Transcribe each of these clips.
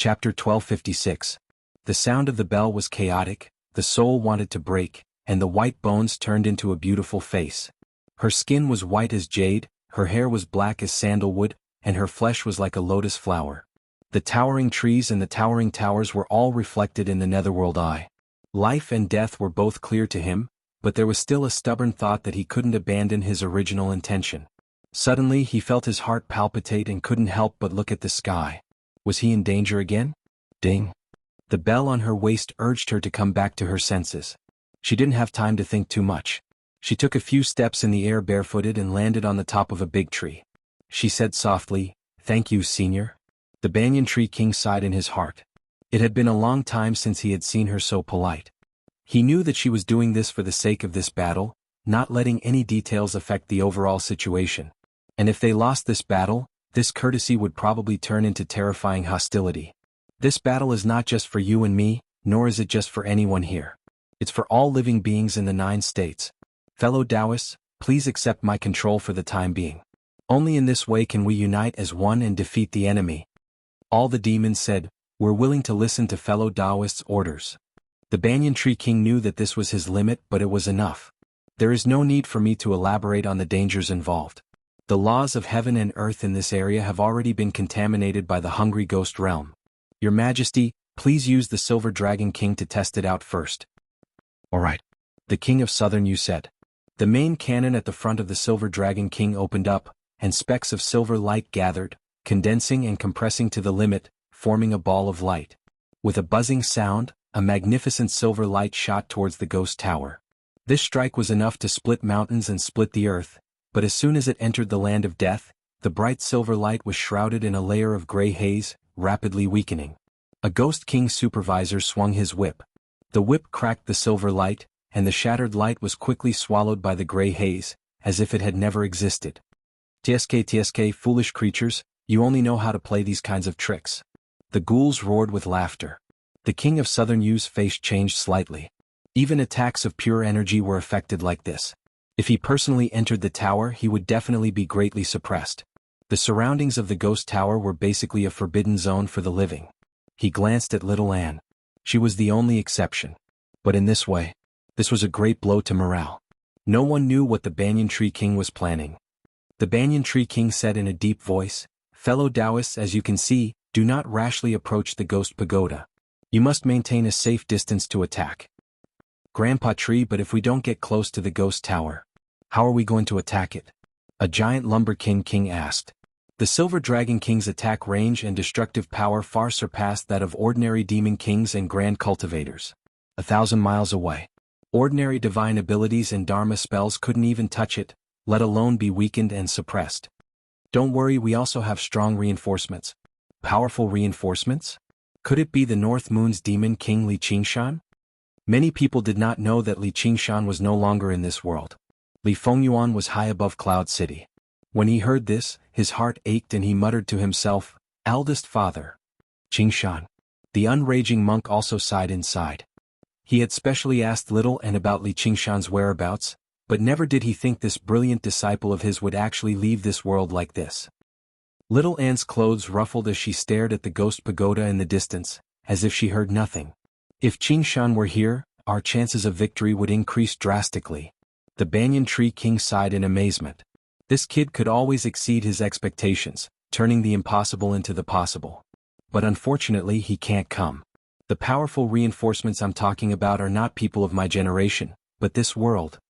Chapter 1256. The sound of the bell was chaotic, the soul wanted to break, and the white bones turned into a beautiful face. Her skin was white as jade, her hair was black as sandalwood, and her flesh was like a lotus flower. The towering trees and the towering towers were all reflected in the netherworld eye. Life and death were both clear to him, but there was still a stubborn thought that he couldn't abandon his original intention. Suddenly he felt his heart palpitate and couldn't help but look at the sky. Was he in danger again? Ding! The bell on her waist urged her to come back to her senses. She didn't have time to think too much. She took a few steps in the air barefooted and landed on the top of a big tree. She said softly, "Thank you, Senior." The banyan tree king sighed in his heart. It had been a long time since he had seen her so polite. He knew that she was doing this for the sake of this battle, not letting any details affect the overall situation. And if they lost this battle, this courtesy would probably turn into terrifying hostility. This battle is not just for you and me, nor is it just for anyone here. It's for all living beings in the 9 states. Fellow Taoists, please accept my control for the time being. Only in this way can we unite as one and defeat the enemy. All the demons said, "We're willing to listen to fellow Taoists' orders." The banyan tree king knew that this was his limit, but it was enough. There is no need for me to elaborate on the dangers involved. The laws of heaven and earth in this area have already been contaminated by the hungry ghost realm. Your Majesty, please use the Silver Dragon King to test it out first. All right. The King of Southern Yu said. The main cannon at the front of the Silver Dragon King opened up, and specks of silver light gathered, condensing and compressing to the limit, forming a ball of light. With a buzzing sound, a magnificent silver light shot towards the ghost tower. This strike was enough to split mountains and split the earth, but as soon as it entered the land of death, the bright silver light was shrouded in a layer of gray haze, rapidly weakening. A ghost king supervisor swung his whip. The whip cracked the silver light, and the shattered light was quickly swallowed by the gray haze, as if it had never existed. TSK, foolish creatures, you only know how to play these kinds of tricks. The ghouls roared with laughter. The King of Southern Yu's face changed slightly. Even attacks of pure energy were affected like this. If he personally entered the tower, he would definitely be greatly suppressed. The surroundings of the ghost tower were basically a forbidden zone for the living. He glanced at little Anne. She was the only exception. But in this way, this was a great blow to morale. No one knew what the Banyan Tree King was planning. The Banyan Tree King said in a deep voice, "Fellow Taoists, as you can see, do not rashly approach the ghost pagoda. You must maintain a safe distance to attack." Grandpa Tree, but if we don't get close to the ghost tower, how are we going to attack it? A giant lumberkin king asked. The Silver Dragon King's attack range and destructive power far surpassed that of ordinary demon kings and grand cultivators. 1,000 miles away. Ordinary divine abilities and dharma spells couldn't even touch it, let alone be weakened and suppressed. Don't worry, we also have strong reinforcements. Powerful reinforcements? Could it be the North Moon's demon king Li Qingshan? Many people did not know that Li Qingshan was no longer in this world. Li Fengyuan was high above Cloud City. When he heard this, his heart ached and he muttered to himself, "Eldest father. Qingshan." The unraging monk also sighed inside. He had specially asked little Anne about Li Qingshan's whereabouts, but never did he think this brilliant disciple of his would actually leave this world like this. Little Anne's clothes ruffled as she stared at the ghost pagoda in the distance, as if she heard nothing. If Qingshan were here, our chances of victory would increase drastically. The Banyan Tree King sighed in amazement. This kid could always exceed his expectations, turning the impossible into the possible. But unfortunately he can't come. The powerful reinforcements I'm talking about are not people of my generation, but this world.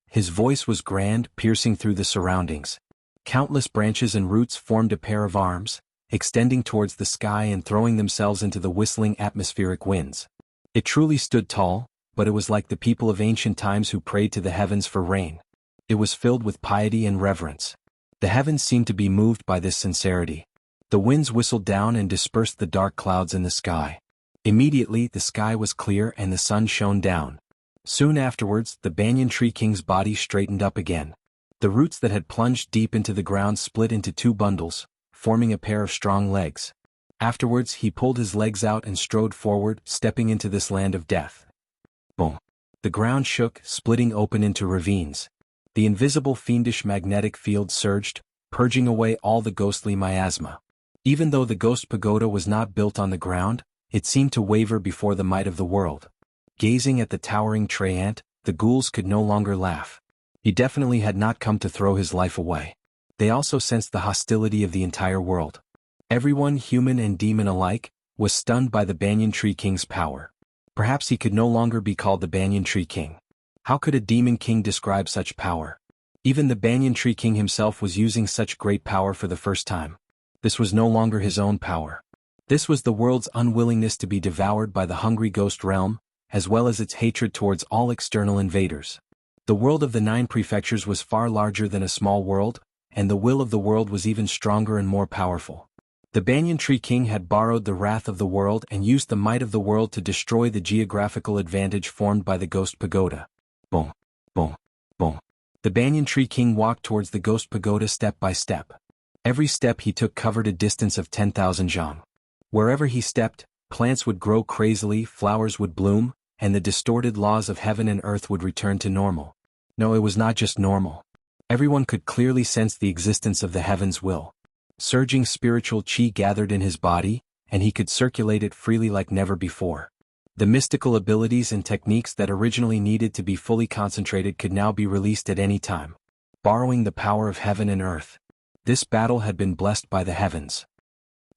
His voice was grand, piercing through the surroundings. Countless branches and roots formed a pair of arms, extending towards the sky and throwing themselves into the whistling atmospheric winds. It truly stood tall, but it was like the people of ancient times who prayed to the heavens for rain. It was filled with piety and reverence. The heavens seemed to be moved by this sincerity. The winds whistled down and dispersed the dark clouds in the sky. Immediately the sky was clear and the sun shone down. Soon afterwards, the Banyan Tree King's body straightened up again. The roots that had plunged deep into the ground split into 2 bundles, forming a pair of strong legs. Afterwards he pulled his legs out and strode forward, stepping into this land of death. Boom! The ground shook, splitting open into ravines. The invisible fiendish magnetic field surged, purging away all the ghostly miasma. Even though the ghost pagoda was not built on the ground, it seemed to waver before the might of the world. Gazing at the towering treant, the ghouls could no longer laugh. He definitely had not come to throw his life away. They also sensed the hostility of the entire world. Everyone, human and demon alike, was stunned by the Banyan Tree King's power. Perhaps he could no longer be called the Banyan Tree King. How could a demon king describe such power? Even the Banyan Tree King himself was using such great power for the first time. This was no longer his own power. This was the world's unwillingness to be devoured by the hungry ghost realm, as well as its hatred towards all external invaders. The world of the 9 prefectures was far larger than a small world, and the will of the world was even stronger and more powerful. The Banyan Tree King had borrowed the wrath of the world and used the might of the world to destroy the geographical advantage formed by the Ghost Pagoda. Boom, boom, boom. The Banyan Tree King walked towards the Ghost Pagoda step by step. Every step he took covered a distance of 10,000 zhang. Wherever he stepped, plants would grow crazily, flowers would bloom, and the distorted laws of heaven and earth would return to normal. No, it was not just normal. Everyone could clearly sense the existence of the heaven's will. Surging spiritual chi gathered in his body, and he could circulate it freely like never before. The mystical abilities and techniques that originally needed to be fully concentrated could now be released at any time, borrowing the power of heaven and earth. This battle had been blessed by the heavens.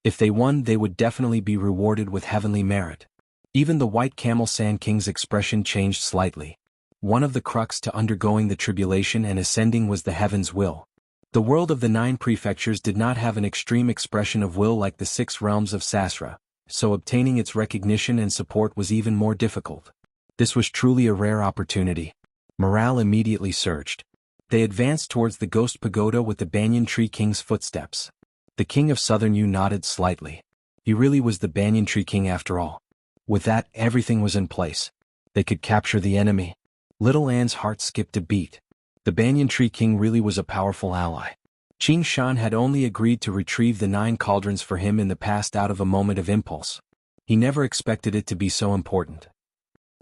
If they won, they would definitely be rewarded with heavenly merit. Even the White Camel Sand King's expression changed slightly. One of the crux to undergoing the tribulation and ascending was the heaven's will. The world of the 9 prefectures did not have an extreme expression of will like the 6 realms of Sasra, so obtaining its recognition and support was even more difficult. This was truly a rare opportunity. Morale immediately surged. They advanced towards the Ghost Pagoda with the Banyan Tree King's footsteps. The King of Southern Yu nodded slightly. He really was the Banyan Tree King after all. With that, everything was in place. They could capture the enemy. Little Anne's heart skipped a beat. The Banyan Tree King really was a powerful ally. Qing Shan had only agreed to retrieve the 9 cauldrons for him in the past out of a moment of impulse. He never expected it to be so important.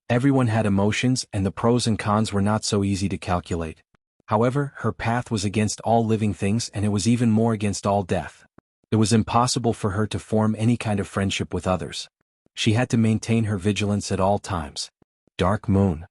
Everyone had emotions, and the pros and cons were not so easy to calculate. However, her path was against all living things, and it was even more against all death. It was impossible for her to form any kind of friendship with others. She had to maintain her vigilance at all times. Dark Moon.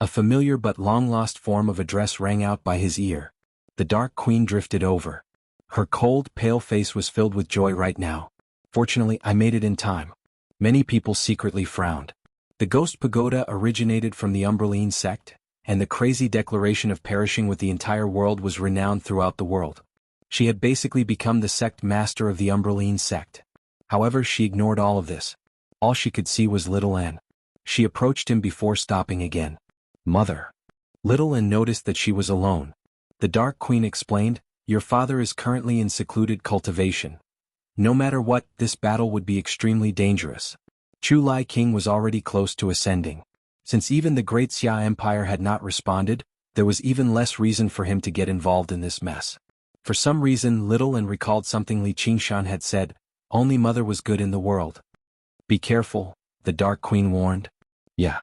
A familiar but long-lost form of address rang out by his ear. The Dark Queen drifted over. Her cold, pale face was filled with joy right now. Fortunately, I made it in time. Many people secretly frowned. The Ghost Pagoda originated from the Umbraline sect, and the crazy declaration of perishing with the entire world was renowned throughout the world. She had basically become the sect master of the Umbraline sect. However, she ignored all of this. All she could see was Little Anne. She approached him before stopping again. Mother. Little Anne noticed that she was alone. The Dark Queen explained, "Your father is currently in secluded cultivation. No matter what, this battle would be extremely dangerous." Chu Lai King was already close to ascending. Since even the Great Xia Empire had not responded, there was even less reason for him to get involved in this mess. For some reason, Little Anne recalled something Li Qingshan had said, "Only mother was good in the world." "Be careful," the Dark Queen warned. "Yeah."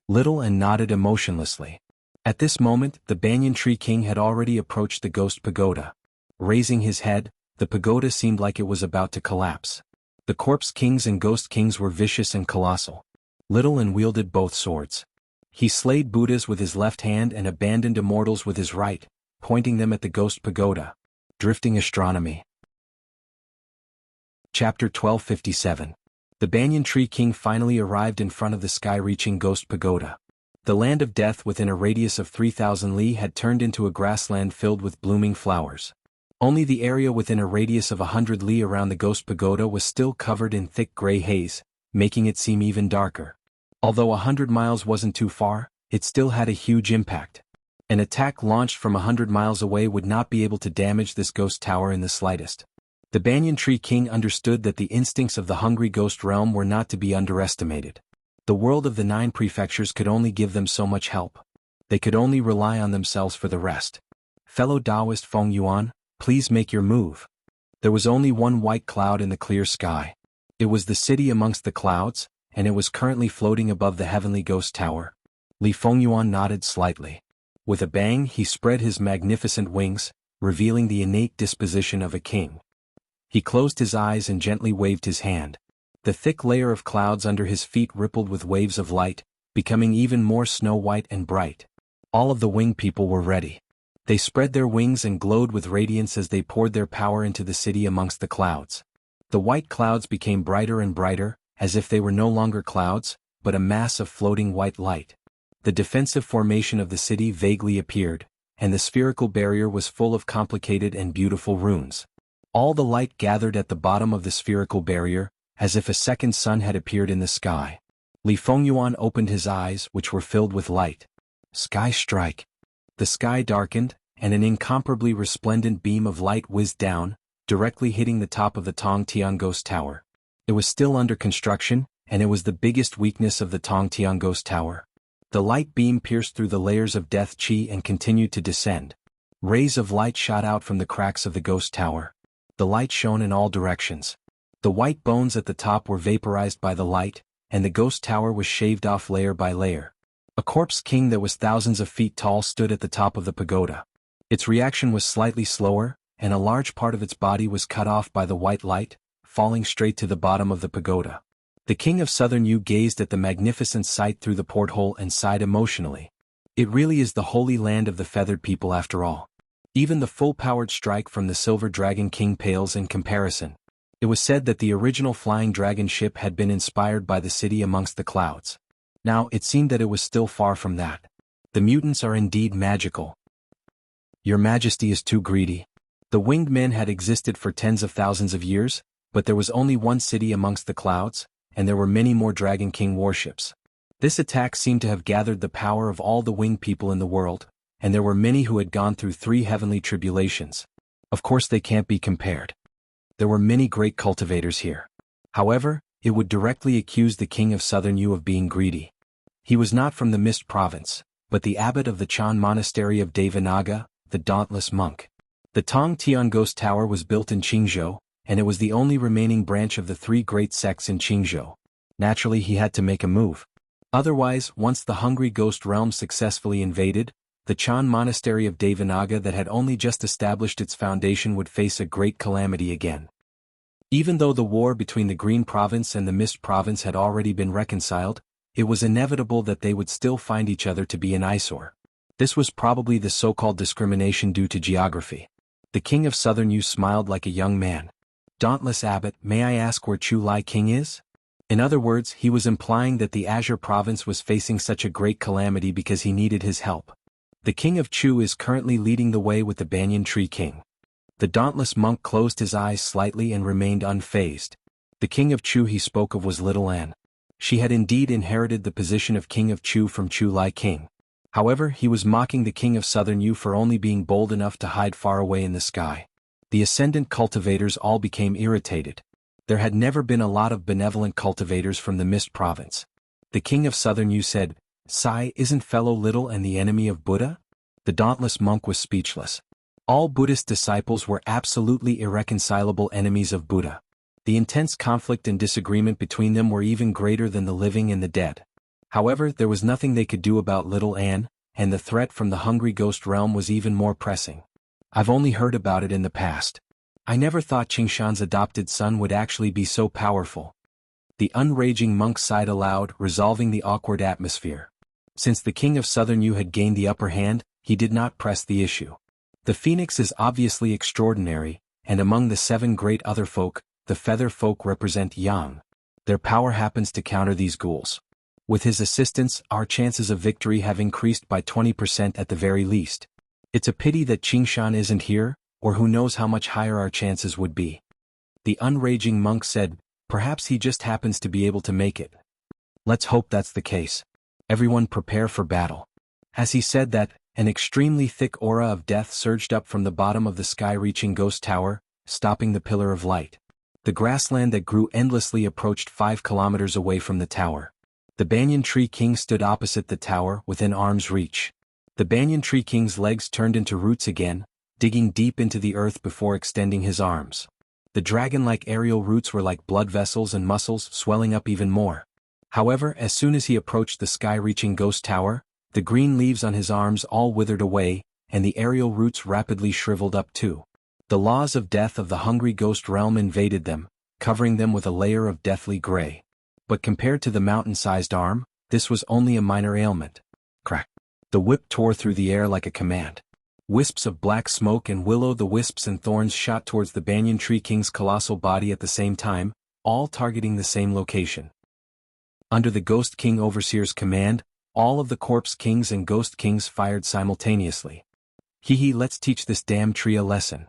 Little Anne nodded emotionlessly. At this moment, the Banyan Tree King had already approached the Ghost Pagoda. Raising his head, the pagoda seemed like it was about to collapse. The Corpse Kings and Ghost Kings were vicious and colossal. Little Anne wielded both swords. He slayed Buddhas with his left hand and abandoned immortals with his right, pointing them at the Ghost Pagoda. Drifting Astronomy. Chapter 1257. The Banyan Tree King finally arrived in front of the sky-reaching Ghost Pagoda. The land of death within a radius of 3,000 li had turned into a grassland filled with blooming flowers. Only the area within a radius of 100 li around the Ghost Pagoda was still covered in thick gray haze, making it seem even darker. Although 100 miles wasn't too far, it still had a huge impact. An attack launched from 100 miles away would not be able to damage this ghost tower in the slightest. The Banyan Tree King understood that the instincts of the hungry ghost realm were not to be underestimated. The world of the 9 prefectures could only give them so much help. They could only rely on themselves for the rest. Fellow Taoist Feng Yuan, please make your move. There was only one white cloud in the clear sky. It was the city amongst the clouds, and it was currently floating above the heavenly ghost tower. Li Fengyuan nodded slightly. With a bang, he spread his magnificent wings, revealing the innate disposition of a king. He closed his eyes and gently waved his hand. The thick layer of clouds under his feet rippled with waves of light, becoming even more snow-white and bright. All of the winged people were ready. They spread their wings and glowed with radiance as they poured their power into the city amongst the clouds. The white clouds became brighter and brighter, as if they were no longer clouds, but a mass of floating white light. The defensive formation of the city vaguely appeared, and the spherical barrier was full of complicated and beautiful runes. All the light gathered at the bottom of the spherical barrier, as if a second sun had appeared in the sky. Li Fengyuan opened his eyes, which were filled with light. Sky strike. The sky darkened, and an incomparably resplendent beam of light whizzed down, directly hitting the top of the Tong Tiangos Tower. It was still under construction, and it was the biggest weakness of the Tong Tiangos Tower. The light beam pierced through the layers of death chi and continued to descend. Rays of light shot out from the cracks of the ghost tower. The light shone in all directions. The white bones at the top were vaporized by the light, and the ghost tower was shaved off layer by layer. A corpse king that was thousands of feet tall stood at the top of the pagoda. Its reaction was slightly slower, and a large part of its body was cut off by the white light, falling straight to the bottom of the pagoda. The king of Southern Yu gazed at the magnificent sight through the porthole and sighed emotionally. It really is the holy land of the feathered people after all. Even the full-powered strike from the Silver Dragon King pales in comparison. It was said that the original flying dragon ship had been inspired by the city amongst the clouds. Now it seemed that it was still far from that. The mutants are indeed magical. Your Majesty is too greedy. The winged men had existed for tens of thousands of years, but there was only one city amongst the clouds, and there were many more Dragon King warships. This attack seemed to have gathered the power of all the winged people in the world, and there were many who had gone through 3 heavenly tribulations. Of course they can't be compared. There were many great cultivators here. However, it would directly accuse the king of Southern Yu of being greedy. He was not from the Mist Province, but the abbot of the Chan Monastery of Devanaga, the dauntless monk. The Tong Tiangos Tower was built in Qingzhou, and it was the only remaining branch of the 3 great sects in Qingzhou. Naturally he had to make a move. Otherwise, once the hungry ghost realm successfully invaded, the Chan Monastery of Devanaga that had only just established its foundation would face a great calamity again. Even though the war between the Green Province and the Mist Province had already been reconciled, it was inevitable that they would still find each other to be an eyesore. This was probably the so-called discrimination due to geography. The king of Southern Yu smiled like a young man. Dauntless abbot, may I ask where Chu Lai King is? In other words, he was implying that the Azure Province was facing such a great calamity because he needed his help. The king of Chu is currently leading the way with the Banyan Tree King. The dauntless monk closed his eyes slightly and remained unfazed. The king of Chu he spoke of was Little Anne. She had indeed inherited the position of king of Chu from Chu Lai King. However, he was mocking the king of Southern Yu for only being bold enough to hide far away in the sky. The ascendant cultivators all became irritated. There had never been a lot of benevolent cultivators from the Mist Province. The king of Southern Yu said, "Sai, isn't fellow Little and the enemy of Buddha?" The dauntless monk was speechless. All Buddhist disciples were absolutely irreconcilable enemies of Buddha. The intense conflict and disagreement between them were even greater than the living and the dead. However, there was nothing they could do about Little Anne, and the threat from the hungry ghost realm was even more pressing. I've only heard about it in the past. I never thought Qingshan's adopted son would actually be so powerful. The unraging monk sighed aloud, resolving the awkward atmosphere. Since the king of Southern Yu had gained the upper hand, he did not press the issue. The phoenix is obviously extraordinary, and among the 7 great other folk, the feather folk represent Yang. Their power happens to counter these ghouls. With his assistance, our chances of victory have increased by 20% at the very least. It's a pity that Qingshan isn't here, or who knows how much higher our chances would be. The unraging monk said, perhaps he just happens to be able to make it. Let's hope that's the case. Everyone prepare for battle. As he said that, an extremely thick aura of death surged up from the bottom of the sky-reaching ghost tower, stopping the pillar of light. The grassland that grew endlessly approached 5 kilometers away from the tower. The Banyan Tree King stood opposite the tower, within arm's reach. The Banyan Tree King's legs turned into roots again, digging deep into the earth before extending his arms. The dragon-like aerial roots were like blood vessels and muscles, swelling up even more. However, as soon as he approached the sky-reaching ghost tower, the green leaves on his arms all withered away, and the aerial roots rapidly shriveled up too. The laws of death of the hungry ghost realm invaded them, covering them with a layer of deathly gray. But compared to the mountain-sized arm, this was only a minor ailment. Crack! The whip tore through the air like a command. Wisps of black smoke and will-o'-the-wisps and thorns shot towards the banyan tree king's colossal body at the same time, all targeting the same location. Under the Ghost King Overseer's command, all of the Corpse Kings and Ghost Kings fired simultaneously. Let's teach this damn tree a lesson.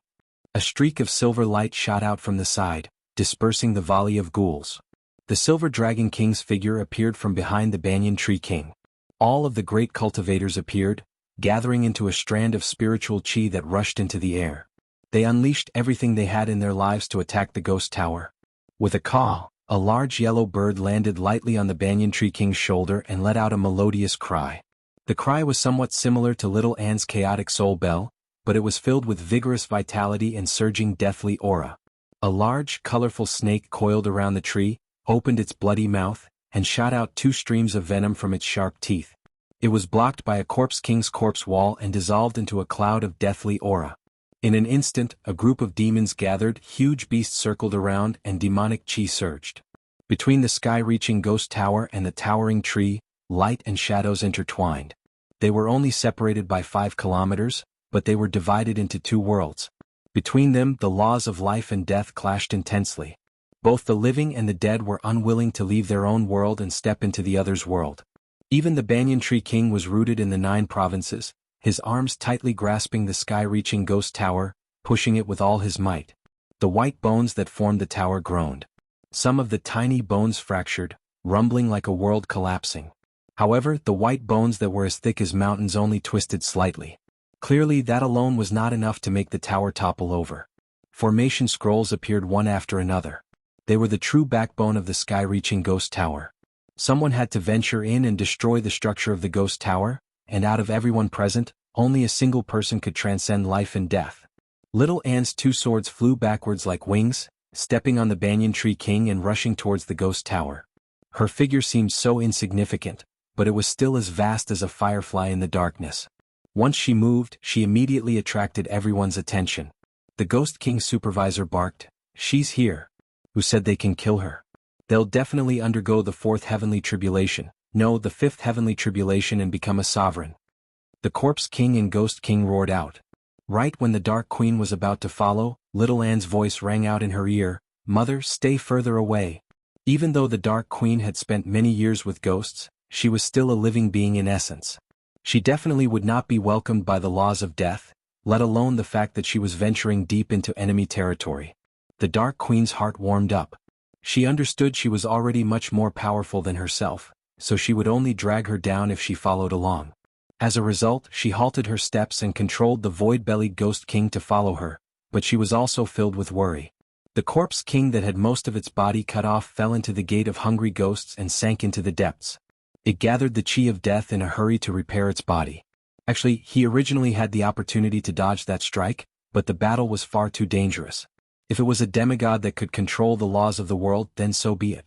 A streak of silver light shot out from the side, dispersing the volley of ghouls. The Silver Dragon King's figure appeared from behind the Banyan Tree King. All of the great cultivators appeared, gathering into a strand of spiritual chi that rushed into the air. They unleashed everything they had in their lives to attack the ghost tower. With a caw, a large yellow bird landed lightly on the Banyan Tree King's shoulder and let out a melodious cry. The cry was somewhat similar to Little Anne's chaotic soul bell, but it was filled with vigorous vitality and surging deathly aura. A large, colorful snake coiled around the tree, opened its bloody mouth, and shot out 2 streams of venom from its sharp teeth. It was blocked by a Corpse King's corpse wall and dissolved into a cloud of deathly aura. In an instant, a group of demons gathered, huge beasts circled around, and demonic chi surged. Between the sky-reaching ghost tower and the towering tree, light and shadows intertwined. They were only separated by 5 kilometers, but they were divided into 2 worlds. Between them, the laws of life and death clashed intensely. Both the living and the dead were unwilling to leave their own world and step into the other's world. Even the Banyan Tree King was rooted in the 9 provinces, his arms tightly grasping the sky-reaching ghost tower, pushing it with all his might. The white bones that formed the tower groaned. Some of the tiny bones fractured, rumbling like a world collapsing. However, the white bones that were as thick as mountains only twisted slightly. Clearly, that alone was not enough to make the tower topple over. Formation scrolls appeared one after another. They were the true backbone of the sky-reaching ghost tower. Someone had to venture in and destroy the structure of the ghost tower, and out of everyone present, only a single person could transcend life and death. Little Anne's 2 swords flew backwards like wings, stepping on the Banyan Tree King and rushing towards the ghost tower. Her figure seemed so insignificant, but it was still as vast as a firefly in the darkness. Once she moved, she immediately attracted everyone's attention. The Ghost King's supervisor barked, "She's here." Who said they can kill her? They'll definitely undergo the 4th heavenly tribulation, no, the 5th heavenly tribulation, and become a sovereign. The Corpse King and Ghost King roared out. Right when the Dark Queen was about to follow, Little Anne's voice rang out in her ear, "Mother, stay further away." Even though the Dark Queen had spent many years with ghosts, she was still a living being in essence. She definitely would not be welcomed by the laws of death, let alone the fact that she was venturing deep into enemy territory. The Dark Queen's heart warmed up. She understood she was already much more powerful than herself, so she would only drag her down if she followed along. As a result, she halted her steps and controlled the void-bellied Ghost King to follow her, but she was also filled with worry. The Corpse King that had most of its body cut off fell into the gate of hungry ghosts and sank into the depths. It gathered the chi of death in a hurry to repair its body. Actually, he originally had the opportunity to dodge that strike, but the battle was far too dangerous. If it was a demigod that could control the laws of the world, then so be it.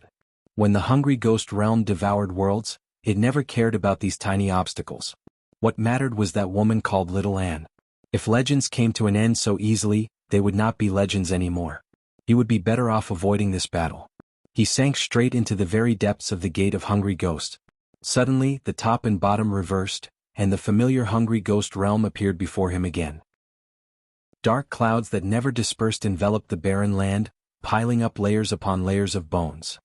When the hungry ghost realm devoured worlds, it never cared about these tiny obstacles. What mattered was that woman called Little Anne. If legends came to an end so easily, they would not be legends anymore. He would be better off avoiding this battle. He sank straight into the very depths of the gate of hungry ghost. Suddenly, the top and bottom reversed, and the familiar hungry ghost realm appeared before him again. Dark clouds that never dispersed enveloped the barren land, piling up layers upon layers of bones.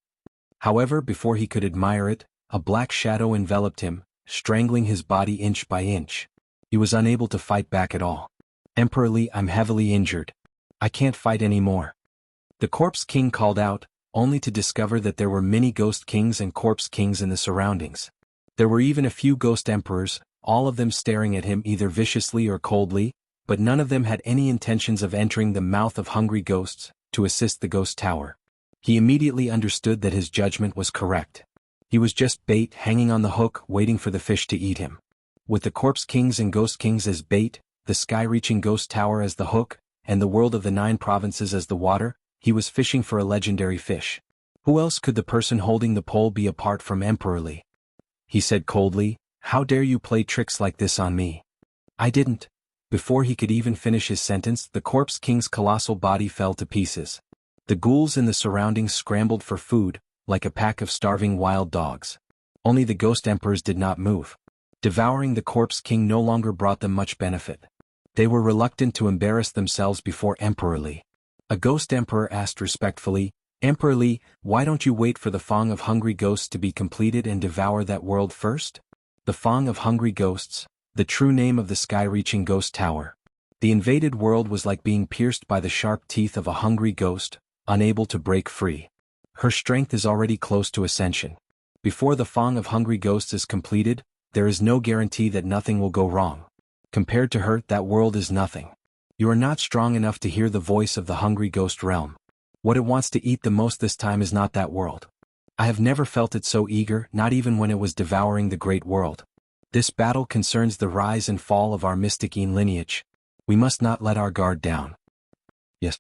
However, before he could admire it, a black shadow enveloped him, strangling his body inch by inch. He was unable to fight back at all. "Emperor Li, I'm heavily injured. I can't fight anymore." The Corpse King called out, only to discover that there were many Ghost Kings and Corpse Kings in the surroundings. There were even a few Ghost Emperors, all of them staring at him either viciously or coldly, but none of them had any intentions of entering the mouth of hungry ghosts to assist the ghost tower. He immediately understood that his judgment was correct. He was just bait hanging on the hook waiting for the fish to eat him. With the Corpse Kings and Ghost Kings as bait, the sky-reaching ghost tower as the hook, and the world of the 9 provinces as the water, he was fishing for a legendary fish. Who else could the person holding the pole be apart from Emperor Li? He said coldly, "How dare you play tricks like this on me?" "I didn't." Before he could even finish his sentence, the Corpse King's colossal body fell to pieces. The ghouls in the surroundings scrambled for food, like a pack of starving wild dogs. Only the Ghost Emperors did not move. Devouring the Corpse King no longer brought them much benefit. They were reluctant to embarrass themselves before Emperor Li. A Ghost Emperor asked respectfully, "Emperor Li, why don't you wait for the Fong of Hungry Ghosts to be completed and devour that world first?" The Fong of Hungry Ghosts, the true name of the sky-reaching ghost tower. The invaded world was like being pierced by the sharp teeth of a hungry ghost, unable to break free. Her strength is already close to ascension. Before the Fong of Hungry Ghosts is completed, there is no guarantee that nothing will go wrong. Compared to her, that world is nothing. You are not strong enough to hear the voice of the hungry ghost realm. What it wants to eat the most this time is not that world. I have never felt it so eager, not even when it was devouring the great world. This battle concerns the rise and fall of our mystic Yin lineage. We must not let our guard down. Yes.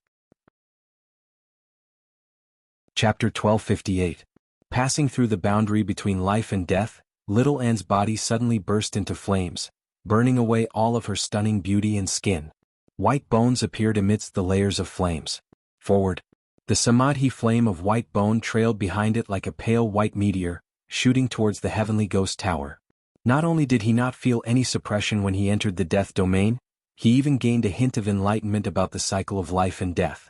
Chapter 1258. Passing through the boundary between life and death, Little Anne's body suddenly burst into flames, burning away all of her stunning beauty and skin. White bones appeared amidst the layers of flames. Forward. The Samadhi flame of white bone trailed behind it like a pale white meteor, shooting towards the heavenly ghost tower. Not only did he not feel any suppression when he entered the death domain, he even gained a hint of enlightenment about the cycle of life and death.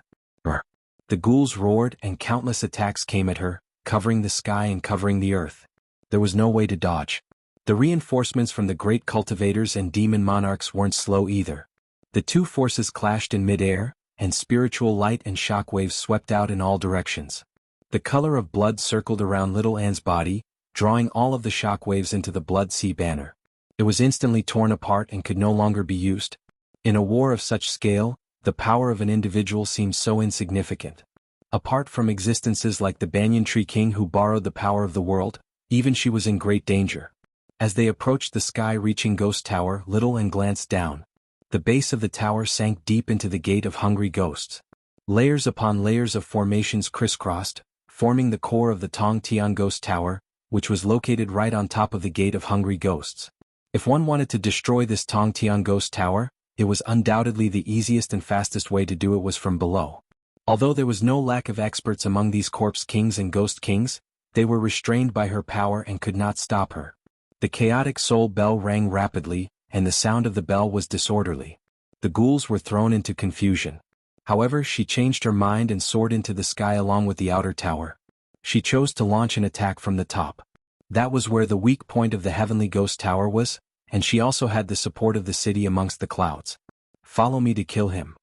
The ghouls roared and countless attacks came at her, covering the sky and covering the earth. There was no way to dodge. The reinforcements from the great cultivators and demon monarchs weren't slow either. The two forces clashed in mid-air, and spiritual light and shockwaves swept out in all directions. The color of blood circled around Little Anne's body, drawing all of the shockwaves into the Blood Sea banner. It was instantly torn apart and could no longer be used. In a war of such scale, the power of an individual seemed so insignificant. Apart from existences like the Banyan Tree King who borrowed the power of the world, even she was in great danger. As they approached the sky-reaching ghost tower, Little Anne glanced down. The base of the tower sank deep into the gate of hungry ghosts. Layers upon layers of formations crisscrossed, forming the core of the Tong Tian Ghost Tower, which was located right on top of the gate of hungry ghosts. If one wanted to destroy this Tong Tian Ghost Tower, it was undoubtedly the easiest and fastest way to do it was from below. Although there was no lack of experts among these corpse kings and ghost kings, they were restrained by her power and could not stop her. The chaotic soul bell rang rapidly, and the sound of the bell was disorderly. The ghouls were thrown into confusion. However, she changed her mind and soared into the sky along with the outer tower. She chose to launch an attack from the top. That was where the weak point of the heavenly ghost tower was, and she also had the support of the city amongst the clouds. "Follow me to kill him."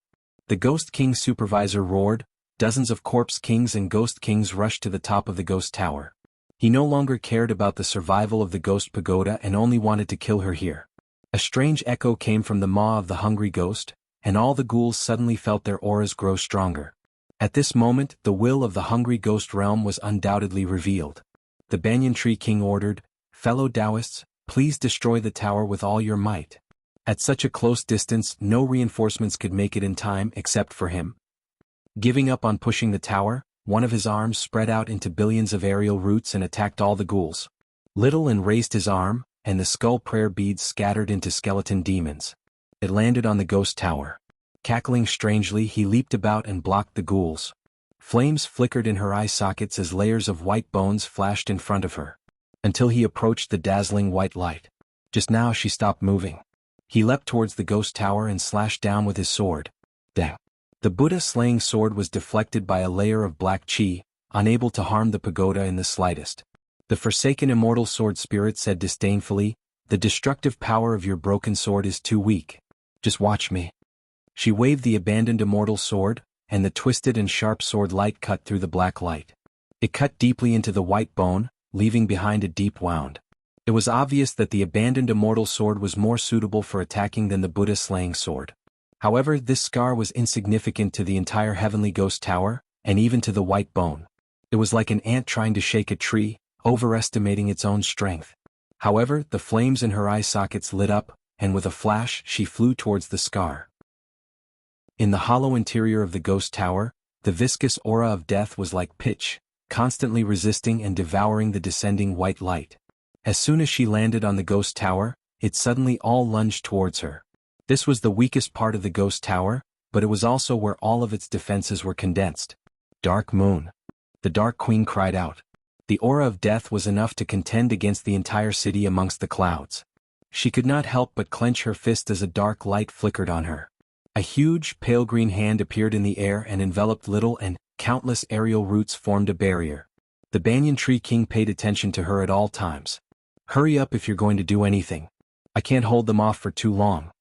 The Ghost King supervisor roared. Dozens of corpse kings and ghost kings rushed to the top of the ghost tower. He no longer cared about the survival of the ghost pagoda and only wanted to kill her here. A strange echo came from the maw of the hungry ghost, and all the ghouls suddenly felt their auras grow stronger. At this moment, the will of the hungry ghost realm was undoubtedly revealed. The Banyan Tree King ordered, "Fellow Taoists, please destroy the tower with all your might." At such a close distance, no reinforcements could make it in time except for him. Giving up on pushing the tower, one of his arms spread out into billions of aerial roots and attacked all the ghouls. Little Anne raised his arm, and the skull prayer beads scattered into skeleton demons. It landed on the ghost tower. Cackling strangely, he leaped about and blocked the ghouls. Flames flickered in her eye sockets as layers of white bones flashed in front of her. Until he approached the dazzling white light. Just now she stopped moving. He leapt towards the ghost tower and slashed down with his sword. Dang. The Buddha-slaying sword was deflected by a layer of black chi, unable to harm the pagoda in the slightest. The forsaken immortal sword spirit said disdainfully, "The destructive power of your broken sword is too weak. Just watch me." She waved the abandoned immortal sword, and the twisted and sharp sword light cut through the black light. It cut deeply into the white bone, leaving behind a deep wound. It was obvious that the abandoned immortal sword was more suitable for attacking than the Buddha-slaying sword. However, this scar was insignificant to the entire heavenly ghost tower, and even to the white bone. It was like an ant trying to shake a tree, overestimating its own strength. However, the flames in her eye sockets lit up, and with a flash she flew towards the scar. In the hollow interior of the ghost tower, the viscous aura of death was like pitch, constantly resisting and devouring the descending white light. As soon as she landed on the ghost tower, it suddenly all lunged towards her. This was the weakest part of the ghost tower, but it was also where all of its defenses were condensed. Dark Moon. The Dark Queen cried out. The aura of death was enough to contend against the entire city amongst the clouds. She could not help but clench her fist as a dark light flickered on her. A huge, pale green hand appeared in the air and enveloped Little, and countless aerial roots formed a barrier. The Banyan Tree King paid attention to her at all times. Hurry up if you're going to do anything. I can't hold them off for too long.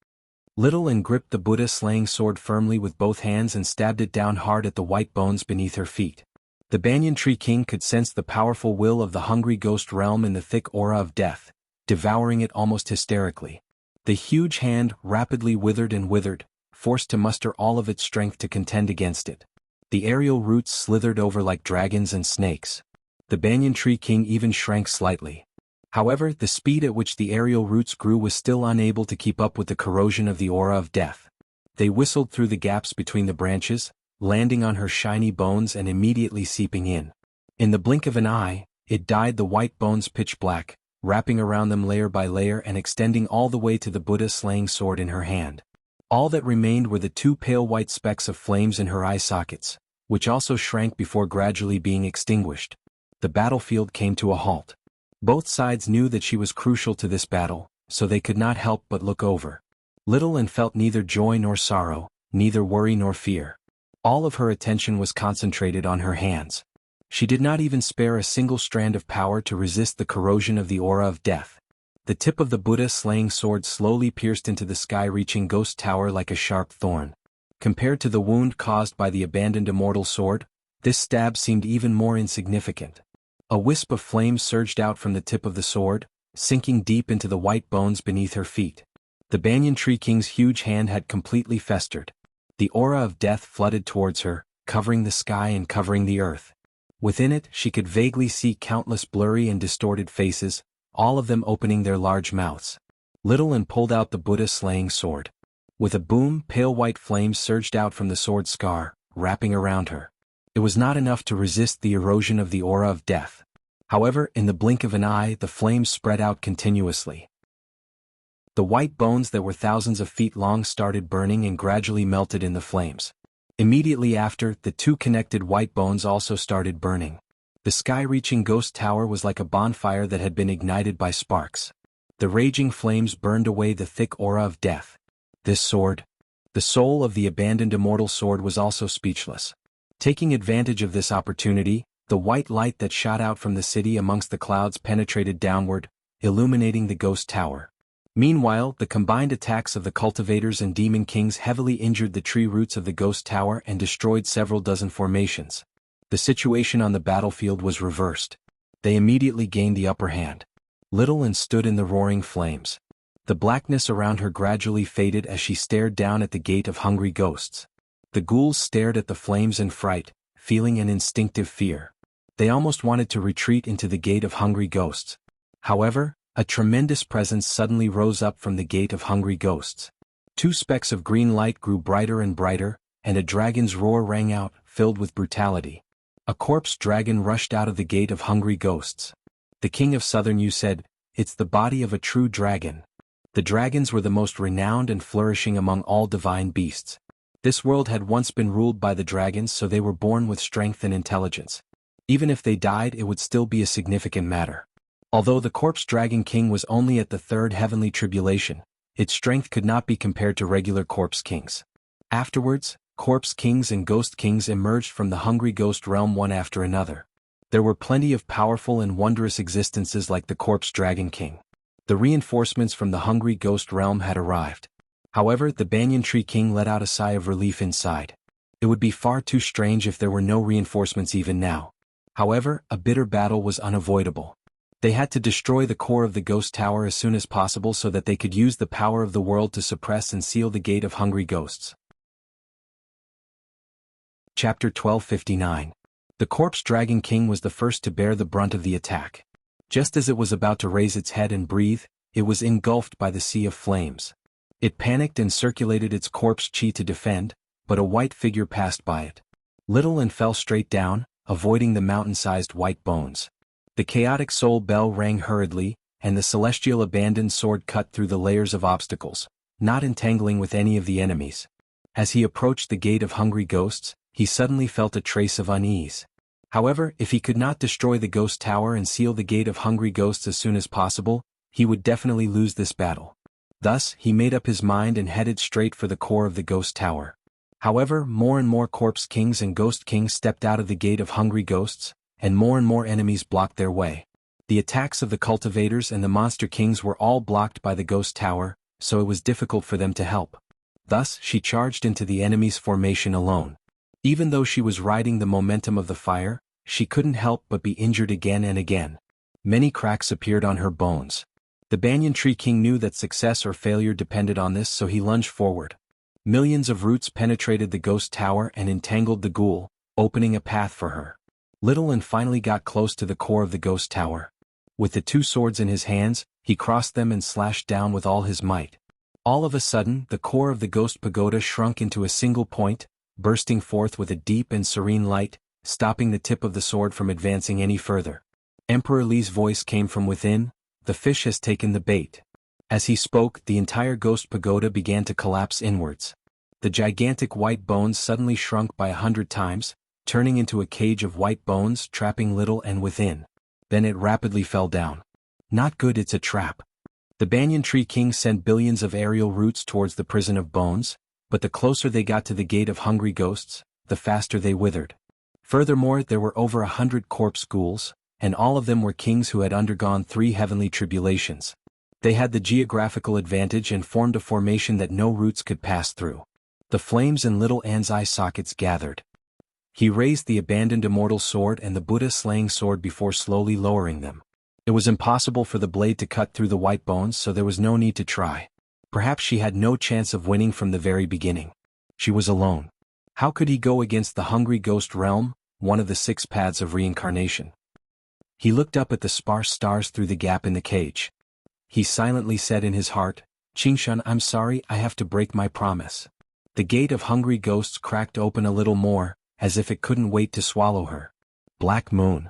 Little and gripped the Buddha-slaying sword firmly with both hands and stabbed it down hard at the white bones beneath her feet. The Banyan Tree King could sense the powerful will of the hungry ghost realm in the thick aura of death, devouring it almost hysterically. The huge hand rapidly withered and withered, forced to muster all of its strength to contend against it. The aerial roots slithered over like dragons and snakes. The Banyan Tree King even shrank slightly. However, the speed at which the aerial roots grew was still unable to keep up with the corrosion of the aura of death. They whistled through the gaps between the branches, landing on her shiny bones and immediately seeping in. In the blink of an eye, it dyed the white bones pitch black, wrapping around them layer by layer and extending all the way to the Buddha-slaying sword in her hand. All that remained were the two pale white specks of flames in her eye sockets, which also shrank before gradually being extinguished. The battlefield came to a halt. Both sides knew that she was crucial to this battle, so they could not help but look over. Little and felt neither joy nor sorrow, neither worry nor fear. All of her attention was concentrated on her hands. She did not even spare a single strand of power to resist the corrosion of the aura of death. The tip of the Buddha-slaying sword slowly pierced into the sky-reaching ghost tower like a sharp thorn. Compared to the wound caused by the abandoned immortal sword, this stab seemed even more insignificant. A wisp of flames surged out from the tip of the sword, sinking deep into the white bones beneath her feet. The Banyan Tree King's huge hand had completely festered. The aura of death flooded towards her, covering the sky and covering the earth. Within it, she could vaguely see countless blurry and distorted faces, all of them opening their large mouths. Little and pulled out the Buddha-slaying sword. With a boom, pale white flames surged out from the sword scar, wrapping around her. It was not enough to resist the erosion of the aura of death. However, in the blink of an eye, the flames spread out continuously. The white bones that were thousands of feet long started burning and gradually melted in the flames. Immediately after, the two connected white bones also started burning. The sky-reaching ghost tower was like a bonfire that had been ignited by sparks. The raging flames burned away the thick aura of death. This sword, the soul of the abandoned immortal sword, was also speechless. Taking advantage of this opportunity, the white light that shot out from the city amongst the clouds penetrated downward, illuminating the ghost tower. Meanwhile, the combined attacks of the cultivators and demon kings heavily injured the tree roots of the ghost tower and destroyed several dozen formations. The situation on the battlefield was reversed. They immediately gained the upper hand. Little and stood in the roaring flames. The blackness around her gradually faded as she stared down at the gate of hungry ghosts. The ghouls stared at the flames in fright, feeling an instinctive fear. They almost wanted to retreat into the gate of hungry ghosts. However, a tremendous presence suddenly rose up from the gate of hungry ghosts. Two specks of green light grew brighter and brighter, and a dragon's roar rang out, filled with brutality. A corpse dragon rushed out of the gate of hungry ghosts. The king of Southern Yu said, "It's the body of a true dragon." The dragons were the most renowned and flourishing among all divine beasts. This world had once been ruled by the dragons, so they were born with strength and intelligence. Even if they died, it would still be a significant matter. Although the corpse dragon king was only at the third heavenly tribulation, its strength could not be compared to regular corpse kings. Afterwards, corpse kings and ghost kings emerged from the hungry ghost realm one after another. There were plenty of powerful and wondrous existences like the corpse dragon king. The reinforcements from the hungry ghost realm had arrived. However, the Banyan Tree King let out a sigh of relief inside. It would be far too strange if there were no reinforcements even now. However, a bitter battle was unavoidable. They had to destroy the core of the ghost tower as soon as possible so that they could use the power of the world to suppress and seal the gate of hungry ghosts. Chapter 1259. The corpse dragon king was the first to bear the brunt of the attack. Just as it was about to raise its head and breathe, it was engulfed by the sea of flames. It panicked and circulated its corpse chi to defend, but a white figure passed by it. Little and fell straight down, avoiding the mountain-sized white bones. The chaotic soul bell rang hurriedly, and the celestial abandoned sword cut through the layers of obstacles, not entangling with any of the enemies. As he approached the gate of hungry ghosts, he suddenly felt a trace of unease. However, if he could not destroy the ghost tower and seal the gate of hungry ghosts as soon as possible, he would definitely lose this battle. Thus, he made up his mind and headed straight for the core of the ghost tower. However, more and more corpse kings and ghost kings stepped out of the gate of hungry ghosts, and more enemies blocked their way. The attacks of the cultivators and the monster kings were all blocked by the ghost tower, so it was difficult for them to help. Thus, she charged into the enemy's formation alone. Even though she was riding the momentum of the fire, she couldn't help but be injured again and again. Many cracks appeared on her bones. The banyan tree king knew that success or failure depended on this, so he lunged forward. Millions of roots penetrated the ghost tower and entangled the ghoul, opening a path for her. Little An finally got close to the core of the ghost tower. With the two swords in his hands, he crossed them and slashed down with all his might. All of a sudden, the core of the ghost pagoda shrunk into a single point, bursting forth with a deep and serene light, stopping the tip of the sword from advancing any further. Emperor Li's voice came from within, "The fish has taken the bait." As he spoke, the entire ghost pagoda began to collapse inwards. The gigantic white bones suddenly shrunk by 100 times, turning into a cage of white bones trapping Little An within. Then it rapidly fell down. Not good, it's a trap. The banyan tree king sent billions of aerial roots towards the prison of bones, but the closer they got to the gate of hungry ghosts, the faster they withered. Furthermore, there were over 100 corpse ghouls, and all of them were kings who had undergone 3 heavenly tribulations. They had the geographical advantage and formed a formation that no roots could pass through. The flames in Little An's eye sockets gathered. He raised the abandoned immortal sword and the Buddha-slaying sword before slowly lowering them. It was impossible for the blade to cut through the white bones, so there was no need to try. Perhaps she had no chance of winning from the very beginning. She was alone. How could he go against the hungry ghost realm, one of the 6 paths of reincarnation? He looked up at the sparse stars through the gap in the cage. He silently said in his heart, "Qingshan, I'm sorry, I have to break my promise." The gate of hungry ghosts cracked open a little more, as if it couldn't wait to swallow her. Black Moon.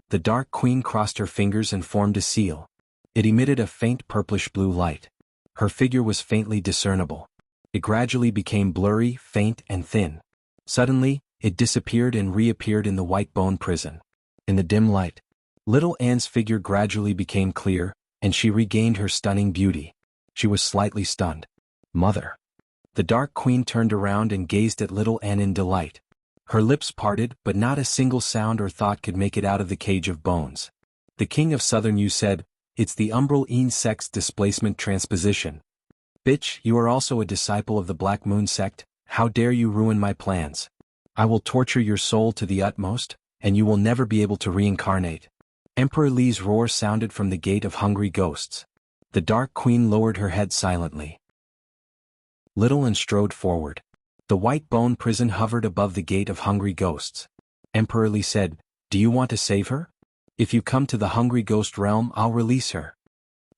The Dark Queen crossed her fingers and formed a seal. It emitted a faint purplish-blue light. Her figure was faintly discernible. It gradually became blurry, faint, and thin. Suddenly, it disappeared and reappeared in the white bone prison. In the dim light, Little An's figure gradually became clear, and she regained her stunning beauty. She was slightly stunned. "Mother." The Dark Queen turned around and gazed at Little An in delight. Her lips parted, but not a single sound or thought could make it out of the cage of bones. The king of Southern Yu said, "It's the umbral sex displacement transposition. Bitch, you are also a disciple of the Black Moon sect. How dare you ruin my plans? I will torture your soul to the utmost, and you will never be able to reincarnate." Emperor Li's roar sounded from the gate of hungry ghosts. The Dark Queen lowered her head silently. Little An strode forward. The white bone prison hovered above the gate of hungry ghosts. Emperor Li said, "Do you want to save her? If you come to the hungry ghost realm, I'll release her."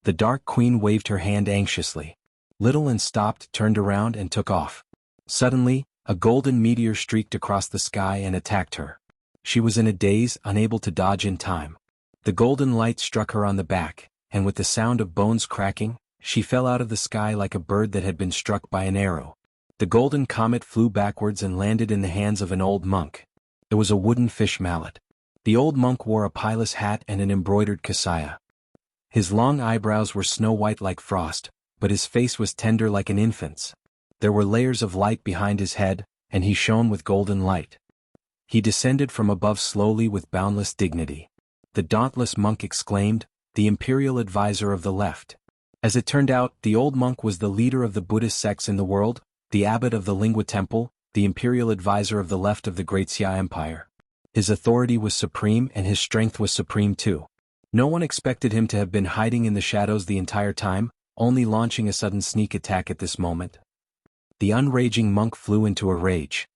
The Dark Queen waved her hand anxiously. Little An stopped, turned around, and took off. Suddenly, a golden meteor streaked across the sky and attacked her. She was in a daze, unable to dodge in time. The golden light struck her on the back, and with the sound of bones cracking, she fell out of the sky like a bird that had been struck by an arrow. The golden comet flew backwards and landed in the hands of an old monk. It was a wooden fish mallet. The old monk wore a pilot's hat and an embroidered kasaya. His long eyebrows were snow-white like frost, but his face was tender like an infant's. There were layers of light behind his head, and he shone with golden light. He descended from above slowly with boundless dignity. The dauntless monk exclaimed, "The imperial advisor of the left." As it turned out, the old monk was the leader of the Buddhist sects in the world, the abbot of the Lingua Temple, the imperial advisor of the left of the Great Xia Empire. His authority was supreme and his strength was supreme too. No one expected him to have been hiding in the shadows the entire time, only launching a sudden sneak attack at this moment. The unraging monk flew into a rage.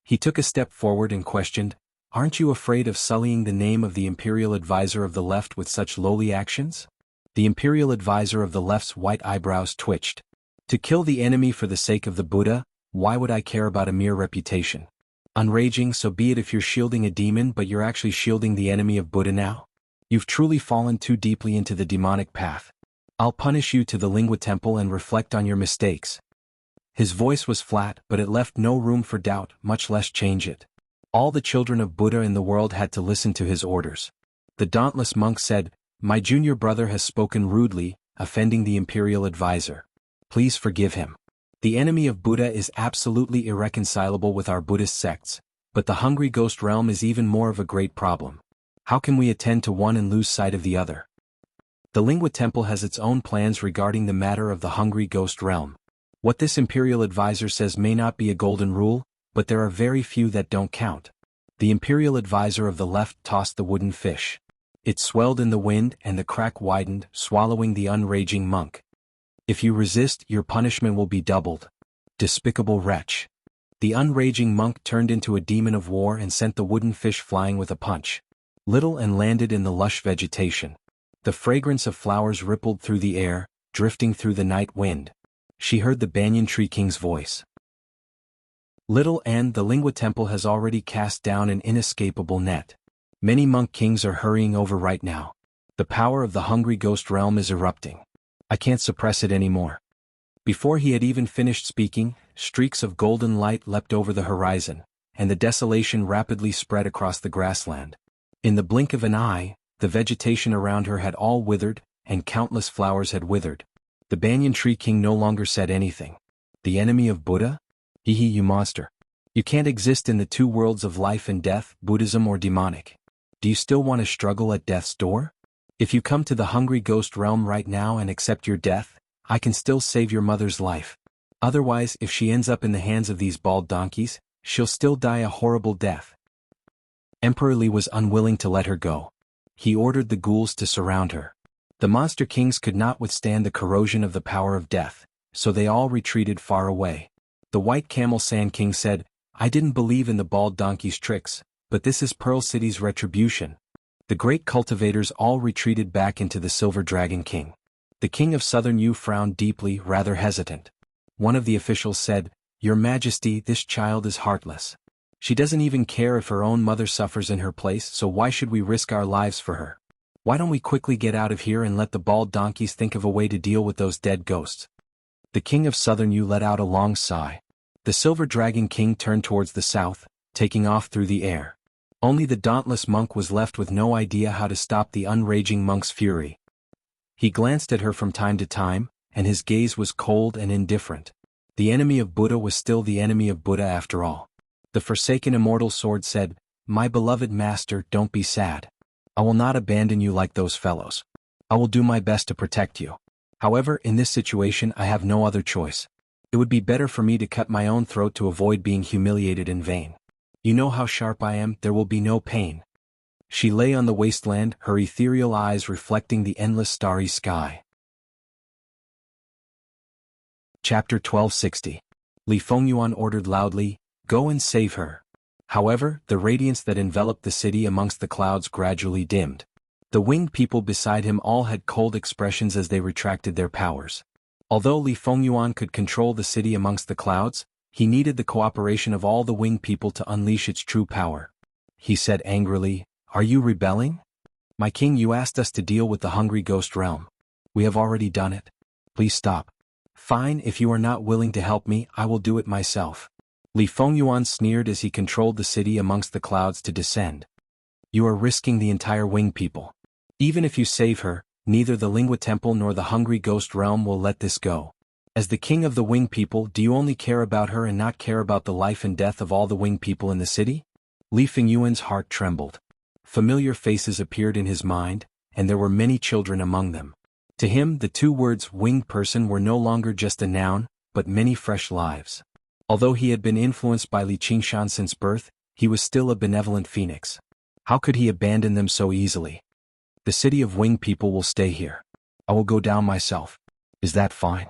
He took a step forward and questioned, "Aren't you afraid of sullying the name of the imperial advisor of the left with such lowly actions?" The imperial advisor of the left's white eyebrows twitched. "To kill the enemy for the sake of the Buddha, why would I care about a mere reputation? Unraging, so be it if you're shielding a demon, but you're actually shielding the enemy of Buddha now. You've truly fallen too deeply into the demonic path." I'll punish you to the Lingua Temple and reflect on your mistakes. His voice was flat, but it left no room for doubt, much less change it. All the children of Buddha in the world had to listen to his orders. The dauntless monk said, "My junior brother has spoken rudely, offending the imperial advisor. Please forgive him. The enemy of Buddha is absolutely irreconcilable with our Buddhist sects, but the hungry ghost realm is even more of a great problem. How can we attend to one and lose sight of the other?" The Lingua Temple has its own plans regarding the matter of the hungry ghost realm. What this imperial advisor says may not be a golden rule, but there are very few that don't count. The imperial advisor of the left tossed the wooden fish. It swelled in the wind and the crack widened, swallowing the unraging monk. "If you resist, your punishment will be doubled. Despicable wretch." The unraging monk turned into a demon of war and sent the wooden fish flying with a punch. Little and landed in the lush vegetation. The fragrance of flowers rippled through the air, drifting through the night wind. She heard the banyan tree king's voice. "Little and the Lingua Temple has already cast down an inescapable net. Many monk kings are hurrying over right now. The power of the hungry ghost realm is erupting. I can't suppress it anymore." Before he had even finished speaking, streaks of golden light leapt over the horizon, and the desolation rapidly spread across the grassland. In the blink of an eye, the vegetation around her had all withered, and countless flowers had withered. The banyan tree king no longer said anything. "The enemy of Buddha? Hee hee, you monster. You can't exist in the two worlds of life and death, Buddhism or demonic. Do you still want to struggle at death's door? If you come to the hungry ghost realm right now and accept your death, I can still save your mother's life. Otherwise, if she ends up in the hands of these bald donkeys, she'll still die a horrible death." Emperor Li was unwilling to let her go. He ordered the ghouls to surround her. The monster kings could not withstand the corrosion of the power of death, so they all retreated far away. The White Camel Sand King said, "I didn't believe in the bald donkey's tricks, but this is Pearl City's retribution." The great cultivators all retreated back into the Silver Dragon King. The king of Southern Yu frowned deeply, rather hesitant. One of the officials said, "Your Majesty, this child is heartless. She doesn't even care if her own mother suffers in her place, so why should we risk our lives for her? Why don't we quickly get out of here and let the bald donkeys think of a way to deal with those dead ghosts?" The king of Southern Yu let out a long sigh. The Silver Dragon King turned towards the south, taking off through the air. Only the dauntless monk was left with no idea how to stop the unraging monk's fury. He glanced at her from time to time, and his gaze was cold and indifferent. The enemy of Buddha was still the enemy of Buddha after all. The forsaken immortal sword said, "My beloved master, don't be sad. I will not abandon you like those fellows. I will do my best to protect you. However, in this situation I have no other choice. It would be better for me to cut my own throat to avoid being humiliated in vain. You know how sharp I am, there will be no pain." She lay on the wasteland, her ethereal eyes reflecting the endless starry sky. Chapter 1260. Li Fengyuan ordered loudly, "Go and save her." However, the radiance that enveloped the city amongst the clouds gradually dimmed. The winged people beside him all had cold expressions as they retracted their powers. Although Li Fengyuan could control the city amongst the clouds, he needed the cooperation of all the winged people to unleash its true power. He said angrily, "Are you rebelling? My king, you asked us to deal with the hungry ghost realm. We have already done it. Please stop." "Fine, if you are not willing to help me, I will do it myself." Li Fengyuan sneered as he controlled the city amongst the clouds to descend. "You are risking the entire winged people. Even if you save her, neither the Lingua Temple nor the hungry ghost realm will let this go. As the king of the winged people, do you only care about her and not care about the life and death of all the winged people in the city?" Li Fengyuan's heart trembled. Familiar faces appeared in his mind, and there were many children among them. To him, the two words winged person were no longer just a noun, but many fresh lives. Although he had been influenced by Li Qingshan since birth, he was still a benevolent phoenix. How could he abandon them so easily? "The city of winged people will stay here. I will go down myself. Is that fine?"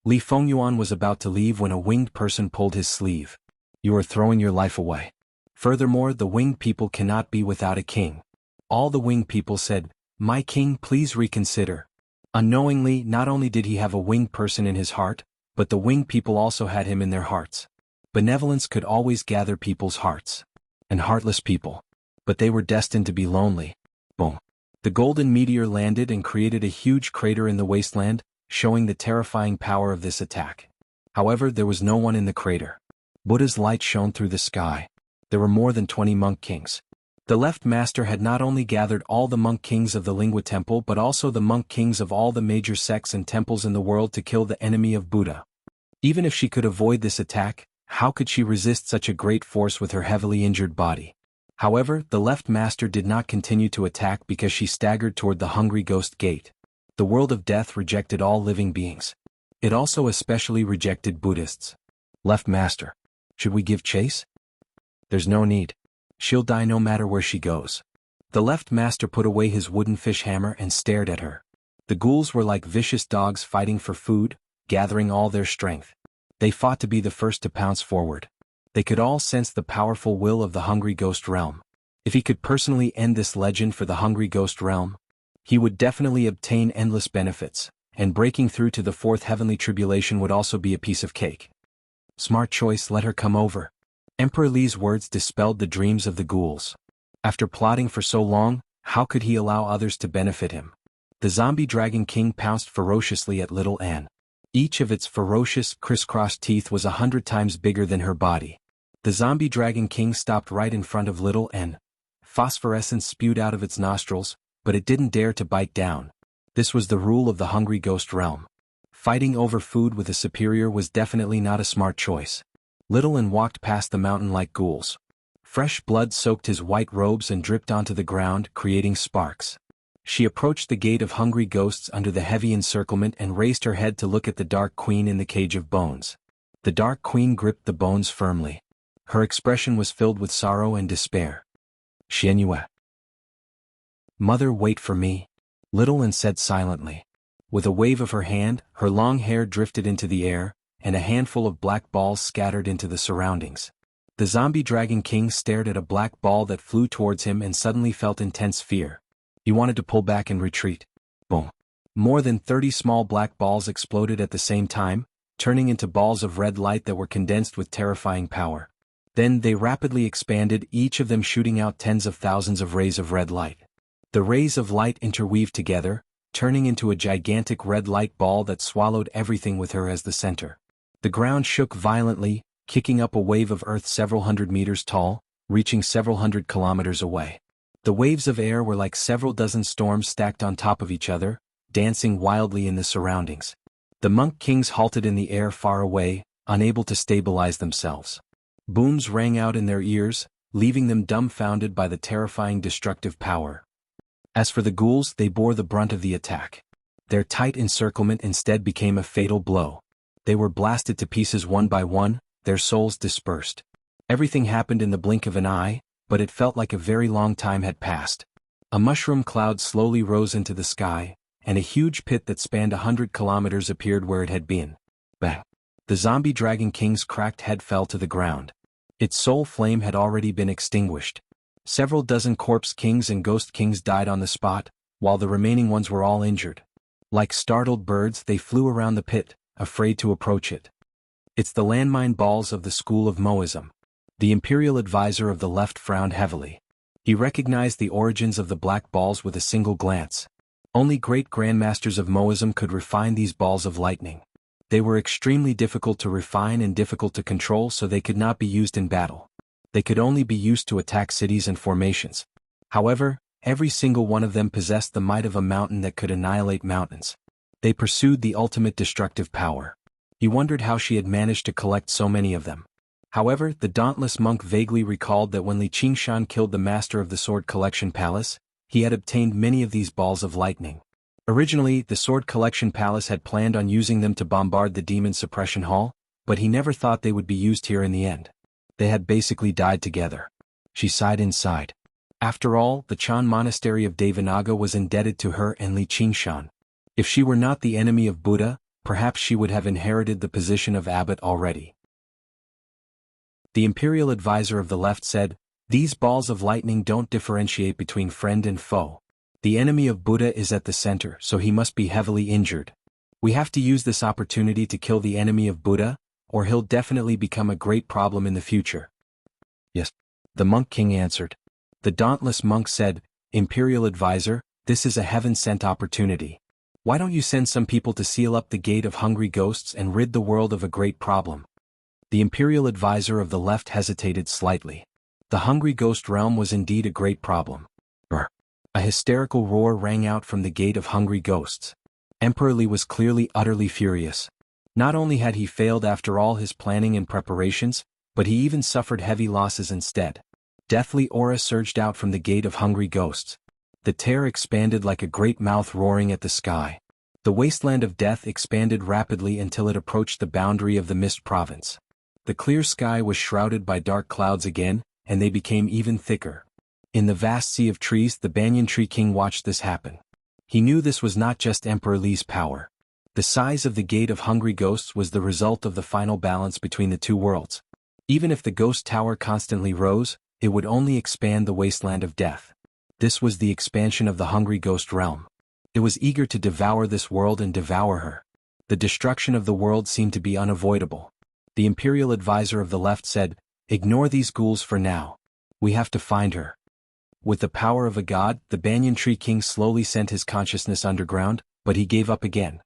Li Fengyuan was about to leave when a winged person pulled his sleeve. "You are throwing your life away. Furthermore, the winged people cannot be without a king." All the winged people said, "My king, please reconsider." Unknowingly, not only did he have a winged person in his heart, but the winged people also had him in their hearts. Benevolence could always gather people's hearts. And heartless people. But they were destined to be lonely. Boom. The golden meteor landed and created a huge crater in the wasteland, showing the terrifying power of this attack. However, there was no one in the crater. Buddha's light shone through the sky. There were more than 20 monk kings. The left master had not only gathered all the monk kings of the Lingua Temple but also the monk kings of all the major sects and temples in the world to kill the enemy of Buddha. Even if she could avoid this attack, how could she resist such a great force with her heavily injured body? However, the left master did not continue to attack because she staggered toward the hungry ghost gate. The world of death rejected all living beings. It also especially rejected Buddhists. Left master. Should we give chase? There's no need. She'll die no matter where she goes. The left master put away his wooden fish hammer and stared at her. The ghouls were like vicious dogs fighting for food, gathering all their strength. They fought to be the first to pounce forward. They could all sense the powerful will of the hungry ghost realm. If he could personally end this legend for the hungry ghost realm, he would definitely obtain endless benefits, and breaking through to the fourth heavenly tribulation would also be a piece of cake. Smart choice, let her come over. Emperor Li's words dispelled the dreams of the ghouls. After plotting for so long, how could he allow others to benefit him? The zombie dragon king pounced ferociously at little Anne. Each of its ferocious, crisscrossed teeth was 100 times bigger than her body. The zombie dragon king stopped right in front of little Anne. Phosphorescence spewed out of its nostrils, but it didn't dare to bite down. This was the rule of the hungry ghost realm. Fighting over food with a superior was definitely not a smart choice. Little Anne walked past the mountain like ghouls. Fresh blood soaked his white robes and dripped onto the ground, creating sparks. She approached the gate of hungry ghosts under the heavy encirclement and raised her head to look at the Dark Queen in the cage of bones. The Dark Queen gripped the bones firmly. Her expression was filled with sorrow and despair. Xianyue. Mother, wait for me, Little Anne said silently. With a wave of her hand, her long hair drifted into the air, and a handful of black balls scattered into the surroundings. The zombie dragon king stared at a black ball that flew towards him and suddenly felt intense fear. He wanted to pull back and retreat. Boom. More than 30 small black balls exploded at the same time, turning into balls of red light that were condensed with terrifying power. Then they rapidly expanded, each of them shooting out tens of thousands of rays of red light. The rays of light interweaved together, turning into a gigantic red light ball that swallowed everything with her as the center. The ground shook violently, kicking up a wave of earth several hundred meters tall, reaching several hundred kilometers away. The waves of air were like several dozen storms stacked on top of each other, dancing wildly in the surroundings. The monk kings halted in the air far away, unable to stabilize themselves. Booms rang out in their ears, leaving them dumbfounded by the terrifying destructive power. As for the ghouls, they bore the brunt of the attack. Their tight encirclement instead became a fatal blow. They were blasted to pieces one by one, their souls dispersed. Everything happened in the blink of an eye, but it felt like a very long time had passed. A mushroom cloud slowly rose into the sky, and a huge pit that spanned 100 kilometers appeared where it had been. Bang! The zombie dragon king's cracked head fell to the ground. Its soul flame had already been extinguished. Several dozen corpse kings and ghost kings died on the spot, while the remaining ones were all injured. Like startled birds, they flew around the pit, afraid to approach it. It's the landmine balls of the school of Moism. The imperial advisor of the left frowned heavily. He recognized the origins of the black balls with a single glance. Only great grandmasters of Moism could refine these balls of lightning. They were extremely difficult to refine and difficult to control, so they could not be used in battle. They could only be used to attack cities and formations. However, every single one of them possessed the might of a mountain that could annihilate mountains. They pursued the ultimate destructive power. He wondered how she had managed to collect so many of them. However, the dauntless monk vaguely recalled that when Li Qingshan killed the master of the Sword Collection Palace, he had obtained many of these balls of lightning. Originally, the Sword Collection Palace had planned on using them to bombard the Demon Suppression Hall, but he never thought they would be used here in the end. They had basically died together. She sighed inside. After all, the Chan Monastery of Devanaga was indebted to her and Li Qingshan. If she were not the enemy of Buddha, perhaps she would have inherited the position of abbot already. The imperial advisor of the left said, "These balls of lightning don't differentiate between friend and foe. The enemy of Buddha is at the center, so he must be heavily injured. We have to use this opportunity to kill the enemy of Buddha, or he'll definitely become a great problem in the future." "Yes," the monk king answered. The dauntless monk said, "Imperial advisor, This is a heaven-sent opportunity. Why don't you send some people to seal up the gate of hungry ghosts and rid the world of a great problem? The imperial advisor of the left hesitated slightly. The hungry ghost realm was indeed a great problem. A hysterical roar rang out from the gate of hungry ghosts. Emperor Li was clearly utterly furious. Not only had he failed after all his planning and preparations, but he even suffered heavy losses instead. Deathly aura surged out from the gate of hungry ghosts. The tear expanded like a great mouth roaring at the sky. The wasteland of death expanded rapidly until it approached the boundary of the Mist Province. The clear sky was shrouded by dark clouds again, and they became even thicker. In the vast sea of trees, the Banyan Tree King watched this happen. He knew this was not just Emperor Li's power. The size of the gate of hungry ghosts was the result of the final balance between the two worlds. Even if the ghost tower constantly rose, it would only expand the wasteland of death. This was the expansion of the hungry ghost realm. It was eager to devour this world and devour her. The destruction of the world seemed to be unavoidable. The imperial advisor of the left said, "Ignore these ghouls for now. We have to find her." With the power of a god, the Banyan Tree King slowly sent his consciousness underground, but he gave up again.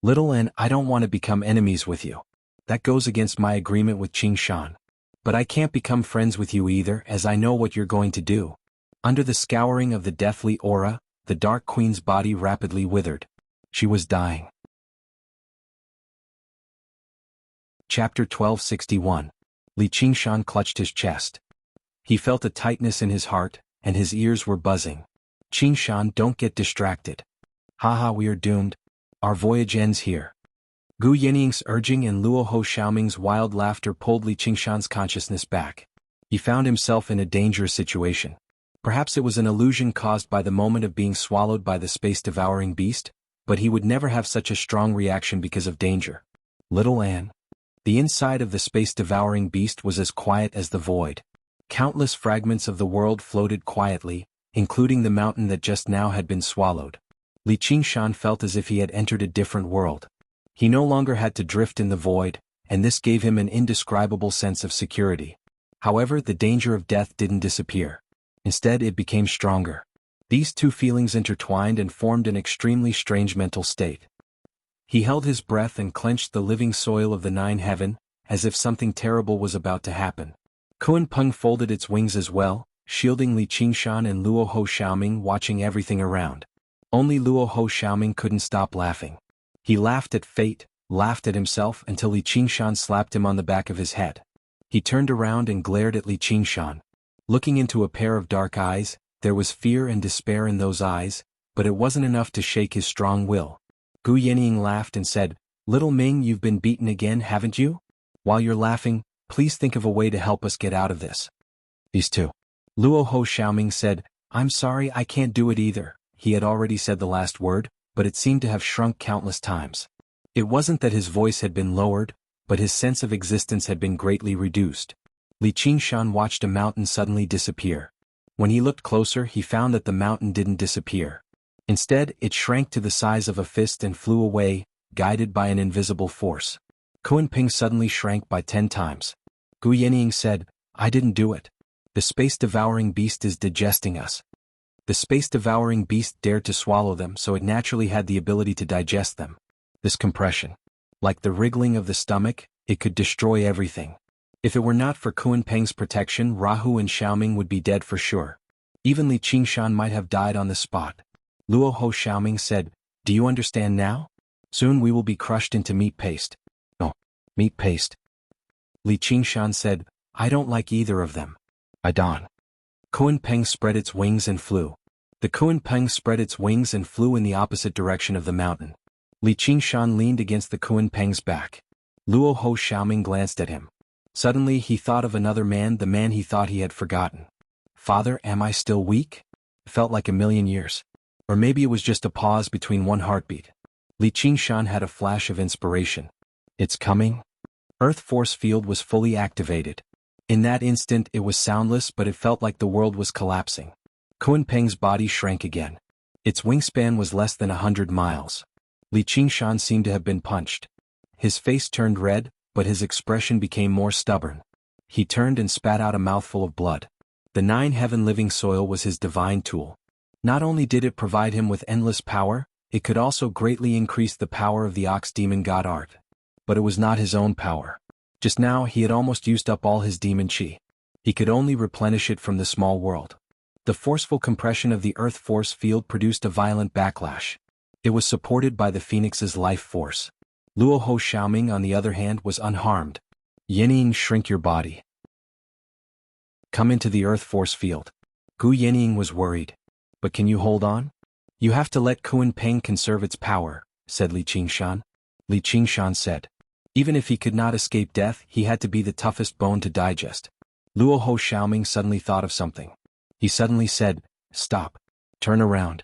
"Little N, I don't want to become enemies with you. That goes against my agreement with Qing Shan. But I can't become friends with you either, as I know what you're going to do." Under the scouring of the deathly aura, the Dark Queen's body rapidly withered. She was dying. Chapter 1261. Li Qingshan clutched his chest. He felt a tightness in his heart, and his ears were buzzing. "Qingshan, don't get distracted. Haha, we are doomed. Our voyage ends here." Gu Yining's urging and Luo Ho Xiaoming's wild laughter pulled Li Qingshan's consciousness back. He found himself in a dangerous situation. Perhaps it was an illusion caused by the moment of being swallowed by the space-devouring beast, but he would never have such a strong reaction because of danger. Little Anne. The inside of the space-devouring beast was as quiet as the void. Countless fragments of the world floated quietly, including the mountain that just now had been swallowed. Li Qingshan felt as if he had entered a different world. He no longer had to drift in the void, and this gave him an indescribable sense of security. However, the danger of death didn't disappear. Instead, it became stronger. These two feelings intertwined and formed an extremely strange mental state. He held his breath and clenched the living soil of the Nine Heaven, as if something terrible was about to happen. Kuan Peng folded its wings as well, shielding Li Qingshan and Luo Ho Xiaoming, watching everything around. Only Luo Ho Xiaoming couldn't stop laughing. He laughed at fate, laughed at himself until Li Qingshan slapped him on the back of his head. He turned around and glared at Li Qingshan. Looking into a pair of dark eyes, there was fear and despair in those eyes, but it wasn't enough to shake his strong will. Gu Yining laughed and said, "Little Ming, you've been beaten again, haven't you? While you're laughing, please think of a way to help us get out of this." "These two." Luo Ho Xiaoming said, "I'm sorry, I can't do it either." He had already said the last word, but it seemed to have shrunk countless times. It wasn't that his voice had been lowered, but his sense of existence had been greatly reduced. Li Qingshan watched a mountain suddenly disappear. When he looked closer, he found that the mountain didn't disappear. Instead, it shrank to the size of a fist and flew away, guided by an invisible force. Kuan Ping suddenly shrank by 10 times. Gu Yining said, "I didn't do it. The space-devouring beast is digesting us." The space-devouring beast dared to swallow them, so it naturally had the ability to digest them. This compression, like the wriggling of the stomach, it could destroy everything. If it were not for Kuan Peng's protection, Rahu and Xiaoming would be dead for sure. Even Li Qingshan might have died on the spot. Luo Ho Xiaoming said, "Do you understand now? Soon we will be crushed into meat paste." "Oh, meat paste." Li Qingshan said, "I don't like either of them. I don't." Kuan Peng spread its wings and flew. The Kuan Peng spread its wings and flew in the opposite direction of the mountain. Li Qingshan leaned against the Kuan Peng's back. Luo Ho Xiaoming glanced at him. Suddenly he thought of another man, the man he thought he had forgotten. "Father, am I still weak?" It felt like a million years. Or maybe it was just a pause between one heartbeat. Li Qingshan had a flash of inspiration. "It's coming." Earth force field was fully activated. In that instant it was soundless, but it felt like the world was collapsing. Kuan Peng's body shrank again. Its wingspan was less than 100 miles. Li Qingshan seemed to have been punched. His face turned red, but his expression became more stubborn. He turned and spat out a mouthful of blood. The Nine Heaven living soil was his divine tool. Not only did it provide him with endless power, it could also greatly increase the power of the ox demon god Art. But it was not his own power. Just now he had almost used up all his demon chi. He could only replenish it from the small world. The forceful compression of the earth force field produced a violent backlash. It was supported by the phoenix's life force. Luo Ho Xiaoming on the other hand was unharmed. Yenying, shrink your body. Come into the earth force field. Gu Yenying was worried. But can you hold on? You have to let Kunpeng conserve its power, said Li Qingshan. Li Qingshan said. Even if he could not escape death, he had to be the toughest bone to digest. Luo Ho Xiaoming suddenly thought of something. He suddenly said, stop. Turn around.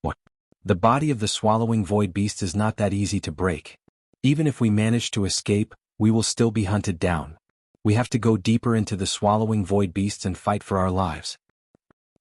What? The body of the swallowing void beast is not that easy to break. Even if we manage to escape, we will still be hunted down. We have to go deeper into the swallowing void beasts and fight for our lives.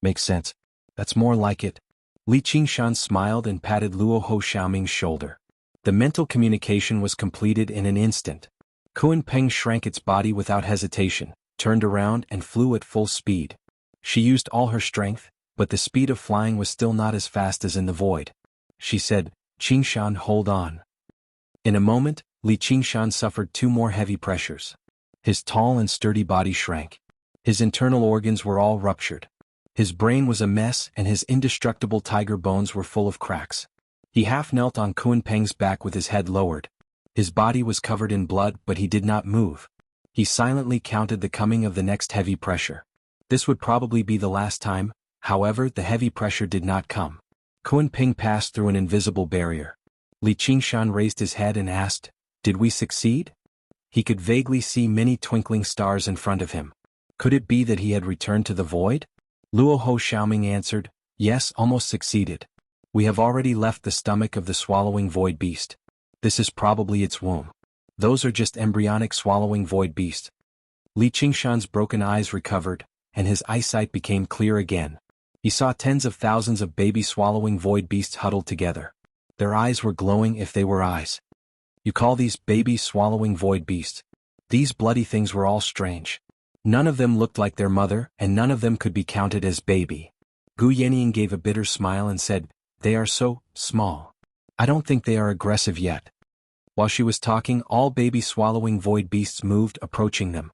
Makes sense. That's more like it. Li Qingshan smiled and patted Luo Ho Xiaoming's shoulder. The mental communication was completed in an instant. Kunpeng shrank its body without hesitation, turned around and flew at full speed. She used all her strength, but the speed of flying was still not as fast as in the void. She said, Qingshan, hold on. In a moment, Li Qingshan suffered 2 more heavy pressures. His tall and sturdy body shrank. His internal organs were all ruptured. His brain was a mess and his indestructible tiger bones were full of cracks. He half knelt on Kunpeng's back with his head lowered. His body was covered in blood but he did not move. He silently counted the coming of the next heavy pressure. This would probably be the last time, however the heavy pressure did not come. Kunpeng passed through an invisible barrier. Li Qingshan raised his head and asked, did we succeed? He could vaguely see many twinkling stars in front of him. Could it be that he had returned to the void? Luo Ho Xiaoming answered, yes, almost succeeded. We have already left the stomach of the swallowing void beast. This is probably its womb. Those are just embryonic swallowing void beasts. Li Qingshan's broken eyes recovered, and his eyesight became clear again. He saw tens of thousands of baby swallowing void beasts huddled together. Their eyes were glowing if they were eyes. You call these baby swallowing void beasts? These bloody things were all strange. None of them looked like their mother, and none of them could be counted as baby. Gu Yenying gave a bitter smile and said, they are so small. I don't think they are aggressive yet. While she was talking, all baby swallowing void beasts moved, approaching them.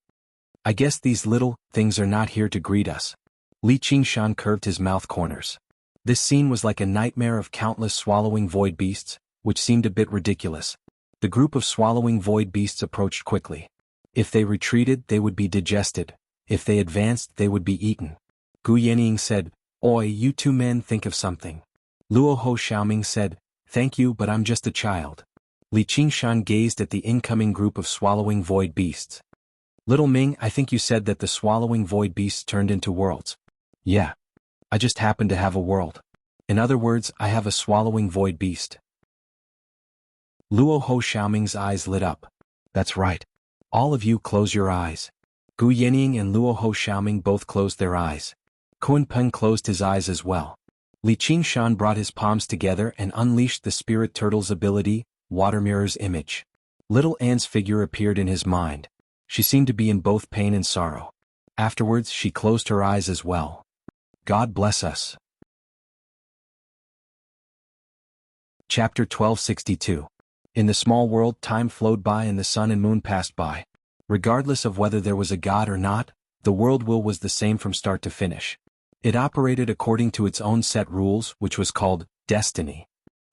I guess these little things are not here to greet us. Li Qingshan curved his mouth corners. This scene was like a nightmare of countless swallowing void beasts, which seemed a bit ridiculous. The group of swallowing void beasts approached quickly. If they retreated, they would be digested. If they advanced, they would be eaten. Gu Yenying said, oi, you 2 men think of something. Luo Ho Xiaoming said, thank you, but I'm just a child. Li Qingshan gazed at the incoming group of swallowing void beasts. Little Ming, I think you said that the swallowing void beasts turned into worlds. Yeah. I just happen to have a world. In other words, I have a swallowing void beast. Luo Ho Xiaoming's eyes lit up. That's right. All of you close your eyes. Gu Yenying and Luo Ho Xiaoming both closed their eyes. Kunpeng closed his eyes as well. Li Qingshan brought his palms together and unleashed the spirit turtle's ability, Water Mirror's image. Little Anne's figure appeared in his mind. She seemed to be in both pain and sorrow. Afterwards she closed her eyes as well. God bless us. Chapter 1262. In the small world, time flowed by and the sun and moon passed by. Regardless of whether there was a god or not, the world will was the same from start to finish. It operated according to its own set rules, which was called destiny.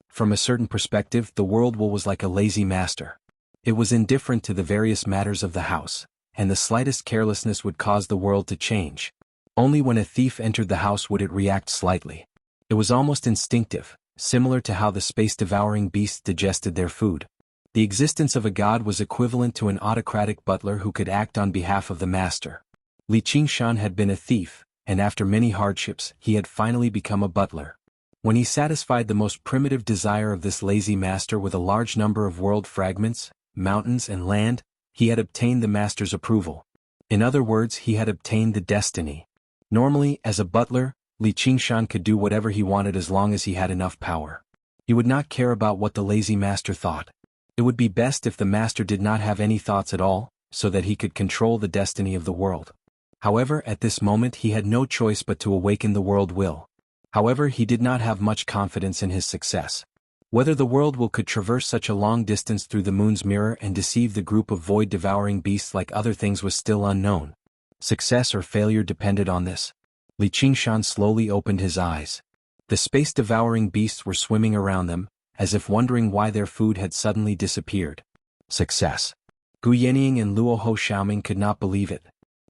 From a certain perspective, the world will was like a lazy master. It was indifferent to the various matters of the house, and the slightest carelessness would cause the world to change. Only when a thief entered the house would it react slightly. It was almost instinctive, similar to how the space-devouring beasts digested their food. The existence of a god was equivalent to an autocratic butler who could act on behalf of the master. Li Qingshan had been a thief, and after many hardships, he had finally become a butler. When he satisfied the most primitive desire of this lazy master with a large number of world fragments, mountains and land, he had obtained the master's approval. In other words, he had obtained the destiny. Normally, as a butler, Li Qingshan could do whatever he wanted as long as he had enough power. He would not care about what the lazy master thought. It would be best if the master did not have any thoughts at all, so that he could control the destiny of the world. However, at this moment he had no choice but to awaken the world will. However, he did not have much confidence in his success. Whether the world will could traverse such a long distance through the moon's mirror and deceive the group of void-devouring beasts like other things was still unknown. Success or failure depended on this. Li Qingshan slowly opened his eyes. The space-devouring beasts were swimming around them, as if wondering why their food had suddenly disappeared. Success. Gu Yenying and Luo Ho Xiaoming could not believe it.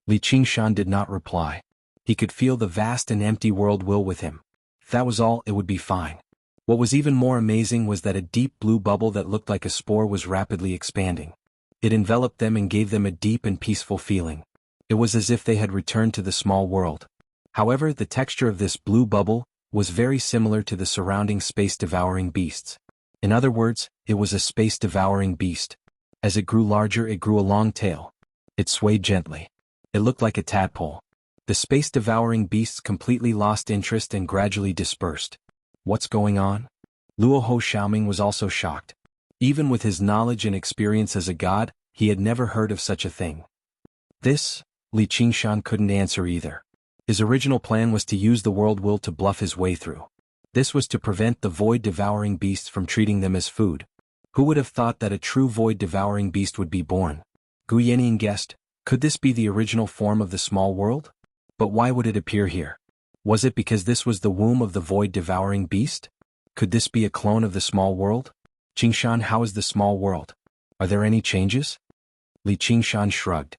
Li Qingshan did not reply. He could feel the vast and empty world will with him. If that was all, it would be fine. What was even more amazing was that a deep blue bubble that looked like a spore was rapidly expanding. It enveloped them and gave them a deep and peaceful feeling. It was as if they had returned to the small world. However, the texture of this blue bubble was very similar to the surrounding space-devouring beasts. In other words, it was a space-devouring beast. As it grew larger, it grew a long tail. It swayed gently. It looked like a tadpole. The space-devouring beasts completely lost interest and gradually dispersed. What's going on? Luo Ho Xiaoming was also shocked. Even with his knowledge and experience as a god, he had never heard of such a thing. This, Li Qingshan couldn't answer either. His original plan was to use the world will to bluff his way through. This was to prevent the void-devouring beasts from treating them as food. Who would have thought that a true void-devouring beast would be born? Gu Yenying guessed, could this be the original form of the small world? But why would it appear here? Was it because this was the womb of the void-devouring beast? Could this be a clone of the small world? Qingshan, how is the small world? Are there any changes? Li Qingshan shrugged.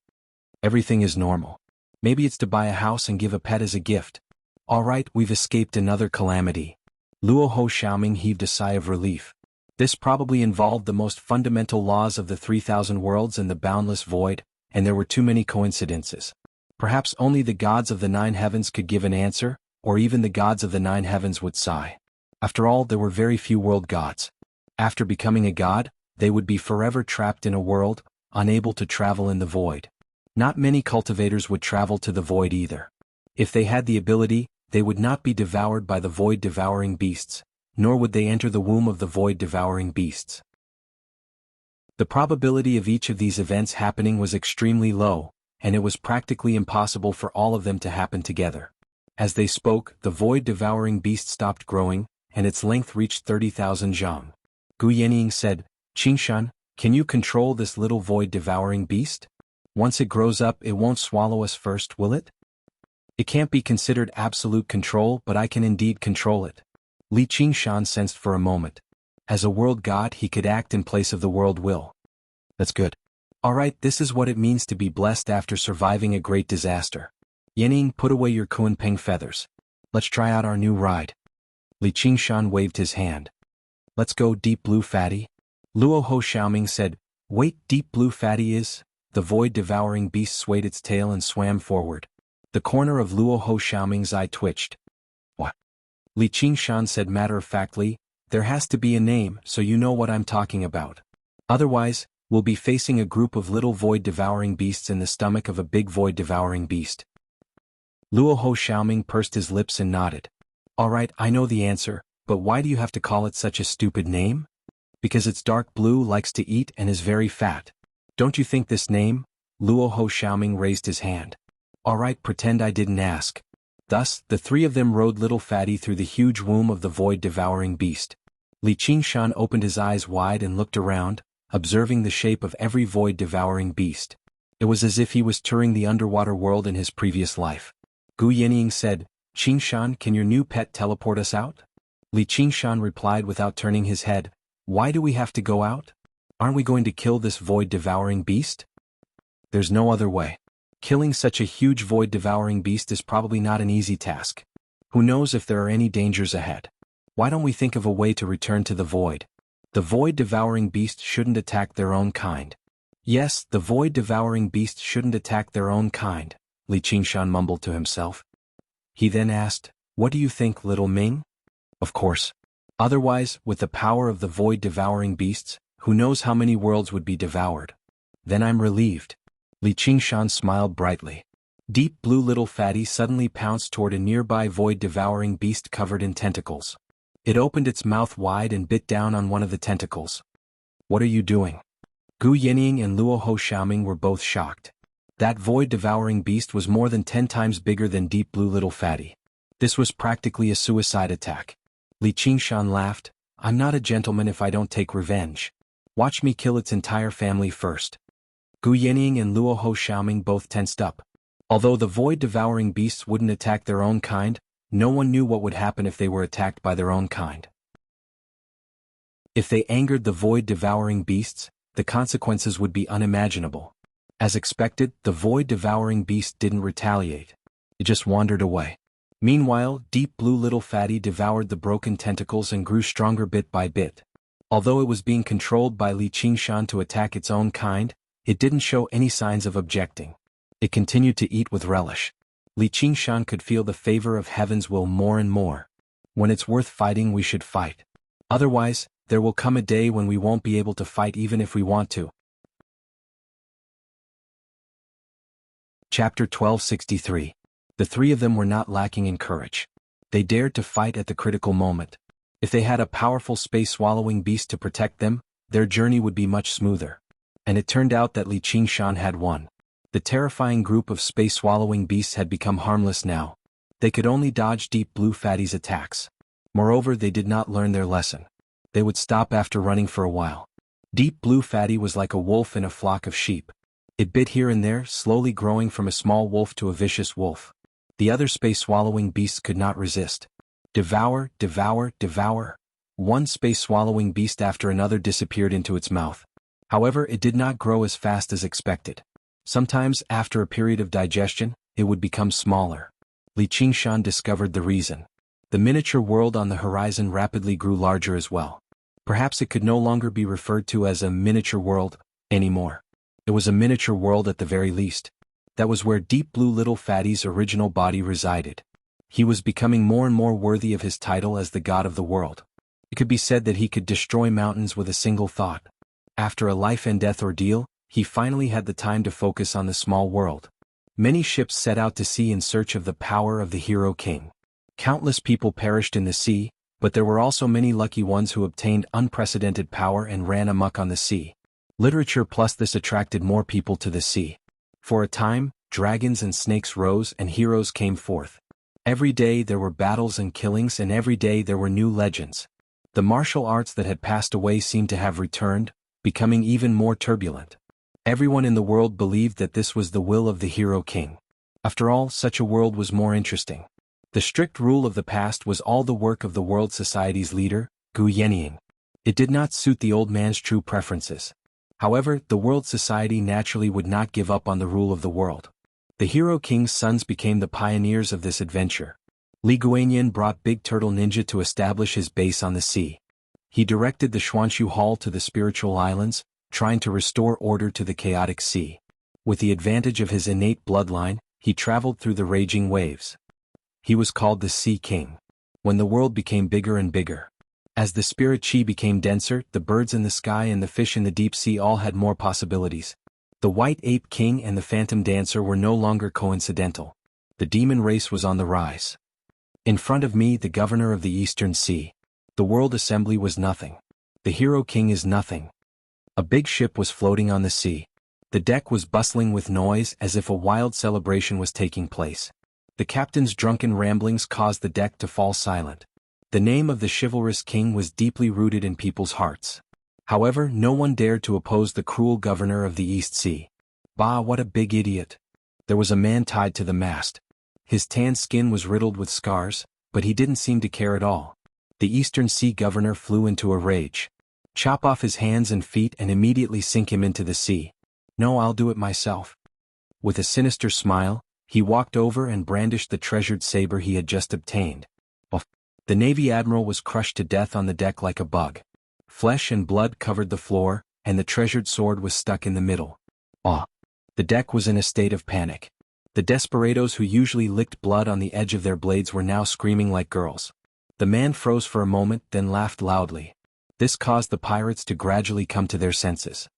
Everything is normal. Maybe it's to buy a house and give a pet as a gift. All right, we've escaped another calamity. Luo Ho Xiaoming heaved a sigh of relief. This probably involved the most fundamental laws of the 3,000 worlds and the boundless void, and there were too many coincidences. Perhaps only the gods of the 9 heavens could give an answer, or even the gods of the 9 heavens would sigh. After all, there were very few world gods. After becoming a god, they would be forever trapped in a world, unable to travel in the void. Not many cultivators would travel to the void either. If they had the ability, they would not be devoured by the void-devouring beasts, nor would they enter the womb of the void-devouring beasts. The probability of each of these events happening was extremely low, and it was practically impossible for all of them to happen together. As they spoke, the void-devouring beast stopped growing, and its length reached 30,000 zhang. Gu Yenying said, Qingshan, can you control this little void-devouring beast? Once it grows up, it won't swallow us first, will it? It can't be considered absolute control, but I can indeed control it. Li Qingshan sensed for a moment. As a world god, he could act in place of the world will. That's good. Alright, this is what it means to be blessed after surviving a great disaster. Yenying, put away your Kunpeng feathers. Let's try out our new ride. Li Qingshan waved his hand. Let's go, Deep Blue Fatty. Luo Ho Xiaoming said, wait, Deep Blue Fatty is? The void-devouring beast swayed its tail and swam forward. The corner of Luo Ho Xiaoming's eye twitched. What? Li Qingshan said matter-of-factly, there has to be a name, so you know what I'm talking about. Otherwise, we'll be facing a group of little void-devouring beasts in the stomach of a big void-devouring beast. Luo Ho Xiaoming pursed his lips and nodded. Alright, I know the answer, but why do you have to call it such a stupid name? Because it's dark blue, likes to eat, and is very fat. Don't you think this name? Luo Ho Xiaoming raised his hand. Alright, pretend I didn't ask. Thus, the three of them rode little Fatty through the huge womb of the void-devouring beast. Li Qingshan opened his eyes wide and looked around, observing the shape of every void-devouring beast. It was as if he was touring the underwater world in his previous life. Gu Yenying said, Qingshan, can your new pet teleport us out? Li Qingshan replied without turning his head, why do we have to go out? Aren't we going to kill this void-devouring beast? There's no other way. Killing such a huge void-devouring beast is probably not an easy task. Who knows if there are any dangers ahead? Why don't we think of a way to return to the void? The void-devouring beast shouldn't attack their own kind. Yes, the void-devouring beast shouldn't attack their own kind, Li Qingshan mumbled to himself. He then asked, what do you think, little Ming? Of course. Otherwise, with the power of the void-devouring beasts, who knows how many worlds would be devoured? Then I'm relieved. Li Qingshan smiled brightly. Deep Blue Little Fatty suddenly pounced toward a nearby void-devouring beast covered in tentacles. It opened its mouth wide and bit down on one of the tentacles. What are you doing? Gu Yenying and Luo Ho Xiaoming were both shocked. That void-devouring beast was more than 10 times bigger than Deep Blue Little Fatty. This was practically a suicide attack. Li Qingshan laughed. I'm not a gentleman if I don't take revenge. Watch me kill its entire family first. Gu Yenying and Luo Ho Xiaoming both tensed up. Although the void-devouring beasts wouldn't attack their own kind, no one knew what would happen if they were attacked by their own kind. If they angered the void-devouring beasts, the consequences would be unimaginable. As expected, the void-devouring beast didn't retaliate. It just wandered away. Meanwhile, Deep Blue Little Fatty devoured the broken tentacles and grew stronger bit by bit. Although it was being controlled by Li Qingshan to attack its own kind, it didn't show any signs of objecting. It continued to eat with relish. Li Qingshan could feel the favor of heaven's will more and more. When it's worth fighting, we should fight. Otherwise, there will come a day when we won't be able to fight even if we want to. Chapter 1263. The three of them were not lacking in courage. They dared to fight at the critical moment. If they had a powerful space-swallowing beast to protect them, their journey would be much smoother. And it turned out that Li Qingshan had won. The terrifying group of space-swallowing beasts had become harmless now. They could only dodge Deep Blue Fatty's attacks. Moreover, they did not learn their lesson. They would stop after running for a while. Deep Blue Fatty was like a wolf in a flock of sheep. It bit here and there, slowly growing from a small wolf to a vicious wolf. The other space-swallowing beasts could not resist. Devour, devour, devour. One space-swallowing beast after another disappeared into its mouth. However, it did not grow as fast as expected. Sometimes, after a period of digestion, it would become smaller. Li Qingshan discovered the reason. The miniature world on the horizon rapidly grew larger as well. Perhaps it could no longer be referred to as a miniature world anymore. It was a miniature world at the very least. That was where Deep Blue Little Fatty's original body resided. He was becoming more and more worthy of his title as the god of the world. It could be said that he could destroy mountains with a single thought. After a life-and-death ordeal, he finally had the time to focus on the small world. Many ships set out to sea in search of the power of the Hero King. Countless people perished in the sea, but there were also many lucky ones who obtained unprecedented power and ran amok on the sea. Literature plus this attracted more people to the sea. For a time, dragons and snakes rose and heroes came forth. Every day there were battles and killings, and every day there were new legends. The martial arts that had passed away seemed to have returned, becoming even more turbulent. Everyone in the world believed that this was the will of the Hero King. After all, such a world was more interesting. The strict rule of the past was all the work of the World Society's leader, Gu Yenying. It did not suit the old man's true preferences. However, the World Society naturally would not give up on the rule of the world. The Hero King's sons became the pioneers of this adventure. Li Guanyin brought Big Turtle Ninja to establish his base on the sea. He directed the Xuanshu Hall to the spiritual islands, trying to restore order to the chaotic sea. With the advantage of his innate bloodline, he traveled through the raging waves. He was called the Sea King. When the world became bigger and bigger. As the spirit chi became denser, the birds in the sky and the fish in the deep sea all had more possibilities. The White Ape King and the Phantom Dancer were no longer coincidental. The demon race was on the rise. In front of me, the governor of the Eastern Sea. The World Assembly was nothing. The Hero King is nothing. A big ship was floating on the sea. The deck was bustling with noise as if a wild celebration was taking place. The captain's drunken ramblings caused the deck to fall silent. The name of the chivalrous king was deeply rooted in people's hearts. However, no one dared to oppose the cruel governor of the East Sea. Bah, what a big idiot. There was a man tied to the mast. His tan skin was riddled with scars, but he didn't seem to care at all. The Eastern Sea governor flew into a rage. Chop off his hands and feet and immediately sink him into the sea. No, I'll do it myself. With a sinister smile, he walked over and brandished the treasured saber he had just obtained. The Navy Admiral was crushed to death on the deck like a bug. Flesh and blood covered the floor, and the treasured sword was stuck in the middle. The deck was in a state of panic. The desperados who usually licked blood on the edge of their blades were now screaming like girls. The man froze for a moment, then laughed loudly. This caused the pirates to gradually come to their senses.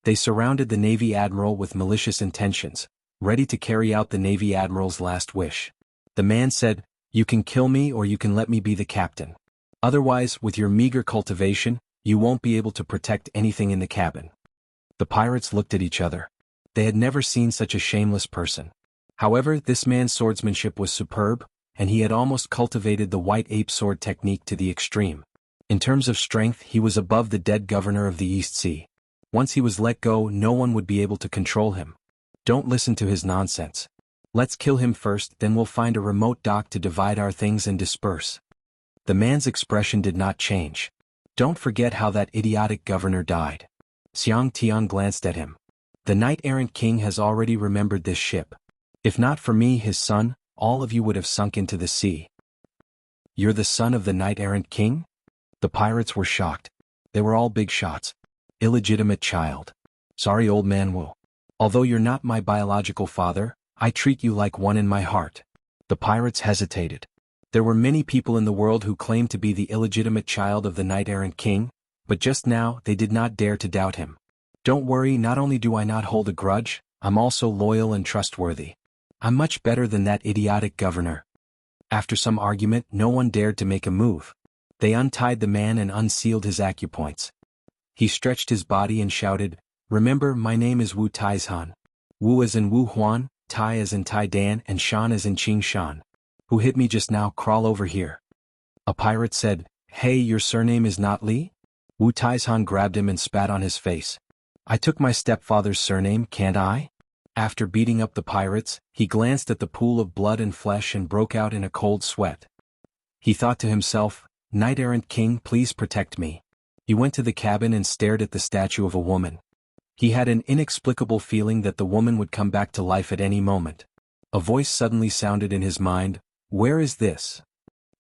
They surrounded the Navy Admiral with malicious intentions, ready to carry out the Navy Admiral's last wish. The man said, "You can kill me or you can let me be the captain. Otherwise, with your meager cultivation, you won't be able to protect anything in the cabin." The pirates looked at each other. They had never seen such a shameless person. However, this man's swordsmanship was superb, and he had almost cultivated the white ape sword technique to the extreme. In terms of strength, he was above the dead governor of the East Sea. Once he was let go, no one would be able to control him. Don't listen to his nonsense. Let's kill him first, then we'll find a remote dock to divide our things and disperse. The man's expression did not change. Don't forget how that idiotic governor died. Xiang Tian glanced at him. The knight-errant king has already remembered this ship. If not for me, his son, all of you would have sunk into the sea. You're the son of the knight-errant king? The pirates were shocked. They were all big shots. Illegitimate child. Sorry, old man Wu. Although you're not my biological father, I treat you like one in my heart. The pirates hesitated. There were many people in the world who claimed to be the illegitimate child of the knight-errant king, but just now they did not dare to doubt him. Don't worry, not only do I not hold a grudge, I'm also loyal and trustworthy. I'm much better than that idiotic governor. After some argument, no one dared to make a move. They untied the man and unsealed his acupoints. He stretched his body and shouted, "Remember, my name is Wu Taizhan. Wu as in Wu Huan, Tai as in Tai Dan, and Shan as in Qing Shan. Who hit me just now? Crawl over here." A pirate said, "Hey, your surname is not Li?" Wu Taizhan grabbed him and spat on his face. "I took my stepfather's surname, can't I?" After beating up the pirates, he glanced at the pool of blood and flesh and broke out in a cold sweat. He thought to himself, "Knight-errant king, please protect me." He went to the cabin and stared at the statue of a woman. He had an inexplicable feeling that the woman would come back to life at any moment. A voice suddenly sounded in his mind, "Where is this?"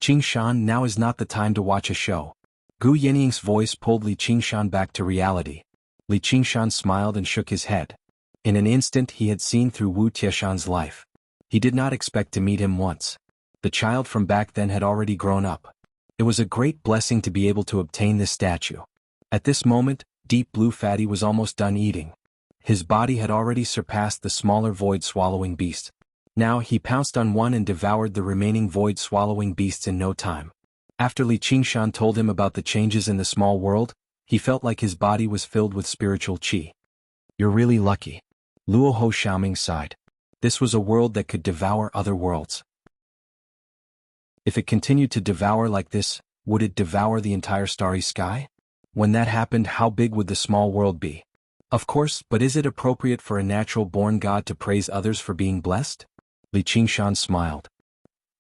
"Qing Shan, now is not the time to watch a show." Gu Yenying's voice pulled Li Qingshan back to reality. Li Qingshan smiled and shook his head. In an instant he had seen through Wu Tieshan's life. He did not expect to meet him once. The child from back then had already grown up. It was a great blessing to be able to obtain this statue. At this moment, Deep Blue Fatty was almost done eating. His body had already surpassed the smaller void-swallowing beast. Now he pounced on one and devoured the remaining void-swallowing beasts in no time. After Li Qingshan told him about the changes in the small world, he felt like his body was filled with spiritual qi. "You're really lucky." Luo Ho Xiaoming sighed. This was a world that could devour other worlds. If it continued to devour like this, would it devour the entire starry sky? When that happened, how big would the small world be? Of course, but is it appropriate for a natural-born god to praise others for being blessed? Li Qingshan smiled.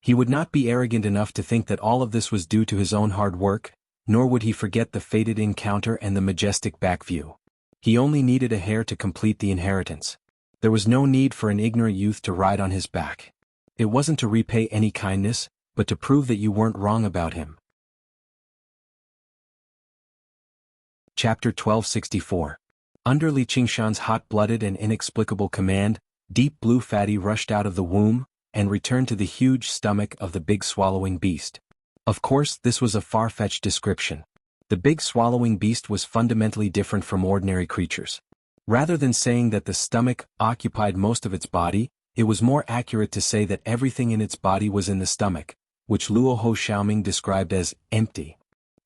He would not be arrogant enough to think that all of this was due to his own hard work, nor would he forget the fated encounter and the majestic back view. He only needed a heir to complete the inheritance. There was no need for an ignorant youth to ride on his back. It wasn't to repay any kindness, but to prove that you weren't wrong about him. Chapter 1264. Under Li Qingshan's hot-blooded and inexplicable command, Deep Blue Fatty rushed out of the womb, and returned to the huge stomach of the big swallowing beast. Of course, this was a far-fetched description. The big swallowing beast was fundamentally different from ordinary creatures. Rather than saying that the stomach occupied most of its body, it was more accurate to say that everything in its body was in the stomach, which Luo Ho Xiaoming described as empty.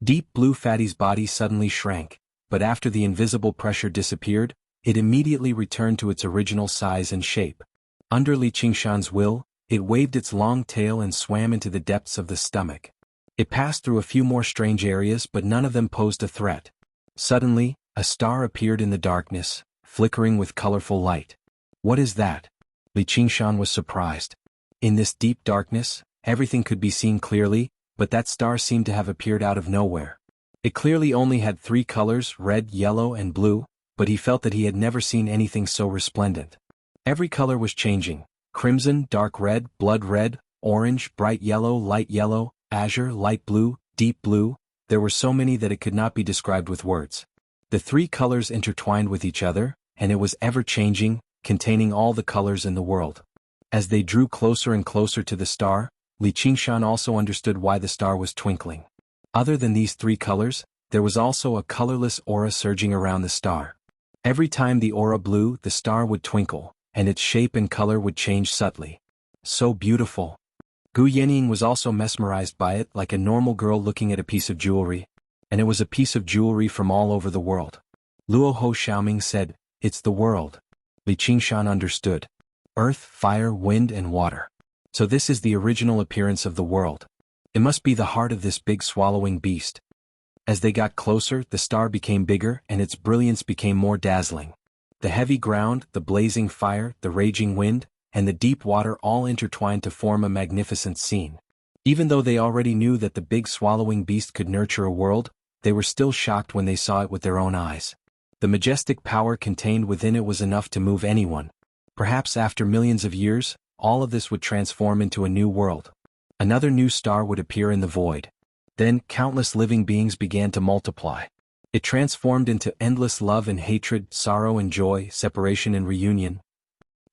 Deep Blue Fatty's body suddenly shrank, but after the invisible pressure disappeared, it immediately returned to its original size and shape. Under Li Qingshan's will, it waved its long tail and swam into the depths of the stomach. It passed through a few more strange areas, but none of them posed a threat. Suddenly, a star appeared in the darkness, flickering with colorful light. "What is that?" Li Qingshan was surprised. In this deep darkness, everything could be seen clearly, but that star seemed to have appeared out of nowhere. It clearly only had 3 colors, red, yellow, and blue, but he felt that he had never seen anything so resplendent. Every color was changing: crimson, dark red, blood red, orange, bright yellow, light yellow, azure, light blue, deep blue. There were so many that it could not be described with words. The 3 colors intertwined with each other, and it was ever-changing, containing all the colors in the world. As they drew closer and closer to the star, Li Qingshan also understood why the star was twinkling. Other than these 3 colors, there was also a colorless aura surging around the star. Every time the aura blew, the star would twinkle, and its shape and color would change subtly. So beautiful. Gu Yenying was also mesmerized by it, like a normal girl looking at a piece of jewelry. And it was a piece of jewelry from all over the world. Luo Ho Xiaoming said, "It's the world." Li Qingshan understood. earth, fire, wind, and water. So this is the original appearance of the world. It must be the heart of this big swallowing beast. As they got closer, the star became bigger and its brilliance became more dazzling. The heavy ground, the blazing fire, the raging wind, and the deep water all intertwined to form a magnificent scene. Even though they already knew that the big swallowing beast could nurture a world, they were still shocked when they saw it with their own eyes. The majestic power contained within it was enough to move anyone. Perhaps after millions of years, all of this would transform into a new world. Another new star would appear in the void. Then, countless living beings began to multiply. It transformed into endless love and hatred, sorrow and joy, separation and reunion.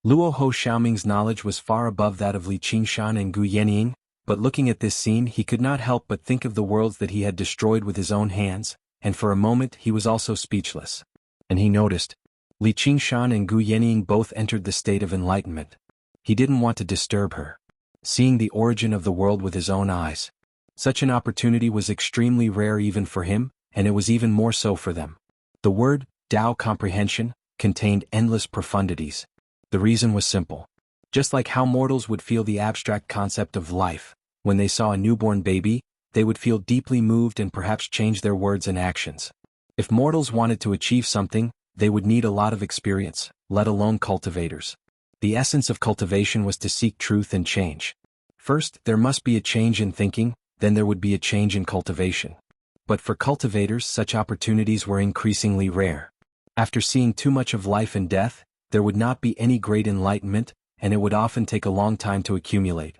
Luo Ho Xiaoming's knowledge was far above that of Li Qingshan and Gu Yenying, but looking at this scene he could not help but think of the worlds that he had destroyed with his own hands, and for a moment he was also speechless. And he noticed, Li Qingshan and Gu Yenying both entered the state of enlightenment. He didn't want to disturb her. Seeing the origin of the world with his own eyes. Such an opportunity was extremely rare even for him, and it was even more so for them. The word, Tao comprehension, contained endless profundities. The reason was simple. Just like how mortals would feel the abstract concept of life, when they saw a newborn baby, they would feel deeply moved and perhaps change their words and actions. If mortals wanted to achieve something, they would need a lot of experience, let alone cultivators. The essence of cultivation was to seek truth and change. First, there must be a change in thinking, then there would be a change in cultivation. But for cultivators, such opportunities were increasingly rare. After seeing too much of life and death, there would not be any great enlightenment, and it would often take a long time to accumulate.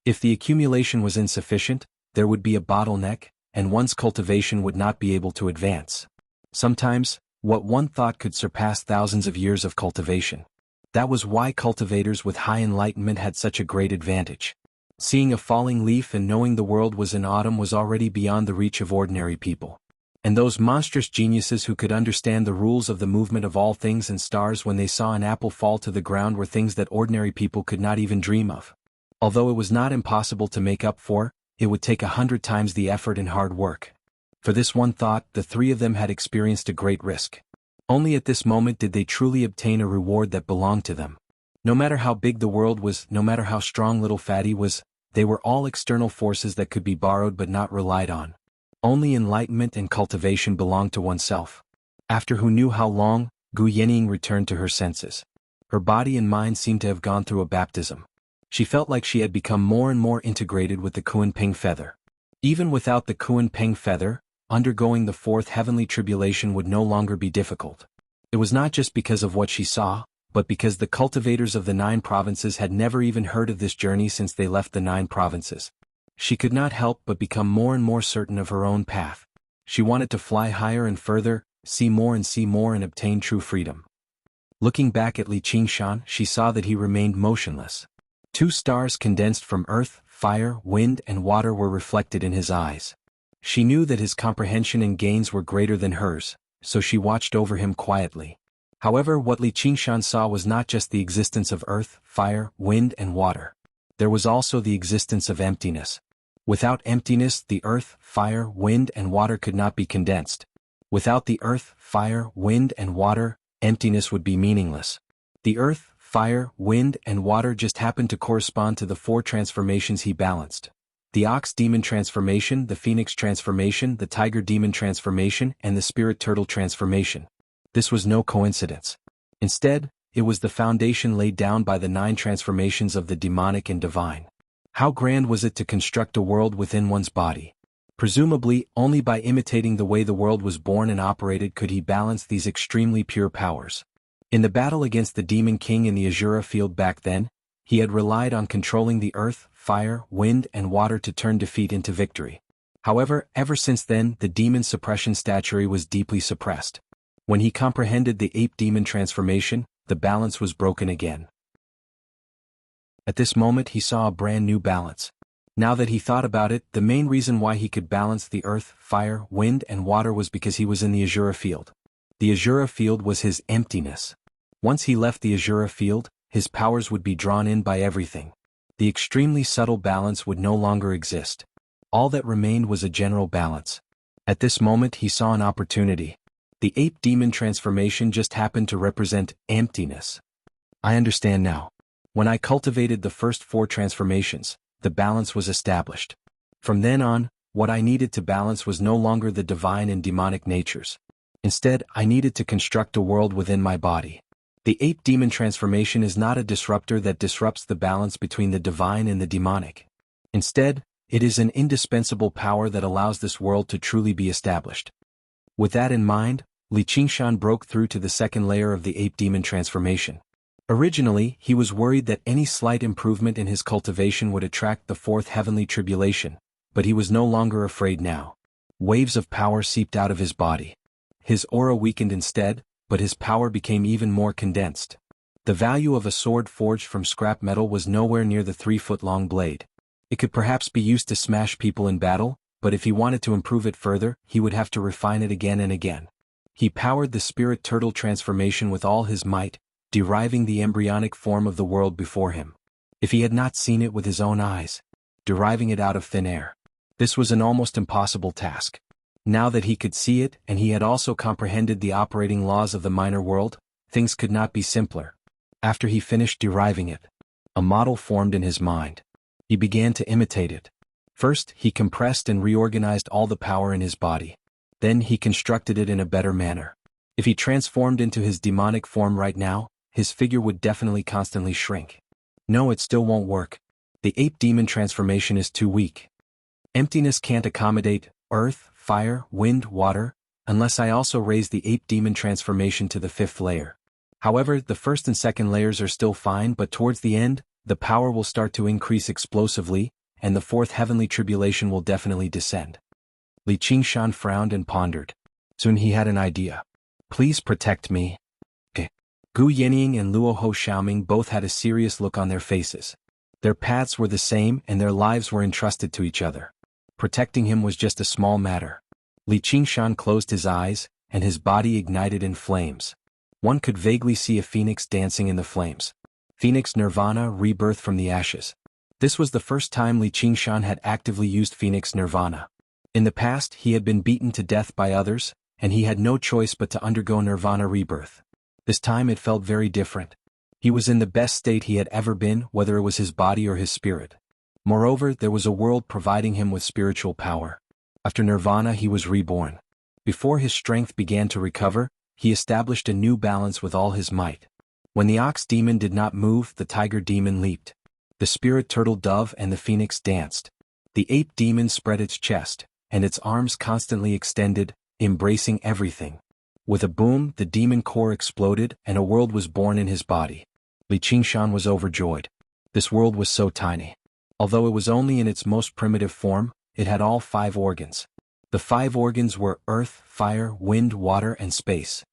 If the accumulation was insufficient, there would be a bottleneck, and one's cultivation would not be able to advance. Sometimes, what one thought could surpass thousands of years of cultivation. That was why cultivators with high enlightenment had such a great advantage. Seeing a falling leaf and knowing the world was in autumn was already beyond the reach of ordinary people. And those monstrous geniuses who could understand the rules of the movement of all things and stars when they saw an apple fall to the ground were things that ordinary people could not even dream of. Although it was not impossible to make up for, it would take 100 times the effort and hard work. For this one thought, the three of them had experienced a great risk. Only at this moment did they truly obtain a reward that belonged to them. No matter how big the world was, no matter how strong little Fatty was, they were all external forces that could be borrowed but not relied on. Only enlightenment and cultivation belonged to oneself. After who knew how long, Gu Yenying returned to her senses. Her body and mind seemed to have gone through a baptism. She felt like she had become more and more integrated with the Kunpeng feather. Even without the Kunpeng feather, undergoing the fourth heavenly tribulation would no longer be difficult. It was not just because of what she saw, but because the cultivators of the 9 provinces had never even heard of this journey since they left the 9 provinces. She could not help but become more and more certain of her own path. She wanted to fly higher and further, see more and obtain true freedom. Looking back at Li Qingshan, she saw that he remained motionless. 2 stars condensed from earth, fire, wind, and water were reflected in his eyes. She knew that his comprehension and gains were greater than hers, so she watched over him quietly. However, what Li Qingshan saw was not just the existence of earth, fire, wind, and water. There was also the existence of emptiness. Without emptiness, the earth, fire, wind, and water could not be condensed. Without the earth, fire, wind, and water, emptiness would be meaningless. The earth, fire, wind, and water just happened to correspond to the 4 transformations he balanced. The ox demon transformation, the phoenix transformation, the tiger demon transformation, and the spirit turtle transformation. This was no coincidence. Instead, it was the foundation laid down by the 9 transformations of the demonic and divine. How grand was it to construct a world within one's body? Presumably, only by imitating the way the world was born and operated could he balance these extremely pure powers. In the battle against the Demon King in the Azura field back then, he had relied on controlling the earth, fire, wind, and water to turn defeat into victory. However, ever since then, the demon suppression statuary was deeply suppressed. When he comprehended the ape demon transformation, the balance was broken again. At this moment he saw a brand new balance. Now that he thought about it, the main reason why he could balance the earth, fire, wind, and water was because he was in the Azura field. The Azura field was his emptiness. Once he left the Azura field, his powers would be drawn in by everything. The extremely subtle balance would no longer exist. All that remained was a general balance. At this moment he saw an opportunity. The ape demon transformation just happened to represent emptiness. I understand now. When I cultivated the first 4 transformations, the balance was established. From then on, what I needed to balance was no longer the divine and demonic natures. Instead, I needed to construct a world within my body. The ape demon transformation is not a disruptor that disrupts the balance between the divine and the demonic. Instead, it is an indispensable power that allows this world to truly be established. With that in mind, Li Qingshan broke through to the second layer of the ape demon transformation. Originally, he was worried that any slight improvement in his cultivation would attract the 4th heavenly tribulation, but he was no longer afraid now. Waves of power seeped out of his body. His aura weakened instead, but his power became even more condensed. The value of a sword forged from scrap metal was nowhere near the 3-foot-long blade. It could perhaps be used to smash people in battle, but if he wanted to improve it further, he would have to refine it again and again. He powered the spirit turtle transformation with all his might, deriving the embryonic form of the world before him. If he had not seen it with his own eyes, deriving it out of thin air. This was an almost impossible task. Now that he could see it and he had also comprehended the operating laws of the minor world, things could not be simpler. After he finished deriving it, a model formed in his mind. He began to imitate it. First, he compressed and reorganized all the power in his body. Then he constructed it in a better manner. If he transformed into his demonic form right now, his figure would definitely constantly shrink. No, it still won't work. The ape demon transformation is too weak. Emptiness can't accommodate earth, fire, wind, water, unless I also raise the ape demon transformation to the 5th layer. However, the 1st and 2nd layers are still fine, but towards the end, the power will start to increase explosively, and the 4th heavenly tribulation will definitely descend. Li Qingshan frowned and pondered. Soon he had an idea. Please protect me. Gu Yenying and Luo Ho Xiaoming both had a serious look on their faces. Their paths were the same and their lives were entrusted to each other. Protecting him was just a small matter. Li Qingshan closed his eyes, and his body ignited in flames. One could vaguely see a phoenix dancing in the flames. Phoenix Nirvana, rebirth from the ashes. This was the first time Li Qingshan had actively used Phoenix Nirvana. In the past, he had been beaten to death by others, and he had no choice but to undergo Nirvana rebirth. This time it felt very different. He was in the best state he had ever been, whether it was his body or his spirit. Moreover, there was a world providing him with spiritual power. After Nirvana, he was reborn. Before his strength began to recover, he established a new balance with all his might. When the ox demon did not move, the tiger demon leaped. The spirit turtle dove and the phoenix danced. The ape demon spread its chest, and its arms constantly extended, embracing everything. With a boom, the demon core exploded and a world was born in his body. Li Qingshan was overjoyed. This world was so tiny. Although it was only in its most primitive form, it had all 5 organs. The 5 organs were earth, fire, wind, water, and space.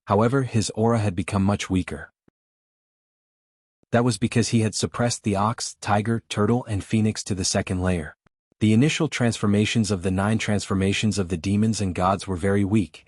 However, his aura had become much weaker. That was because he had suppressed the ox, tiger, turtle, and phoenix to the 2nd layer. The initial transformations of the 9 transformations of the demons and gods were very weak.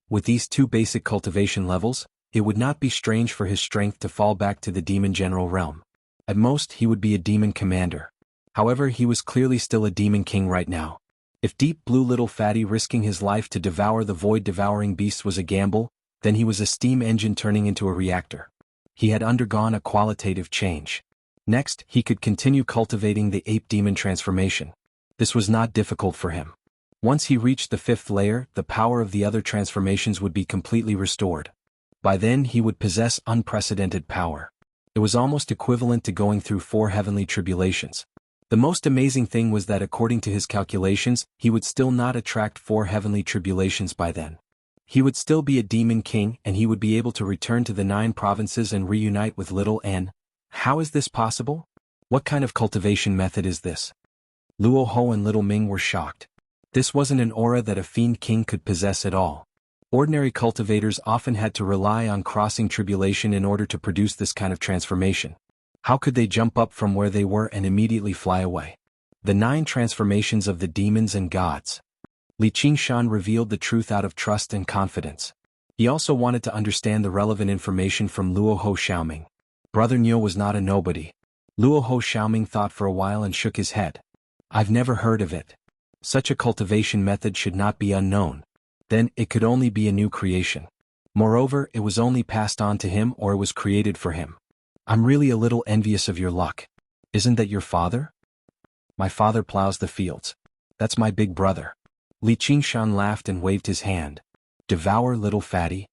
With these 2 basic cultivation levels, it would not be strange for his strength to fall back to the demon general realm. At most, he would be a demon commander. However, he was clearly still a demon king right now. If Deep Blue Little Fatty risking his life to devour the void-devouring beast was a gamble, then he was a steam engine turning into a reactor. He had undergone a qualitative change. Next, he could continue cultivating the ape demon transformation. This was not difficult for him. Once he reached the 5th layer, the power of the other transformations would be completely restored. By then he would possess unprecedented power. It was almost equivalent to going through 4 heavenly tribulations. The most amazing thing was that according to his calculations, he would still not attract 4 heavenly tribulations by then. He would still be a demon king and he would be able to return to the 9 provinces and reunite with Little N. How is this possible? What kind of cultivation method is this? Luo Ho and Little Ming were shocked. This wasn't an aura that a fiend king could possess at all. Ordinary cultivators often had to rely on crossing tribulation in order to produce this kind of transformation. How could they jump up from where they were and immediately fly away? The 9 transformations of the demons and gods. Li Qingshan revealed the truth out of trust and confidence. He also wanted to understand the relevant information from Luo Ho Xiaoming. Brother Niu was not a nobody. Luo Ho Xiaoming thought for a while and shook his head. I've never heard of it. Such a cultivation method should not be unknown. Then it could only be a new creation. Moreover, it was only passed on to him or it was created for him. I'm really a little envious of your luck. Isn't that your father? My father plows the fields. That's my big brother. Li Qingshan laughed and waved his hand. Devour, little fatty.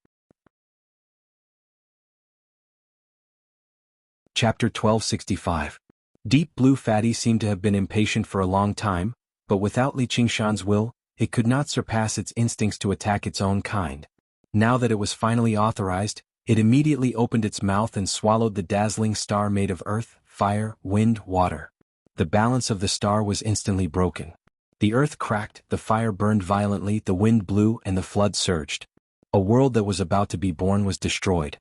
Chapter 1265. Deep Blue Fatty seemed to have been impatient for a long time, but without Li Qingshan's will, it could not surpass its instincts to attack its own kind. Now that it was finally authorized, it immediately opened its mouth and swallowed the dazzling star made of earth, fire, wind, water. The balance of the star was instantly broken. The earth cracked, the fire burned violently, the wind blew, and the flood surged. A world that was about to be born was destroyed.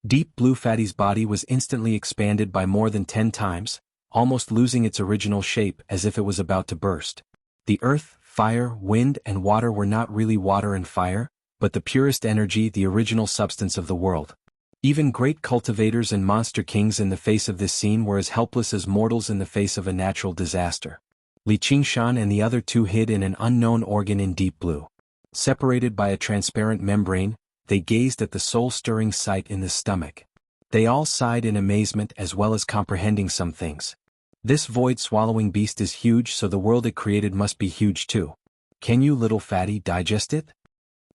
Deep Blue Fatty's body was instantly expanded by more than 10 times, almost losing its original shape as if it was about to burst. The earth, fire, wind, and water were not really water and fire, but the purest energy, the original substance of the world. Even great cultivators and monster kings in the face of this scene were as helpless as mortals in the face of a natural disaster. Li Qingshan and the other two hid in an unknown organ in Deep Blue. Separated by a transparent membrane, they gazed at the soul-stirring sight in the stomach. They all sighed in amazement as well as comprehending some things. This void-swallowing beast is huge, so the world it created must be huge too. Can you, little fatty, digest it?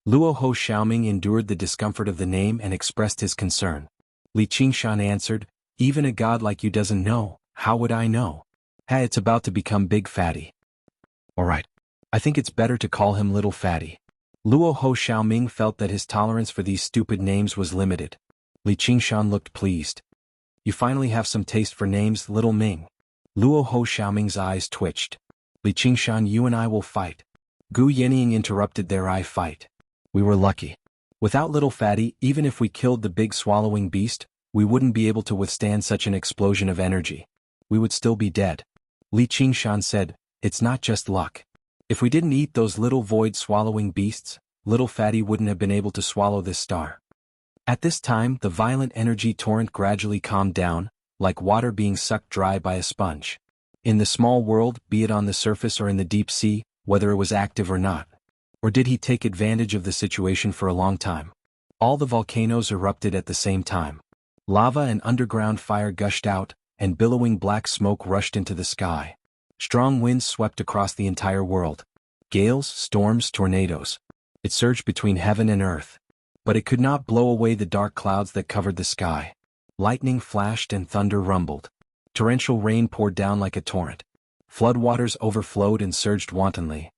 Luo Ho Xiaoming endured the discomfort of the name and expressed his concern. Li Qingshan answered, even a god like you doesn't know, how would I know? It's about to become Big Fatty. Alright. I think it's better to call him Little Fatty. Luo Ho Xiaoming felt that his tolerance for these stupid names was limited. Li Qingshan looked pleased. You finally have some taste for names, Little Ming. Luo Ho Xiaoming's eyes twitched. Li Qingshan, you and I will fight. Gu Yenying interrupted their eye fight. We were lucky. Without Little Fatty, even if we killed the big swallowing beast, we wouldn't be able to withstand such an explosion of energy. We would still be dead. Li Qingshan said, it's not just luck. If we didn't eat those little void-swallowing beasts, Little Fatty wouldn't have been able to swallow this star. At this time, the violent energy torrent gradually calmed down, like water being sucked dry by a sponge. In the small world, be it on the surface or in the deep sea, whether it was active or not. Or did he take advantage of the situation for a long time? All the volcanoes erupted at the same time. Lava and underground fire gushed out, and billowing black smoke rushed into the sky. Strong winds swept across the entire world. Gales, storms, tornadoes. It surged between heaven and earth. But it could not blow away the dark clouds that covered the sky. Lightning flashed and thunder rumbled. Torrential rain poured down like a torrent. Floodwaters overflowed and surged wantonly.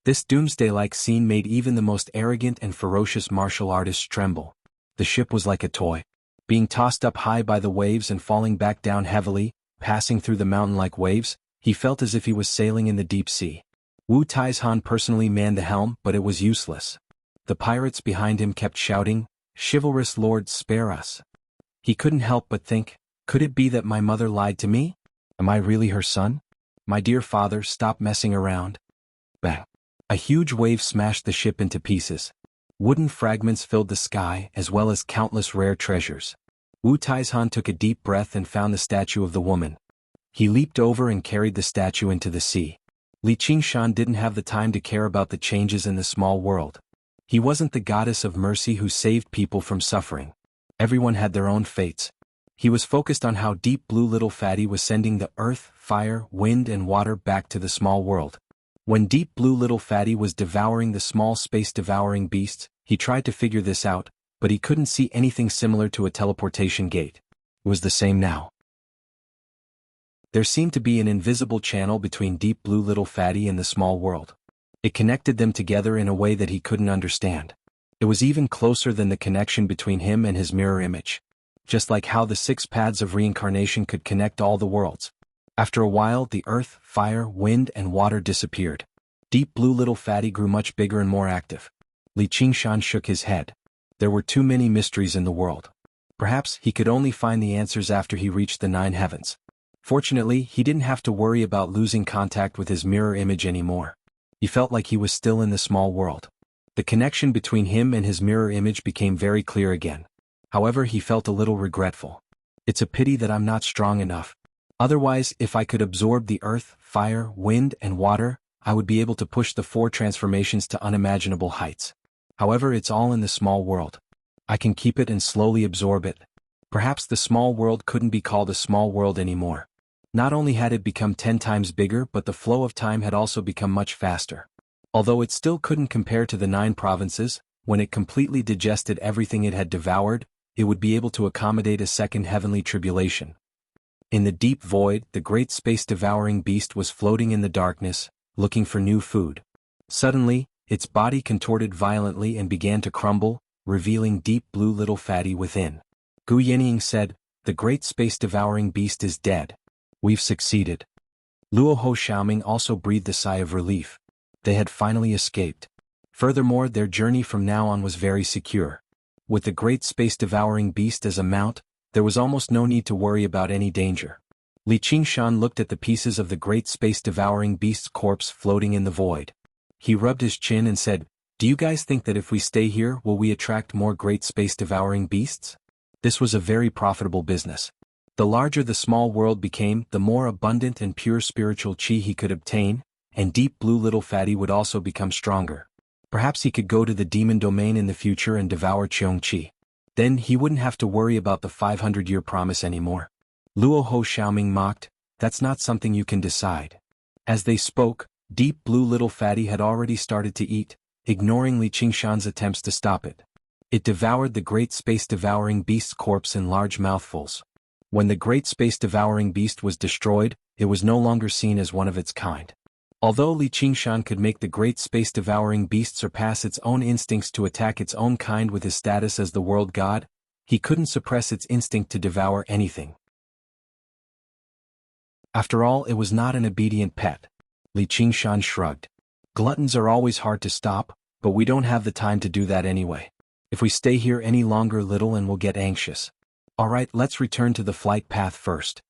This doomsday-like scene made even the most arrogant and ferocious martial artists tremble. The ship was like a toy, being tossed up high by the waves and falling back down heavily, passing through the mountain-like waves. He felt as if he was sailing in the deep sea. Wu Taizhan personally manned the helm, but it was useless. The pirates behind him kept shouting, "Chivalrous lord, spare us." He couldn't help but think, could it be that my mother lied to me? Am I really her son? My dear father, stop messing around. Bang. A huge wave smashed the ship into pieces. Wooden fragments filled the sky as well as countless rare treasures. Wu Taizhan took a deep breath and found the statue of the woman. He leaped over and carried the statue into the sea. Li Qingshan didn't have the time to care about the changes in the small world. He wasn't the goddess of mercy who saved people from suffering. Everyone had their own fates. He was focused on how Deep Blue Little Fatty was sending the earth, fire, wind and water back to the small world. When Deep Blue Little Fatty was devouring the small space-devouring beasts, he tried to figure this out, but he couldn't see anything similar to a teleportation gate. It was the same now. There seemed to be an invisible channel between Deep Blue Little Fatty and the small world. It connected them together in a way that he couldn't understand. It was even closer than the connection between him and his mirror image. Just like how the 6 paths of reincarnation could connect all the worlds. After a while, the earth, fire, wind, and water disappeared. Deep Blue Little Fatty grew much bigger and more active. Li Qingshan shook his head. There were too many mysteries in the world. Perhaps he could only find the answers after he reached the 9 heavens. Fortunately, he didn't have to worry about losing contact with his mirror image anymore. He felt like he was still in the small world. The connection between him and his mirror image became very clear again. However, he felt a little regretful. It's a pity that I'm not strong enough. Otherwise, if I could absorb the earth, fire, wind, and water, I would be able to push the 4 transformations to unimaginable heights. However, it's all in the small world. I can keep it and slowly absorb it. Perhaps the small world couldn't be called a small world anymore. Not only had it become 10 times bigger, but the flow of time had also become much faster. Although it still couldn't compare to the 9 provinces, when it completely digested everything it had devoured, it would be able to accommodate a second heavenly tribulation. In the deep void, the great space-devouring beast was floating in the darkness, looking for new food. Suddenly, its body contorted violently and began to crumble, revealing deep blue little fatty within. Gu Yenying said, "The great space-devouring beast is dead. We've succeeded." Luo Ho Xiaoming also breathed a sigh of relief. They had finally escaped. Furthermore, their journey from now on was very secure. With the great space-devouring beast as a mount, there was almost no need to worry about any danger. Li Qingshan looked at the pieces of the great space-devouring beast's corpse floating in the void. He rubbed his chin and said, "Do you guys think that if we stay here, will we attract more great space-devouring beasts?" This was a very profitable business. The larger the small world became, the more abundant and pure spiritual qi he could obtain, and deep blue little fatty would also become stronger. Perhaps he could go to the demon domain in the future and devour Qiong Qi. Then he wouldn't have to worry about the 500-year promise anymore. Luo Ho Xiaoming mocked, "That's not something you can decide." As they spoke, deep blue little fatty had already started to eat, ignoring Li Qingshan's attempts to stop it. It devoured the great space-devouring beast's corpse in large mouthfuls. When the great space-devouring beast was destroyed, it was no longer seen as one of its kind. Although Li Qingshan could make the great space-devouring beast surpass its own instincts to attack its own kind with his status as the world god, he couldn't suppress its instinct to devour anything. After all, it was not an obedient pet. Li Qingshan shrugged. "Gluttons are always hard to stop, but we don't have the time to do that anyway. If we stay here any longer, little and will get anxious. Alright, let's return to the flight path first."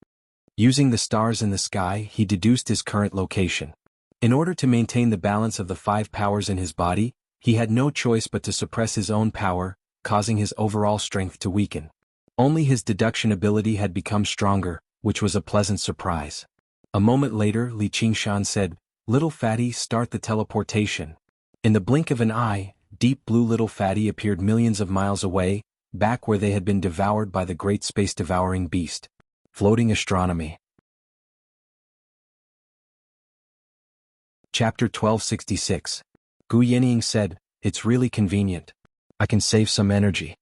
Using the stars in the sky, he deduced his current location. In order to maintain the balance of the 5 powers in his body, he had no choice but to suppress his own power, causing his overall strength to weaken. Only his deduction ability had become stronger, which was a pleasant surprise. A moment later, Li Qingshan said, "Little fatty, start the teleportation." In the blink of an eye, deep blue little fatty appeared millions of miles away, back where they had been devoured by the great space-devouring beast. Floating astronomy. Chapter 1266. Gu Yenying said, "It's really convenient. I can save some energy."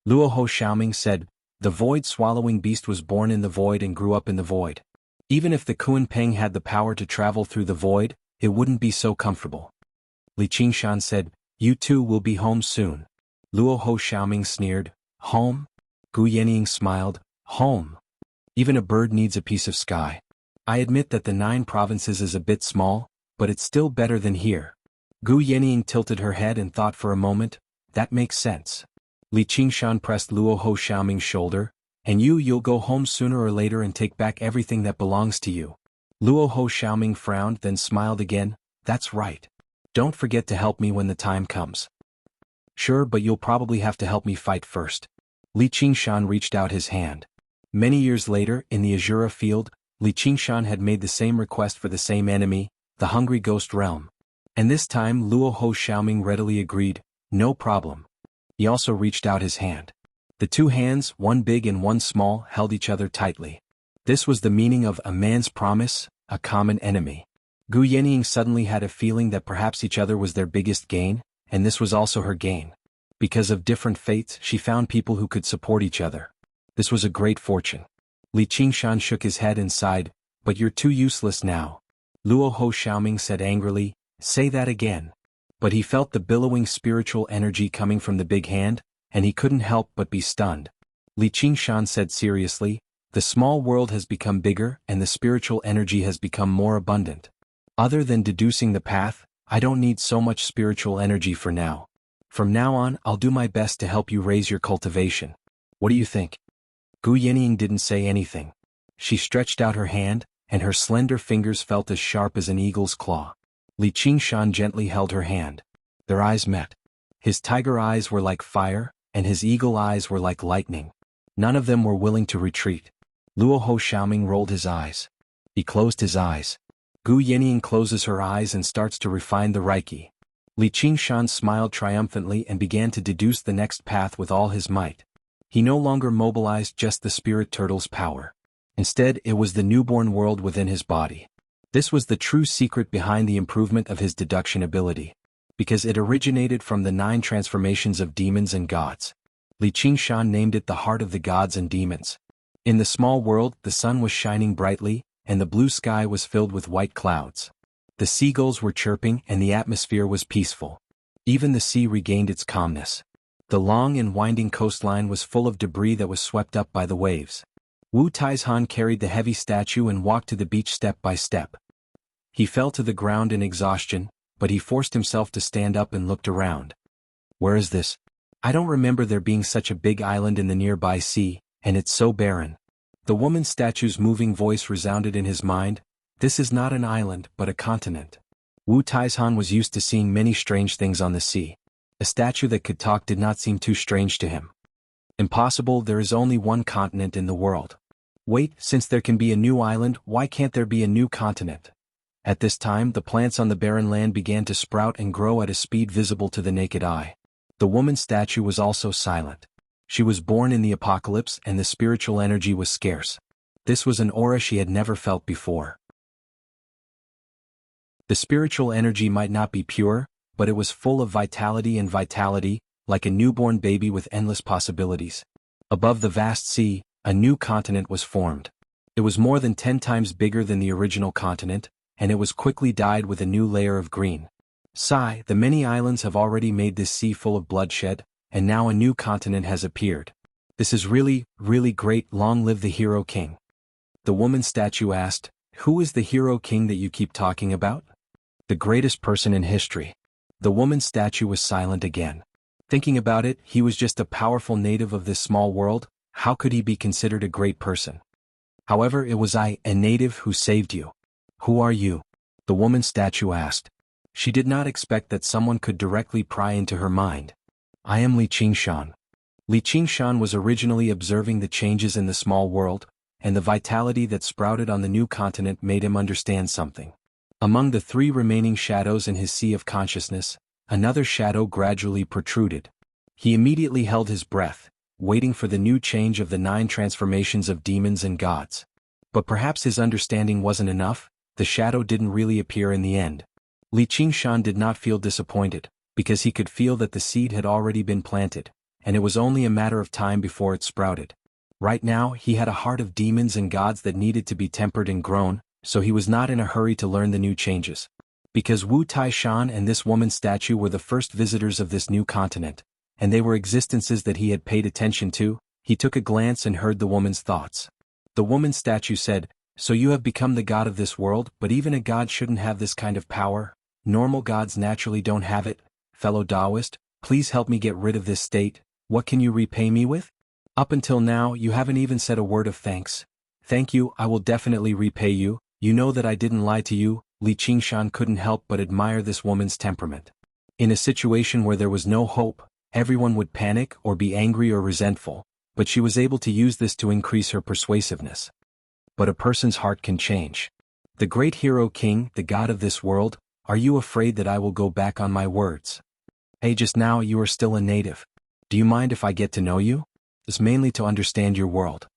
Luo Ho Xiaoming said, "The void-swallowing beast was born in the void and grew up in the void. Even if the Kunpeng had the power to travel through the void, it wouldn't be so comfortable." Li Qingshan said, "You two will be home soon." Luo Ho Xiaoming sneered, "Home?" Gu Yenying smiled, "Home. Even a bird needs a piece of sky. I admit that the 9 provinces is a bit small, but it's still better than here." Gu Yenying tilted her head and thought for a moment, "That makes sense." Li Qingshan pressed Luo Ho Xiaoming's shoulder, "And you'll go home sooner or later and take back everything that belongs to you." Luo Ho Xiaoming frowned then smiled again, "That's right. Don't forget to help me when the time comes." "Sure, but you'll probably have to help me fight first." Li Qingshan reached out his hand. Many years later, in the Azura field, Li Qingshan had made the same request for the same enemy, the Hungry Ghost Realm. And this time Luo Ho Xiaoming readily agreed, "No problem." He also reached out his hand. The 2 hands, one big and one small, held each other tightly. This was the meaning of a man's promise, a common enemy. Gu Yenying suddenly had a feeling that perhaps each other was their biggest gain, and this was also her gain. Because of different fates, she found people who could support each other. This was a great fortune. Li Qingshan shook his head and sighed, "But you're too useless now." Luo Ho Xiaoming said angrily, "Say that again." But he felt the billowing spiritual energy coming from the big hand, and he couldn't help but be stunned. Li Qingshan said seriously, "The small world has become bigger and the spiritual energy has become more abundant. Other than deducing the path, I don't need so much spiritual energy for now. From now on, I'll do my best to help you raise your cultivation. What do you think?" Gu Yenying didn't say anything. She stretched out her hand, and her slender fingers felt as sharp as an eagle's claw. Li Qingshan gently held her hand. Their eyes met. His tiger eyes were like fire, and his eagle eyes were like lightning. None of them were willing to retreat. Luo Ho Xiaoming rolled his eyes. He closed his eyes. Gu Yenying closes her eyes and starts to refine the Reiki. Li Qingshan smiled triumphantly and began to deduce the next path with all his might. He no longer mobilized just the spirit turtle's power. Instead, it was the newborn world within his body. This was the true secret behind the improvement of his deduction ability, because it originated from the 9 transformations of demons and gods. Li Qingshan named it the heart of the gods and demons. In the small world, the sun was shining brightly, and the blue sky was filled with white clouds. The seagulls were chirping and the atmosphere was peaceful. Even the sea regained its calmness. The long and winding coastline was full of debris that was swept up by the waves. Wu Taizhan carried the heavy statue and walked to the beach step by step. He fell to the ground in exhaustion, but he forced himself to stand up and looked around. Where is this? I don't remember there being such a big island in the nearby sea, and it's so barren. The woman's statue's moving voice resounded in his mind. This is not an island, but a continent. Wu Taizhan was used to seeing many strange things on the sea. A statue that could talk did not seem too strange to him. Impossible, there is only one continent in the world. Wait, since there can be a new island, why can't there be a new continent? At this time, the plants on the barren land began to sprout and grow at a speed visible to the naked eye. The woman's statue was also silent. She was born in the apocalypse and the spiritual energy was scarce. This was an aura she had never felt before. The spiritual energy might not be pure, but it was full of vitality, like a newborn baby with endless possibilities. Above the vast sea, a new continent was formed. It was more than 10 times bigger than the original continent, and it was quickly dyed with a new layer of green. Sigh, the many islands have already made this sea full of bloodshed, and now a new continent has appeared. This is really, really great. Long live the Hero King. The woman's statue asked, who is the Hero King that you keep talking about? The greatest person in history. The woman's statue was silent again. Thinking about it, he was just a powerful native of this small world. How could he be considered a great person? However, it was I, a native, who saved you. Who are you? The woman's statue asked. She did not expect that someone could directly pry into her mind. I am Li Qingshan. Li Qingshan was originally observing the changes in the small world, and the vitality that sprouted on the new continent made him understand something. Among the 3 remaining shadows in his sea of consciousness, another shadow gradually protruded. He immediately held his breath, waiting for the new change of the 9 transformations of demons and gods. But perhaps his understanding wasn't enough. The shadow didn't really appear in the end. Li Qingshan did not feel disappointed, because he could feel that the seed had already been planted, and it was only a matter of time before it sprouted. Right now, he had a heart of demons and gods that needed to be tempered and grown, so he was not in a hurry to learn the new changes. Because Wu Taishan and this woman's statue were the first visitors of this new continent, and they were existences that he had paid attention to, he took a glance and heard the woman's thoughts. The woman's statue said, so you have become the god of this world, but even a god shouldn't have this kind of power. Normal gods naturally don't have it. Fellow Taoist, please help me get rid of this state. What can you repay me with? Up until now, you haven't even said a word of thanks. Thank you, I will definitely repay you. You know that I didn't lie to you. Li Qingshan couldn't help but admire this woman's temperament. In a situation where there was no hope, everyone would panic or be angry or resentful, but she was able to use this to increase her persuasiveness. But a person's heart can change. The great Hero King, the god of this world, are you afraid that I will go back on my words? Hey, just now you are still a native. Do you mind if I get to know you? It's mainly to understand your world.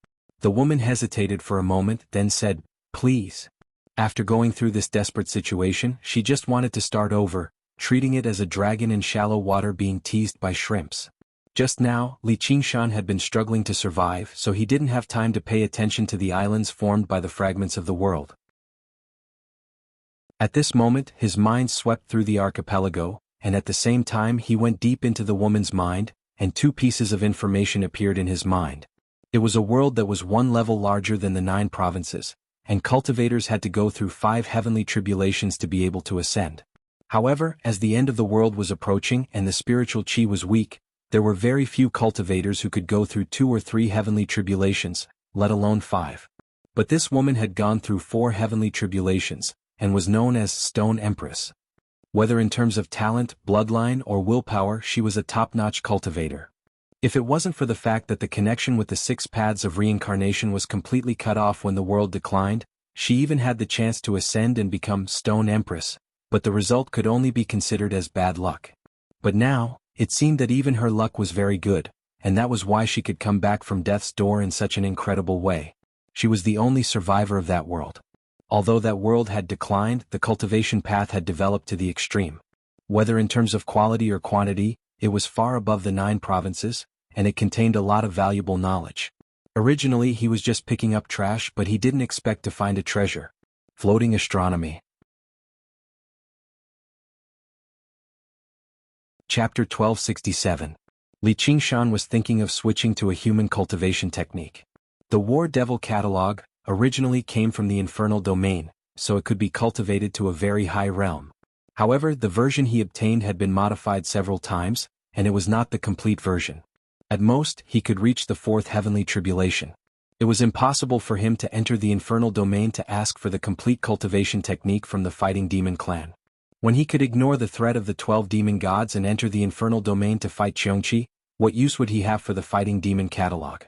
The woman hesitated for a moment, then said, please. After going through this desperate situation, she just wanted to start over, treating it as a dragon in shallow water being teased by shrimps. Just now, Li Qingshan had been struggling to survive, so he didn't have time to pay attention to the islands formed by the fragments of the world. At this moment, his mind swept through the archipelago, and at the same time he went deep into the woman's mind, and 2 pieces of information appeared in his mind. It was a world that was 1 level larger than the 9 provinces, and cultivators had to go through 5 heavenly tribulations to be able to ascend. However, as the end of the world was approaching and the spiritual chi was weak, there were very few cultivators who could go through 2 or 3 heavenly tribulations, let alone 5. But this woman had gone through 4 heavenly tribulations, and was known as Stone Empress. Whether in terms of talent, bloodline, or willpower, she was a top-notch cultivator. If it wasn't for the fact that the connection with the 6 paths of reincarnation was completely cut off when the world declined, she even had the chance to ascend and become Stone Empress, but the result could only be considered as bad luck. But now, it seemed that even her luck was very good, and that was why she could come back from death's door in such an incredible way. She was the only survivor of that world. Although that world had declined, the cultivation path had developed to the extreme. Whether in terms of quality or quantity, it was far above the 9 provinces, and it contained a lot of valuable knowledge. Originally he was just picking up trash, but he didn't expect to find a treasure. Floating astronomy. Chapter 1267. Li Qingshan was thinking of switching to a human cultivation technique. The War Devil catalog originally came from the infernal domain, so it could be cultivated to a very high realm. However, the version he obtained had been modified several times, and it was not the complete version. At most, he could reach the 4th heavenly tribulation. It was impossible for him to enter the infernal domain to ask for the complete cultivation technique from the fighting demon clan. When he could ignore the threat of the 12 demon gods and enter the infernal domain to fight Qiongqi, what use would he have for the fighting demon catalog?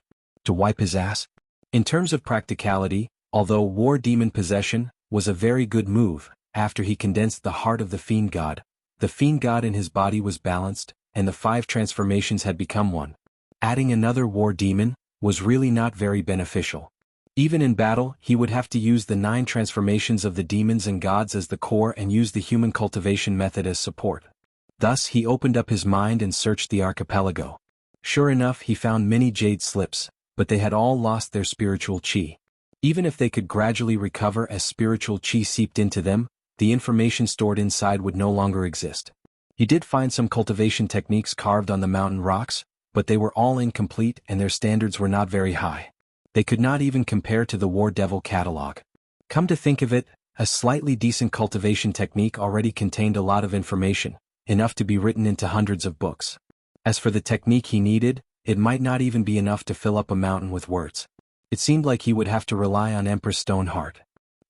To wipe his ass? In terms of practicality, although war demon possession was a very good move, after he condensed the heart of the fiend god in his body was balanced, and the 5 transformations had become one. Adding another war demon was really not very beneficial. Even in battle, he would have to use the 9 transformations of the demons and gods as the core and use the human cultivation method as support. Thus he opened up his mind and searched the archipelago. Sure enough, he found many jade slips, but they had all lost their spiritual qi. Even if they could gradually recover as spiritual qi seeped into them, the information stored inside would no longer exist. He did find some cultivation techniques carved on the mountain rocks, but they were all incomplete and their standards were not very high. They could not even compare to the War Devil catalog. Come to think of it, a slightly decent cultivation technique already contained a lot of information, enough to be written into hundreds of books. As for the technique he needed, it might not even be enough to fill up a mountain with words. It seemed like he would have to rely on Empress Stoneheart.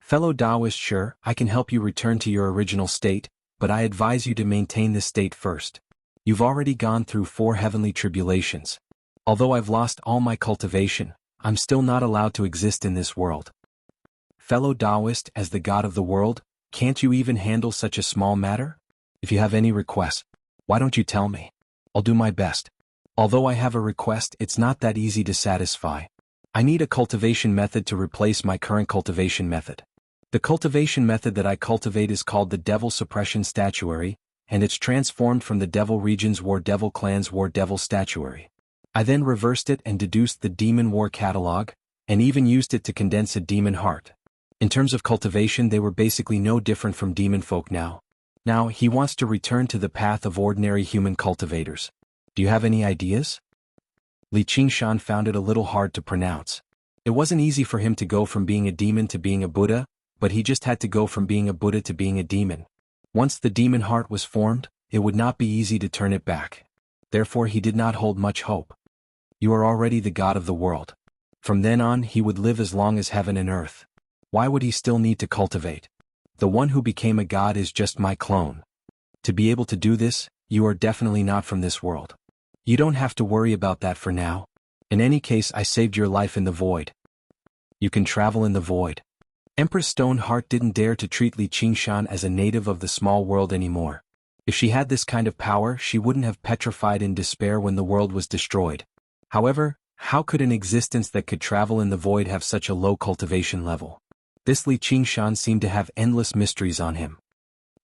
Fellow Taoist, sure, I can help you return to your original state, but I advise you to maintain this state first. You've already gone through 4 heavenly tribulations. Although I've lost all my cultivation, I'm still not allowed to exist in this world. Fellow Taoist, as the god of the world, can't you even handle such a small matter? If you have any requests, why don't you tell me? I'll do my best. Although I have a request, it's not that easy to satisfy. I need a cultivation method to replace my current cultivation method. The cultivation method that I cultivate is called the Devil Suppression Statuary, and it's transformed from the Devil Region's War Devil Clan's War Devil Statuary. I then reversed it and deduced the Demon War catalog, and even used it to condense a demon heart. In terms of cultivation, they were basically no different from demon folk now. Now, he wants to return to the path of ordinary human cultivators. Do you have any ideas? Li Qingshan found it a little hard to pronounce. It wasn't easy for him to go from being a demon to being a Buddha, but he just had to go from being a Buddha to being a demon. Once the demon heart was formed, it would not be easy to turn it back. Therefore he did not hold much hope. You are already the god of the world. From then on he would live as long as heaven and earth. Why would he still need to cultivate? The one who became a god is just my clone. To be able to do this, you are definitely not from this world. You don't have to worry about that for now. In any case, I saved your life in the void. You can travel in the void. Empress Stoneheart didn't dare to treat Li Qingshan as a native of the small world anymore. If she had this kind of power, she wouldn't have petrified in despair when the world was destroyed. However, how could an existence that could travel in the void have such a low cultivation level? This Li Qingshan seemed to have endless mysteries on him.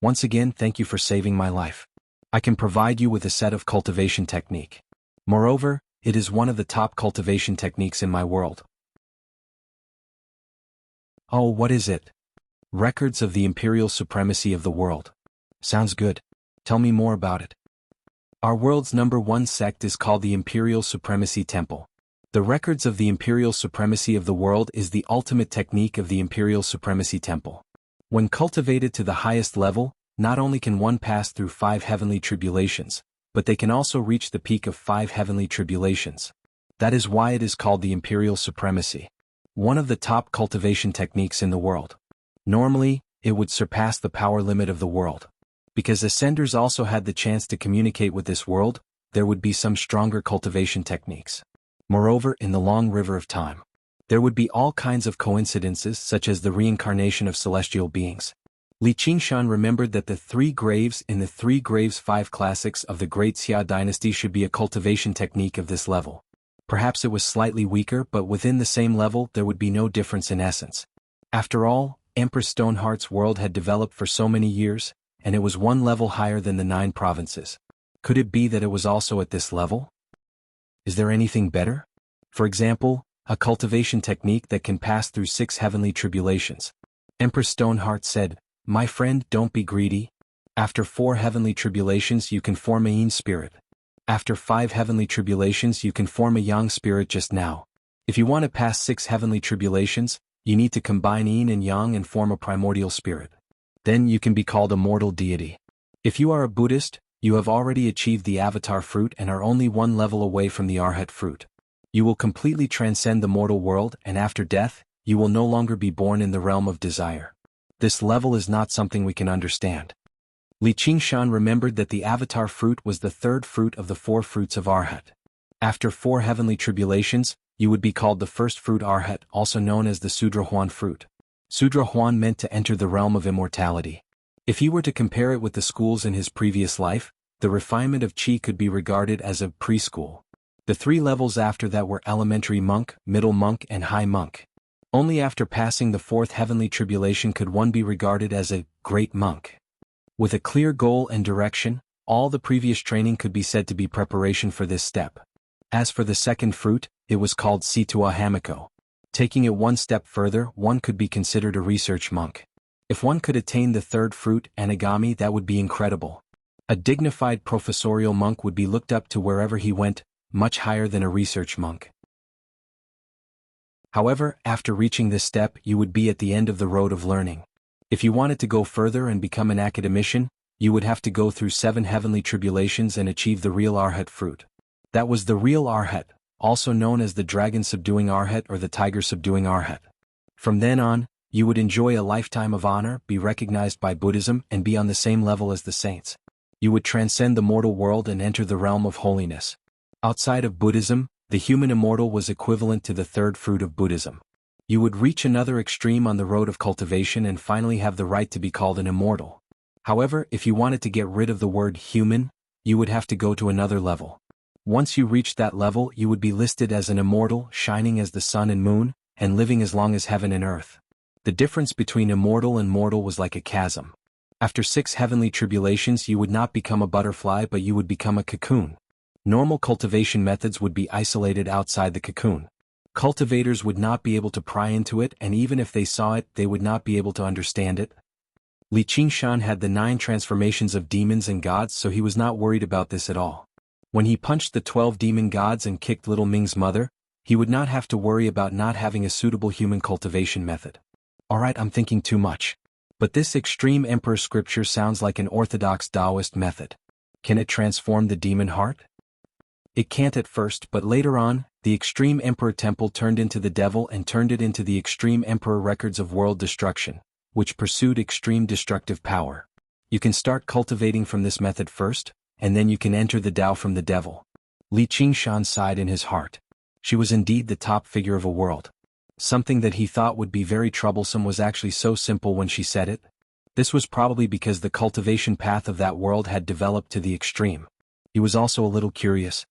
Once again, thank you for saving my life. I can provide you with a set of cultivation technique. Moreover, it is one of the top cultivation techniques in my world. Oh, what is it? Records of the imperial supremacy of the world. Sounds good. Tell me more about it. Our world's #1 sect is called the Imperial Supremacy Temple. The records of the imperial supremacy of the world is the ultimate technique of the Imperial Supremacy Temple. When cultivated to the highest level, not only can one pass through 5 heavenly tribulations, but they can also reach the peak of 5 heavenly tribulations. That is why it is called the Imperial Supremacy. One of the top cultivation techniques in the world. Normally, it would surpass the power limit of the world. Because ascenders also had the chance to communicate with this world, there would be some stronger cultivation techniques. Moreover, in the long river of time, there would be all kinds of coincidences such as the reincarnation of celestial beings. Li Qingshan remembered that the 3 graves in the 3 graves 5 classics of the Great Xia dynasty should be a cultivation technique of this level. Perhaps it was slightly weaker, but within the same level there would be no difference in essence. After all, Empress Stoneheart's world had developed for so many years, and it was 1 level higher than the 9 provinces. Could it be that it was also at this level? Is there anything better? For example, a cultivation technique that can pass through 6 heavenly tribulations. Empress Stoneheart said, "My friend, don't be greedy. After 4 heavenly tribulations you can form a yin spirit. After 5 heavenly tribulations you can form a yang spirit just now. If you want to pass 6 heavenly tribulations, you need to combine yin and yang and form a primordial spirit. Then you can be called a mortal deity. If you are a Buddhist, you have already achieved the avatar fruit and are only 1 level away from the arhat fruit. You will completely transcend the mortal world, and after death, you will no longer be born in the realm of desire. This level is not something we can understand." Li Qingshan remembered that the avatar fruit was the 3rd fruit of the 4 fruits of Arhat. After 4 heavenly tribulations, you would be called the 1st fruit Arhat, also known as the Sudra Huan fruit. Sudra Huan meant to enter the realm of immortality. If he were to compare it with the schools in his previous life, the refinement of Qi could be regarded as a preschool. The 3 levels after that were elementary monk, middle monk and high monk. Only after passing the 4th heavenly tribulation could one be regarded as a great monk. With a clear goal and direction, all the previous training could be said to be preparation for this step. As for the 2nd fruit, it was called Situa Hamiko. Taking it 1 step further, one could be considered a research monk. If one could attain the 3rd fruit, Anagami, that would be incredible. A dignified professorial monk would be looked up to wherever he went, much higher than a research monk. However, after reaching this step, you would be at the end of the road of learning. If you wanted to go further and become an academician, you would have to go through 7 heavenly tribulations and achieve the real Arhat fruit. That was the real Arhat, also known as the dragon-subduing Arhat or the tiger-subduing Arhat. From then on, you would enjoy a lifetime of honor, be recognized by Buddhism, and be on the same level as the saints. You would transcend the mortal world and enter the realm of holiness. Outside of Buddhism, the human immortal was equivalent to the 3rd fruit of Buddhism. You would reach another extreme on the road of cultivation and finally have the right to be called an immortal. However, if you wanted to get rid of the word human, you would have to go to another level. Once you reached that level, you would be listed as an immortal, shining as the sun and moon, and living as long as heaven and earth. The difference between immortal and mortal was like a chasm. After 6 heavenly tribulations you would not become a butterfly but you would become a cocoon. Normal cultivation methods would be isolated outside the cocoon. Cultivators would not be able to pry into it, and even if they saw it, they would not be able to understand it. Li Qingshan had the 9 transformations of demons and gods, so he was not worried about this at all. When he punched the 12 demon gods and kicked little Ming's mother, he would not have to worry about not having a suitable human cultivation method. Alright, I'm thinking too much. But this extreme emperor scripture sounds like an orthodox Taoist method. Can it transform the demon heart? It can't at first, but later on, the extreme emperor temple turned into the devil and turned it into the extreme emperor records of world destruction, which pursued extreme destructive power. You can start cultivating from this method first, and then you can enter the Tao from the devil. Li Qingshan sighed in his heart. She was indeed the top figure of a world. Something that he thought would be very troublesome was actually so simple when she said it. This was probably because the cultivation path of that world had developed to the extreme. He was also a little curious.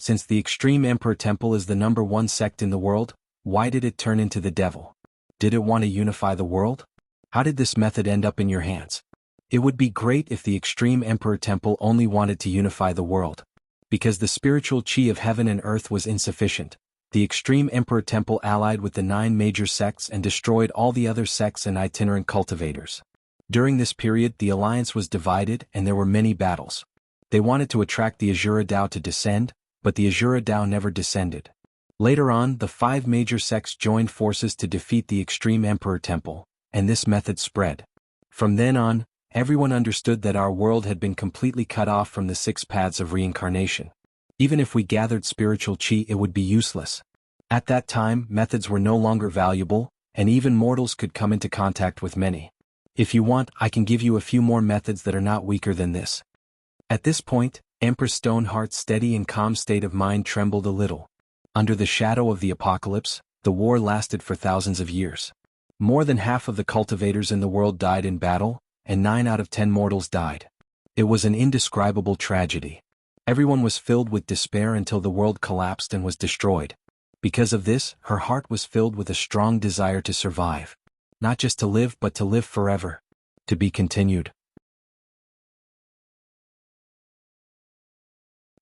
Since the extreme emperor temple is the #1 sect in the world, why did it turn into the devil? Did it want to unify the world? How did this method end up in your hands? It would be great if the extreme emperor temple only wanted to unify the world. Because the spiritual chi of heaven and earth was insufficient, the extreme emperor temple allied with the 9 major sects and destroyed all the other sects and itinerant cultivators. During this period the alliance was divided and there were many battles. They wanted to attract the Azura Tao to descend, but the Azura Tao never descended. Later on, the 5 major sects joined forces to defeat the extreme emperor temple, and this method spread. From then on, everyone understood that our world had been completely cut off from the 6 paths of reincarnation. Even if we gathered spiritual chi, it would be useless. At that time, methods were no longer valuable, and even mortals could come into contact with many. If you want, I can give you a few more methods that are not weaker than this. At this point, Empress Stoneheart's steady and calm state of mind trembled a little. Under the shadow of the apocalypse, the war lasted for thousands of years. More than half of the cultivators in the world died in battle, and 9 out of 10 mortals died. It was an indescribable tragedy. Everyone was filled with despair until the world collapsed and was destroyed. Because of this, her heart was filled with a strong desire to survive. Not just to live but to live forever. To be continued.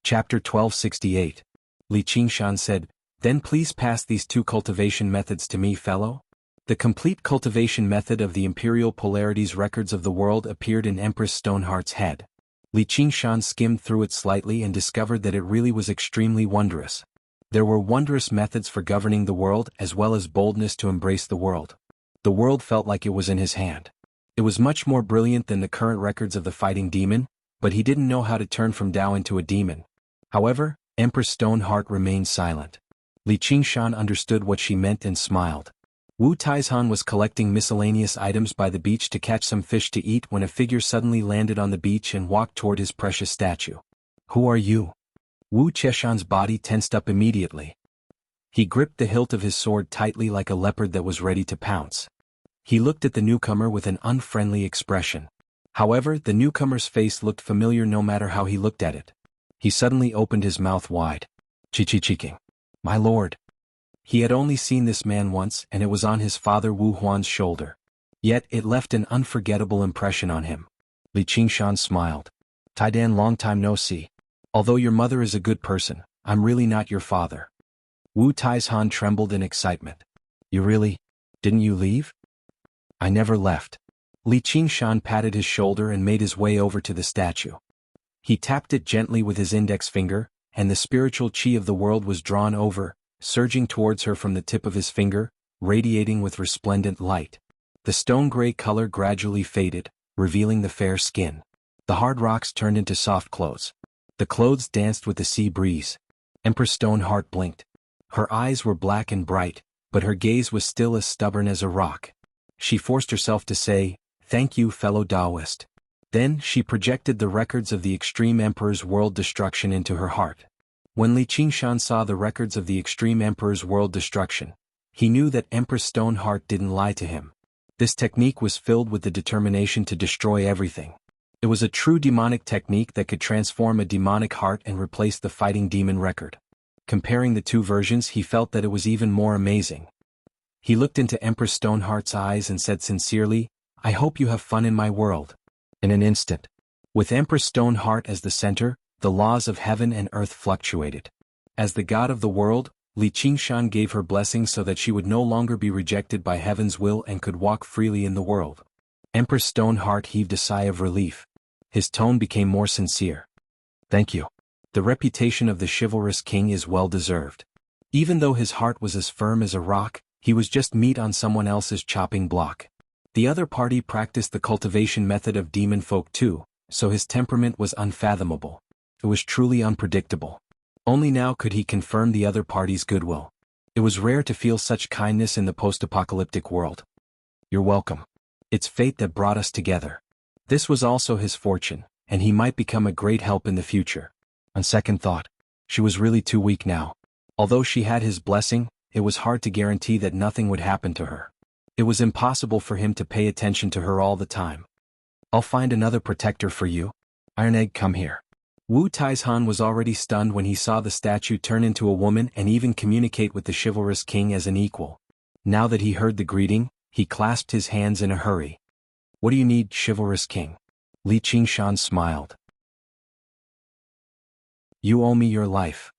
Chapter 1268. Li Qingshan said, "Then please pass these 2 cultivation methods to me, fellow." The complete cultivation method of the Imperial Polarities records of the world appeared in Empress Stoneheart's head. Li Qingshan skimmed through it slightly and discovered that it really was extremely wondrous. There were wondrous methods for governing the world as well as boldness to embrace the world. The world felt like it was in his hand. It was much more brilliant than the current records of the fighting demon, but he didn't know how to turn from Tao into a demon. However, Empress Stoneheart remained silent. Li Qingshan understood what she meant and smiled. Wu Taizhan was collecting miscellaneous items by the beach to catch some fish to eat when a figure suddenly landed on the beach and walked toward his precious statue. "Who are you?" Wu Cheshan's body tensed up immediately. He gripped the hilt of his sword tightly like a leopard that was ready to pounce. He looked at the newcomer with an unfriendly expression. However, the newcomer's face looked familiar no matter how he looked at it. He suddenly opened his mouth wide. "Chi-chi-chiking. My lord." He had only seen this man once and it was on his father Wu Huan's shoulder. Yet it left an unforgettable impression on him. Li Qingshan smiled. "Taidan, long time no see. Although your mother is a good person, I'm really not your father." Wu Taizhan trembled in excitement. "You really? Didn't you leave?" "I never left." Li Qingshan patted his shoulder and made his way over to the statue. He tapped it gently with his index finger, and the spiritual qi of the world was drawn over, surging towards her from the tip of his finger, radiating with resplendent light. The stone-gray color gradually faded, revealing the fair skin. The hard rocks turned into soft clothes. The clothes danced with the sea breeze. Empress Stoneheart blinked. Her eyes were black and bright, but her gaze was still as stubborn as a rock. She forced herself to say, "Thank you, fellow Taoist." Then she projected the records of the Extreme Emperor's world destruction into her heart. When Li Qingshan saw the records of the Extreme Emperor's world destruction, he knew that Empress Stoneheart didn't lie to him. This technique was filled with the determination to destroy everything. It was a true demonic technique that could transform a demonic heart and replace the fighting demon record. Comparing the 2 versions, he felt that it was even more amazing. He looked into Empress Stoneheart's eyes and said sincerely, "I hope you have fun in my world." In an instant, with Empress Stoneheart as the center, the laws of heaven and earth fluctuated. As the god of the world, Li Qingshan gave her blessings so that she would no longer be rejected by heaven's will and could walk freely in the world. Empress Stoneheart heaved a sigh of relief. His tone became more sincere. "Thank you. The reputation of the chivalrous king is well deserved." Even though his heart was as firm as a rock, he was just meat on someone else's chopping block. The other party practiced the cultivation method of demon folk too, so his temperament was unfathomable. It was truly unpredictable. Only now could he confirm the other party's goodwill. It was rare to feel such kindness in the post-apocalyptic world. "You're welcome. It's fate that brought us together." This was also his fortune, and he might become a great help in the future. On second thought, she was really too weak now. Although she had his blessing, it was hard to guarantee that nothing would happen to her. It was impossible for him to pay attention to her all the time. "I'll find another protector for you. Iron Egg, come here." Wu Taizhan was already stunned when he saw the statue turn into a woman and even communicate with the chivalrous king as an equal. Now that he heard the greeting, he clasped his hands in a hurry. "What do you need, chivalrous king?" Li Qingshan smiled. "You owe me your life."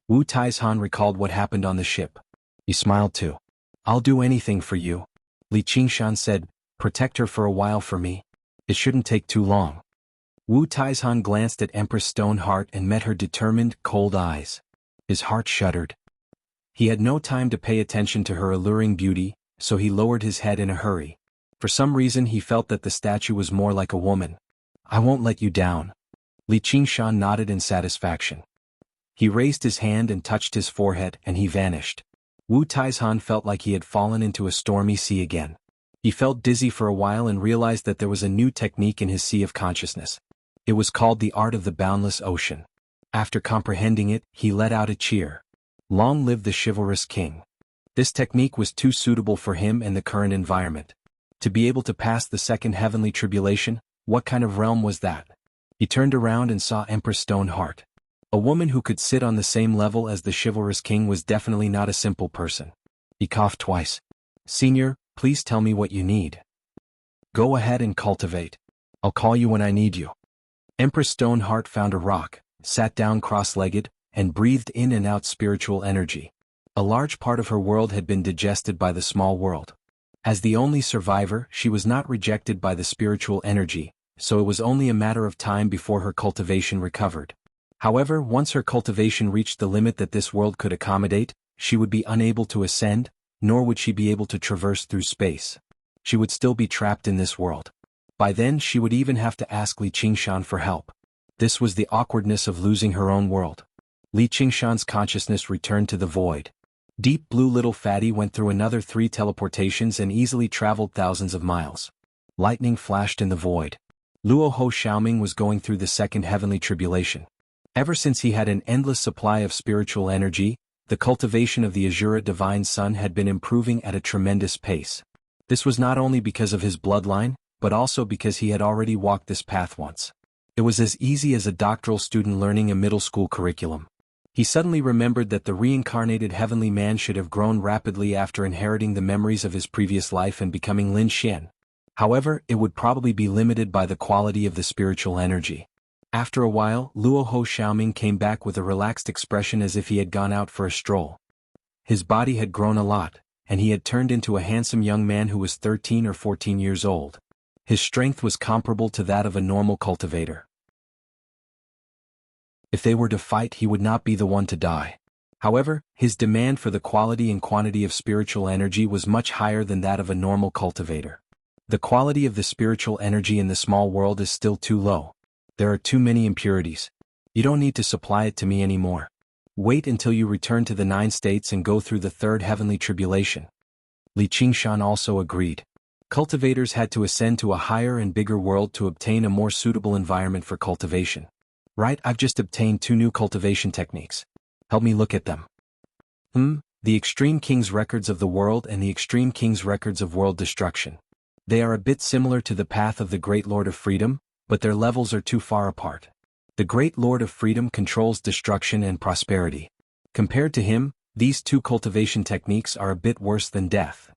Wu Taizhan recalled what happened on the ship. He smiled too. "I'll do anything for you." Li Qingshan said, "Protect her for a while for me. It shouldn't take too long." Wu Taizhan glanced at Empress Stoneheart and met her determined, cold eyes. His heart shuddered. He had no time to pay attention to her alluring beauty, so he lowered his head in a hurry. For some reason he felt that the statue was more like a woman. "I won't let you down." Li Qingshan nodded in satisfaction. He raised his hand and touched his forehead and he vanished. Wu Taizhan felt like he had fallen into a stormy sea again. He felt dizzy for a while and realized that there was a new technique in his sea of consciousness. It was called the art of the boundless ocean. After comprehending it, he let out a cheer. Long live the chivalrous king. This technique was too suitable for him and the current environment. To be able to pass the second heavenly tribulation, what kind of realm was that? He turned around and saw Empress Stoneheart. A woman who could sit on the same level as the chivalrous king was definitely not a simple person. He coughed twice. Senior, please tell me what you need. Go ahead and cultivate. I'll call you when I need you. Empress Stoneheart found a rock, sat down cross-legged, and breathed in and out spiritual energy. A large part of her world had been digested by the small world. As the only survivor, she was not rejected by the spiritual energy, so it was only a matter of time before her cultivation recovered. However, once her cultivation reached the limit that this world could accommodate, she would be unable to ascend, nor would she be able to traverse through space. She would still be trapped in this world. By then she would even have to ask Li Qingshan for help. This was the awkwardness of losing her own world. Li Qingshan's consciousness returned to the void. Deep Blue Little Fatty went through another 3 teleportations and easily traveled thousands of miles. Lightning flashed in the void. Luo Ho Xiaoming was going through the second heavenly tribulation. Ever since he had an endless supply of spiritual energy, the cultivation of the Azura Divine Sun had been improving at a tremendous pace. This was not only because of his bloodline, but also because he had already walked this path once. It was as easy as a doctoral student learning a middle school curriculum. He suddenly remembered that the reincarnated heavenly man should have grown rapidly after inheriting the memories of his previous life and becoming Lin Xian. However, it would probably be limited by the quality of the spiritual energy. After a while, Luo Ho Xiaoming came back with a relaxed expression as if he had gone out for a stroll. His body had grown a lot, and he had turned into a handsome young man who was 13 or 14 years old. His strength was comparable to that of a normal cultivator. If they were to fight, he would not be the one to die. However, his demand for the quality and quantity of spiritual energy was much higher than that of a normal cultivator. The quality of the spiritual energy in the small world is still too low. There are too many impurities. You don't need to supply it to me anymore. Wait until you return to the 9 states and go through the third heavenly tribulation. Li Qingshan also agreed. Cultivators had to ascend to a higher and bigger world to obtain a more suitable environment for cultivation. Right, I've just obtained 2 new cultivation techniques. Help me look at them. The Extreme King's Records of the World and the Extreme King's Records of World Destruction. They are a bit similar to the Path of the Great Lord of Freedom, but their levels are too far apart. The Great Lord of Freedom controls destruction and prosperity. Compared to him, these 2 cultivation techniques are a bit worse than death.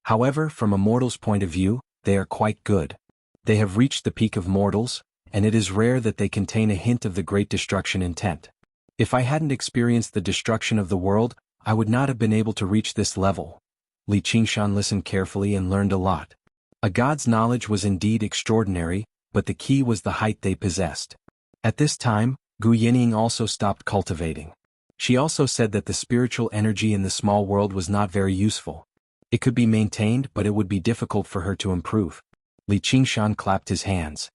However, from a mortal's point of view, they are quite good. They have reached the peak of mortals, and it is rare that they contain a hint of the great destruction intent. If I hadn't experienced the destruction of the world, I would not have been able to reach this level. Li Qingshan listened carefully and learned a lot. A god's knowledge was indeed extraordinary, but the key was the height they possessed. At this time, Gu Yinying also stopped cultivating. She also said that the spiritual energy in the small world was not very useful. It could be maintained, but it would be difficult for her to improve. Li Qingshan clapped his hands.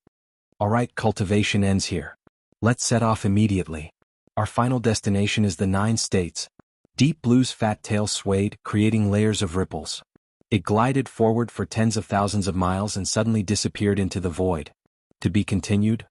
Alright, cultivation ends here. Let's set off immediately. Our final destination is the 9 states. Deep Blue's fat tail swayed, creating layers of ripples. It glided forward for tens of thousands of miles and suddenly disappeared into the void. To be continued?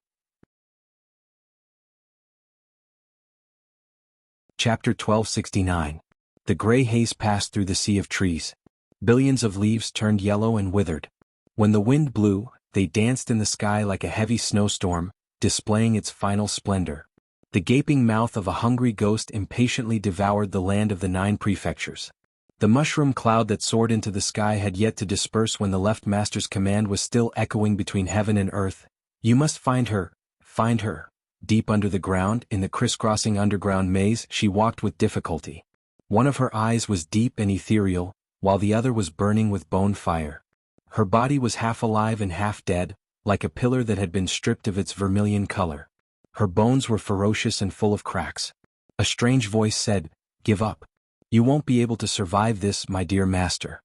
Chapter 1269. The gray haze passed through the sea of trees. Billions of leaves turned yellow and withered. When the wind blew, they danced in the sky like a heavy snowstorm, displaying its final splendor. The gaping mouth of a hungry ghost impatiently devoured the land of the 9 prefectures. The mushroom cloud that soared into the sky had yet to disperse when the left master's command was still echoing between heaven and earth. You must find her, find her. Deep under the ground, in the crisscrossing underground maze, she walked with difficulty. One of her eyes was deep and ethereal, while the other was burning with bone fire. Her body was half alive and half dead, like a pillar that had been stripped of its vermilion color. Her bones were ferocious and full of cracks. A strange voice said, "Give up. You won't be able to survive this, my dear master."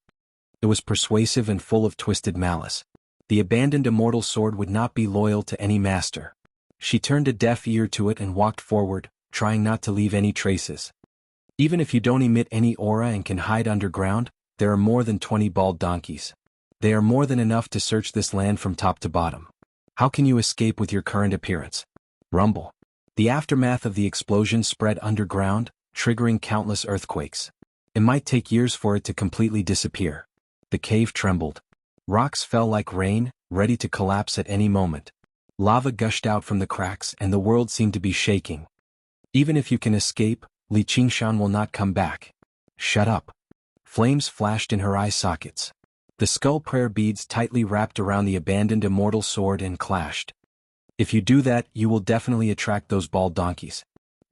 It was persuasive and full of twisted malice. The abandoned immortal sword would not be loyal to any master. She turned a deaf ear to it and walked forward, trying not to leave any traces. Even if you don't emit any aura and can hide underground, there are more than 20 bald donkeys. They are more than enough to search this land from top to bottom. How can you escape with your current appearance? Rumble. The aftermath of the explosion spread underground, triggering countless earthquakes. It might take years for it to completely disappear. The cave trembled. Rocks fell like rain, ready to collapse at any moment. Lava gushed out from the cracks and the world seemed to be shaking. Even if you can escape, Li Qingshan will not come back. Shut up. Flames flashed in her eye sockets. The skull prayer beads tightly wrapped around the abandoned immortal sword and clashed. If you do that, you will definitely attract those bald donkeys.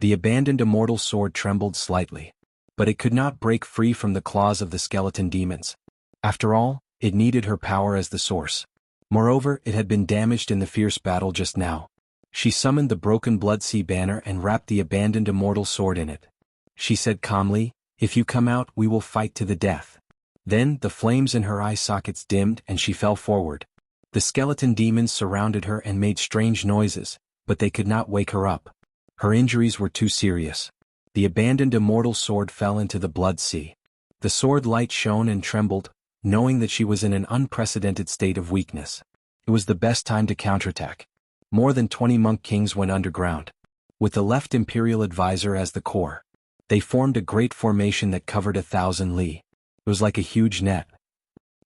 The abandoned immortal sword trembled slightly. But it could not break free from the claws of the skeleton demons. After all, it needed her power as the source. Moreover, it had been damaged in the fierce battle just now. She summoned the broken blood sea banner and wrapped the abandoned immortal sword in it. She said calmly, "If you come out, we will fight to the death." Then, the flames in her eye sockets dimmed and she fell forward. The skeleton demons surrounded her and made strange noises, but they could not wake her up. Her injuries were too serious. The abandoned immortal sword fell into the blood sea. The sword light shone and trembled, knowing that she was in an unprecedented state of weakness. It was the best time to counterattack. More than 20 monk kings went underground. With the left imperial advisor as the core. They formed a great formation that covered 1,000 li. It was like a huge net.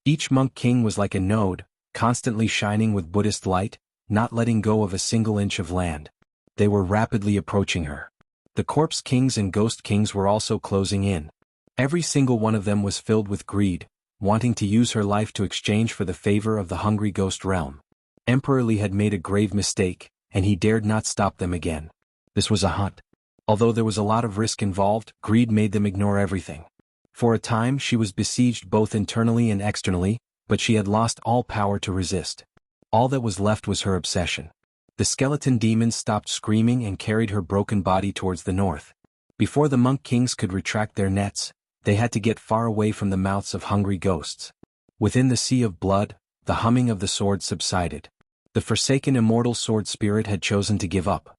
Each monk king was like a node, constantly shining with Buddhist light, not letting go of a single inch of land. They were rapidly approaching her. The corpse kings and ghost kings were also closing in. Every single one of them was filled with greed, wanting to use her life to exchange for the favor of the hungry ghost realm. Emperor Li had made a grave mistake, and he dared not stop them again. This was a hunt. Although there was a lot of risk involved, greed made them ignore everything. For a time she was besieged both internally and externally, but she had lost all power to resist. All that was left was her obsession. The skeleton demons stopped screaming and carried her broken body towards the north. Before the monk kings could retract their nets, they had to get far away from the mouths of hungry ghosts. Within the sea of blood, the humming of the sword subsided. The forsaken immortal sword spirit had chosen to give up.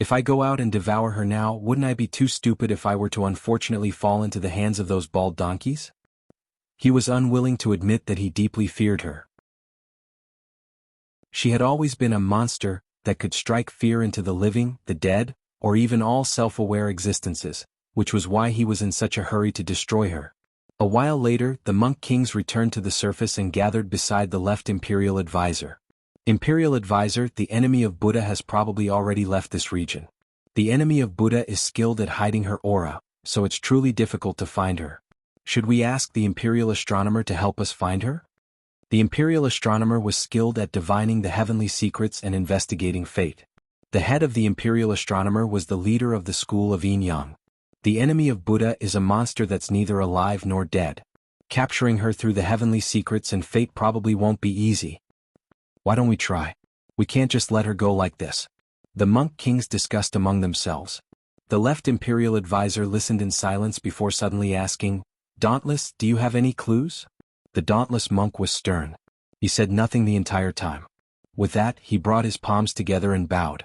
If I go out and devour her now, wouldn't I be too stupid if I were to unfortunately fall into the hands of those bald donkeys? He was unwilling to admit that he deeply feared her. She had always been a monster that could strike fear into the living, the dead, or even all self-aware existences, which was why he was in such a hurry to destroy her. A while later, the monk kings returned to the surface and gathered beside the left imperial advisor. Imperial advisor, the enemy of Buddha has probably already left this region. The enemy of Buddha is skilled at hiding her aura, so it's truly difficult to find her. Should we ask the imperial astronomer to help us find her? The imperial astronomer was skilled at divining the heavenly secrets and investigating fate. The head of the imperial astronomer was the leader of the school of Yin-Yang. The enemy of Buddha is a monster that's neither alive nor dead. Capturing her through the heavenly secrets and fate probably won't be easy. Why don't we try? We can't just let her go like this. The monk kings discussed among themselves. The left imperial advisor listened in silence before suddenly asking, "Dauntless, do you have any clues?" The dauntless monk was stern. He said nothing the entire time. With that, he brought his palms together and bowed.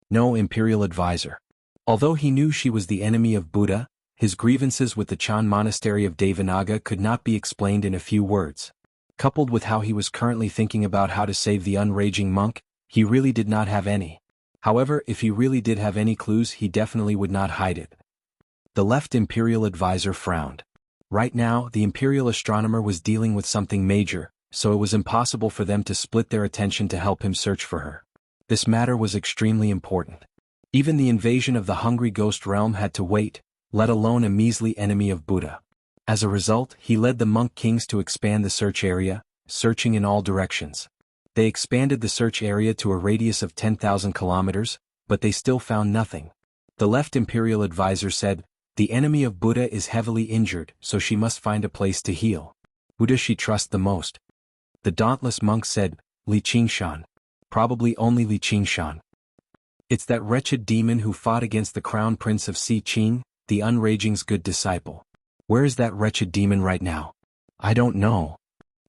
No, imperial advisor. Although he knew she was the enemy of Buddha, his grievances with the Chan monastery of Devanaga could not be explained in a few words. Coupled with how he was currently thinking about how to save the unraging monk, he really did not have any. However, if he really did have any clues, he definitely would not hide it. The left imperial advisor frowned. Right now, the imperial astronomer was dealing with something major, so it was impossible for them to split their attention to help him search for her. This matter was extremely important. Even the invasion of the hungry ghost realm had to wait, let alone a measly enemy of Buddha. As a result, he led the monk kings to expand the search area, searching in all directions. They expanded the search area to a radius of 10,000 kilometers, but they still found nothing. The left imperial advisor said, "The enemy of Buddha is heavily injured, so she must find a place to heal. Who does she trust the most?" The dauntless monk said, "Li Qingshan. Probably only Li Qingshan. It's that wretched demon who fought against the crown prince of Si Qing, the unraging's good disciple. Where is that wretched demon right now?" "I don't know."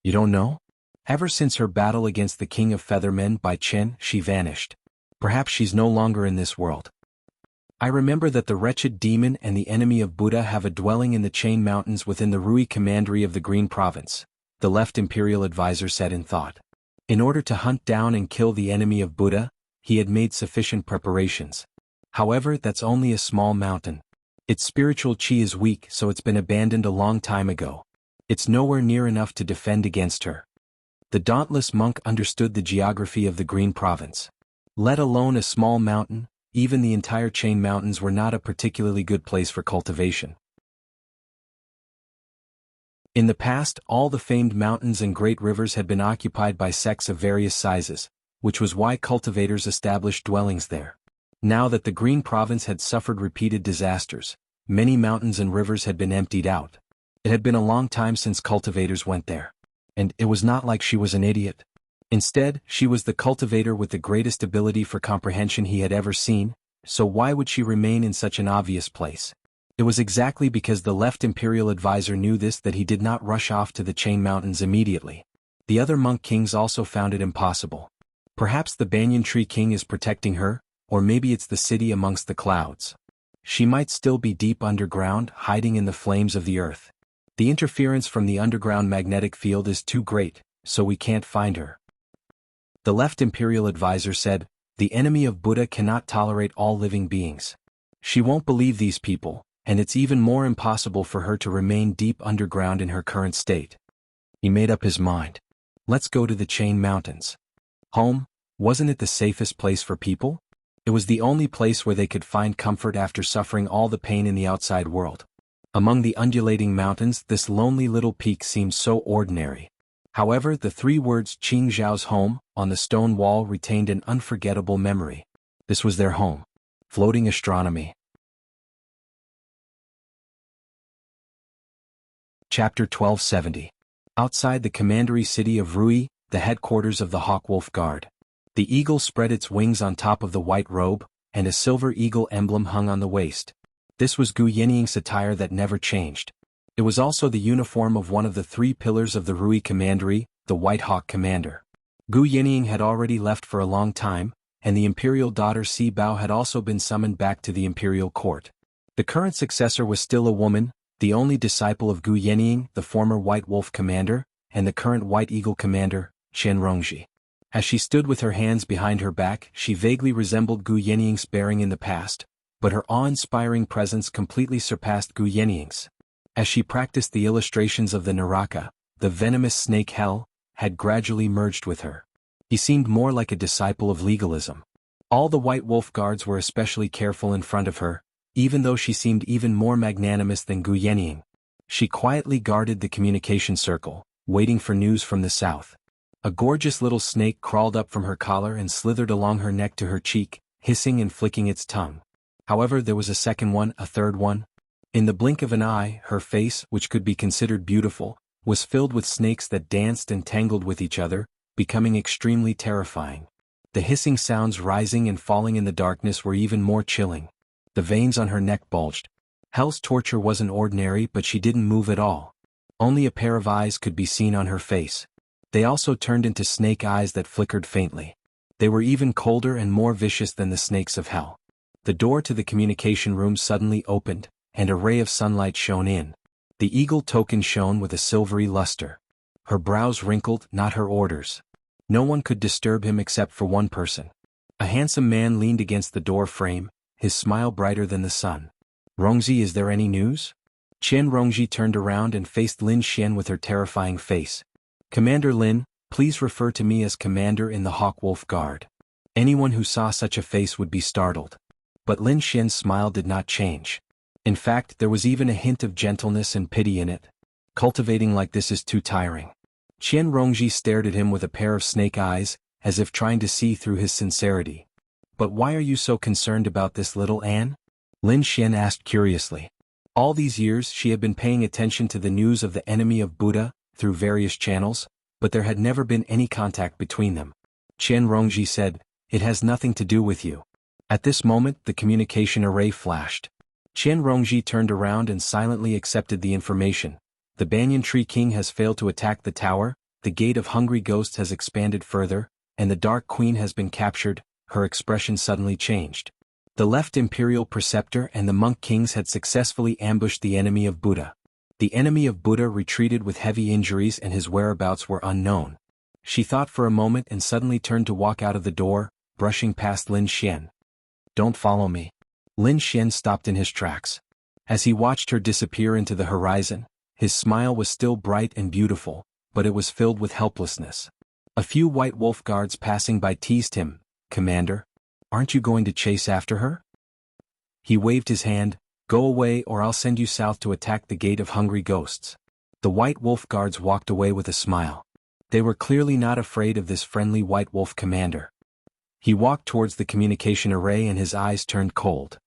"You don't know?" "Ever since her battle against the king of feathermen by Chen, she vanished. Perhaps she's no longer in this world. I remember that the wretched demon and the enemy of Buddha have a dwelling in the Chain Mountains within the Rui Commandery of the Green Province," the left imperial advisor said in thought. In order to hunt down and kill the enemy of Buddha, he had made sufficient preparations. However, that's only a small mountain. Its spiritual qi is weak, so it's been abandoned a long time ago. It's nowhere near enough to defend against her. The dauntless monk understood the geography of the Green Province. Let alone a small mountain, even the entire chain mountains were not a particularly good place for cultivation. In the past, all the famed mountains and great rivers had been occupied by sects of various sizes, which was why cultivators established dwellings there. Now that the Green Province had suffered repeated disasters, many mountains and rivers had been emptied out. It had been a long time since cultivators went there. And it was not like she was an idiot. Instead, she was the cultivator with the greatest ability for comprehension he had ever seen, so why would she remain in such an obvious place? It was exactly because the left imperial advisor knew this that he did not rush off to the Chain Mountains immediately. The other monk kings also found it impossible. Perhaps the Banyan Tree King is protecting her, or maybe it's the city amongst the clouds. She might still be deep underground, hiding in the flames of the earth. The interference from the underground magnetic field is too great, so we can't find her. The left imperial advisor said, "The enemy of Buddha cannot tolerate all living beings. She won't believe these people, and it's even more impossible for her to remain deep underground in her current state." He made up his mind. Let's go to the Chain Mountains. Home, wasn't it the safest place for people? It was the only place where they could find comfort after suffering all the pain in the outside world. Among the undulating mountains, this lonely little peak seemed so ordinary. However, the three words Qing Zhao's home on the stone wall retained an unforgettable memory. This was their home. Floating astronomy. Chapter 1270. Outside the commandery city of Rui, the headquarters of the Hawkwolf Guard. The eagle spread its wings on top of the white robe, and a silver eagle emblem hung on the waist. This was Gu Yenying's attire that never changed. It was also the uniform of one of the three pillars of the Rui Commandery, the White Hawk Commander. Gu Yenying had already left for a long time, and the imperial daughter Si Bao had also been summoned back to the imperial court. The current successor was still a woman, the only disciple of Gu Yenying, the former White Wolf Commander, and the current White Eagle Commander, Chen Rongji. As she stood with her hands behind her back, she vaguely resembled Gu Yenying's bearing in the past, but her awe-inspiring presence completely surpassed Gu Yenying's. As she practiced the illustrations of the Naraka, the venomous snake hell, had gradually merged with her. He seemed more like a disciple of legalism. All the White Wolf Guards were especially careful in front of her, even though she seemed even more magnanimous than Gu Yenying. She quietly guarded the communication circle, waiting for news from the south. A gorgeous little snake crawled up from her collar and slithered along her neck to her cheek, hissing and flicking its tongue. However, there was a second one, a third one. In the blink of an eye, her face, which could be considered beautiful, was filled with snakes that danced and tangled with each other, becoming extremely terrifying. The hissing sounds rising and falling in the darkness were even more chilling. The veins on her neck bulged. Hell's torture wasn't ordinary, but she didn't move at all. Only a pair of eyes could be seen on her face. They also turned into snake eyes that flickered faintly. They were even colder and more vicious than the snakes of hell. The door to the communication room suddenly opened, and a ray of sunlight shone in. The eagle token shone with a silvery luster. Her brows wrinkled, not her orders. No one could disturb him except for one person. A handsome man leaned against the door frame, his smile brighter than the sun. "Rongji, is there any news?" Chen Rongji turned around and faced Lin Xian with her terrifying face. "Commander Lin, please refer to me as Commander in the Hawkwolf Guard." Anyone who saw such a face would be startled. But Lin Xian's smile did not change. In fact, there was even a hint of gentleness and pity in it. Cultivating like this is too tiring. Chen Rongji stared at him with a pair of snake eyes, as if trying to see through his sincerity. "But why are you so concerned about this little Anne?" Lin Xian asked curiously. All these years she had been paying attention to the news of the enemy of Buddha, through various channels, but there had never been any contact between them. Chen Rongji said, "It has nothing to do with you." At this moment, the communication array flashed. Chen Rongji turned around and silently accepted the information. The Banyan Tree King has failed to attack the tower, the Gate of Hungry Ghosts has expanded further, and the Dark Queen has been captured. Her expression suddenly changed. The left imperial preceptor and the monk kings had successfully ambushed the enemy of Buddha. The enemy of Buddha retreated with heavy injuries and his whereabouts were unknown. She thought for a moment and suddenly turned to walk out of the door, brushing past Lin Xian. "Don't follow me." Lin Xian stopped in his tracks. As he watched her disappear into the horizon, his smile was still bright and beautiful, but it was filled with helplessness. A few white wolf guards passing by teased him, "Commander, aren't you going to chase after her?" He waved his hand, "Go away or I'll send you south to attack the gate of hungry ghosts." The white wolf guards walked away with a smile. They were clearly not afraid of this friendly white wolf commander. He walked towards the communication array and his eyes turned cold.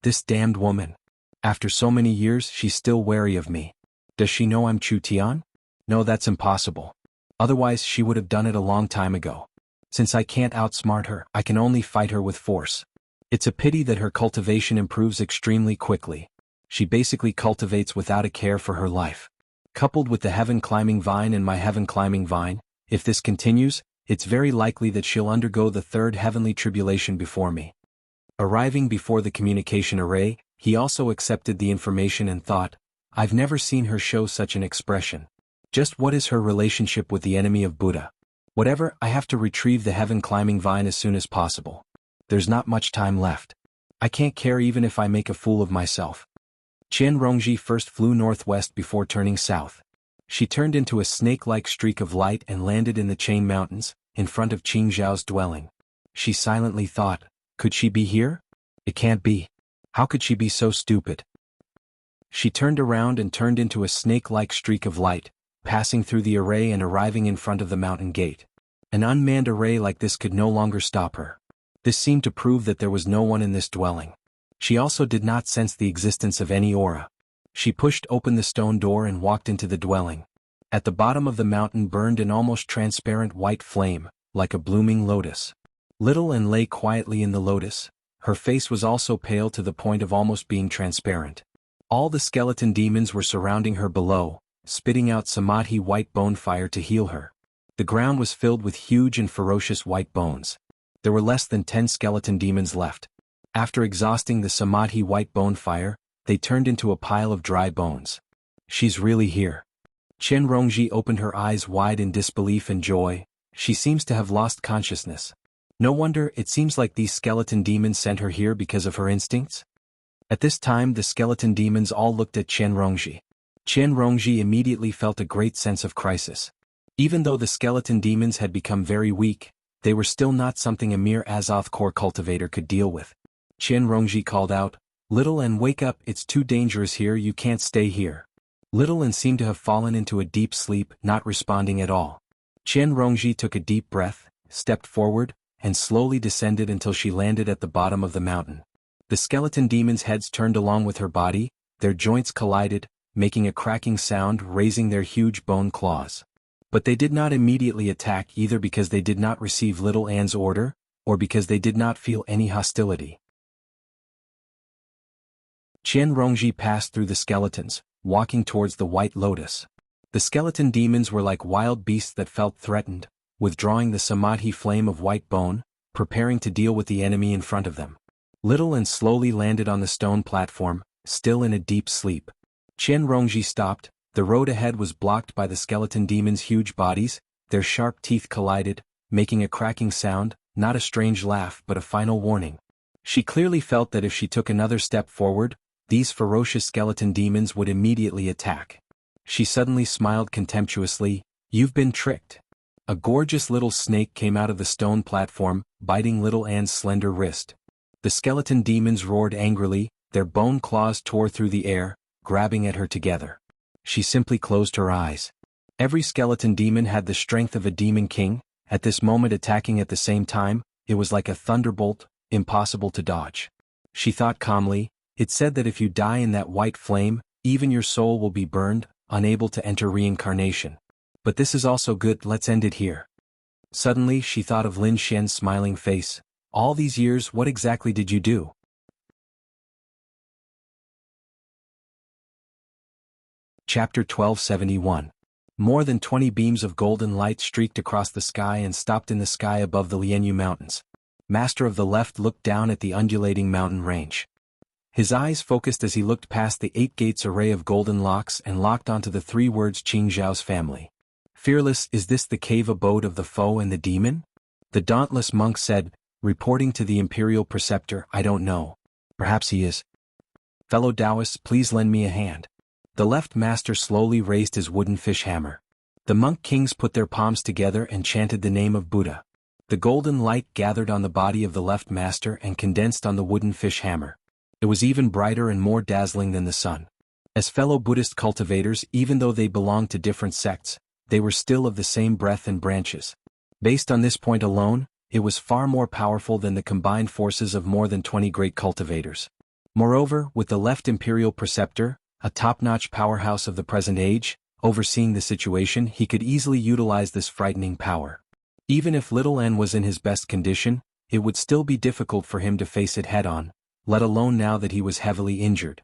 This damned woman. After so many years she's still wary of me. Does she know I'm Chu Tian? No, that's impossible. Otherwise she would have done it a long time ago. Since I can't outsmart her, I can only fight her with force. It's a pity that her cultivation improves extremely quickly. She basically cultivates without a care for her life. Coupled with the heaven-climbing vine and my heaven-climbing vine, if this continues, it's very likely that she'll undergo the third heavenly tribulation before me. Arriving before the communication array, he also accepted the information and thought, I've never seen her show such an expression. Just what is her relationship with the enemy of Buddha? Whatever, I have to retrieve the heaven-climbing vine as soon as possible. There's not much time left. I can't care even if I make a fool of myself. Qian Rongji first flew northwest before turning south. She turned into a snake-like streak of light and landed in the Chain Mountains, in front of Qing Zhao's dwelling. She silently thought, could she be here? It can't be. How could she be so stupid? She turned around and turned into a snake-like streak of light, passing through the array and arriving in front of the mountain gate. An unmanned array like this could no longer stop her. This seemed to prove that there was no one in this dwelling. She also did not sense the existence of any aura. She pushed open the stone door and walked into the dwelling. At the bottom of the mountain burned an almost transparent white flame, like a blooming lotus. Little Anne lay quietly in the lotus. Her face was also pale to the point of almost being transparent. All the skeleton demons were surrounding her below, spitting out samadhi white bone fire to heal her. The ground was filled with huge and ferocious white bones. There were less than 10 skeleton demons left. After exhausting the samadhi white bone fire, they turned into a pile of dry bones. She's really here. Qian Rongji opened her eyes wide in disbelief and joy. She seems to have lost consciousness. No wonder, it seems like these skeleton demons sent her here because of her instincts. At this time the skeleton demons all looked at Qian Rongji. Qian Rongji immediately felt a great sense of crisis. Even though the skeleton demons had become very weak, they were still not something a mere Azoth core cultivator could deal with. Qian Rongji called out, "Little Anne, wake up, it's too dangerous here, you can't stay here." Little Anne seemed to have fallen into a deep sleep, not responding at all. Qian Rongji took a deep breath, stepped forward, and slowly descended until she landed at the bottom of the mountain. The skeleton demons' heads turned along with her body, their joints collided, making a cracking sound, raising their huge bone claws. But they did not immediately attack, either because they did not receive Little Anne's order, or because they did not feel any hostility. Qian Rongji passed through the skeletons, walking towards the white lotus. The skeleton demons were like wild beasts that felt threatened, withdrawing the samadhi flame of white bone, preparing to deal with the enemy in front of them. Little Anne slowly landed on the stone platform, still in a deep sleep. Qian Rongji stopped. The road ahead was blocked by the skeleton demons' huge bodies, their sharp teeth collided, making a cracking sound, not a strange laugh but a final warning. She clearly felt that if she took another step forward, these ferocious skeleton demons would immediately attack. She suddenly smiled contemptuously, "You've been tricked." A gorgeous little snake came out of the stone platform, biting Little Anne's slender wrist. The skeleton demons roared angrily, their bone claws tore through the air, grabbing at her together. She simply closed her eyes. Every skeleton demon had the strength of a demon king, at this moment attacking at the same time. It was like a thunderbolt, impossible to dodge. She thought calmly, "It said that if you die in that white flame, even your soul will be burned, unable to enter reincarnation. But this is also good, let's end it here." Suddenly she thought of Lin Xian's smiling face. "All these years, what exactly did you do?" Chapter 1271. More than 20 beams of golden light streaked across the sky and stopped in the sky above the Lianyu Mountains. Master of the Left looked down at the undulating mountain range. His eyes focused as he looked past the 8 gates array of golden locks and locked onto the 3 words Qing Zhao's family. "Fearless, is this the cave abode of the foe and the demon?" The dauntless monk said, reporting to the imperial preceptor, "I don't know. Perhaps he is." Fellow Taoists, please lend me a hand. The left master slowly raised his wooden fish hammer. The monk kings put their palms together and chanted the name of Buddha. The golden light gathered on the body of the left master and condensed on the wooden fish hammer. It was even brighter and more dazzling than the sun. As fellow Buddhist cultivators, even though they belonged to different sects, they were still of the same breath and branches. Based on this point alone, it was far more powerful than the combined forces of more than 20 great cultivators. Moreover, with the left imperial preceptor, a top-notch powerhouse of the present age, overseeing the situation, he could easily utilize this frightening power. Even if little N was in his best condition, it would still be difficult for him to face it head-on, let alone now that he was heavily injured.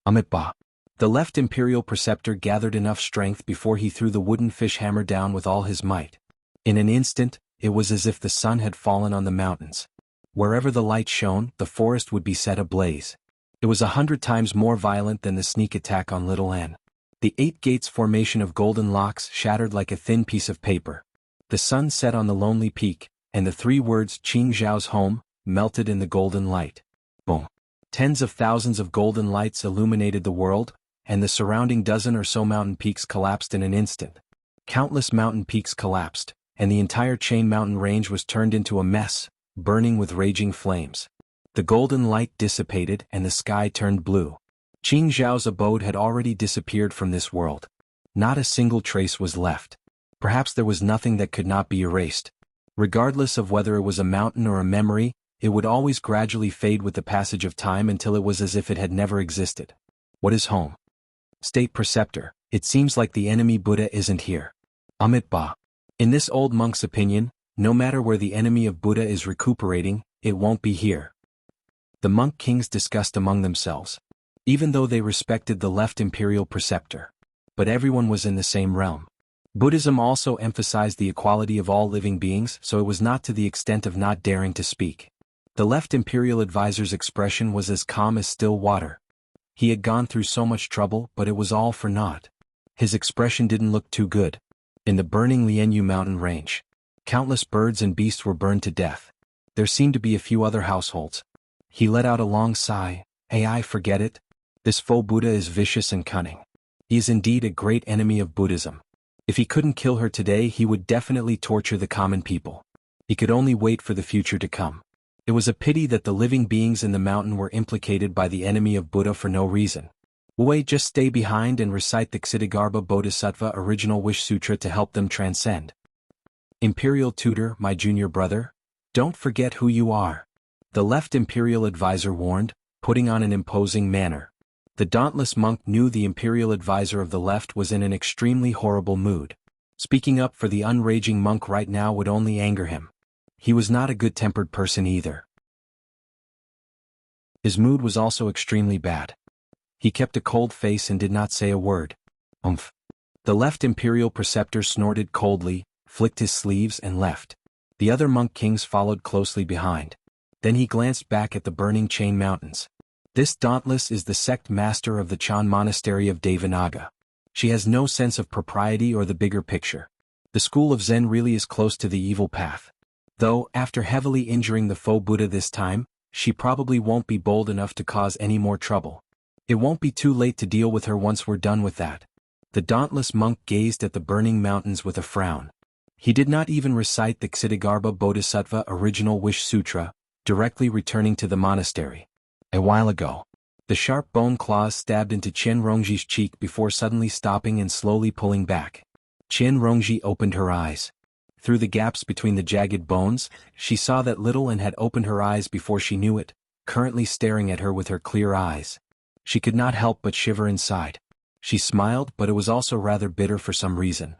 Amitba. The left imperial preceptor gathered enough strength before he threw the wooden fish hammer down with all his might. In an instant, it was as if the sun had fallen on the mountains. Wherever the light shone, the forest would be set ablaze. It was 100 times more violent than the sneak attack on Little N. The 8 gates formation of golden locks shattered like a thin piece of paper. The sun set on the lonely peak, and the 3 words Qing Zhao's home melted in the golden light. Boom. Tens of thousands of golden lights illuminated the world, and the surrounding dozen or so mountain peaks collapsed in an instant. Countless mountain peaks collapsed, and the entire Chain Mountain range was turned into a mess, burning with raging flames. The golden light dissipated and the sky turned blue. Qing Zhao's abode had already disappeared from this world. Not a single trace was left. Perhaps there was nothing that could not be erased. Regardless of whether it was a mountain or a memory, it would always gradually fade with the passage of time until it was as if it had never existed. What is home? State Preceptor, it seems like the enemy Buddha isn't here. Amitba. In this old monk's opinion, no matter where the enemy of Buddha is recuperating, it won't be here. The monk kings discussed among themselves. Even though they respected the left imperial preceptor. But everyone was in the same realm. Buddhism also emphasized the equality of all living beings, so it was not to the extent of not daring to speak. The left imperial advisor's expression was as calm as still water. He had gone through so much trouble, but it was all for naught. His expression didn't look too good. In the burning Lianyu mountain range, countless birds and beasts were burned to death. There seemed to be a few other households. He let out a long sigh. I forget it. This faux Buddha is vicious and cunning. He is indeed a great enemy of Buddhism. If he couldn't kill her today, he would definitely torture the common people. He could only wait for the future to come. It was a pity that the living beings in the mountain were implicated by the enemy of Buddha for no reason. Wu, just stay behind and recite the Ksitigarbha Bodhisattva Original Wish Sutra to help them transcend. Imperial Tutor, my junior brother, don't forget who you are. The left imperial advisor warned, putting on an imposing manner. The dauntless monk knew the imperial advisor of the left was in an extremely horrible mood. Speaking up for the unraging monk right now would only anger him. He was not a good-tempered person either. His mood was also extremely bad. He kept a cold face and did not say a word. Umph. The left imperial preceptor snorted coldly, flicked his sleeves and left. The other monk kings followed closely behind. Then he glanced back at the burning Chain Mountains. This dauntless is the sect master of the Chan Monastery of Devanaga. She has no sense of propriety or the bigger picture. The school of Zen really is close to the evil path. Though, after heavily injuring the faux Buddha this time, she probably won't be bold enough to cause any more trouble. It won't be too late to deal with her once we're done with that. The dauntless monk gazed at the burning mountains with a frown. He did not even recite the Ksitigarbha Bodhisattva Original Wish Sutra, directly returning to the monastery. A while ago, the sharp bone claws stabbed into Qian Rongji's cheek before suddenly stopping and slowly pulling back. Qian Rongji opened her eyes. Through the gaps between the jagged bones, she saw that Little N had opened her eyes before she knew it, currently staring at her with her clear eyes. She could not help but shiver inside. She smiled, but it was also rather bitter for some reason.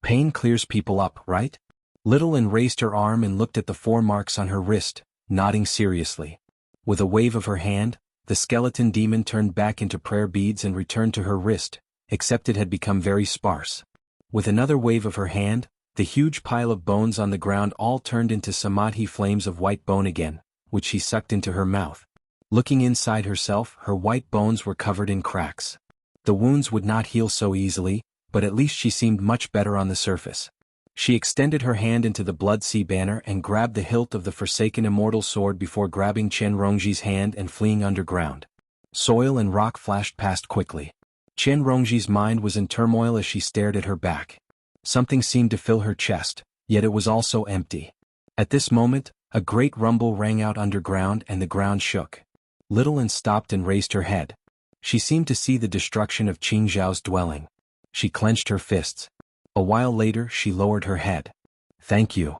Pain clears people up, right? Little N raised her arm and looked at the 4 marks on her wrist, nodding seriously. With a wave of her hand, the skeleton demon turned back into prayer beads and returned to her wrist, except it had become very sparse. With another wave of her hand, the huge pile of bones on the ground all turned into samadhi flames of white bone again, which she sucked into her mouth. Looking inside herself, her white bones were covered in cracks. The wounds would not heal so easily, but at least she seemed much better on the surface. She extended her hand into the Blood Sea banner and grabbed the hilt of the forsaken immortal sword before grabbing Qian Rongji's hand and fleeing underground. Soil and rock flashed past quickly. Chen Rongji's mind was in turmoil as she stared at her back. Something seemed to fill her chest, yet it was also empty. At this moment, a great rumble rang out underground and the ground shook. Little An stopped and raised her head. She seemed to see the destruction of Qing Zhao's dwelling. She clenched her fists. A while later she lowered her head. "Thank you.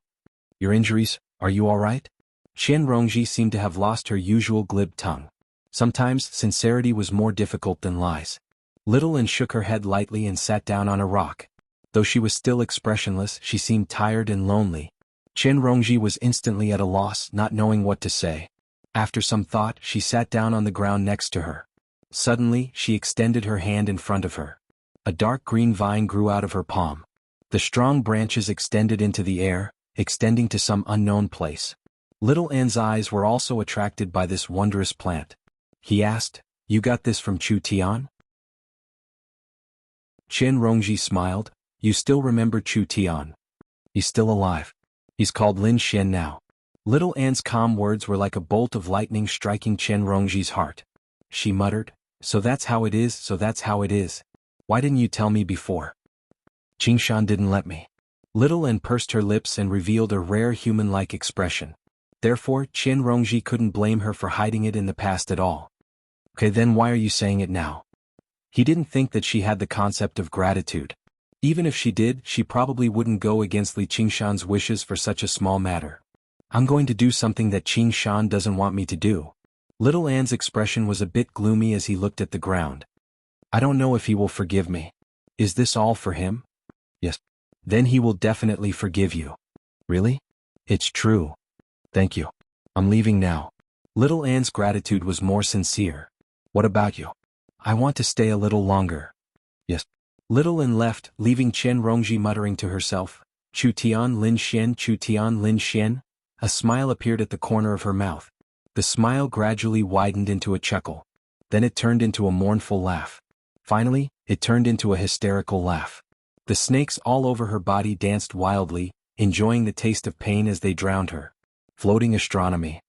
Your injuries, are you all right?" Chen Rongji seemed to have lost her usual glib tongue. Sometimes sincerity was more difficult than lies. Little An shook her head lightly and sat down on a rock. Though she was still expressionless, she seemed tired and lonely. Chen Rongji was instantly at a loss, not knowing what to say. After some thought, she sat down on the ground next to her. Suddenly, she extended her hand in front of her. A dark green vine grew out of her palm. The strong branches extended into the air, extending to some unknown place. Little An's eyes were also attracted by this wondrous plant. He asked, "You got this from Chu Tian?" Chen Rongji smiled. "You still remember Chu Tian? He's still alive. He's called Lin Xian now." Little An's calm words were like a bolt of lightning striking Chen Rongji's heart. She muttered, "So that's how it is, so that's how it is. Why didn't you tell me before?" "Qingshan didn't let me." Little An pursed her lips and revealed a rare human-like expression. Therefore, Chen Rongji couldn't blame her for hiding it in the past at all. "Okay, then why are you saying it now?" He didn't think that she had the concept of gratitude. Even if she did, she probably wouldn't go against Li Qingshan's wishes for such a small matter. "I'm going to do something that Qingshan doesn't want me to do." Little An's expression was a bit gloomy as he looked at the ground. "I don't know if he will forgive me." "Is this all for him?" "Yes." "Then he will definitely forgive you." "Really?" "It's true." "Thank you. I'm leaving now." Little An's gratitude was more sincere. "What about you?" "I want to stay a little longer." "Yes." Little An left, leaving Chen Rongji muttering to herself, "Chu Tian Lin Xian, Chu Tian Lin Xian." A smile appeared at the corner of her mouth. The smile gradually widened into a chuckle. Then it turned into a mournful laugh. Finally, it turned into a hysterical laugh. The snakes all over her body danced wildly, enjoying the taste of pain as they drowned her. Floating astronomy.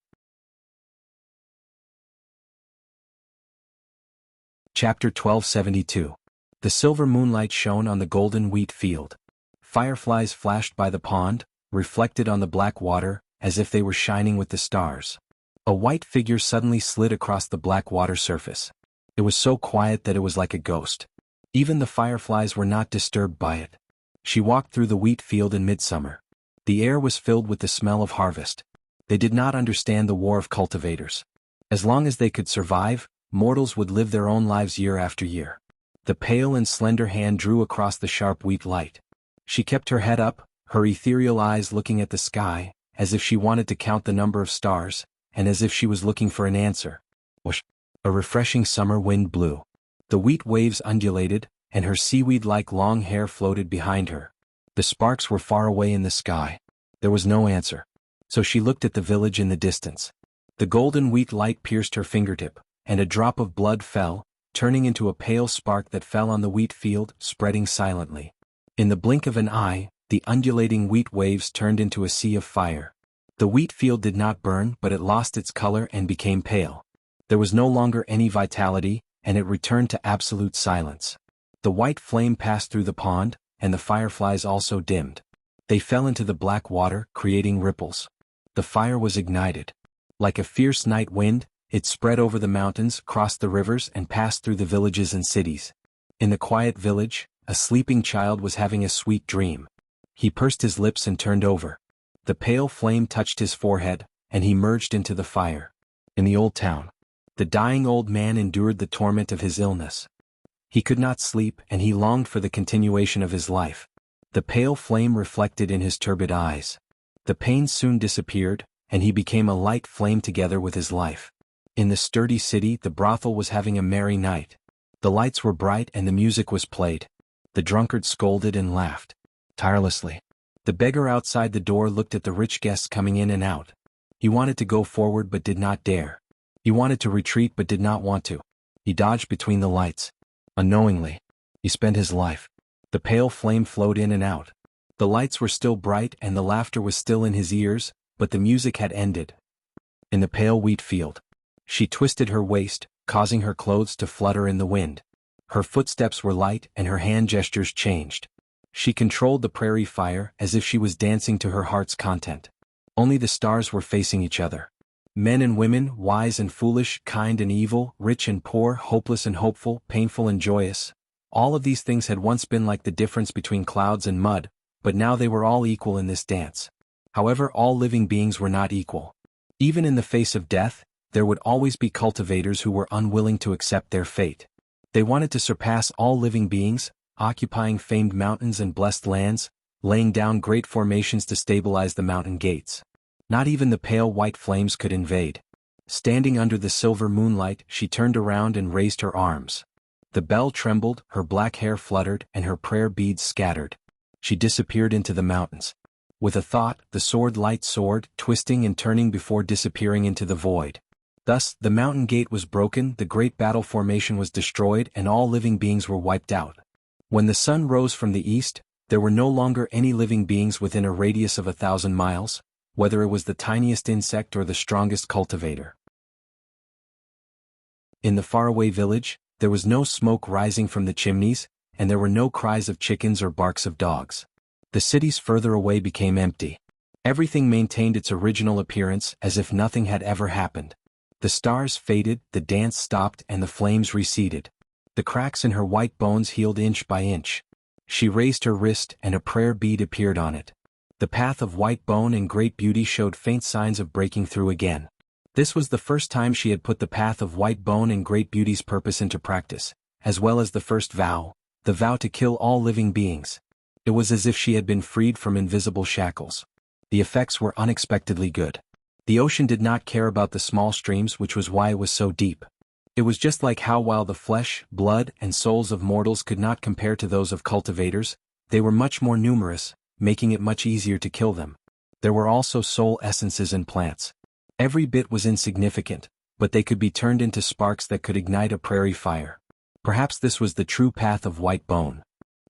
Chapter 1272. The silver moonlight shone on the golden wheat field. Fireflies flashed by the pond, reflected on the black water, as if they were shining with the stars. A white figure suddenly slid across the black water surface. It was so quiet that it was like a ghost. Even the fireflies were not disturbed by it. She walked through the wheat field in midsummer. The air was filled with the smell of harvest. They did not understand the war of cultivators. As long as they could survive, mortals would live their own lives year after year. The pale and slender hand drew across the sharp wheat light. She kept her head up, her ethereal eyes looking at the sky, as if she wanted to count the number of stars, and as if she was looking for an answer. Whoosh! A refreshing summer wind blew. The wheat waves undulated, and her seaweed-like long hair floated behind her. The sparks were far away in the sky. There was no answer. So she looked at the village in the distance. The golden wheat light pierced her fingertip, and a drop of blood fell, turning into a pale spark that fell on the wheat field, spreading silently. In the blink of an eye, the undulating wheat waves turned into a sea of fire. The wheat field did not burn, but it lost its color and became pale. There was no longer any vitality, and it returned to absolute silence. The white flame passed through the pond, and the fireflies also dimmed. They fell into the black water, creating ripples. The fire was ignited. Like a fierce night wind, it spread over the mountains, crossed the rivers, and passed through the villages and cities. In the quiet village, a sleeping child was having a sweet dream. He pursed his lips and turned over. The pale flame touched his forehead, and he merged into the fire. In the old town, the dying old man endured the torment of his illness. He could not sleep, and he longed for the continuation of his life. The pale flame reflected in his turbid eyes. The pain soon disappeared, and he became a light flame together with his life. In the sturdy city, the brothel was having a merry night. The lights were bright and the music was played. The drunkard scolded and laughed tirelessly. The beggar outside the door looked at the rich guests coming in and out. He wanted to go forward but did not dare. He wanted to retreat but did not want to. He dodged between the lights. Unknowingly, he spent his life. The pale flame flowed in and out. The lights were still bright and the laughter was still in his ears, but the music had ended. In the pale wheat field, she twisted her waist, causing her clothes to flutter in the wind. Her footsteps were light and her hand gestures changed. She controlled the prairie fire as if she was dancing to her heart's content. Only the stars were facing each other. Men and women, wise and foolish, kind and evil, rich and poor, hopeless and hopeful, painful and joyous. All of these things had once been like the difference between clouds and mud, but now they were all equal in this dance. However, all living beings were not equal. Even in the face of death, there would always be cultivators who were unwilling to accept their fate. They wanted to surpass all living beings, occupying famed mountains and blessed lands, laying down great formations to stabilize the mountain gates. Not even the pale white flames could invade. Standing under the silver moonlight, she turned around and raised her arms. The bell trembled, her black hair fluttered, and her prayer beads scattered. She disappeared into the mountains. With a thought, the sword light soared, twisting and turning before disappearing into the void. Thus, the mountain gate was broken, the great battle formation was destroyed, and all living beings were wiped out. When the sun rose from the east, there were no longer any living beings within a radius of 1,000 miles, whether it was the tiniest insect or the strongest cultivator. In the faraway village, there was no smoke rising from the chimneys, and there were no cries of chickens or barks of dogs. The cities further away became empty. Everything maintained its original appearance as if nothing had ever happened. The stars faded, the dance stopped, and the flames receded. The cracks in her white bones healed inch by inch. She raised her wrist and a prayer bead appeared on it. The path of white bone and great beauty showed faint signs of breaking through again. This was the first time she had put the path of white bone and great beauty's purpose into practice, as well as the first vow, the vow to kill all living beings. It was as if she had been freed from invisible shackles. The effects were unexpectedly good. The ocean did not care about the small streams, which was why it was so deep. It was just like how while the flesh, blood, and souls of mortals could not compare to those of cultivators, they were much more numerous, making it much easier to kill them. There were also soul essences in plants. Every bit was insignificant, but they could be turned into sparks that could ignite a prairie fire. Perhaps this was the true path of white bone.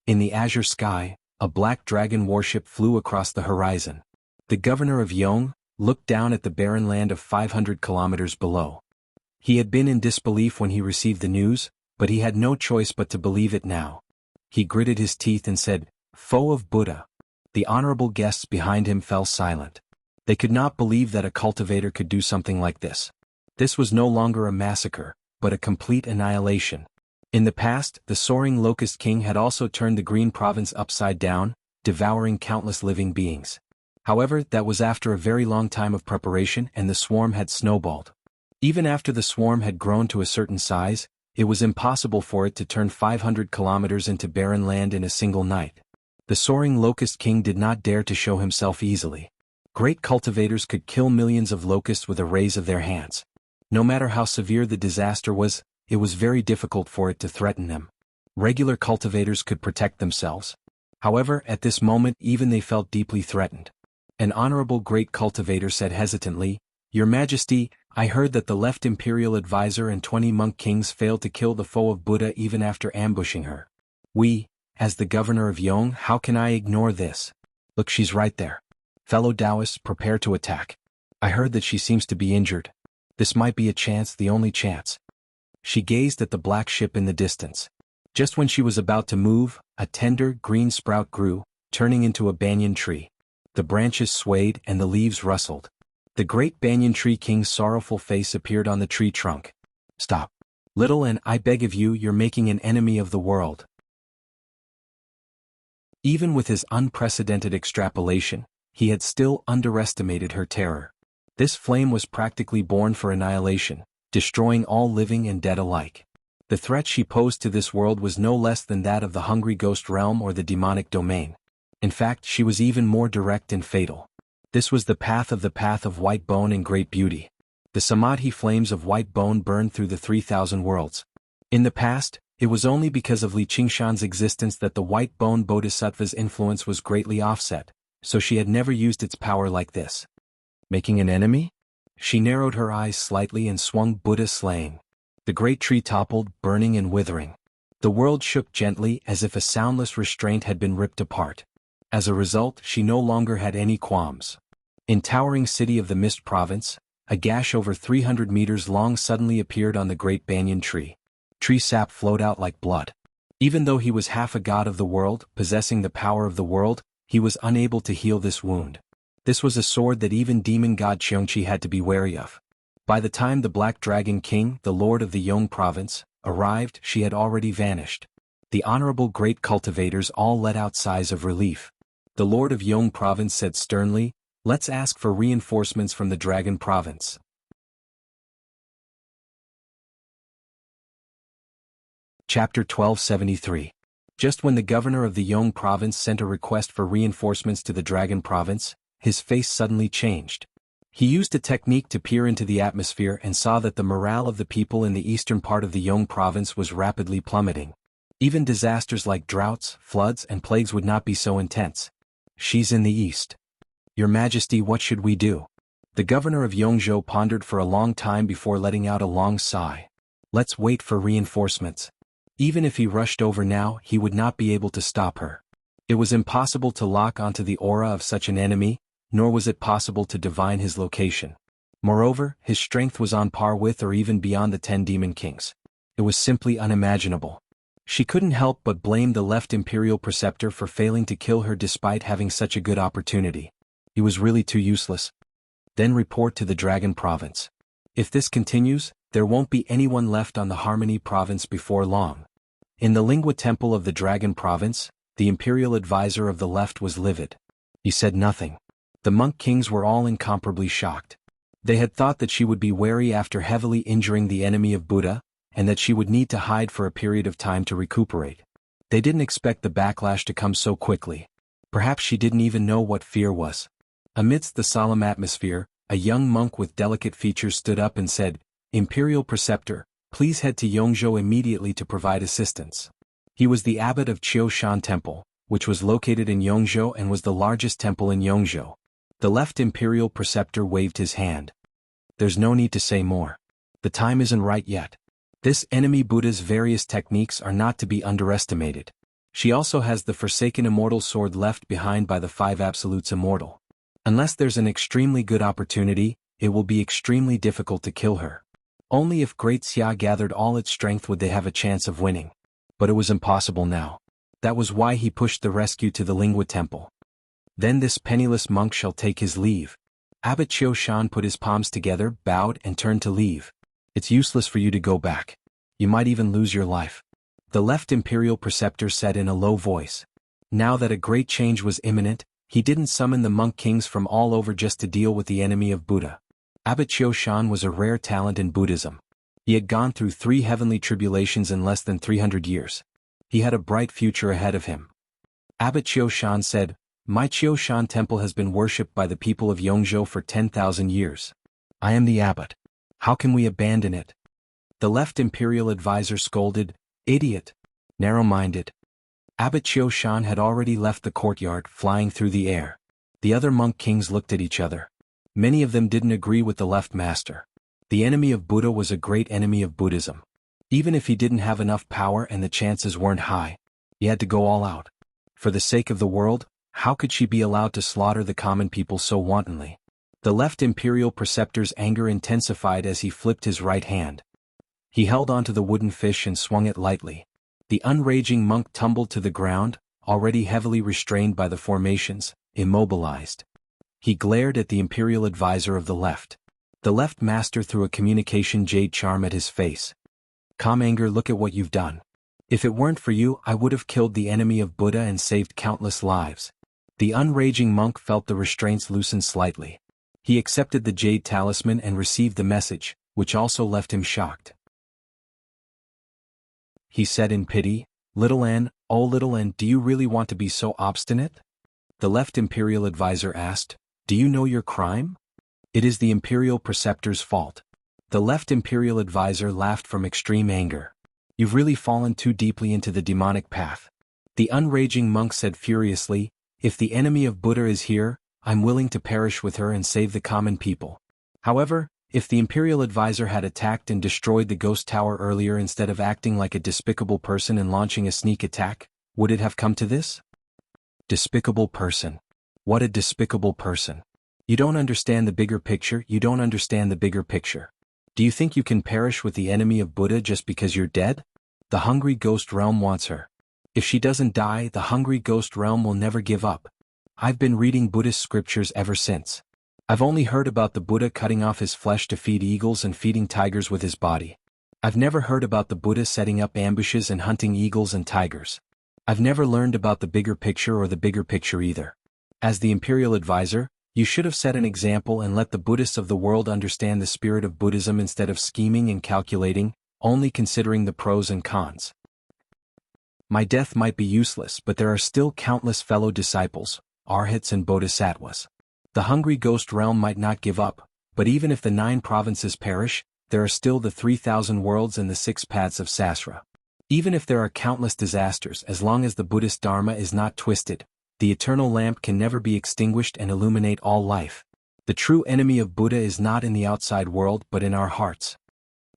In the azure sky, a black dragon warship flew across the horizon. The governor of Yong looked down at the barren land of 500 kilometers below. He had been in disbelief when he received the news, but he had no choice but to believe it now. He gritted his teeth and said, "Foe of Buddha." The honorable guests behind him fell silent. They could not believe that a cultivator could do something like this. This was no longer a massacre, but a complete annihilation. In the past, the soaring locust king had also turned the green province upside down, devouring countless living beings. However, that was after a very long time of preparation and the swarm had snowballed. Even after the swarm had grown to a certain size, it was impossible for it to turn 500 kilometers into barren land in a single night. The soaring locust king did not dare to show himself easily. Great cultivators could kill millions of locusts with a raise of their hands. No matter how severe the disaster was, it was very difficult for it to threaten them. Regular cultivators could protect themselves. However, at this moment even they felt deeply threatened. An honorable great cultivator said hesitantly, "Your Majesty, I heard that the left imperial advisor and 20 monk kings failed to kill the foe of Buddha even after ambushing her. As the governor of Yong, how can I ignore this? Look, she's right there. Fellow Taoists, prepare to attack. I heard that she seems to be injured. This might be a chance, the only chance." She gazed at the black ship in the distance. Just when she was about to move, a tender, green sprout grew, turning into a banyan tree. The branches swayed and the leaves rustled. The great banyan tree king's sorrowful face appeared on the tree trunk. "Stop. Little and I beg of you, you're making an enemy of the world." Even with his unprecedented extrapolation, he had still underestimated her terror. This flame was practically born for annihilation, destroying all living and dead alike. The threat she posed to this world was no less than that of the hungry ghost realm or the demonic domain. In fact, she was even more direct and fatal. This was the path of white bone and great beauty. The samadhi flames of white bone burned through the 3,000 worlds. In the past, it was only because of Li Qingshan's existence that the white bone bodhisattva's influence was greatly offset, so she had never used its power like this. Making an enemy? She narrowed her eyes slightly and swung Buddha slaying. The great tree toppled, burning and withering. The world shook gently as if a soundless restraint had been ripped apart. As a result, she no longer had any qualms. In towering city of the Mist Province, A gash over 300 meters long suddenly appeared on the great banyan tree. Tree sap flowed out like blood. Even though he was half a god of the world, possessing the power of the world, he was unable to heal this wound. This was a sword that even demon god Xiongqi had to be wary of. By the time the Black Dragon King, the lord of the Yong province, arrived, she had already vanished. The honorable great cultivators all let out sighs of relief. The lord of Yong province said sternly, "Let's ask for reinforcements from the Dragon province." Chapter 1273. Just when the governor of the Yong province sent a request for reinforcements to the Dragon province, his face suddenly changed. He used a technique to peer into the atmosphere and saw that the morale of the people in the eastern part of the Yong province was rapidly plummeting. Even disasters like droughts, floods, and plagues would not be so intense. "She's in the east. Your Majesty, what should we do?" The governor of Yongzhou pondered for a long time before letting out a long sigh. "Let's wait for reinforcements." Even if he rushed over now, he would not be able to stop her. It was impossible to lock onto the aura of such an enemy, nor was it possible to divine his location. Moreover, his strength was on par with or even beyond the 10 demon kings. It was simply unimaginable. She couldn't help but blame the left imperial preceptor for failing to kill her despite having such a good opportunity. He was really too useless. Then report to the Dragon province. If this continues, there won't be anyone left on the Harmony province before long. In the Lingua temple of the Dragon province, the imperial advisor of the left was livid. He said nothing. The monk kings were all incomparably shocked. They had thought that she would be wary after heavily injuring the enemy of Buddha, and that she would need to hide for a period of time to recuperate. They didn't expect the backlash to come so quickly. Perhaps she didn't even know what fear was. Amidst the solemn atmosphere, a young monk with delicate features stood up and said, "Imperial Preceptor, please head to Yongzhou immediately to provide assistance." He was the abbot of Qiushan Temple, which was located in Yongzhou and was the largest temple in Yongzhou. The left imperial preceptor waved his hand. "There's no need to say more. The time isn't right yet. This enemy Buddha's various techniques are not to be underestimated. She also has the forsaken immortal sword left behind by the 5 absolutes immortal. Unless there's an extremely good opportunity, it will be extremely difficult to kill her. Only if Great Xia gathered all its strength would they have a chance of winning. But it was impossible now. That was why he pushed the rescue to the Lingua temple. Then this penniless monk shall take his leave." Abbot Qiushan put his palms together, bowed, and turned to leave. "It's useless for you to go back. You might even lose your life," the left imperial preceptor said in a low voice. Now that a great change was imminent, he didn't summon the monk kings from all over just to deal with the enemy of Buddha. Abbot Qiushan was a rare talent in Buddhism. He had gone through 3 heavenly tribulations in less than 300 years. He had a bright future ahead of him. Abbot Qiushan said, "My Qiushan temple has been worshipped by the people of Yongzhou for 10,000 years. I am the abbot. How can we abandon it?" The left imperial advisor scolded, "Idiot! Narrow-minded." Abbot Qiushan had already left the courtyard, flying through the air. The other monk kings looked at each other. Many of them didn't agree with the left master. The enemy of Buddha was a great enemy of Buddhism. Even if he didn't have enough power and the chances weren't high, he had to go all out. For the sake of the world, how could she be allowed to slaughter the common people so wantonly? The left imperial preceptor's anger intensified as he flipped his right hand. He held onto the wooden fish and swung it lightly. The unraging monk tumbled to the ground, already heavily restrained by the formations, immobilized. He glared at the imperial advisor of the left. The left master threw a communication jade charm at his face. "Calm anger, look at what you've done. If it weren't for you, I would have killed the enemy of Buddha and saved countless lives." The unraging monk felt the restraints loosen slightly. He accepted the jade talisman and received the message, which also left him shocked. He said in pity, "Little N, oh little N, do you really want to be so obstinate?" The left imperial advisor asked, "Do you know your crime?" "It is the imperial preceptor's fault." The left imperial advisor laughed from extreme anger. "You've really fallen too deeply into the demonic path." The unraging monk said furiously, "If the enemy of Buddha is here, I'm willing to perish with her and save the common people." However, if the imperial advisor had attacked and destroyed the ghost tower earlier instead of acting like a despicable person and launching a sneak attack, would it have come to this? Despicable person. What a despicable person. You don't understand the bigger picture, you don't understand the bigger picture. Do you think you can perish with the enemy of Buddha just because you're dead? The hungry ghost realm wants her. If she doesn't die, the hungry ghost realm will never give up. I've been reading Buddhist scriptures ever since. I've only heard about the Buddha cutting off his flesh to feed eagles and feeding tigers with his body. I've never heard about the Buddha setting up ambushes and hunting eagles and tigers. I've never learned about the bigger picture or the bigger picture either. As the imperial advisor, you should have set an example and let the Buddhists of the world understand the spirit of Buddhism instead of scheming and calculating, only considering the pros and cons. My death might be useless, but there are still countless fellow disciples, arhats and bodhisattvas. The hungry ghost realm might not give up, but even if the 9 provinces perish, there are still the 3,000 worlds and the 6 paths of Sasra. Even if there are countless disasters, as long as the Buddhist Dharma is not twisted, the eternal lamp can never be extinguished and illuminate all life. The true enemy of Buddha is not in the outside world but in our hearts.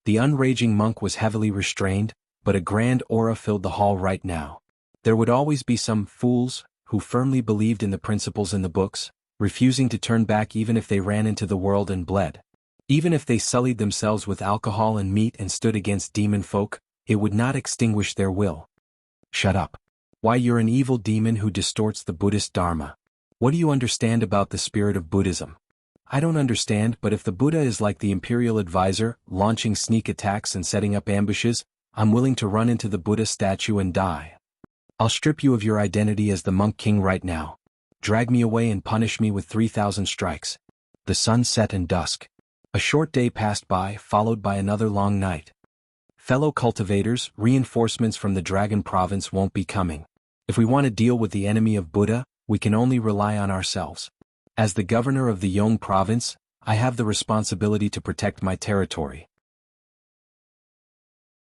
The unraging monk was heavily restrained, but a grand aura filled the hall right now. There would always be some fools who firmly believed in the principles in the books, refusing to turn back even if they ran into the world and bled. Even if they sullied themselves with alcohol and meat and stood against demon folk, it would not extinguish their will. Shut up. Why, you're an evil demon who distorts the Buddhist Dharma. What do you understand about the spirit of Buddhism? I don't understand, but if the Buddha is like the imperial advisor, launching sneak attacks and setting up ambushes, I'm willing to run into the Buddha statue and die. I'll strip you of your identity as the monk king right now. Drag me away and punish me with 3,000 strikes. The sun set in dusk. A short day passed by, followed by another long night. Fellow cultivators, reinforcements from the Dragon Province won't be coming. If we want to deal with the enemy of Buddha, we can only rely on ourselves. As the governor of the Yong Province, I have the responsibility to protect my territory.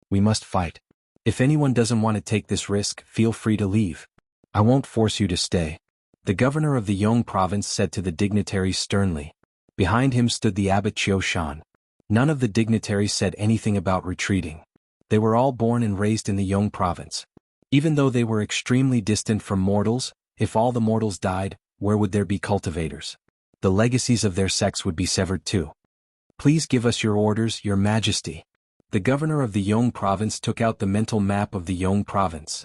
We must fight. If anyone doesn't want to take this risk, feel free to leave. I won't force you to stay. The governor of the Yong Province said to the dignitaries sternly. Behind him stood the abbot Chiu Shan. None of the dignitaries said anything about retreating. They were all born and raised in the Yong Province. Even though they were extremely distant from mortals, if all the mortals died, where would there be cultivators? The legacies of their sects would be severed too. Please give us your orders, your majesty. The governor of the Yong Province took out the mental map of the Yong Province.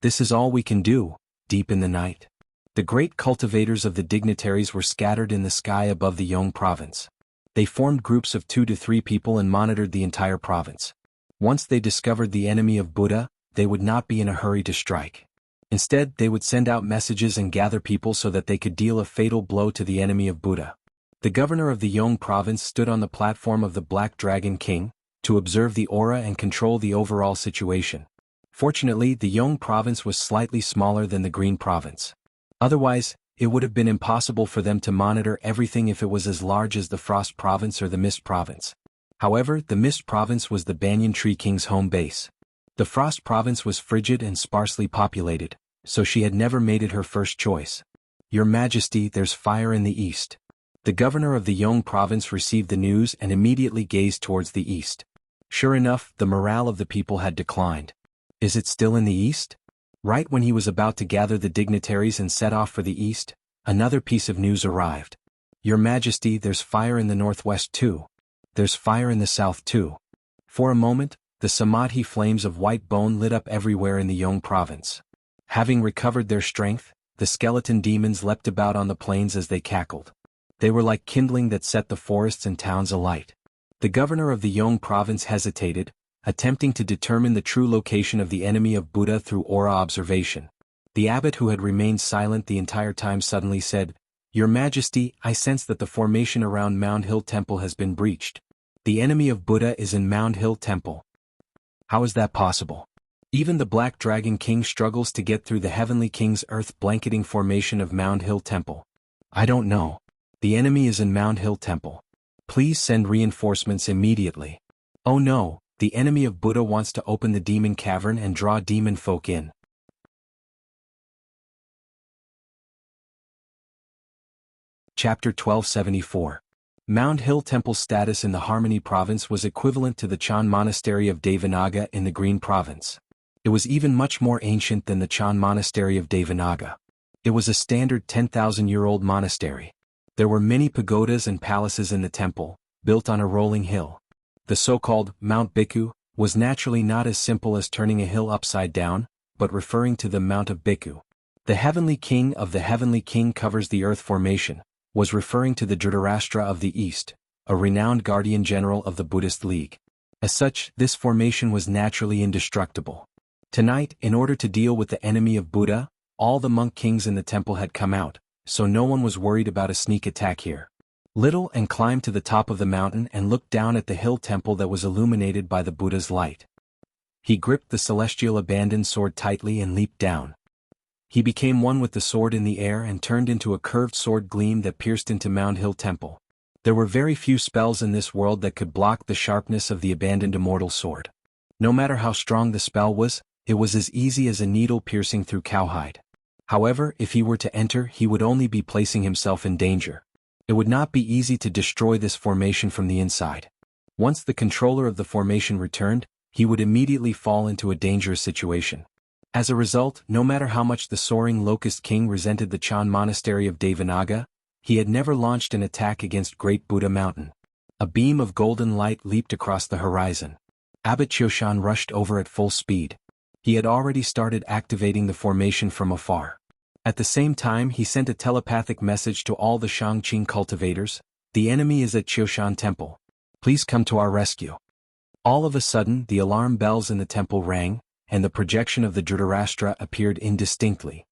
This is all we can do, deep in the night. The great cultivators of the dignitaries were scattered in the sky above the Yong Province. They formed groups of 2 to 3 people and monitored the entire province. Once they discovered the enemy of Buddha, they would not be in a hurry to strike. Instead, they would send out messages and gather people so that they could deal a fatal blow to the enemy of Buddha. The governor of the Yong Province stood on the platform of the Black Dragon King, to observe the aura and control the overall situation. Fortunately, the Yong Province was slightly smaller than the Green Province. Otherwise, it would have been impossible for them to monitor everything if it was as large as the Frost Province or the Mist Province. However, the Mist Province was the Banyan Tree King's home base. The Frost Province was frigid and sparsely populated, so she had never made it her first choice. Your Majesty, there's fire in the east. The governor of the Yong Province received the news and immediately gazed towards the east. Sure enough, the morale of the people had declined. Is it still in the east? Right when he was about to gather the dignitaries and set off for the east, another piece of news arrived. Your Majesty, there's fire in the northwest too. There's fire in the south too. For a moment, the Samadhi flames of white bone lit up everywhere in the Yong Province. Having recovered their strength, the skeleton demons leapt about on the plains as they cackled. They were like kindling that set the forests and towns alight. The governor of the Yong Province hesitated, attempting to determine the true location of the enemy of Buddha through aura observation. The abbot, who had remained silent the entire time, suddenly said, Your Majesty, I sense that the formation around Mound Hill Temple has been breached. The enemy of Buddha is in Mound Hill Temple. How is that possible? Even the Black Dragon King struggles to get through the Heavenly King's earth-blanketing formation of Mound Hill Temple. I don't know. The enemy is in Mound Hill Temple. Please send reinforcements immediately. Oh no, the enemy of Buddha wants to open the demon cavern and draw demon folk in. Chapter 1274. Mound Hill Temple's status in the Harmony Province was equivalent to the Chan Monastery of Devanaga in the Green Province. It was even much more ancient than the Chan Monastery of Devanaga. It was a standard 10,000-year-old monastery. There were many pagodas and palaces in the temple, built on a rolling hill. The so-called Mount Bhikkhu was naturally not as simple as turning a hill upside down, but referring to the Mount of Bhikkhu. The heavenly king of the heavenly king covers the earth formation, was referring to the Dhritarashtra of the East, a renowned guardian general of the Buddhist League. As such, this formation was naturally indestructible. Tonight, in order to deal with the enemy of Buddha, all the monk kings in the temple had come out, so no one was worried about a sneak attack here. Little and climbed to the top of the mountain and looked down at the hill temple that was illuminated by the Buddha's light. He gripped the celestial abandoned sword tightly and leaped down. He became one with the sword in the air and turned into a curved sword gleam that pierced into Mount Hill Temple. There were very few spells in this world that could block the sharpness of the abandoned immortal sword. No matter how strong the spell was, it was as easy as a needle piercing through cowhide. However, if he were to enter, he would only be placing himself in danger. It would not be easy to destroy this formation from the inside. Once the controller of the formation returned, he would immediately fall into a dangerous situation. As a result, no matter how much the soaring Locust King resented the Chan monastery of Devanaga, he had never launched an attack against Great Buddha Mountain. A beam of golden light leaped across the horizon. Abbot Choshan rushed over at full speed. He had already started activating the formation from afar. At the same time, he sent a telepathic message to all the Shangqing cultivators: "The enemy is at Choshan Temple. Please come to our rescue." All of a sudden, the alarm bells in the temple rang, and the projection of the Dhritarashtra appeared indistinctly.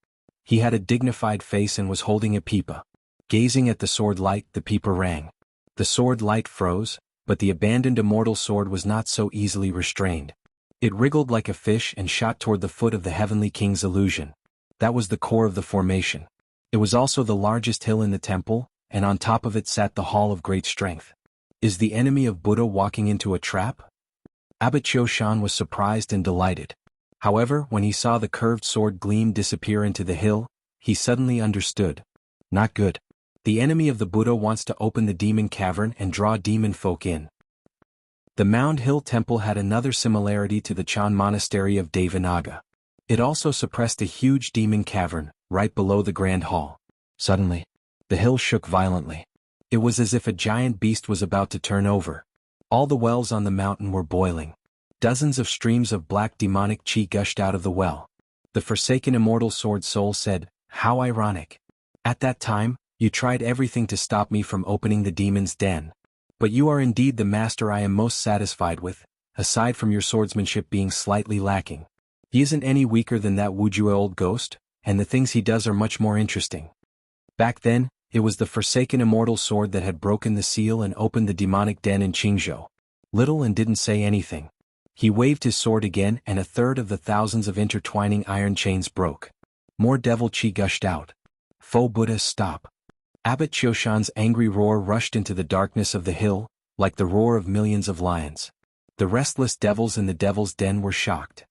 He had a dignified face and was holding a pipa. Gazing at the sword light, the pipa rang. The sword light froze, but the abandoned immortal sword was not so easily restrained. It wriggled like a fish and shot toward the foot of the heavenly king's illusion. That was the core of the formation. It was also the largest hill in the temple, and on top of it sat the Hall of Great Strength. Is the enemy of Buddha walking into a trap? Abbot Choshan was surprised and delighted. However, when he saw the curved sword gleam disappear into the hill, he suddenly understood. Not good. The enemy of the Buddha wants to open the demon cavern and draw demon folk in. The Mound Hill Temple had another similarity to the Chan monastery of Devanaga. It also suppressed a huge demon cavern, right below the Grand Hall. Suddenly, the hill shook violently. It was as if a giant beast was about to turn over. All the wells on the mountain were boiling. Dozens of streams of black demonic chi gushed out of the well. The forsaken immortal sword soul said, "How ironic. At that time, you tried everything to stop me from opening the demon's den. But you are indeed the master I am most satisfied with, aside from your swordsmanship being slightly lacking. He isn't any weaker than that Wuxia old ghost, and the things he does are much more interesting." Back then, it was the forsaken immortal sword that had broken the seal and opened the demonic den in Qingzhou. Little and didn't say anything. He waved his sword again and a third of the thousands of intertwining iron chains broke. More devil chi gushed out. "Foe Buddha, stop." Abbot Choshan's angry roar rushed into the darkness of the hill, like the roar of millions of lions. The restless devils in the devil's den were shocked.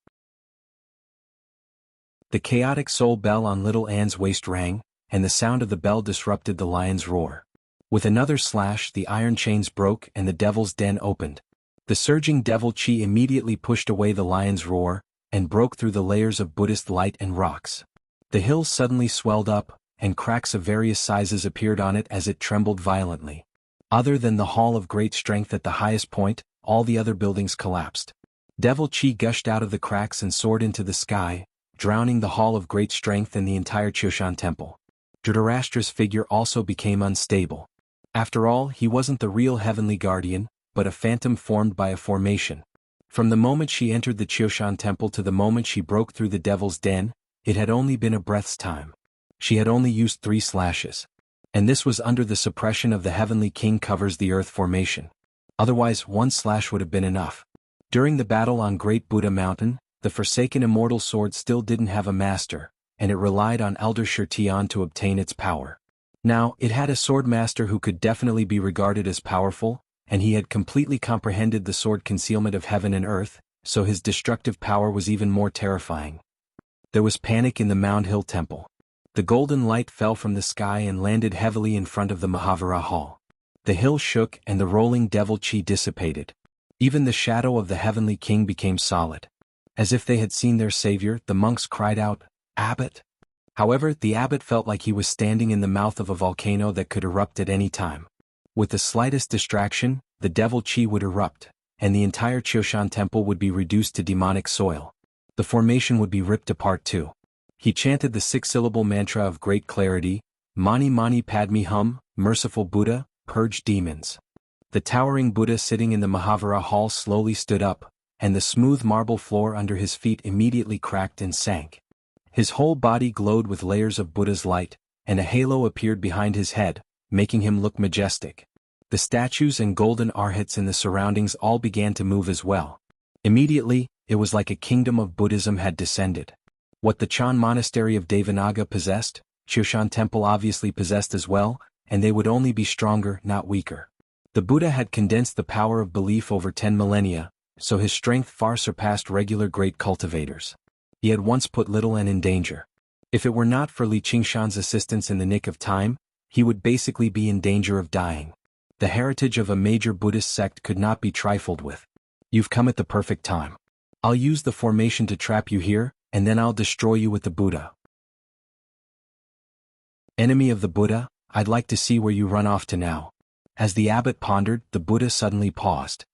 The chaotic soul bell on little Anne's waist rang, and the sound of the bell disrupted the lion's roar. With another slash, the iron chains broke and the devil's den opened. The surging devil chi immediately pushed away the lion's roar, and broke through the layers of Buddhist light and rocks. The hill suddenly swelled up, and cracks of various sizes appeared on it as it trembled violently. Other than the Hall of Great Strength at the highest point, all the other buildings collapsed. Devil chi gushed out of the cracks and soared into the sky, drowning the Hall of Great Strength and the entire Choshan Temple. Dhritarashtra's figure also became unstable. After all, he wasn't the real heavenly guardian, but a phantom formed by a formation. From the moment she entered the Choshan Temple to the moment she broke through the devil's den, it had only been a breath's time. She had only used 3 slashes. And this was under the suppression of the heavenly king covers the earth formation. Otherwise, 1 slash would have been enough. During the battle on Great Buddha Mountain, the forsaken immortal sword still didn't have a master, and it relied on Elder Shirtian to obtain its power. Now, it had a sword master who could definitely be regarded as powerful, and he had completely comprehended the sword concealment of heaven and earth, so his destructive power was even more terrifying. There was panic in the Mound Hill Temple. The golden light fell from the sky and landed heavily in front of the Mahavira Hall. The hill shook and the rolling devil chi dissipated. Even the shadow of the heavenly king became solid. As if they had seen their savior, the monks cried out, "Abbot!" However, the abbot felt like he was standing in the mouth of a volcano that could erupt at any time. With the slightest distraction, the devil chi would erupt, and the entire Qiushan temple would be reduced to demonic soil. The formation would be ripped apart too. He chanted the six-syllable mantra of great clarity, Mani Mani Padme Hum, merciful Buddha, purge demons. The towering Buddha sitting in the Mahavira hall slowly stood up, and the smooth marble floor under his feet immediately cracked and sank. His whole body glowed with layers of Buddha's light, and a halo appeared behind his head, making him look majestic. The statues and golden arhats in the surroundings all began to move as well. Immediately, it was like a kingdom of Buddhism had descended. What the Chan monastery of Devanaga possessed, Qiushan temple obviously possessed as well, and they would only be stronger, not weaker. The Buddha had condensed the power of belief over 10 millennia, so his strength far surpassed regular great cultivators. He had once put little N in danger. If it were not for Li Qingshan's assistance in the nick of time, he would basically be in danger of dying. The heritage of a major Buddhist sect could not be trifled with. You've come at the perfect time. I'll use the formation to trap you here, and then I'll destroy you with the Buddha. Enemy of the Buddha, I'd like to see where you run off to now. As the abbot pondered, the Buddha suddenly paused.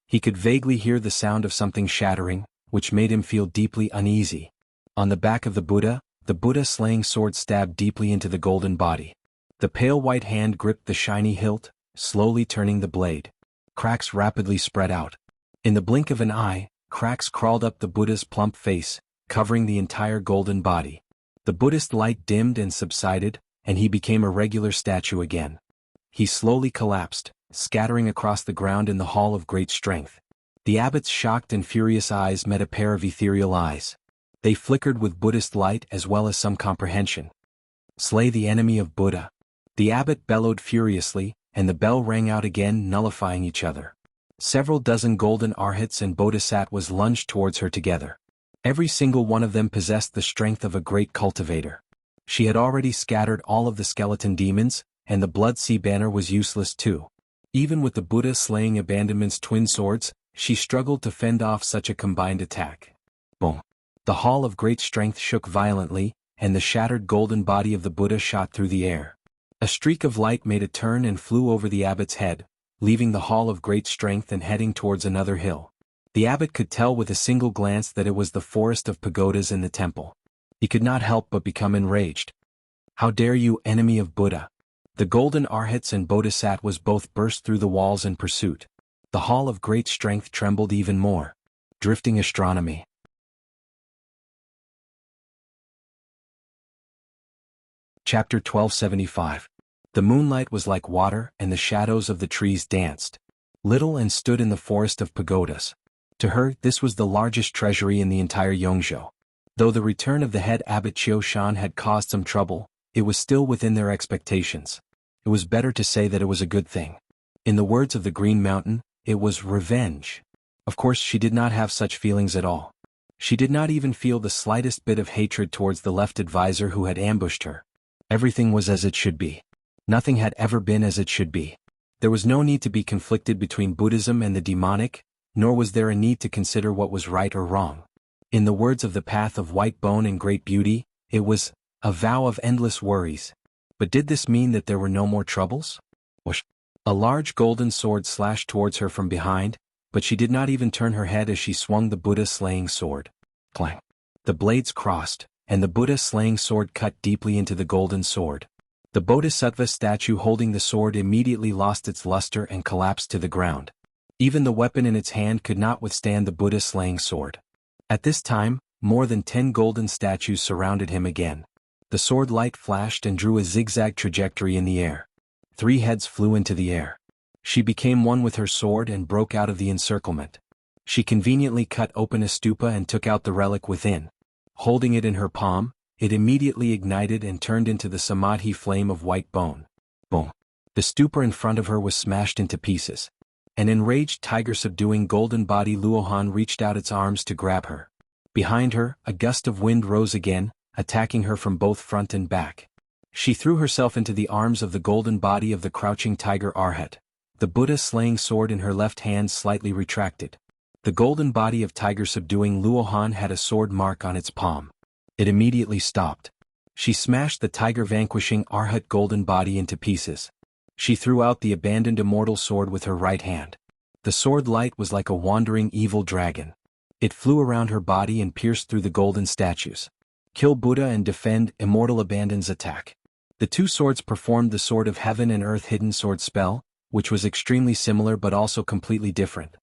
He could vaguely hear the sound of something shattering, which made him feel deeply uneasy. On the back of the Buddha slaying sword stabbed deeply into the golden body. The pale white hand gripped the shiny hilt, slowly turning the blade. Cracks rapidly spread out. In the blink of an eye, cracks crawled up the Buddha's plump face, covering the entire golden body. The Buddhist light dimmed and subsided, and he became a regular statue again. He slowly collapsed, scattering across the ground in the hall of great strength. The abbot's shocked and furious eyes met a pair of ethereal eyes. They flickered with Buddhist light as well as some comprehension. Slay the enemy of Buddha. The abbot bellowed furiously, and the bell rang out again, nullifying each other. Several dozen golden arhats and bodhisattvas lunged towards her together. Every single one of them possessed the strength of a great cultivator. She had already scattered all of the skeleton demons, and the blood sea banner was useless too. Even with the Buddha slaying abandonment's twin swords, she struggled to fend off such a combined attack. Boom! The hall of great strength shook violently, and the shattered golden body of the Buddha shot through the air. A streak of light made a turn and flew over the abbot's head, leaving the hall of great strength and heading towards another hill. The abbot could tell with a single glance that it was the forest of pagodas in the temple. He could not help but become enraged. How dare you, enemy of Buddha! The golden arhats and bodhisattvas both burst through the walls in pursuit. The hall of great strength trembled even more. Drifting astronomy. Chapter 1275. The moonlight was like water and the shadows of the trees danced. Little and stood in the forest of pagodas. To her, this was the largest treasury in the entire Yongzhou. Though the return of the head abbot Qiushan had caused some trouble, it was still within their expectations. It was better to say that it was a good thing. In the words of the Green Mountain, it was revenge. Of course, she did not have such feelings at all. She did not even feel the slightest bit of hatred towards the left advisor who had ambushed her. Everything was as it should be. Nothing had ever been as it should be. There was no need to be conflicted between Buddhism and the demonic, nor was there a need to consider what was right or wrong. In the words of the Path of White Bone and Great Beauty, it was a vow of endless worries. But did this mean that there were no more troubles? Whoosh! A large golden sword slashed towards her from behind, but she did not even turn her head as she swung the Buddha-slaying sword. Clang! The blades crossed, and the Buddha-slaying sword cut deeply into the golden sword. The Bodhisattva statue holding the sword immediately lost its luster and collapsed to the ground. Even the weapon in its hand could not withstand the Buddha-slaying sword. At this time, more than 10 golden statues surrounded him again. The sword light flashed and drew a zigzag trajectory in the air. 3 heads flew into the air. She became one with her sword and broke out of the encirclement. She conveniently cut open a stupa and took out the relic within. Holding it in her palm, it immediately ignited and turned into the samadhi flame of white bone. Boom! The stupa in front of her was smashed into pieces. An enraged tiger subduing golden body Luohan reached out its arms to grab her. Behind her, a gust of wind rose again, attacking her from both front and back. She threw herself into the arms of the golden body of the crouching tiger Arhat. The Buddha-slaying sword in her left hand slightly retracted. The golden body of tiger subduing Luohan had a sword mark on its palm. It immediately stopped. She smashed the tiger-vanquishing Arhat golden body into pieces. She threw out the abandoned immortal sword with her right hand. The sword light was like a wandering evil dragon. It flew around her body and pierced through the golden statues. Kill Buddha and defend, immortal abandons attack. The two swords performed the Sword of Heaven and Earth hidden sword spell, which was extremely similar but also completely different.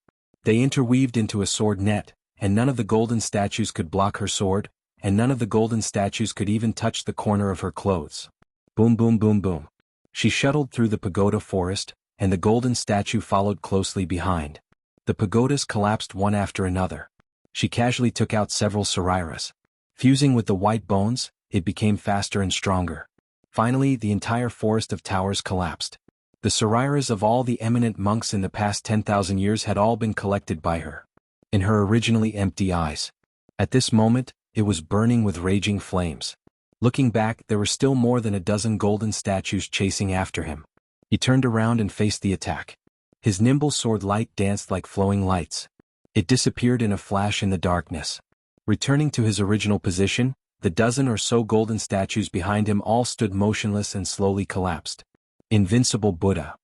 They interweaved into a sword net, and none of the golden statues could block her sword, and none of the golden statues could even touch the corner of her clothes. Boom boom boom boom. She shuttled through the pagoda forest, and the golden statue followed closely behind. The pagodas collapsed one after another. She casually took out several sariras. Fusing with the white bones, it became faster and stronger. Finally, the entire forest of towers collapsed. The sariras of all the eminent monks in the past 10,000 years had all been collected by her. In her originally empty eyes. At this moment, it was burning with raging flames. Looking back, there were still more than a dozen golden statues chasing after him. He turned around and faced the attack. His nimble sword light danced like flowing lights. It disappeared in a flash in the darkness. Returning to his original position, the dozen or so golden statues behind him all stood motionless and slowly collapsed. Invincible Buddha.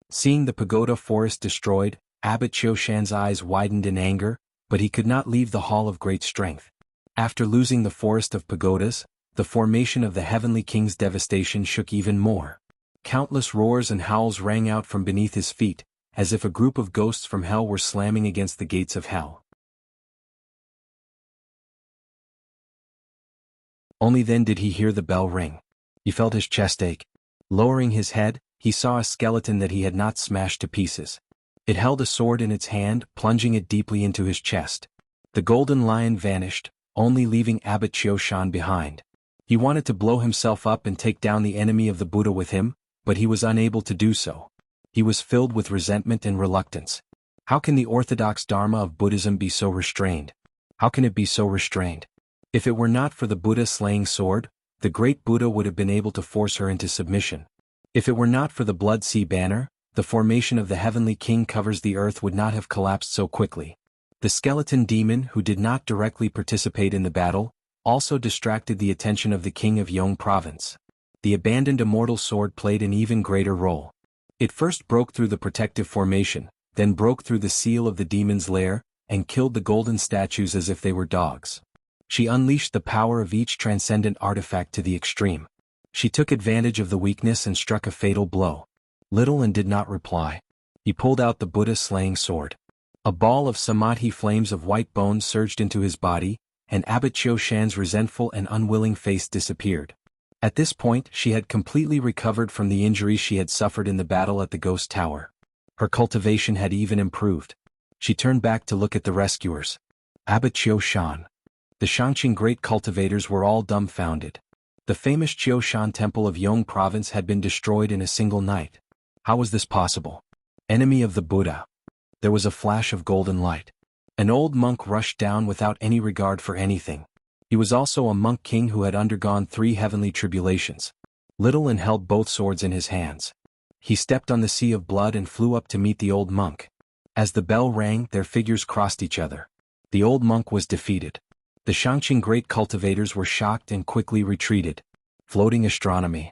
Seeing the pagoda forest destroyed, Abbot Qiushan's eyes widened in anger, but he could not leave the Hall of Great Strength. After losing the forest of pagodas, the formation of the Heavenly King's devastation shook even more. Countless roars and howls rang out from beneath his feet, as if a group of ghosts from hell were slamming against the gates of hell. Only then did he hear the bell ring. He felt his chest ache. Lowering his head, he saw a skeleton that he had not smashed to pieces. It held a sword in its hand, plunging it deeply into his chest. The golden lion vanished, only leaving Abbot Qiushan behind. He wanted to blow himself up and take down the enemy of the Buddha with him, but he was unable to do so. He was filled with resentment and reluctance. How can the orthodox Dharma of Buddhism be so restrained? How can it be so restrained? If it were not for the Buddha-slaying sword, the great Buddha would have been able to force her into submission. If it were not for the Blood Sea banner, the formation of the Heavenly King covers the earth would not have collapsed so quickly. The skeleton demon, who did not directly participate in the battle, also distracted the attention of the king of Yong province. The abandoned immortal sword played an even greater role. It first broke through the protective formation, then broke through the seal of the demon's lair, and killed the golden statues as if they were dogs. She unleashed the power of each transcendent artifact to the extreme. She took advantage of the weakness and struck a fatal blow. Little and did not reply. He pulled out the Buddha-slaying sword. A ball of samadhi flames of white bones surged into his body, and Abbot Qiushan's resentful and unwilling face disappeared. At this point, she had completely recovered from the injuries she had suffered in the battle at the Ghost Tower. Her cultivation had even improved. She turned back to look at the rescuers. Abbot Qiushan. The Shangqing great cultivators were all dumbfounded. The famous Qiushan temple of Yong province had been destroyed in a single night. How was this possible? Enemy of the Buddha. There was a flash of golden light. An old monk rushed down without any regard for anything. He was also a monk king who had undergone 3 heavenly tribulations. Little and held both swords in his hands. He stepped on the sea of blood and flew up to meet the old monk. As the bell rang, their figures crossed each other. The old monk was defeated. The Shangqing great cultivators were shocked and quickly retreated. Floating astronomy.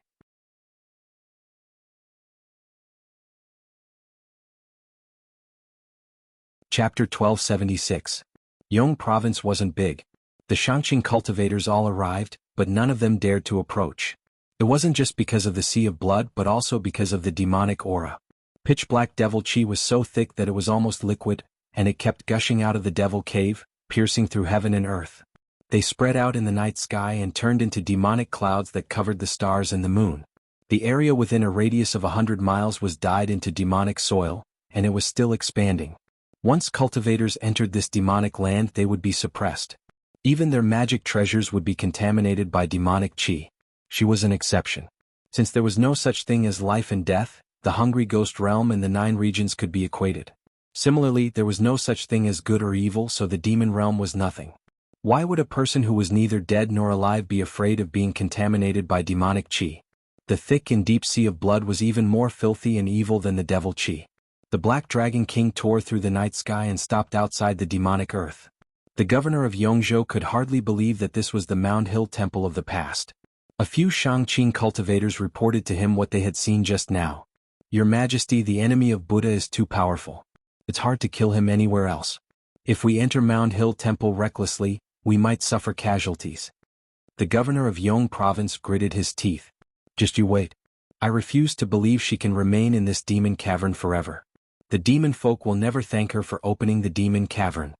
Chapter 1276. Yong province wasn't big. The Shangqing cultivators all arrived, but none of them dared to approach. It wasn't just because of the sea of blood but also because of the demonic aura. Pitch-black devil chi was so thick that it was almost liquid, and it kept gushing out of the devil cave, piercing through heaven and earth. They spread out in the night sky and turned into demonic clouds that covered the stars and the moon. The area within a radius of 100 miles was dyed into demonic soil, and it was still expanding. Once cultivators entered this demonic land, they would be suppressed. Even their magic treasures would be contaminated by demonic chi. She was an exception. Since there was no such thing as life and death, the hungry ghost realm and the 9 regions could be equated. Similarly, there was no such thing as good or evil, so the demon realm was nothing. Why would a person who was neither dead nor alive be afraid of being contaminated by demonic chi? The thick and deep sea of blood was even more filthy and evil than the devil chi. The Black Dragon King tore through the night sky and stopped outside the demonic earth. The governor of Yongzhou could hardly believe that this was the Mound Hill Temple of the past. A few Shangqing cultivators reported to him what they had seen just now. Your Majesty, the enemy of Buddha is too powerful. It's hard to kill him anywhere else. If we enter Mound Hill Temple recklessly, we might suffer casualties. The governor of Yong province gritted his teeth. Just you wait. I refuse to believe she can remain in this demon cavern forever. The demon folk will never thank her for opening the demon cavern.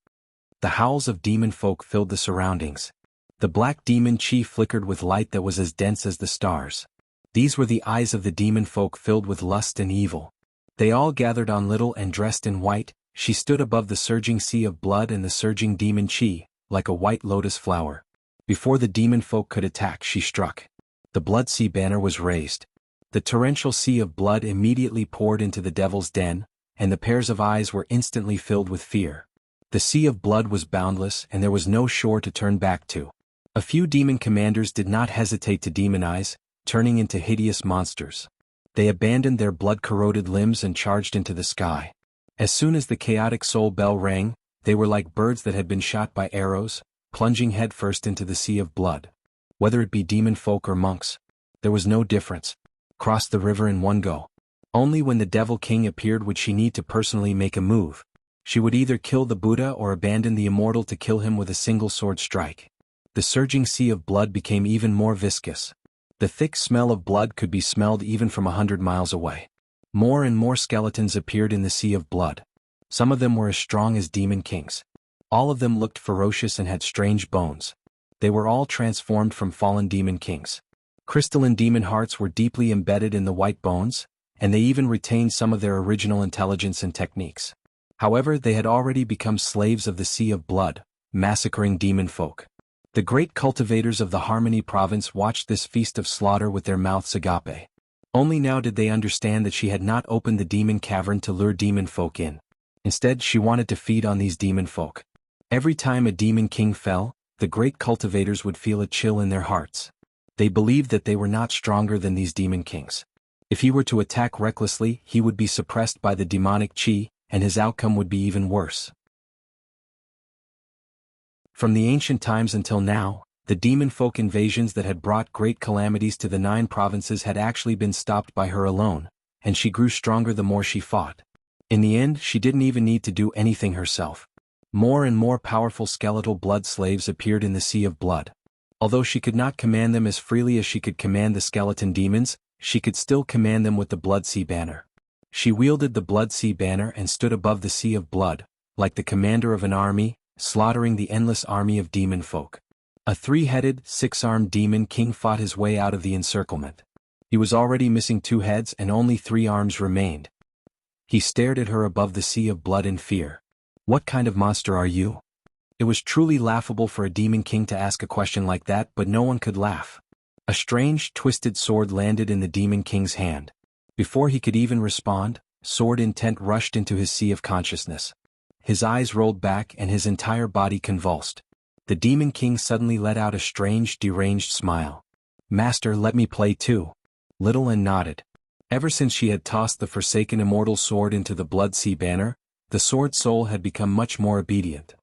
The howls of demon folk filled the surroundings. The black demon chi flickered with light that was as dense as the stars. These were the eyes of the demon folk filled with lust and evil. They all gathered on Little and dressed in white. She stood above the surging sea of blood and the surging demon chi, like a white lotus flower. Before the demon folk could attack, she struck. The blood sea banner was raised. The torrential sea of blood immediately poured into the devil's den, and the pairs of eyes were instantly filled with fear. The sea of blood was boundless, and there was no shore to turn back to. A few demon commanders did not hesitate to demonize, turning into hideous monsters. They abandoned their blood-corroded limbs and charged into the sky. As soon as the chaotic soul bell rang, they were like birds that had been shot by arrows, plunging headfirst into the sea of blood. Whether it be demon folk or monks, there was no difference. Crossed the river in one go. Only when the Devil King appeared would she need to personally make a move. She would either kill the Buddha or abandon the immortal to kill him with a single sword strike. The surging sea of blood became even more viscous. The thick smell of blood could be smelled even from 100 miles away. More and more skeletons appeared in the sea of blood. Some of them were as strong as demon kings. All of them looked ferocious and had strange bones. They were all transformed from fallen demon kings. Crystalline demon hearts were deeply embedded in the white bones, and they even retained some of their original intelligence and techniques. However, they had already become slaves of the sea of blood, massacring demon folk. The great cultivators of the Harmony province watched this feast of slaughter with their mouths agape. Only now did they understand that she had not opened the demon cavern to lure demon folk in. Instead, she wanted to feed on these demon folk. Every time a demon king fell, the great cultivators would feel a chill in their hearts. They believed that they were not stronger than these demon kings. If he were to attack recklessly, he would be suppressed by the demonic chi, and his outcome would be even worse. From the ancient times until now, the demon folk invasions that had brought great calamities to the 9 provinces had actually been stopped by her alone, and she grew stronger the more she fought. In the end, she didn't even need to do anything herself. More and more powerful skeletal blood slaves appeared in the sea of blood. Although she could not command them as freely as she could command the skeleton demons, she could still command them with the blood sea banner. She wielded the blood sea banner and stood above the sea of blood, like the commander of an army, slaughtering the endless army of demon folk. A 3-headed, 6-armed demon king fought his way out of the encirclement. He was already missing 2 heads and only 3 arms remained. He stared at her above the sea of blood in fear. What kind of monster are you? It was truly laughable for a demon king to ask a question like that, but no one could laugh. A strange, twisted sword landed in the demon king's hand. Before he could even respond, sword intent rushed into his sea of consciousness. His eyes rolled back and his entire body convulsed. The demon king suddenly let out a strange, deranged smile. Master, let me play too. Little and nodded. Ever since she had tossed the forsaken immortal sword into the blood sea banner, the sword soul had become much more obedient.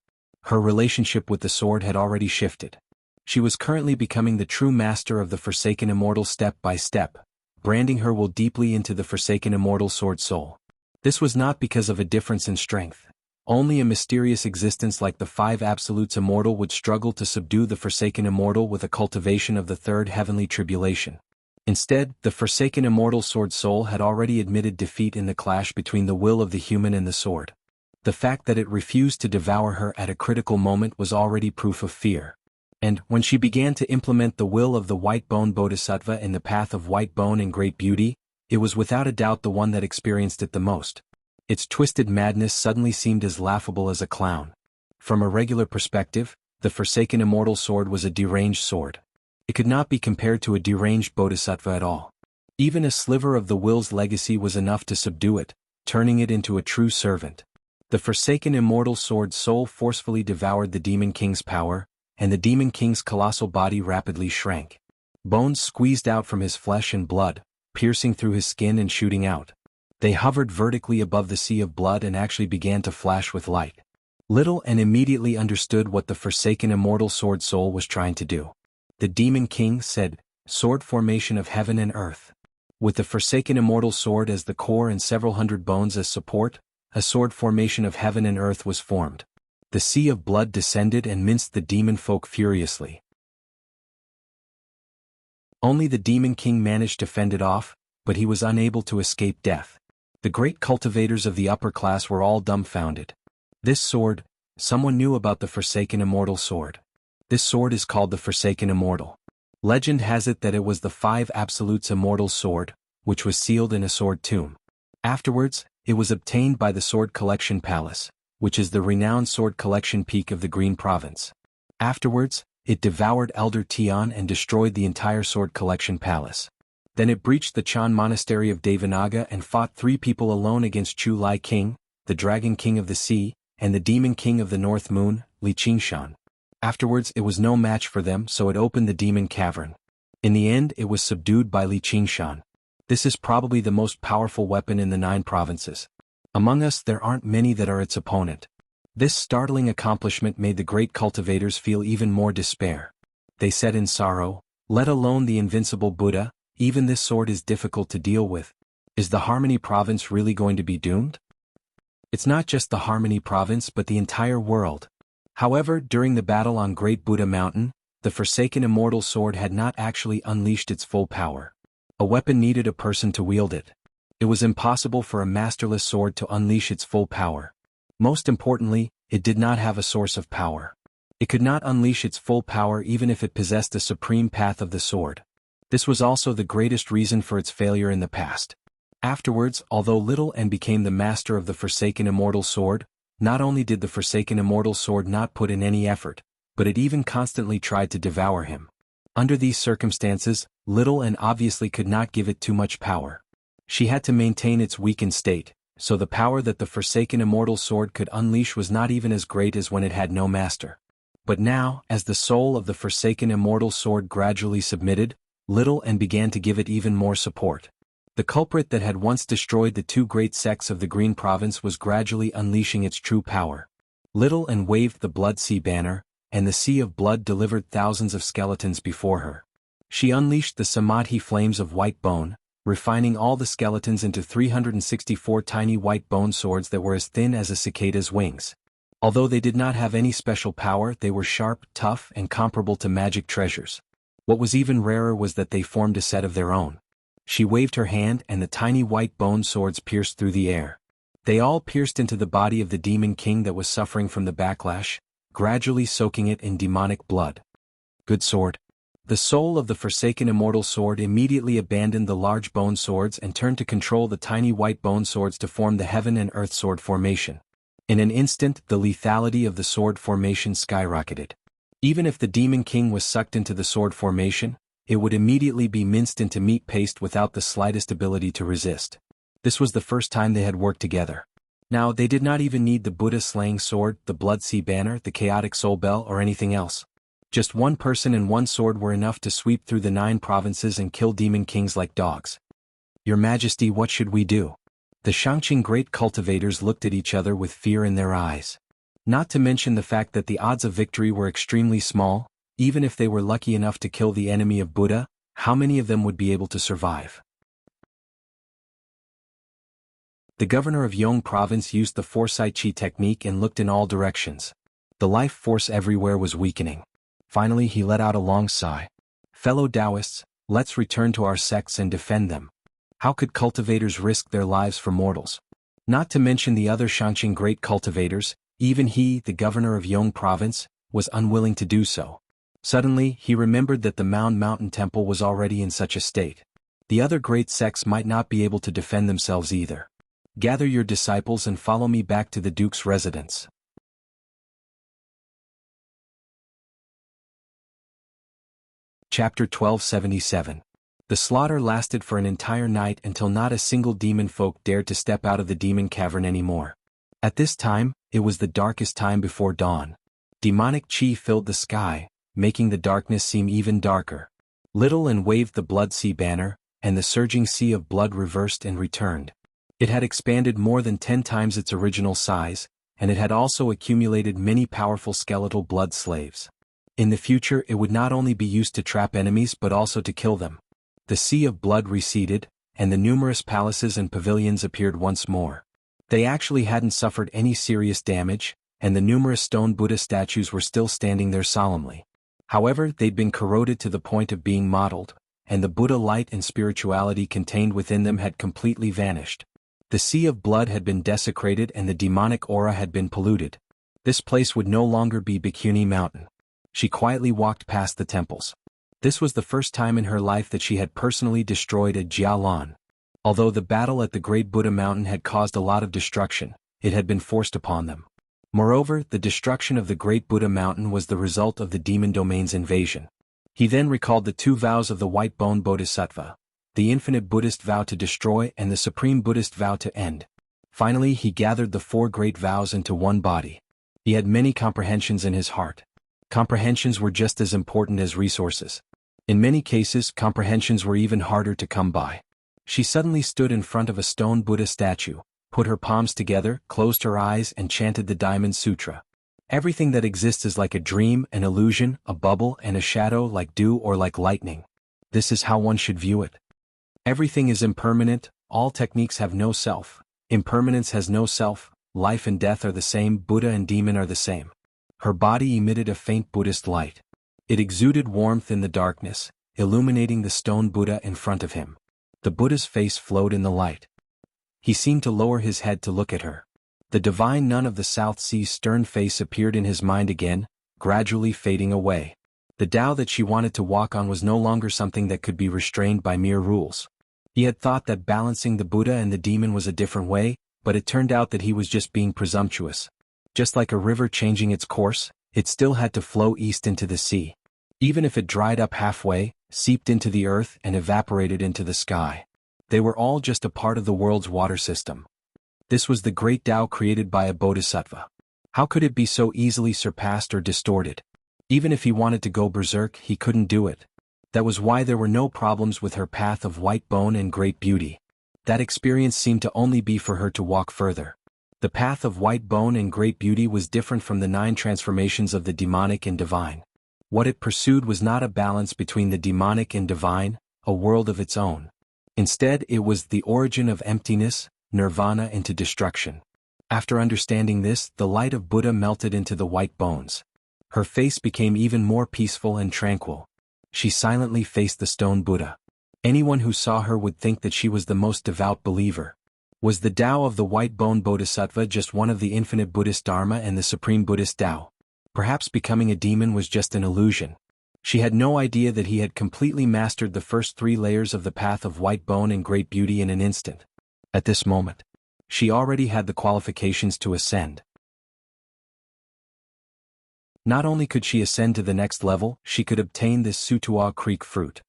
Her relationship with the sword had already shifted. She was currently becoming the true master of the forsaken immortal step by step, branding her will deeply into the forsaken immortal sword soul. This was not because of a difference in strength. Only a mysterious existence like the 5 absolutes immortal would struggle to subdue the forsaken immortal with a cultivation of the 3rd heavenly tribulation. Instead, the forsaken immortal sword soul had already admitted defeat in the clash between the will of the human and the sword. The fact that it refused to devour her at a critical moment was already proof of fear. And, when she began to implement the will of the white bone bodhisattva in the path of white bone and great beauty, it was without a doubt the one that experienced it the most. Its twisted madness suddenly seemed as laughable as a clown. From a regular perspective, the forsaken immortal sword was a deranged sword. It could not be compared to a deranged bodhisattva at all. Even a sliver of the will's legacy was enough to subdue it, turning it into a true servant. The forsaken immortal sword soul forcefully devoured the demon king's power, and the demon king's colossal body rapidly shrank. Bones squeezed out from his flesh and blood, piercing through his skin and shooting out. They hovered vertically above the sea of blood and actually began to flash with light. Little and immediately understood what the forsaken immortal sword soul was trying to do. The demon king said, sword formation of heaven and earth. With the forsaken immortal sword as the core and several hundred bones as support, a sword formation of heaven and earth was formed. The sea of blood descended and minced the demon folk furiously. Only the demon king managed to fend it off, but he was unable to escape death. The great cultivators of the upper class were all dumbfounded. This sword, someone knew about the forsaken immortal sword. This sword is called the Forsaken Immortal. Legend has it that it was the 5 Absolutes immortal sword, which was sealed in a sword tomb. Afterwards, it was obtained by the Sword Collection Palace, which is the renowned sword collection peak of the Green Province. Afterwards, it devoured Elder Tian and destroyed the entire sword collection palace. Then it breached the Chan monastery of Devanaga and fought 3 people alone against Chu Lai King, the Dragon King of the Sea, and the Demon King of the North Moon, Li Qingshan. Afterwards it was no match for them, so it opened the demon cavern. In the end it was subdued by Li Qingshan. This is probably the most powerful weapon in the 9 provinces. Among us there aren't many that are its opponent. This startling accomplishment made the great cultivators feel even more despair. They said in sorrow, "Let alone the invincible Buddha, even this sword is difficult to deal with. Is the Harmony province really going to be doomed?" It's not just the Harmony province but the entire world. However, during the battle on Great Buddha Mountain, the Forsaken Immortal Sword had not actually unleashed its full power. A weapon needed a person to wield it. It was impossible for a masterless sword to unleash its full power. Most importantly, it did not have a source of power. It could not unleash its full power even if it possessed the supreme path of the sword. This was also the greatest reason for its failure in the past. Afterwards, although Little N became the master of the Forsaken Immortal Sword, not only did the Forsaken Immortal Sword not put in any effort, but it even constantly tried to devour him. Under these circumstances, Little N obviously could not give it too much power. She had to maintain its weakened state, so the power that the Forsaken Immortal Sword could unleash was not even as great as when it had no master. But now, as the soul of the Forsaken Immortal Sword gradually submitted, Little N began to give it even more support. The culprit that had once destroyed the 2 great sects of the Green Province was gradually unleashing its true power. Little N waved the Blood Sea banner, and the Sea of Blood delivered thousands of skeletons before her. She unleashed the Samadhi flames of white bone, refining all the skeletons into 364 tiny white bone swords that were as thin as a cicada's wings. Although they did not have any special power, they were sharp, tough, and comparable to magic treasures. What was even rarer was that they formed a set of their own. She waved her hand and the tiny white bone swords pierced through the air. They all pierced into the body of the Demon King that was suffering from the backlash, gradually soaking it in demonic blood. Good sword. The soul of the Forsaken Immortal Sword immediately abandoned the large bone swords and turned to control the tiny white bone swords to form the Heaven and Earth sword formation. In an instant, the lethality of the sword formation skyrocketed. Even if the Demon King was sucked into the sword formation, it would immediately be minced into meat paste without the slightest ability to resist. This was the first time they had worked together. Now they did not even need the Buddha-slaying sword, the Blood Sea banner, the chaotic soul bell, or anything else. Just one person and one sword were enough to sweep through the 9 provinces and kill demon kings like dogs. "Your Majesty, what should we do?" The Shangqing great cultivators looked at each other with fear in their eyes. Not to mention the fact that the odds of victory were extremely small. Even if they were lucky enough to kill the enemy of Buddha, how many of them would be able to survive? The governor of Yong province used the foresight chi technique and looked in all directions. The life force everywhere was weakening. Finally he let out a long sigh. "Fellow Taoists, let's return to our sects and defend them. How could cultivators risk their lives for mortals?" Not to mention the other Shangqing great cultivators, even he, the governor of Yong province, was unwilling to do so. Suddenly, he remembered that the Mountain Temple was already in such a state. The other great sects might not be able to defend themselves either. "Gather your disciples and follow me back to the Duke's residence." Chapter 1277. The slaughter lasted for an entire night until not a single demon folk dared to step out of the demon cavern anymore. At this time, it was the darkest time before dawn. Demonic chi filled the sky, making the darkness seem even darker. Little N waved the Blood Sea banner, and the surging sea of blood reversed and returned. It had expanded more than 10 times its original size, and it had also accumulated many powerful skeletal blood slaves. In the future it would not only be used to trap enemies but also to kill them. The sea of blood receded, and the numerous palaces and pavilions appeared once more. They actually hadn't suffered any serious damage, and the numerous stone Buddha statues were still standing there solemnly. However, they'd been corroded to the point of being mottled, and the Buddha light and spirituality contained within them had completely vanished. The sea of blood had been desecrated and the demonic aura had been polluted. This place would no longer be Bikuni Mountain. She quietly walked past the temples. This was the first time in her life that she had personally destroyed a Jialan. Although the battle at the Great Buddha Mountain had caused a lot of destruction, it had been forced upon them. Moreover, the destruction of the Great Buddha Mountain was the result of the demon domain's invasion. He then recalled the two vows of the White Bone Bodhisattva, the infinite Buddhist vow to destroy and the supreme Buddhist vow to end. Finally, he gathered the four great vows into one body. He had many comprehensions in his heart. Comprehensions were just as important as resources. In many cases, comprehensions were even harder to come by. She suddenly stood in front of a stone Buddha statue, put her palms together, closed her eyes and chanted the Diamond Sutra. Everything that exists is like a dream, an illusion, a bubble and a shadow, like dew or like lightning. This is how one should view it. Everything is impermanent, all techniques have no self. Impermanence has no self, life and death are the same, Buddha and demon are the same. Her body emitted a faint Buddhist light. It exuded warmth in the darkness, illuminating the stone Buddha in front of him. The Buddha's face flowed in the light. He seemed to lower his head to look at her. The divine nun of the South Sea's stern face appeared in his mind again, gradually fading away. The Tao that she wanted to walk on was no longer something that could be restrained by mere rules. He had thought that balancing the Buddha and the demon was a different way, but it turned out that he was just being presumptuous. Just like a river changing its course, it still had to flow east into the sea. Even if it dried up halfway, seeped into the earth and evaporated into the sky. They were all just a part of the world's water system. This was the great Tao created by a bodhisattva. How could it be so easily surpassed or distorted? Even if he wanted to go berserk, he couldn't do it. That was why there were no problems with her path of white bone and great beauty. That experience seemed to only be for her to walk further. The path of white bone and great beauty was different from the 9 transformations of the demonic and divine. What it pursued was not a balance between the demonic and divine, a world of its own. Instead, it was the origin of emptiness, nirvana into destruction. After understanding this, the light of Buddha melted into the white bones. Her face became even more peaceful and tranquil. She silently faced the stone Buddha. Anyone who saw her would think that she was the most devout believer. Was the Tao of the White Bone Bodhisattva just one of the infinite Buddhist Dharma and the supreme Buddhist Tao? Perhaps becoming a demon was just an illusion. She had no idea that he had completely mastered the first 3 layers of the path of white bone and great beauty in an instant. At this moment, she already had the qualifications to ascend. Not only could she ascend to the next level, she could obtain this Sutua Creek fruit.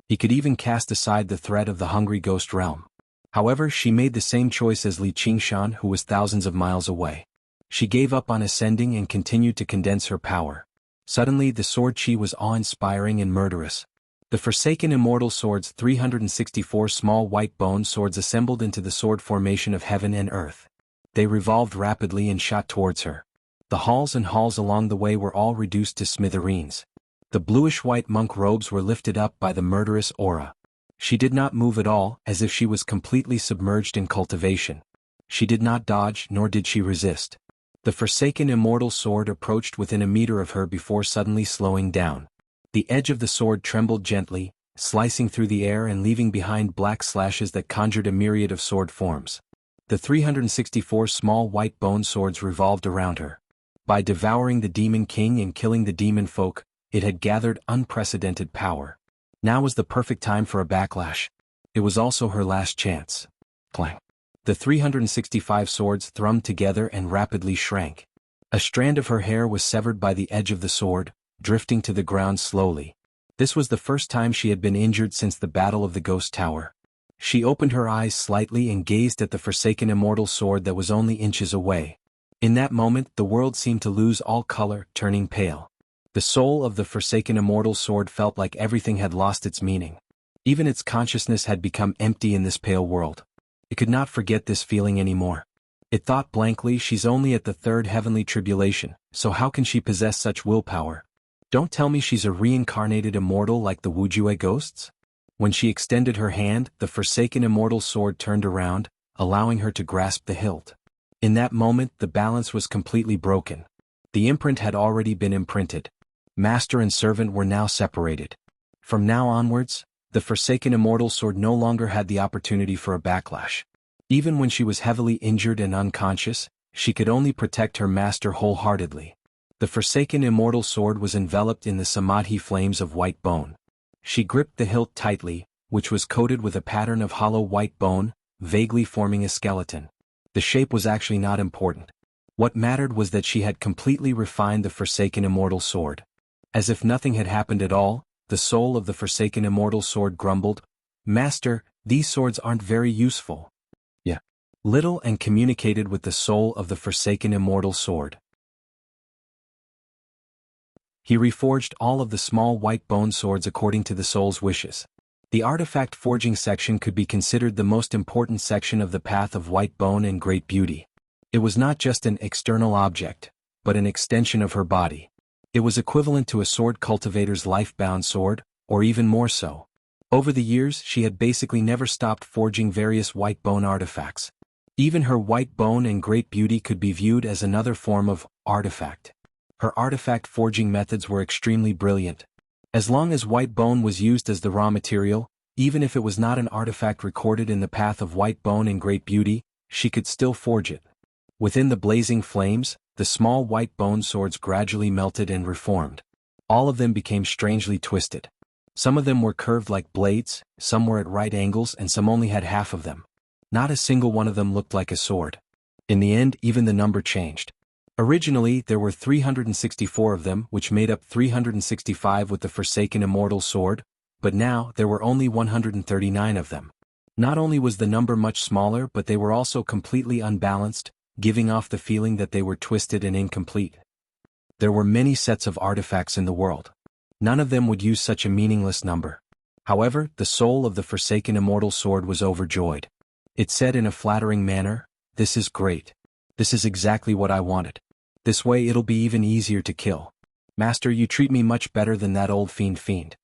He could even cast aside the threat of the hungry ghost realm. However, she made the same choice as Li Qingshan, who was thousands of miles away. She gave up on ascending and continued to condense her power. Suddenly the sword chi was awe-inspiring and murderous. The Forsaken Immortal Sword's 364 small white bone swords assembled into the sword formation of heaven and earth. They revolved rapidly and shot towards her. The halls and halls along the way were all reduced to smithereens. The bluish-white monk robes were lifted up by the murderous aura. She did not move at all, as if she was completely submerged in cultivation. She did not dodge, nor did she resist. The Forsaken Immortal Sword approached within a meter of her before suddenly slowing down. The edge of the sword trembled gently, slicing through the air and leaving behind black slashes that conjured a myriad of sword forms. The 364 small white bone swords revolved around her. By devouring the Demon King and killing the demon folk, it had gathered unprecedented power. Now was the perfect time for a backlash. It was also her last chance. Clang. The 365 swords thrummed together and rapidly shrank. A strand of her hair was severed by the edge of the sword, drifting to the ground slowly. This was the first time she had been injured since the Battle of the Ghost Tower. She opened her eyes slightly and gazed at the Forsaken Immortal Sword that was only inches away. In that moment, the world seemed to lose all color, turning pale. The soul of the Forsaken Immortal Sword felt like everything had lost its meaning. Even its consciousness had become empty in this pale world. It could not forget this feeling anymore. It thought blankly, she's only at the 3rd heavenly tribulation, so how can she possess such willpower? Don't tell me she's a reincarnated immortal like the Wuxia ghosts? When she extended her hand, the forsaken immortal sword turned around, allowing her to grasp the hilt. In that moment, the balance was completely broken. The imprint had already been imprinted. Master and servant were now separated. From now onwards, the forsaken immortal sword no longer had the opportunity for a backlash. Even when she was heavily injured and unconscious, she could only protect her master wholeheartedly. The forsaken immortal sword was enveloped in the samadhi flames of white bone. She gripped the hilt tightly, which was coated with a pattern of hollow white bone, vaguely forming a skeleton. The shape was actually not important. What mattered was that she had completely refined the forsaken immortal sword. As if nothing had happened at all, the soul of the forsaken immortal sword grumbled, "Master, these swords aren't very useful." Yeah. Little and communicated with the soul of the forsaken immortal sword. He reforged all of the small white bone swords according to the soul's wishes. The artifact forging section could be considered the most important section of the path of white bone and great beauty. It was not just an external object, but an extension of her body. It was equivalent to a sword cultivator's life-bound sword, or even more so. Over the years, she had basically never stopped forging various white bone artifacts. Even her white bone and great beauty could be viewed as another form of artifact. Her artifact forging methods were extremely brilliant. As long as white bone was used as the raw material, even if it was not an artifact recorded in the path of white bone and great beauty, she could still forge it. Within the blazing flames, the small white bone swords gradually melted and reformed. All of them became strangely twisted. Some of them were curved like blades, some were at right angles, and some only had half of them. Not a single one of them looked like a sword. In the end, even the number changed. Originally, there were 364 of them, which made up 365 with the forsaken immortal sword, but now there were only 139 of them. Not only was the number much smaller, but they were also completely unbalanced, giving off the feeling that they were twisted and incomplete. There were many sets of artifacts in the world. None of them would use such a meaningless number. However, the soul of the forsaken immortal sword was overjoyed. It said in a flattering manner, "This is great. This is exactly what I wanted. This way it'll be even easier to kill. Master, you treat me much better than that old fiend."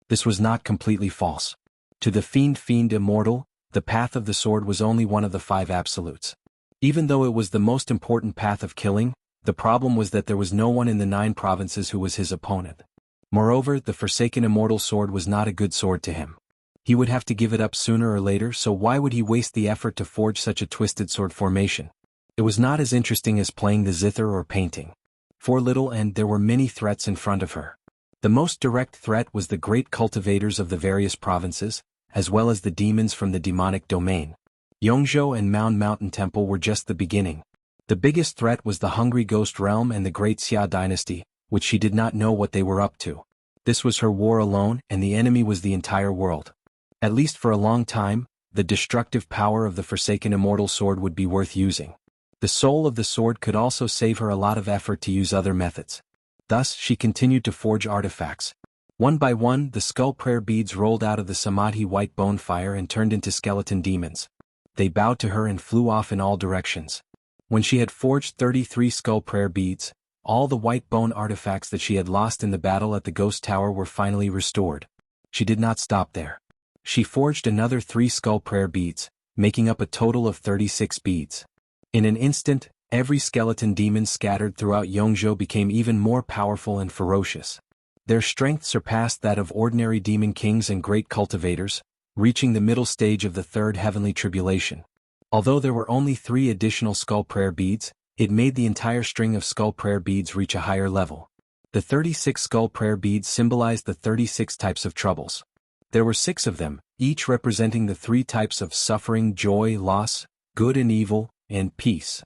This was not completely false. To the fiend immortal, the path of the sword was only one of the 5 absolutes. Even though it was the most important path of killing, the problem was that there was no one in the 9 provinces who was his opponent. Moreover, the forsaken immortal sword was not a good sword to him. He would have to give it up sooner or later, so why would he waste the effort to forge such a twisted sword formation? It was not as interesting as playing the zither or painting. For little and there were many threats in front of her. The most direct threat was the great cultivators of the various provinces, as well as the demons from the demonic domain. Yongzhou and Mountain Temple were just the beginning. The biggest threat was the Hungry Ghost Realm and the Great Xia Dynasty, which she did not know what they were up to. This was her war alone, and the enemy was the entire world. At least for a long time, the destructive power of the forsaken immortal sword would be worth using. The soul of the sword could also save her a lot of effort to use other methods. Thus, she continued to forge artifacts. One by one, the skull prayer beads rolled out of the samadhi white bone fire and turned into skeleton demons. They bowed to her and flew off in all directions. When she had forged 33 skull prayer beads, all the white bone artifacts that she had lost in the battle at the ghost tower were finally restored. She did not stop there. She forged another 3 skull prayer beads, making up a total of 36 beads. In an instant, every skeleton demon scattered throughout Yongzhou became even more powerful and ferocious. Their strength surpassed that of ordinary demon kings and great cultivators, reaching the middle stage of the 3rd heavenly tribulation. Although there were only 3 additional skull prayer beads, it made the entire string of skull prayer beads reach a higher level. The 36 skull prayer beads symbolized the 36 types of troubles. There were 6 of them, each representing the 3 types of suffering, joy, loss, good and evil, and peace.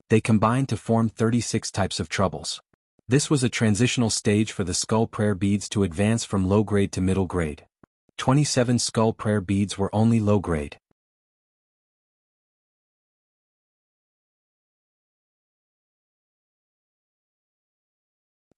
They combined to form 36 types of troubles. This was a transitional stage for the skull prayer beads to advance from low grade to middle grade. 27 skull prayer beads were only low grade.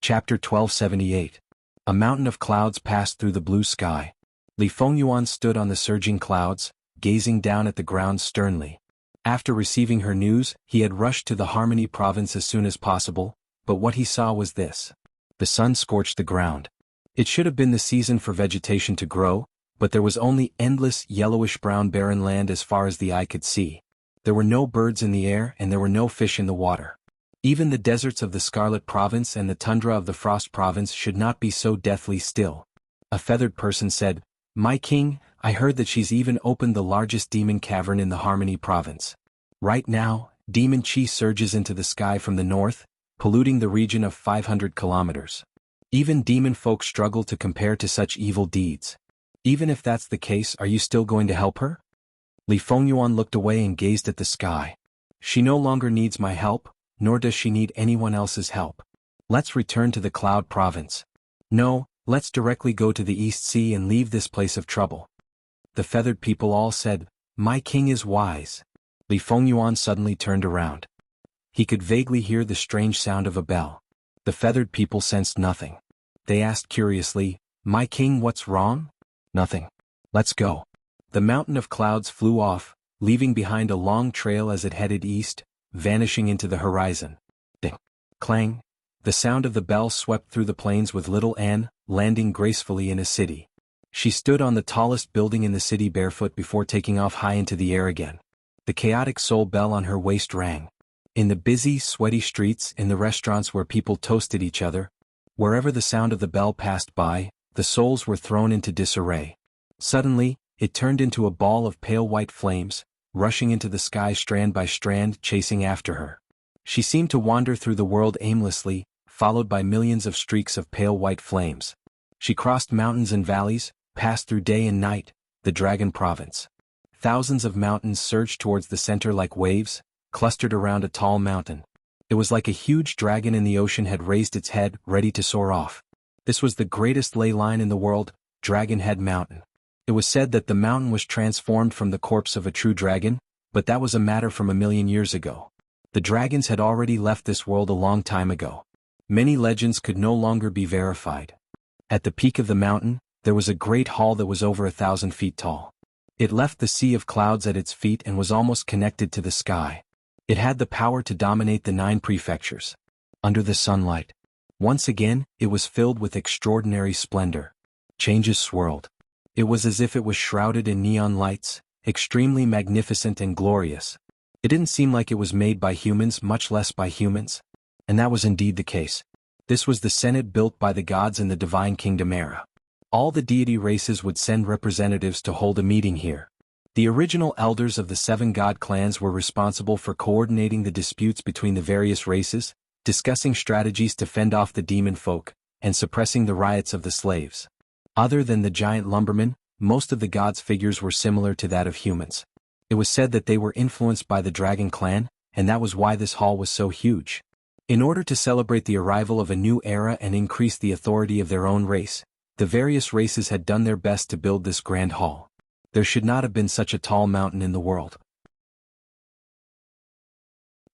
Chapter 1278. A mountain of clouds passed through the blue sky. Li Fengyuan stood on the surging clouds, gazing down at the ground sternly. After receiving her news, he had rushed to the Harmony province as soon as possible, but what he saw was this. The sun scorched the ground. It should have been the season for vegetation to grow, but there was only endless yellowish-brown barren land as far as the eye could see. There were no birds in the air and there were no fish in the water. Even the deserts of the Scarlet Province and the tundra of the Frost Province should not be so deathly still. A feathered person said, "My king, I heard that she's even opened the largest demon cavern in the Harmony Province. Right now, demon chi surges into the sky from the north, polluting the region of 500 kilometers. Even demon folk struggle to compare to such evil deeds. Even if that's the case, are you still going to help her?" Li Fengyuan looked away and gazed at the sky. "She no longer needs my help, nor does she need anyone else's help. Let's return to the Cloud Province. No, let's directly go to the East Sea and leave this place of trouble." The feathered people all said, "My king is wise." Li Fengyuan suddenly turned around. He could vaguely hear the strange sound of a bell. The feathered people sensed nothing. They asked curiously, "My king, what's wrong?" "Nothing. Let's go." The mountain of clouds flew off, leaving behind a long trail as it headed east, vanishing into the horizon. Ding! Clang! The sound of the bell swept through the plains with little Anne, landing gracefully in a city. She stood on the tallest building in the city barefoot before taking off high into the air again. The chaotic soul bell on her waist rang. In the busy, sweaty streets, in the restaurants where people toasted each other, wherever the sound of the bell passed by, the souls were thrown into disarray. Suddenly, it turned into a ball of pale white flames, rushing into the sky strand by strand, chasing after her. She seemed to wander through the world aimlessly, followed by millions of streaks of pale white flames. She crossed mountains and valleys, passed through day and night, the Dragon Province. Thousands of mountains surged towards the center like waves, clustered around a tall mountain. It was like a huge dragon in the ocean had raised its head, ready to soar off. This was the greatest ley line in the world, Dragon Head Mountain. It was said that the mountain was transformed from the corpse of a true dragon, but that was a matter from 1,000,000 years ago. The dragons had already left this world a long time ago. Many legends could no longer be verified. At the peak of the mountain, there was a great hall that was over 1,000 feet tall. It left the sea of clouds at its feet and was almost connected to the sky. It had the power to dominate the 9 prefectures. Under the sunlight, once again, it was filled with extraordinary splendor. Changes swirled. It was as if it was shrouded in neon lights, extremely magnificent and glorious. It didn't seem like it was made by humans, much less by humans. And that was indeed the case. This was the Senate built by the gods in the Divine Kingdom era. All the deity races would send representatives to hold a meeting here. The original elders of the 7 god clans were responsible for coordinating the disputes between the various races, discussing strategies to fend off the demon folk, and suppressing the riots of the slaves. Other than the giant lumberman, most of the gods' figures were similar to that of humans. It was said that they were influenced by the Dragon Clan, and that was why this hall was so huge. In order to celebrate the arrival of a new era and increase the authority of their own race, the various races had done their best to build this grand hall. There should not have been such a tall mountain in the world.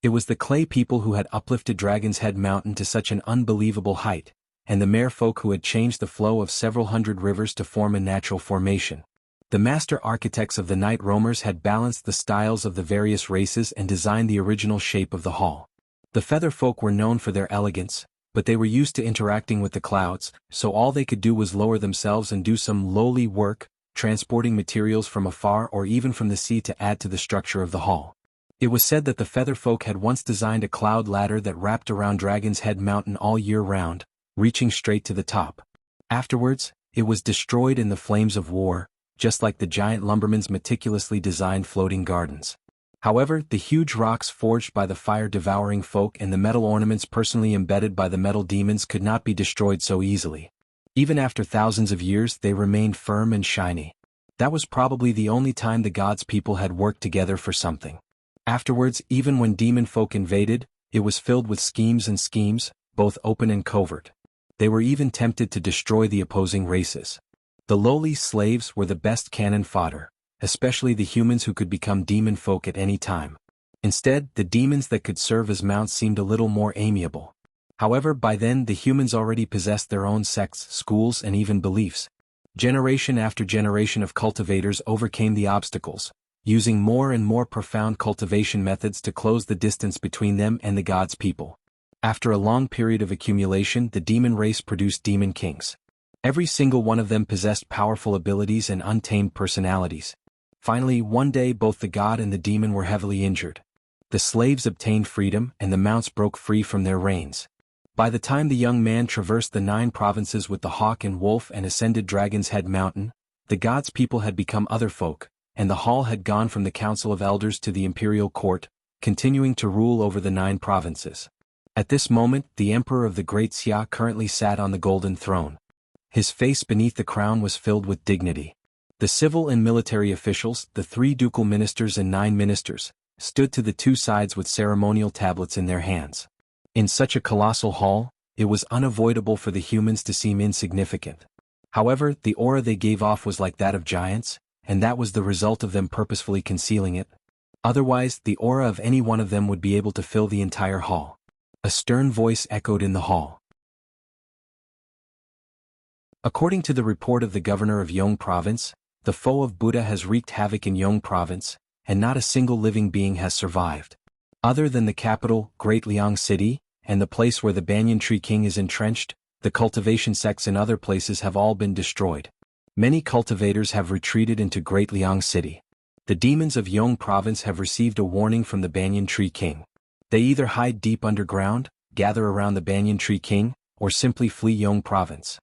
It was the clay people who had uplifted Dragon's Head Mountain to such an unbelievable height, and the merfolk who had changed the flow of several hundred rivers to form a natural formation. The master architects of the night roamers had balanced the styles of the various races and designed the original shape of the hall. The feather folk were known for their elegance, but they were used to interacting with the clouds, so all they could do was lower themselves and do some lowly work, transporting materials from afar or even from the sea to add to the structure of the hall. It was said that the feather folk had once designed a cloud ladder that wrapped around Dragon's Head Mountain all year round, reaching straight to the top. Afterwards, it was destroyed in the flames of war, just like the giant lumberman's meticulously designed floating gardens. However, the huge rocks forged by the fire-devouring folk and the metal ornaments personally embedded by the metal demons could not be destroyed so easily. Even after thousands of years, they remained firm and shiny. That was probably the only time the gods' people had worked together for something. Afterwards, even when demon folk invaded, it was filled with schemes and schemes, both open and covert. They were even tempted to destroy the opposing races. The lowly slaves were the best cannon fodder, especially the humans who could become demon folk at any time. Instead, the demons that could serve as mounts seemed a little more amiable. However, by then the humans already possessed their own sects, schools, and even beliefs. Generation after generation of cultivators overcame the obstacles, using more and more profound cultivation methods to close the distance between them and the gods' people. After a long period of accumulation, the demon race produced demon kings. Every single one of them possessed powerful abilities and untamed personalities. Finally, one day both the god and the demon were heavily injured. The slaves obtained freedom, and the mounts broke free from their reins. By the time the young man traversed the 9 provinces with the hawk and wolf and ascended Dragon's Head Mountain, the god's people had become other folk, and the hall had gone from the council of elders to the imperial court, continuing to rule over the 9 provinces. At this moment, the emperor of the Great Xia currently sat on the golden throne. His face beneath the crown was filled with dignity. The civil and military officials, the 3 ducal ministers and 9 ministers, stood to the 2 sides with ceremonial tablets in their hands. In such a colossal hall, it was unavoidable for the humans to seem insignificant. However, the aura they gave off was like that of giants, and that was the result of them purposefully concealing it. Otherwise, the aura of any one of them would be able to fill the entire hall. A stern voice echoed in the hall. According to the report of the governor of Yong Province, the foe of Buddha has wreaked havoc in Yong Province, and not a single living being has survived. Other than the capital, Great Liang City, and the place where the Banyan Tree King is entrenched, the cultivation sects in other places have all been destroyed. Many cultivators have retreated into Great Liang City. The demons of Yong Province have received a warning from the Banyan Tree King. They either hide deep underground, gather around the Banyan Tree King, or simply flee Yong Province.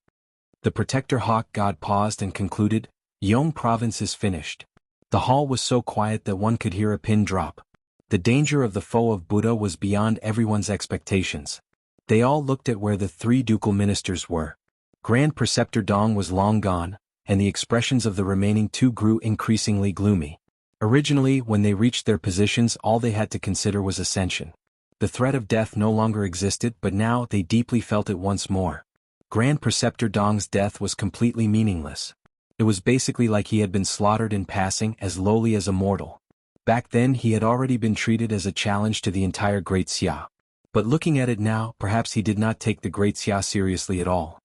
The protector hawk god paused and concluded, "Yong Province is finished." The hall was so quiet that one could hear a pin drop. The danger of the foe of Buddha was beyond everyone's expectations. They all looked at where the 3 ducal ministers were. Grand Preceptor Dong was long gone, and the expressions of the remaining 2 grew increasingly gloomy. Originally, when they reached their positions, all they had to consider was ascension. The threat of death no longer existed, but now they deeply felt it once more. Grand Preceptor Dong's death was completely meaningless. It was basically like he had been slaughtered in passing, as lowly as a mortal. Back then he had already been treated as a challenge to the entire Great Xia. But looking at it now, perhaps he did not take the Great Xia seriously at all.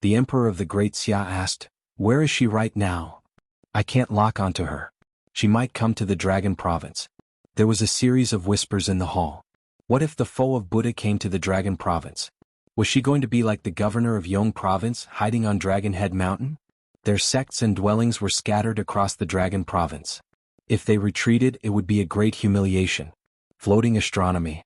The Emperor of the Great Xia asked, "Where is she right now? I can't lock onto her. She might come to the Dragon Province." There was a series of whispers in the hall. What if the foe of Buddha came to the Dragon Province? Was she going to be like the governor of Yong Province, hiding on Dragon Head Mountain? Their sects and dwellings were scattered across the Dragon Province. If they retreated, it would be a great humiliation. Floating astronomy.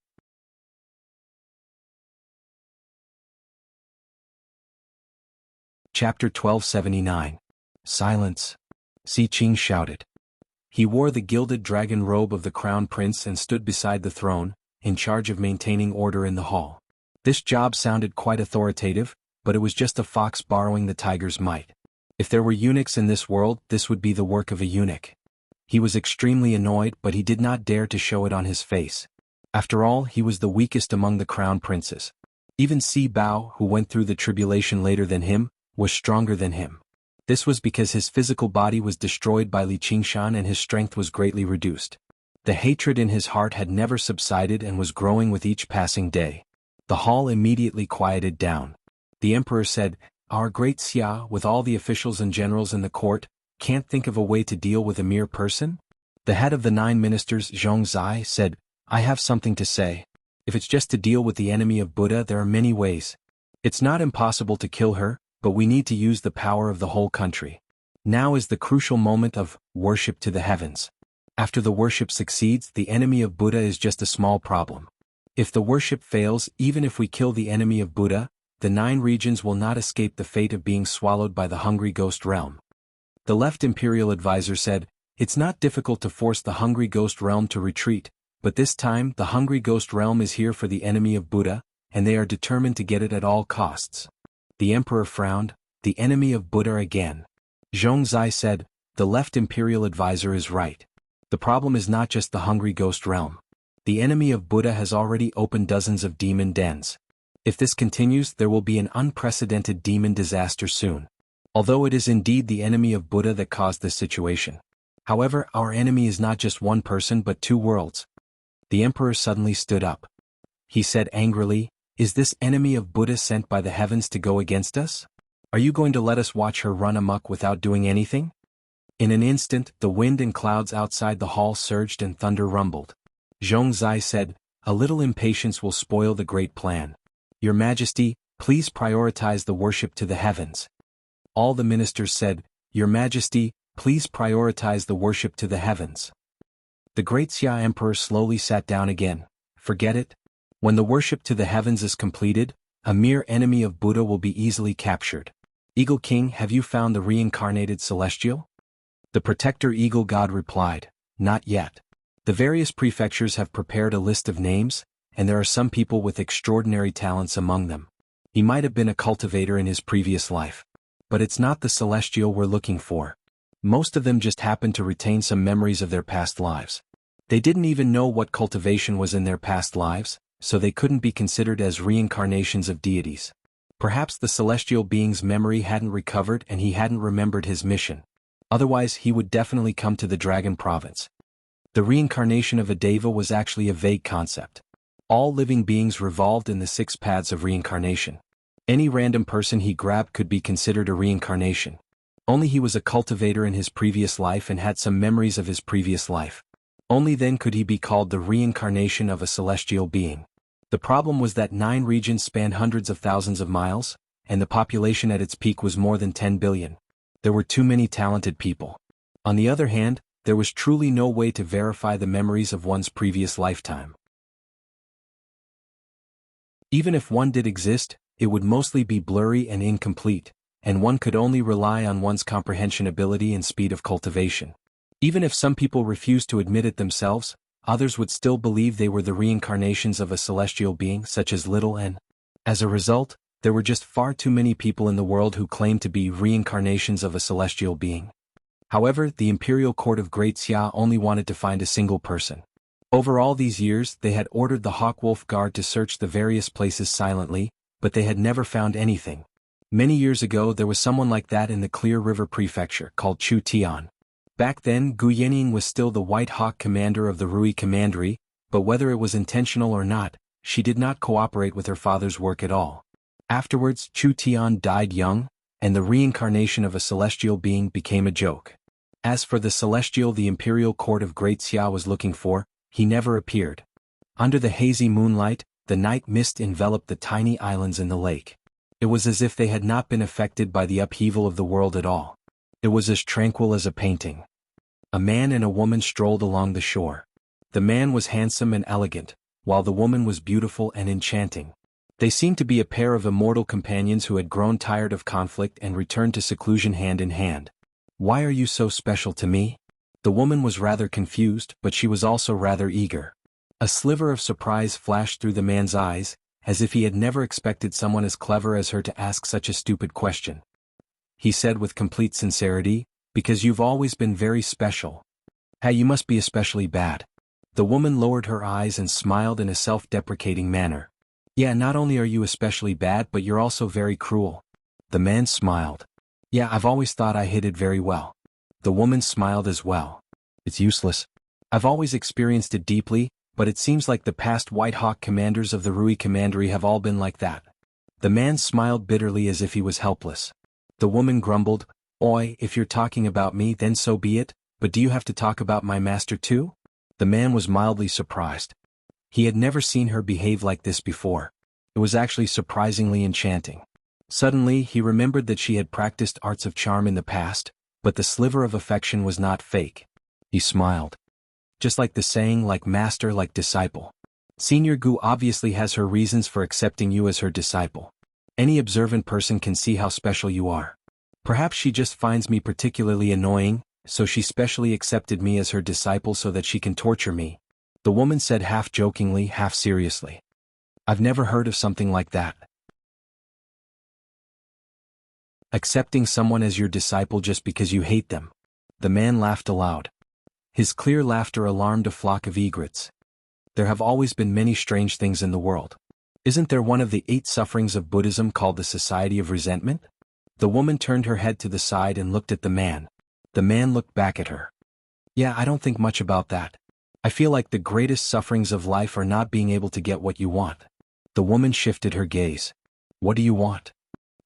Chapter 1279. Silence. Si Ching shouted. He wore the gilded dragon robe of the crown prince and stood beside the throne, in charge of maintaining order in the hall. This job sounded quite authoritative, but it was just a fox borrowing the tiger's might. If there were eunuchs in this world, this would be the work of a eunuch. He was extremely annoyed, but he did not dare to show it on his face. After all, he was the weakest among the crown princes. Even Si Bao, who went through the tribulation later than him, was stronger than him. This was because his physical body was destroyed by Li Qingshan and his strength was greatly reduced. The hatred in his heart had never subsided and was growing with each passing day. The hall immediately quieted down. The emperor said, "Our Great Xia, with all the officials and generals in the court, can't think of a way to deal with a mere person?" The head of the 9 ministers, Zhong Zai, said, "I have something to say. If it's just to deal with the enemy of Buddha, there are many ways. It's not impossible to kill her, but we need to use the power of the whole country. Now is the crucial moment of worship to the heavens. After the worship succeeds, the enemy of Buddha is just a small problem. If the worship fails, even if we kill the enemy of Buddha, the 9 regions will not escape the fate of being swallowed by the hungry ghost realm." The left imperial advisor said, "It's not difficult to force the hungry ghost realm to retreat, but this time the hungry ghost realm is here for the enemy of Buddha, and they are determined to get it at all costs." The emperor frowned, "The enemy of Buddha again." Zhong Zai said, "The left imperial advisor is right. The problem is not just the hungry ghost realm. The enemy of Buddha has already opened dozens of demon dens. If this continues, there will be an unprecedented demon disaster soon. Although it is indeed the enemy of Buddha that caused this situation. However, our enemy is not just one person but 2 worlds." The emperor suddenly stood up. He said angrily, "Is this enemy of Buddha sent by the heavens to go against us? Are you going to let us watch her run amok without doing anything?" In an instant, the wind and clouds outside the hall surged and thunder rumbled. Zhong Zai said, A little impatience will spoil the great plan. Your Majesty, please prioritize the worship to the heavens. All the ministers said, Your Majesty, please prioritize the worship to the heavens. The great Xia Emperor slowly sat down again. Forget it. When the worship to the heavens is completed, a mere enemy of Buddha will be easily captured. Eagle King, have you found the reincarnated celestial? The protector eagle god replied, Not yet. The various prefectures have prepared a list of names, and there are some people with extraordinary talents among them. He might have been a cultivator in his previous life. But it's not the celestial we're looking for. Most of them just happen to retain some memories of their past lives. They didn't even know what cultivation was in their past lives, so they couldn't be considered as reincarnations of deities. Perhaps the celestial being's memory hadn't recovered and he hadn't remembered his mission. Otherwise he would definitely come to the Dragon Province. The reincarnation of a deva was actually a vague concept. All living beings revolved in the 6 paths of reincarnation. Any random person he grabbed could be considered a reincarnation. Only he was a cultivator in his previous life and had some memories of his previous life. Only then could he be called the reincarnation of a celestial being. The problem was that 9 regions spanned hundreds of thousands of miles, and the population at its peak was more than 10 billion. There were too many talented people. On the other hand, there was truly no way to verify the memories of one's previous lifetime. Even if one did exist, it would mostly be blurry and incomplete, and one could only rely on one's comprehension ability and speed of cultivation. Even if some people refused to admit it themselves, others would still believe they were the reincarnations of a celestial being such as little n. As a result, there were just far too many people in the world who claimed to be reincarnations of a celestial being. However, the imperial court of Great Xia only wanted to find a single person. Over all these years, they had ordered the Hawkwolf Guard to search the various places silently, but they had never found anything. Many years ago there was someone like that in the Clear River Prefecture called Chu Tian. Back then Gu Yening was still the White Hawk commander of the Rui Commandery, but whether it was intentional or not, she did not cooperate with her father's work at all. Afterwards Chu Tian died young, and the reincarnation of a celestial being became a joke. As for the celestial the imperial court of Great Xia was looking for, he never appeared. Under the hazy moonlight, the night mist enveloped the tiny islands in the lake. It was as if they had not been affected by the upheaval of the world at all. It was as tranquil as a painting. A man and a woman strolled along the shore. The man was handsome and elegant, while the woman was beautiful and enchanting. They seemed to be a pair of immortal companions who had grown tired of conflict and returned to seclusion hand in hand. Why are you so special to me? The woman was rather confused, but she was also rather eager. A sliver of surprise flashed through the man's eyes, as if he had never expected someone as clever as her to ask such a stupid question. He said with complete sincerity, Because you've always been very special. Hey, you must be especially bad. The woman lowered her eyes and smiled in a self-deprecating manner. Yeah, not only are you especially bad but you're also very cruel. The man smiled. Yeah, I've always thought I hid it very well. The woman smiled as well. It's useless. I've always experienced it deeply, but it seems like the past White Hawk commanders of the Rui Commandery have all been like that. The man smiled bitterly as if he was helpless. The woman grumbled, Oi, if you're talking about me then so be it, but do you have to talk about my master too? The man was mildly surprised. He had never seen her behave like this before. It was actually surprisingly enchanting. Suddenly he remembered that she had practiced arts of charm in the past, but the sliver of affection was not fake. He smiled. Just like the saying, like master like disciple. Senior Gu obviously has her reasons for accepting you as her disciple. Any observant person can see how special you are. Perhaps she just finds me particularly annoying, so she specially accepted me as her disciple so that she can torture me. The woman said half jokingly, half seriously. I've never heard of something like that. Accepting someone as your disciple just because you hate them. The man laughed aloud. His clear laughter alarmed a flock of egrets. There have always been many strange things in the world. Isn't there one of the 8 sufferings of Buddhism called the Society of Resentment? The woman turned her head to the side and looked at the man. The man looked back at her. Yeah, I don't think much about that. I feel like the greatest sufferings of life are not being able to get what you want. The woman shifted her gaze. What do you want?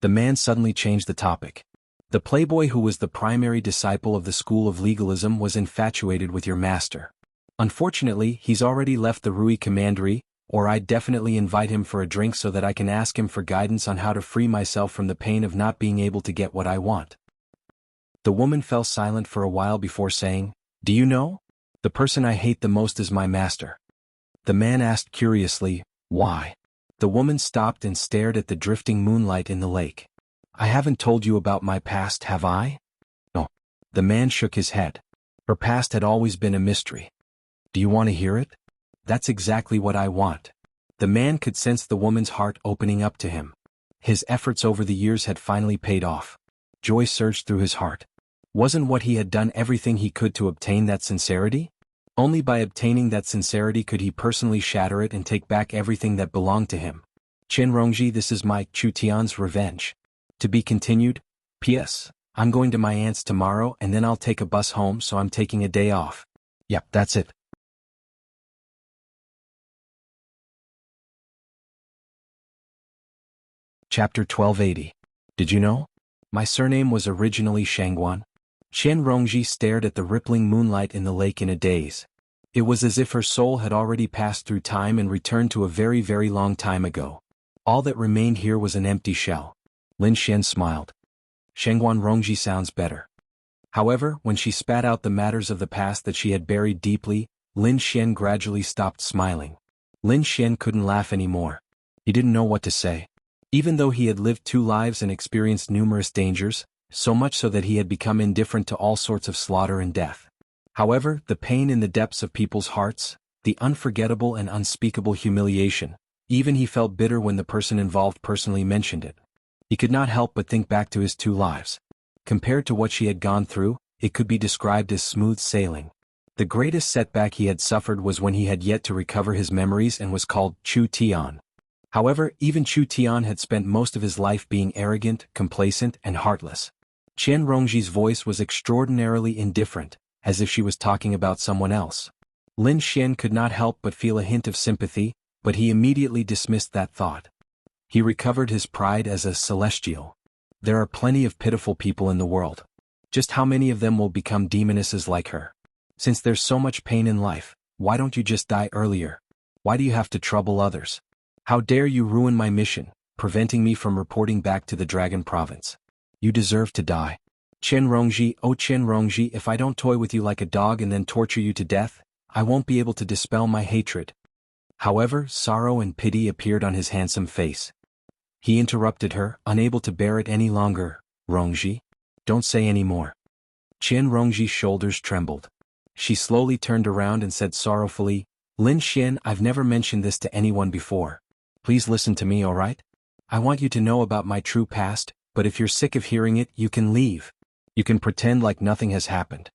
The man suddenly changed the topic. The playboy who was the primary disciple of the school of legalism was infatuated with your master. Unfortunately, he's already left the Rui Commandery, or I'd definitely invite him for a drink so that I can ask him for guidance on how to free myself from the pain of not being able to get what I want." The woman fell silent for a while before saying, "Do you know? The person I hate the most is my master." The man asked curiously, "Why?" The woman stopped and stared at the drifting moonlight in the lake. "I haven't told you about my past, have I?" "No." The man shook his head. Her past had always been a mystery. "Do you want to hear it?" "That's exactly what I want." The man could sense the woman's heart opening up to him. His efforts over the years had finally paid off. Joy surged through his heart. Wasn't what he had done everything he could to obtain that sincerity? Only by obtaining that sincerity could he personally shatter it and take back everything that belonged to him. "Chen Rongji, this is my Chu Tian's revenge. To be continued. P.S. I'm going to my aunt's tomorrow and then I'll take a bus home, so I'm taking a day off." "Yep, that's it." Chapter 1280. Did you know? My surname was originally Shangguan. Chen Rongji stared at the rippling moonlight in the lake in a daze. It was as if her soul had already passed through time and returned to a very, very long time ago. All that remained here was an empty shell. Lin Xian smiled. "Shangguan Rongji sounds better." However, when she spat out the matters of the past that she had buried deeply, Lin Xian gradually stopped smiling. Lin Xian couldn't laugh anymore. He didn't know what to say. Even though he had lived 2 lives and experienced numerous dangers, so much so that he had become indifferent to all sorts of slaughter and death. However, the pain in the depths of people's hearts, the unforgettable and unspeakable humiliation, even he felt bitter when the person involved personally mentioned it. He could not help but think back to his 2 lives. Compared to what she had gone through, it could be described as smooth sailing. The greatest setback he had suffered was when he had yet to recover his memories and was called Chu Tian. However, even Chu Tian had spent most of his life being arrogant, complacent, and heartless. Chen Rongji's voice was extraordinarily indifferent, as if she was talking about someone else. Lin Xian could not help but feel a hint of sympathy, but he immediately dismissed that thought. He recovered his pride as a celestial. There are plenty of pitiful people in the world. Just how many of them will become demonesses like her? Since there's so much pain in life, why don't you just die earlier? Why do you have to trouble others? How dare you ruin my mission, preventing me from reporting back to the Dragon Province? You deserve to die. Chen Rongji, oh Chen Rongji, if I don't toy with you like a dog and then torture you to death, I won't be able to dispel my hatred." However, sorrow and pity appeared on his handsome face. He interrupted her, unable to bear it any longer. "Rongji, don't say any more." Chen Rongji's shoulders trembled. She slowly turned around and said sorrowfully, "Lin Xian, I've never mentioned this to anyone before. Please listen to me, alright? I want you to know about my true past, but if you're sick of hearing it, you can leave. You can pretend like nothing has happened."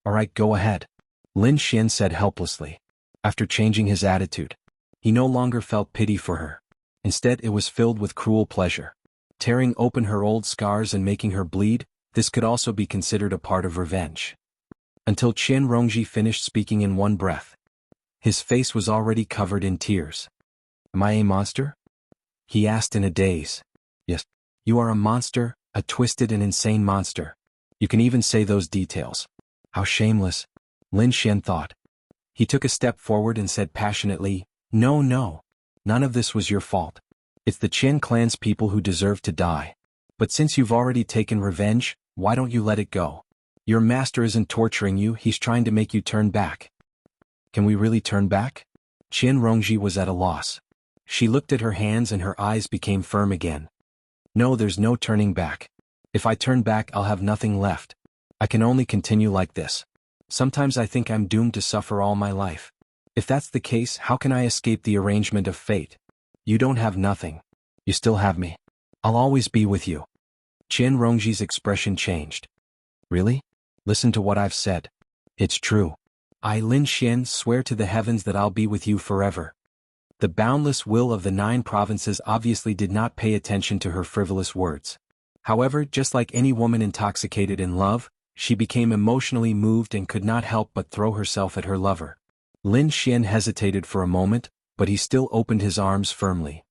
"Alright, go ahead," Lin Xian said helplessly. After changing his attitude, he no longer felt pity for her. Instead, it was filled with cruel pleasure. Tearing open her old scars and making her bleed, this could also be considered a part of revenge. Until Chen Rongji finished speaking in one breath. His face was already covered in tears. "Am I a monster?" he asked in a daze. "Yes. You are a monster, a twisted and insane monster. You can even say those details. How shameless," Lin Xian thought. He took a step forward and said passionately, "No, no. None of this was your fault. It's the Chen clan's people who deserve to die. But since you've already taken revenge, why don't you let it go? Your master isn't torturing you, he's trying to make you turn back." "Can we really turn back?" Chen Rongji was at a loss. She looked at her hands and her eyes became firm again. "No, there's no turning back. If I turn back, I'll have nothing left. I can only continue like this. Sometimes I think I'm doomed to suffer all my life. If that's the case, how can I escape the arrangement of fate? You don't have nothing. You still have me. I'll always be with you." Chen Rongji's expression changed. "Really? Listen to what I've said. It's true. I, Lin Xian, swear to the heavens that I'll be with you forever." The boundless will of the 9 provinces obviously did not pay attention to her frivolous words. However, just like any woman intoxicated in love, she became emotionally moved and could not help but throw herself at her lover. Lin Xian hesitated for a moment, but he still opened his arms firmly.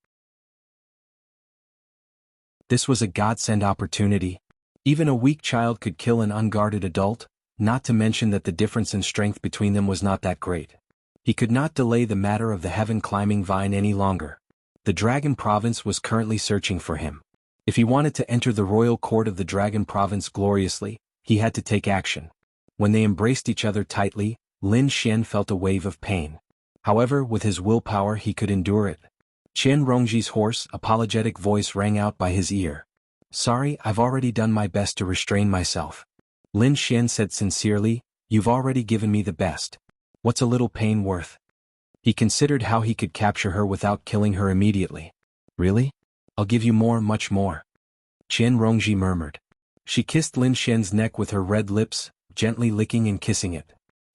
This was a godsend opportunity. Even a weak child could kill an unguarded adult, not to mention that the difference in strength between them was not that great. He could not delay the matter of the heaven-climbing vine any longer. The Dragon Province was currently searching for him. If he wanted to enter the royal court of the Dragon Province gloriously, he had to take action. When they embraced each other tightly, Lin Xian felt a wave of pain. However, with his willpower he could endure it. Qian Rongji's hoarse, apologetic voice rang out by his ear. "Sorry, I've already done my best to restrain myself." Lin Xian said sincerely, "You've already given me the best. What's a little pain worth?" He considered how he could capture her without killing her immediately. "Really? I'll give you more, much more." Qian Rongji murmured. She kissed Lin Xian's neck with her red lips, gently licking and kissing it.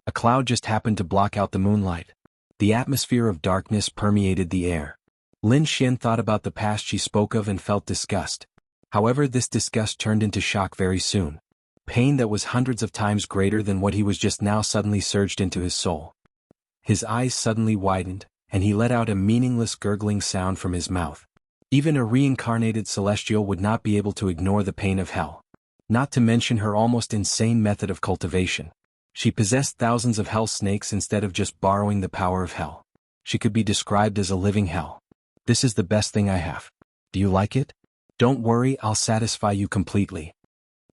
A cloud just happened to block out the moonlight. The atmosphere of darkness permeated the air. Lin Xian thought about the past she spoke of and felt disgust. However, this disgust turned into shock very soon. Pain that was hundreds of times greater than what he was just now suddenly surged into his soul. His eyes suddenly widened, and he let out a meaningless gurgling sound from his mouth. Even a reincarnated celestial would not be able to ignore the pain of hell. Not to mention her almost insane method of cultivation. She possessed thousands of hell snakes instead of just borrowing the power of hell. She could be described as a living hell. "This is the best thing I have. Do you like it? Don't worry, I'll satisfy you completely."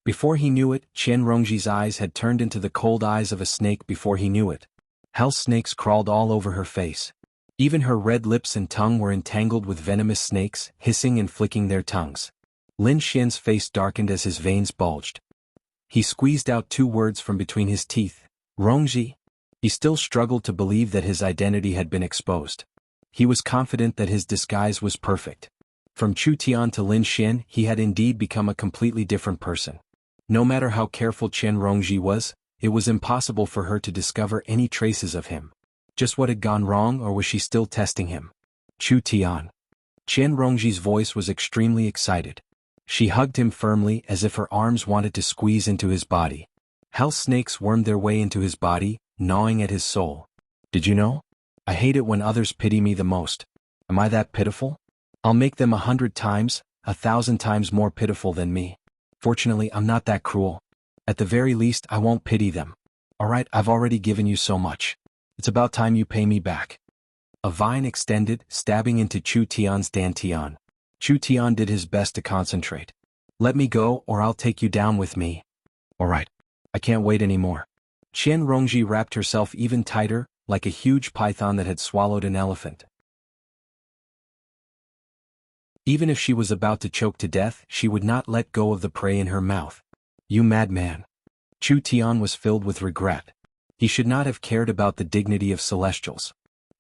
Before he knew it, Qian Rongji's eyes had turned into the cold eyes of a snake before he knew it. Hell snakes crawled all over her face. Even her red lips and tongue were entangled with venomous snakes, hissing and flicking their tongues. Lin Xian's face darkened as his veins bulged. He squeezed out 2 words from between his teeth. "Rongji." He still struggled to believe that his identity had been exposed. He was confident that his disguise was perfect. From Chu Tian to Lin Xian, he had indeed become a completely different person. No matter how careful Qian Rongji was, it was impossible for her to discover any traces of him. Just what had gone wrong, or was she still testing him? Chu Tian. Qian Rongji's voice was extremely excited. She hugged him firmly as if her arms wanted to squeeze into his body. Hell snakes wormed their way into his body, gnawing at his soul. "Did you know? I hate it when others pity me the most. Am I that pitiful? I'll make them 100 times, 1,000 times more pitiful than me. Fortunately, I'm not that cruel. At the very least, I won't pity them. Alright, I've already given you so much. It's about time you pay me back." A vine extended, stabbing into Chu Tian's dantian. Chu Tian did his best to concentrate. "Let me go, or I'll take you down with me." "Alright. I can't wait anymore." Qian Rongji wrapped herself even tighter, like a huge python that had swallowed an elephant. Even if she was about to choke to death, she would not let go of the prey in her mouth. "You madman." Chu Tian was filled with regret. He should not have cared about the dignity of celestials.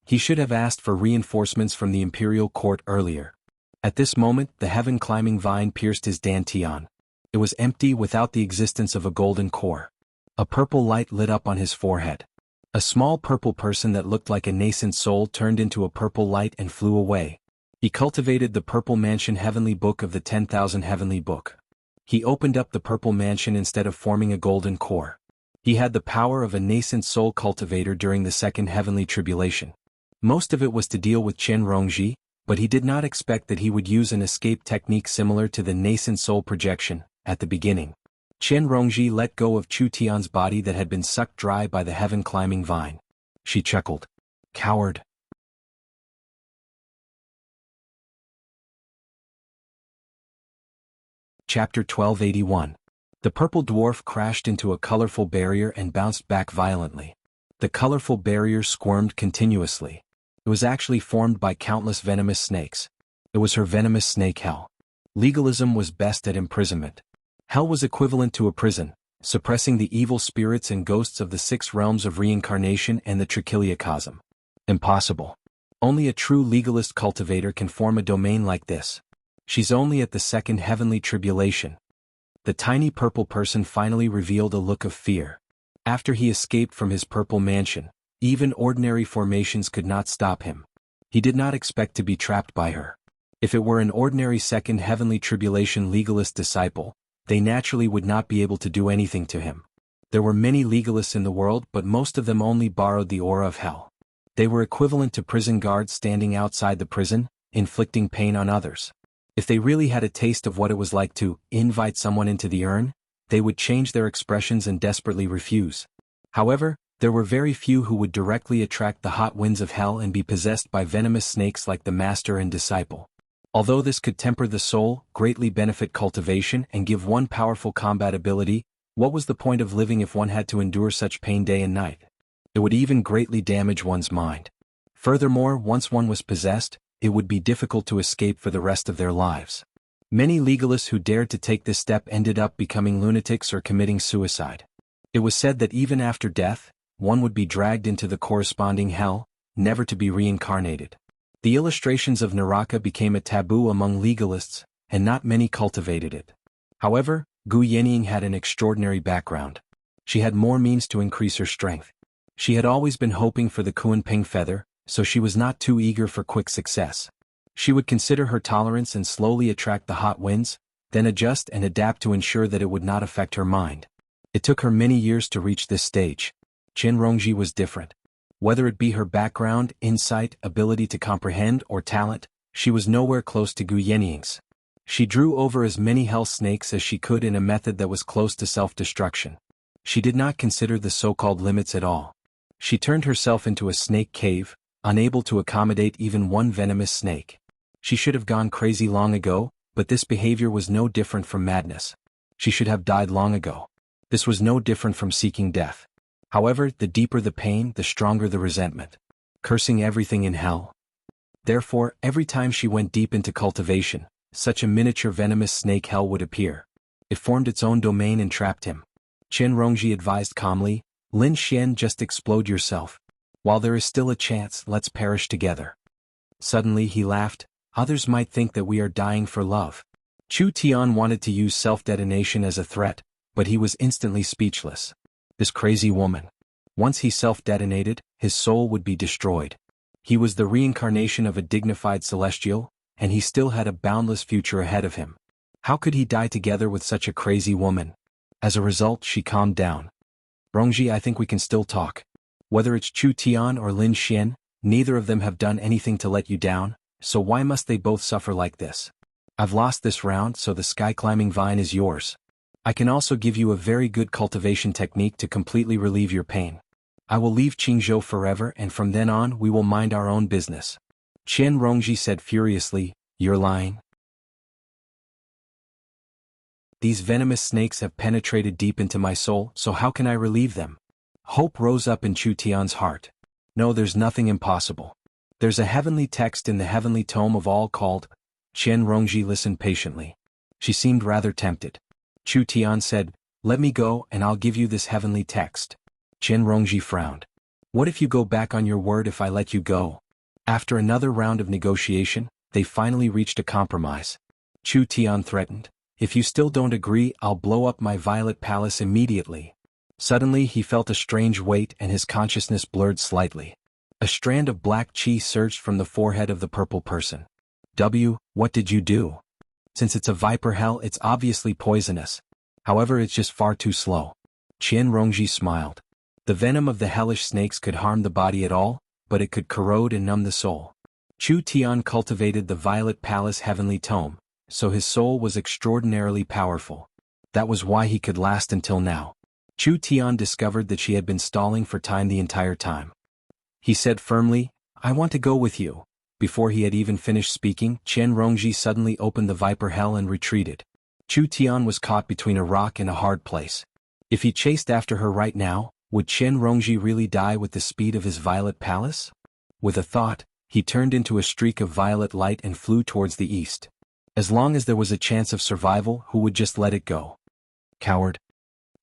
He should have asked for reinforcements from the imperial court earlier. At this moment, the heaven-climbing vine pierced his dantian. It was empty without the existence of a golden core. A purple light lit up on his forehead. A small purple person that looked like a nascent soul turned into a purple light and flew away. He cultivated the purple mansion heavenly book of the 10,000 heavenly book. He opened up the purple mansion instead of forming a golden core. He had the power of a nascent soul cultivator during the second heavenly tribulation. Most of it was to deal with Qian Rongji, but he did not expect that he would use an escape technique similar to the nascent soul projection, at the beginning. Qian Rongji let go of Chu Tian's body that had been sucked dry by the heaven-climbing vine. She chuckled. "Coward." Chapter 1281. The purple dwarf crashed into a colorful barrier and bounced back violently. The colorful barrier squirmed continuously. It was actually formed by countless venomous snakes. It was her venomous snake hell. Legalism was best at imprisonment. Hell was equivalent to a prison, suppressing the evil spirits and ghosts of the 6 realms of reincarnation and the trichiliocosm. Impossible. Only a true legalist cultivator can form a domain like this. She's only at the second heavenly tribulation. The tiny purple person finally revealed a look of fear. After he escaped from his purple mansion, even ordinary formations could not stop him. He did not expect to be trapped by her. If it were an ordinary second heavenly tribulation legalist disciple, they naturally would not be able to do anything to him. There were many legalists in the world, but most of them only borrowed the aura of hell. They were equivalent to prison guards standing outside the prison, inflicting pain on others. If they really had a taste of what it was like to invite someone into the urn, they would change their expressions and desperately refuse. However, There were very few who would directly attract the hot winds of hell and be possessed by venomous snakes like the master and disciple. Although this could temper the soul, greatly benefit cultivation, and give one powerful combat ability, what was the point of living if one had to endure such pain day and night? It would even greatly damage one's mind. Furthermore, once one was possessed, it would be difficult to escape for the rest of their lives. Many legalists who dared to take this step ended up becoming lunatics or committing suicide. It was said that even after death, one would be dragged into the corresponding hell, never to be reincarnated. The illustrations of Naraka became a taboo among legalists, and not many cultivated it. However, Gu Yenying had an extraordinary background. She had more means to increase her strength. She had always been hoping for the Kunping feather, so she was not too eager for quick success. She would consider her tolerance and slowly attract the hot winds, then adjust and adapt to ensure that it would not affect her mind. It took her many years to reach this stage. Chen Rongji was different. Whether it be her background, insight, ability to comprehend, or talent, she was nowhere close to Gu Yenying's. She drew over as many hell snakes as she could in a method that was close to self-destruction. She did not consider the so-called limits at all. She turned herself into a snake cave, unable to accommodate even one venomous snake. She should have gone crazy long ago, but this behavior was no different from madness. She should have died long ago. This was no different from seeking death. However, the deeper the pain, the stronger the resentment. Cursing everything in hell. Therefore, every time she went deep into cultivation, such a miniature venomous snake hell would appear. It formed its own domain and trapped him. Chen Rongji advised calmly, "Lin Xian, just explode yourself. While there is still a chance, let's perish together." Suddenly he laughed, "Others might think that we are dying for love." Chu Tian wanted to use self-detonation as a threat, but he was instantly speechless. This crazy woman. Once he self-detonated, his soul would be destroyed. He was the reincarnation of a dignified celestial, and he still had a boundless future ahead of him. How could he die together with such a crazy woman? As a result, she calmed down. "Rongji, I think we can still talk. Whether it's Chu Tian or Lin Xian, neither of them have done anything to let you down, so why must they both suffer like this? I've lost this round, so the sky-climbing vine is yours. I can also give you a very good cultivation technique to completely relieve your pain. I will leave Qingzhou forever, and from then on we will mind our own business." Chen Rongji said furiously, "You're lying. These venomous snakes have penetrated deep into my soul, so how can I relieve them?" Hope rose up in Chu Tian's heart. "No, there's nothing impossible. There's a heavenly text in the heavenly tome of all called..." Chen Rongji listened patiently. She seemed rather tempted. Chu Tian said, "Let me go and I'll give you this heavenly text." Chen Rongji frowned. "What if you go back on your word if I let you go?" After another round of negotiation, they finally reached a compromise. Chu Tian threatened, "If you still don't agree, I'll blow up my Violet Palace immediately." Suddenly he felt a strange weight and his consciousness blurred slightly. A strand of black chi surged from the forehead of the purple person. What did you do?" "Since it's a viper hell, it's obviously poisonous. However, it's just far too slow." Chen Rongji smiled. The venom of the hellish snakes could harm the body at all, but it could corrode and numb the soul. Chu Tian cultivated the Violet Palace heavenly tome, so his soul was extraordinarily powerful. That was why he could last until now. Chu Tian discovered that she had been stalling for time the entire time. He said firmly, "I want to go with you." Before he had even finished speaking, Chen Rongji suddenly opened the viper hell and retreated. Chu Tian was caught between a rock and a hard place. If he chased after her right now, would Chen Rongji really die with the speed of his Violet Palace? With a thought, he turned into a streak of violet light and flew towards the east. As long as there was a chance of survival, who would just let it go? Coward.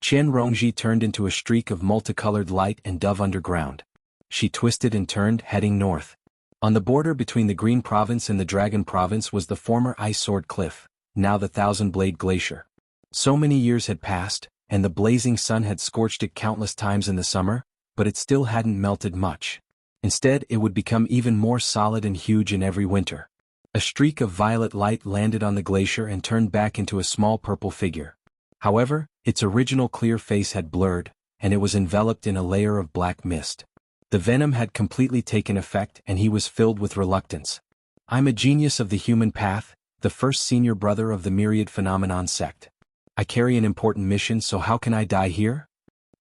Chen Rongji turned into a streak of multicolored light and dove underground. She twisted and turned, heading north. On the border between the Green Province and the Dragon Province was the former Ice Sword Cliff, now the Thousand Blade Glacier. So many years had passed, and the blazing sun had scorched it countless times in the summer, but it still hadn't melted much. Instead, it would become even more solid and huge in every winter. A streak of violet light landed on the glacier and turned back into a small purple figure. However, its original clear face had blurred, and it was enveloped in a layer of black mist. The venom had completely taken effect and he was filled with reluctance. "I'm a genius of the human path, the first senior brother of the myriad phenomenon sect. I carry an important mission, so how can I die here?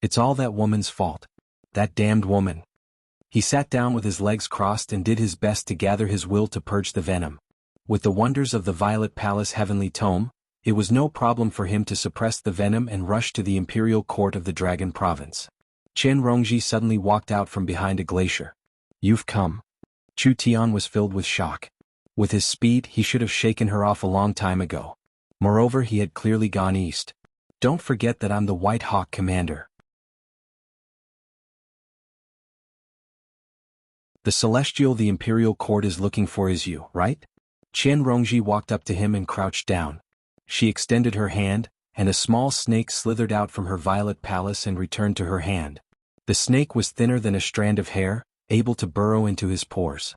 It's all that woman's fault. that damned woman. He sat down with his legs crossed and did his best to gather his will to purge the venom. With the wonders of the Violet Palace Heavenly Tome, it was no problem for him to suppress the venom and rush to the imperial court of the Dragon Province. Chen Rongji suddenly walked out from behind a glacier. "You've come." Chu Tian was filled with shock. With his speed, he should have shaken her off a long time ago. Moreover, he had clearly gone east. "Don't forget that I'm the White Hawk commander. The celestial the imperial court is looking for is you, right?" Chen Rongji walked up to him and crouched down. She extended her hand, and a small snake slithered out from her violet palace and returned to her hand. The snake was thinner than a strand of hair, able to burrow into his pores.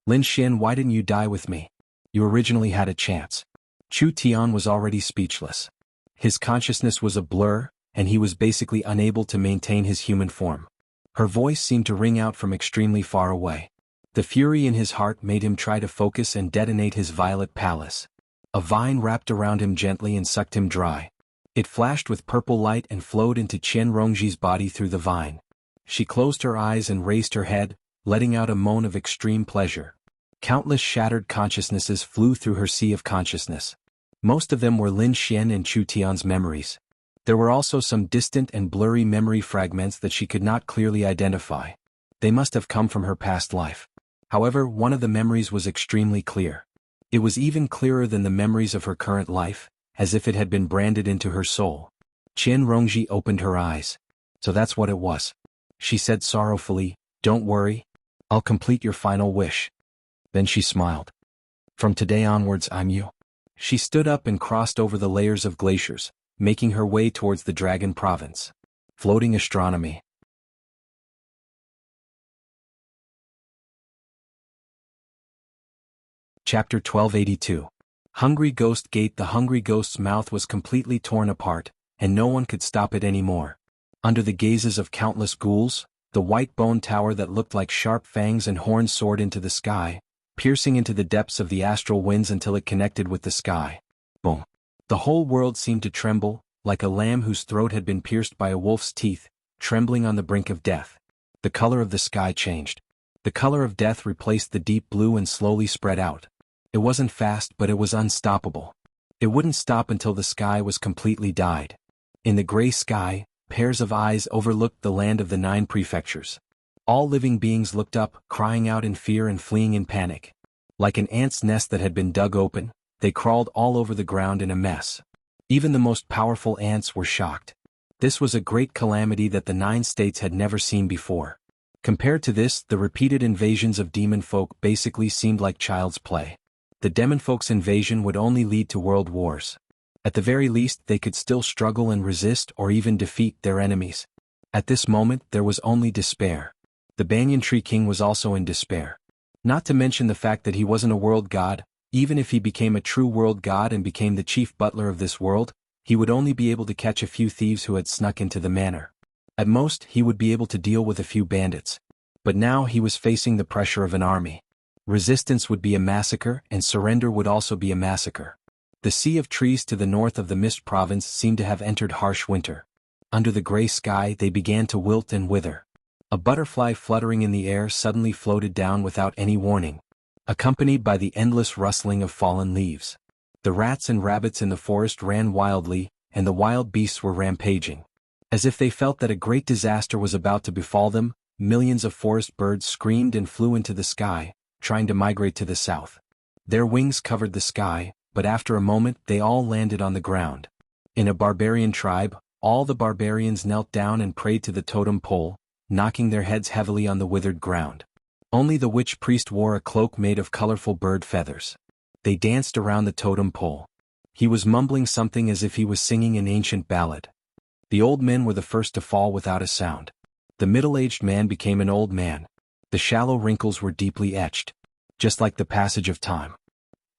"Lin Xian, why didn't you die with me? You originally had a chance." Chu Tian was already speechless. His consciousness was a blur, and he was basically unable to maintain his human form. Her voice seemed to ring out from extremely far away. The fury in his heart made him try to focus and detonate his violet palace. A vine wrapped around him gently and sucked him dry. It flashed with purple light and flowed into Chen Rongji's body through the vine. She closed her eyes and raised her head, letting out a moan of extreme pleasure. Countless shattered consciousnesses flew through her sea of consciousness. Most of them were Lin Xian and Chu Tian's memories. There were also some distant and blurry memory fragments that she could not clearly identify. They must have come from her past life. However, one of the memories was extremely clear. It was even clearer than the memories of her current life, as if it had been branded into her soul. Chen Rongji opened her eyes. "So that's what it was," she said sorrowfully. "Don't worry. I'll complete your final wish." Then she smiled. "From today onwards I'm you." She stood up and crossed over the layers of glaciers, making her way towards the Dragon Province. Floating astronomy. Chapter 1282. Hungry Ghost Gate. The hungry ghost's mouth was completely torn apart, and no one could stop it anymore. Under the gazes of countless ghouls, the white bone tower that looked like sharp fangs and horns soared into the sky, piercing into the depths of the astral winds until it connected with the sky. Boom. The whole world seemed to tremble, like a lamb whose throat had been pierced by a wolf's teeth, trembling on the brink of death. The color of the sky changed. The color of death replaced the deep blue and slowly spread out. It wasn't fast, but it was unstoppable. It wouldn't stop until the sky was completely dyed. In the gray sky, pairs of eyes overlooked the land of the 9 prefectures. All living beings looked up, crying out in fear and fleeing in panic. Like an ant's nest that had been dug open, they crawled all over the ground in a mess. Even the most powerful ants were shocked. This was a great calamity that the 9 states had never seen before. Compared to this, the repeated invasions of demon folk basically seemed like child's play. The demonfolk's invasion would only lead to world wars. At the very least, they could still struggle and resist or even defeat their enemies. At this moment, there was only despair. The Banyan Tree King was also in despair. Not to mention the fact that he wasn't a world god. Even if he became a true world god and became the chief butler of this world, he would only be able to catch a few thieves who had snuck into the manor. At most, he would be able to deal with a few bandits. But now he was facing the pressure of an army. Resistance would be a massacre, and surrender would also be a massacre. The sea of trees to the north of the Mist Province seemed to have entered harsh winter. Under the gray sky, they began to wilt and wither. A butterfly fluttering in the air suddenly floated down without any warning, accompanied by the endless rustling of fallen leaves. The rats and rabbits in the forest ran wildly, and the wild beasts were rampaging. As if they felt that a great disaster was about to befall them, millions of forest birds screamed and flew into the sky, trying to migrate to the south. Their wings covered the sky, but after a moment they all landed on the ground. In a barbarian tribe, all the barbarians knelt down and prayed to the totem pole, knocking their heads heavily on the withered ground. Only the witch priest wore a cloak made of colorful bird feathers. They danced around the totem pole. He was mumbling something as if he was singing an ancient ballad. The old men were the first to fall without a sound. The middle-aged man became an old man. The shallow wrinkles were deeply etched, just like the passage of time.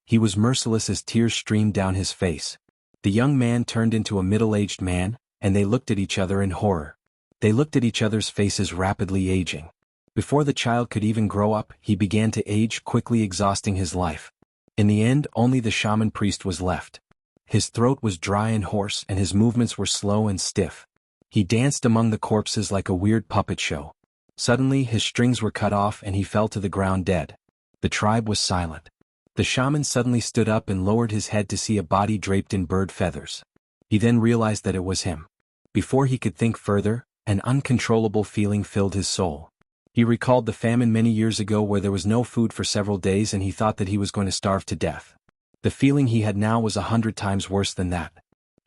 He was merciless as tears streamed down his face. The young man turned into a middle-aged man, and they looked at each other in horror. They looked at each other's faces rapidly aging. Before the child could even grow up, he began to age, quickly exhausting his life. In the end, only the shaman priest was left. His throat was dry and hoarse, and his movements were slow and stiff. He danced among the corpses like a weird puppet show. Suddenly his strings were cut off and he fell to the ground dead. The tribe was silent. The shaman suddenly stood up and lowered his head to see a body draped in bird feathers. He then realized that it was him. Before he could think further, an uncontrollable feeling filled his soul. He recalled the famine many years ago where there was no food for several days and he thought that he was going to starve to death. The feeling he had now was 100 times worse than that.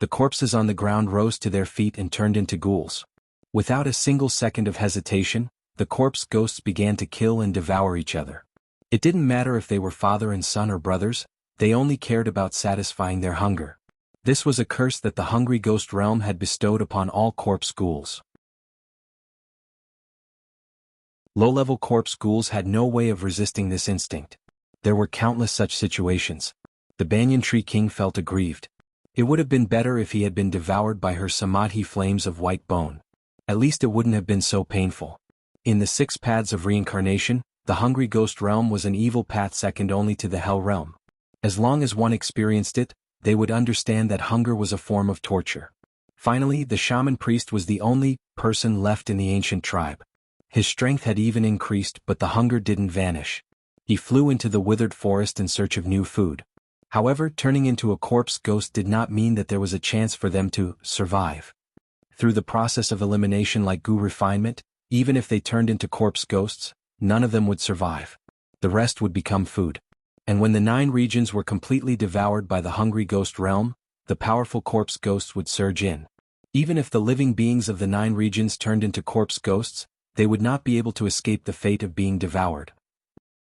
The corpses on the ground rose to their feet and turned into ghouls. Without a single second of hesitation, the corpse ghosts began to kill and devour each other. It didn't matter if they were father and son or brothers, they only cared about satisfying their hunger. This was a curse that the hungry ghost realm had bestowed upon all corpse ghouls. Low-level corpse ghouls had no way of resisting this instinct. There were countless such situations. The banyan tree king felt aggrieved. It would have been better if he had been devoured by her samadhi flames of white bone. At least it wouldn't have been so painful. In the 6 paths of reincarnation, the hungry ghost realm was an evil path second only to the hell realm. As long as one experienced it, they would understand that hunger was a form of torture. Finally, the shaman priest was the only person left in the ancient tribe. His strength had even increased, but the hunger didn't vanish. He flew into the withered forest in search of new food. However, turning into a corpse ghost did not mean that there was a chance for them to survive. Through the process of elimination like goo refinement, even if they turned into corpse ghosts, none of them would survive. The rest would become food. And when the 9 regions were completely devoured by the hungry ghost realm, the powerful corpse ghosts would surge in. Even if the living beings of the 9 regions turned into corpse ghosts, they would not be able to escape the fate of being devoured.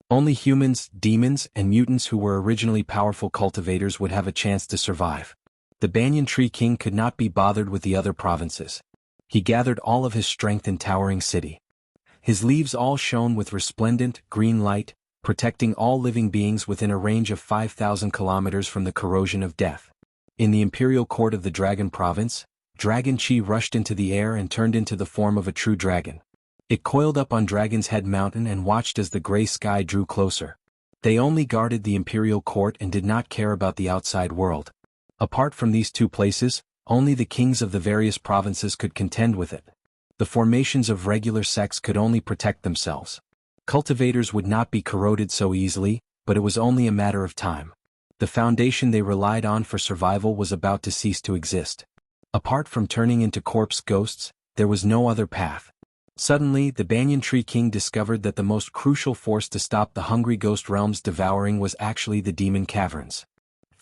Only humans, demons, and mutants who were originally powerful cultivators would have a chance to survive. The banyan tree king could not be bothered with the other provinces. He gathered all of his strength in towering city. His leaves all shone with resplendent, green light, protecting all living beings within a range of 5,000 kilometers from the corrosion of death. In the imperial court of the dragon province, Dragon Chi rushed into the air and turned into the form of a true dragon. It coiled up on Dragon's Head Mountain and watched as the gray sky drew closer. They only guarded the imperial court and did not care about the outside world. Apart from these 2 places, only the kings of the various provinces could contend with it. The formations of regular sects could only protect themselves. Cultivators would not be corroded so easily, but it was only a matter of time. The foundation they relied on for survival was about to cease to exist. Apart from turning into corpse ghosts, there was no other path. Suddenly, the banyan tree king discovered that the most crucial force to stop the hungry ghost realm's devouring was actually the demon caverns.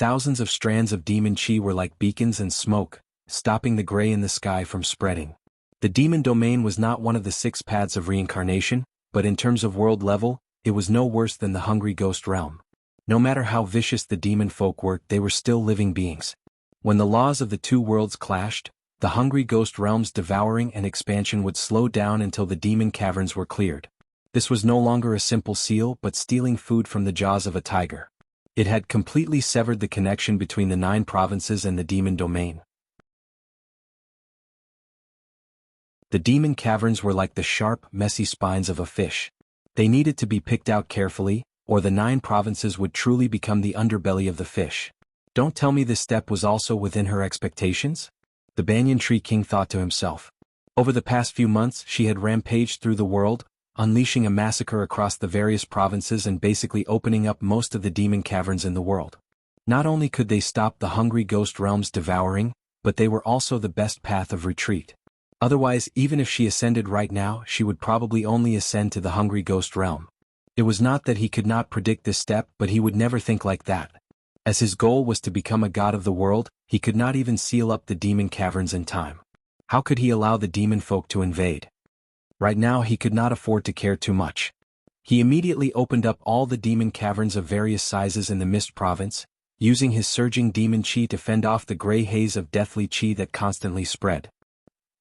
Thousands of strands of demon chi were like beacons and smoke, stopping the gray in the sky from spreading. The demon domain was not one of the 6 paths of reincarnation, but in terms of world level, it was no worse than the hungry ghost realm. No matter how vicious the demon folk were, they were still living beings. When the laws of the 2 worlds clashed, the hungry ghost realm's devouring and expansion would slow down until the demon caverns were cleared. This was no longer a simple seal but stealing food from the jaws of a tiger. It had completely severed the connection between the 9 provinces and the demon domain. The demon caverns were like the sharp, messy spines of a fish. They needed to be picked out carefully, or the 9 provinces would truly become the underbelly of the fish. Don't tell me this step was also within her expectations? The banyan tree king thought to himself. Over the past few months she had rampaged through the world, unleashing a massacre across the various provinces and basically opening up most of the demon caverns in the world. Not only could they stop the hungry ghost realm's devouring, but they were also the best path of retreat. Otherwise, even if she ascended right now, she would probably only ascend to the hungry ghost realm. It was not that he could not predict this step, but he would never think like that. As his goal was to become a god of the world, he could not even seal up the demon caverns in time. How could he allow the demon folk to invade? Right now he could not afford to care too much. He immediately opened up all the demon caverns of various sizes in the Mist Province, using his surging demon chi to fend off the gray haze of deathly chi that constantly spread.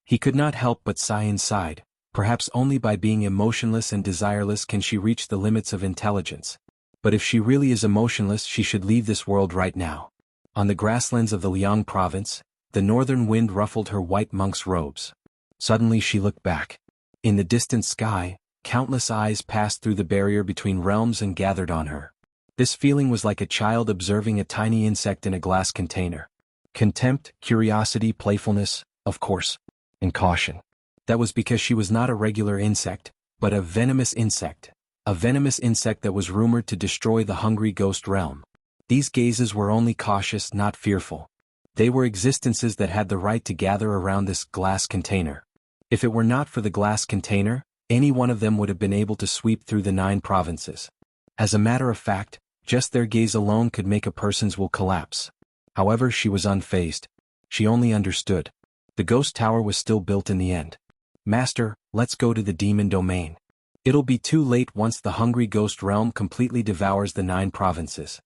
He could not help but sigh inside. Perhaps only by being emotionless and desireless can she reach the limits of intelligence. But if she really is emotionless, she should leave this world right now. On the grasslands of the Liang province, the northern wind ruffled her white monk's robes. Suddenly she looked back. In the distant sky, countless eyes passed through the barrier between realms and gathered on her. This feeling was like a child observing a tiny insect in a glass container. Contempt, curiosity, playfulness, of course. and caution. That was because she was not a regular insect, but a venomous insect. A venomous insect that was rumored to destroy the hungry ghost realm. These gazes were only cautious, not fearful. They were existences that had the right to gather around this glass container. If it were not for the glass container, any one of them would have been able to sweep through the 9 provinces. As a matter of fact, just their gaze alone could make a person's will collapse. However, she was unfazed. She only understood. The ghost tower was still built in the end. Master, let's go to the demon domain. It'll be too late once the hungry ghost realm completely devours the 9 provinces.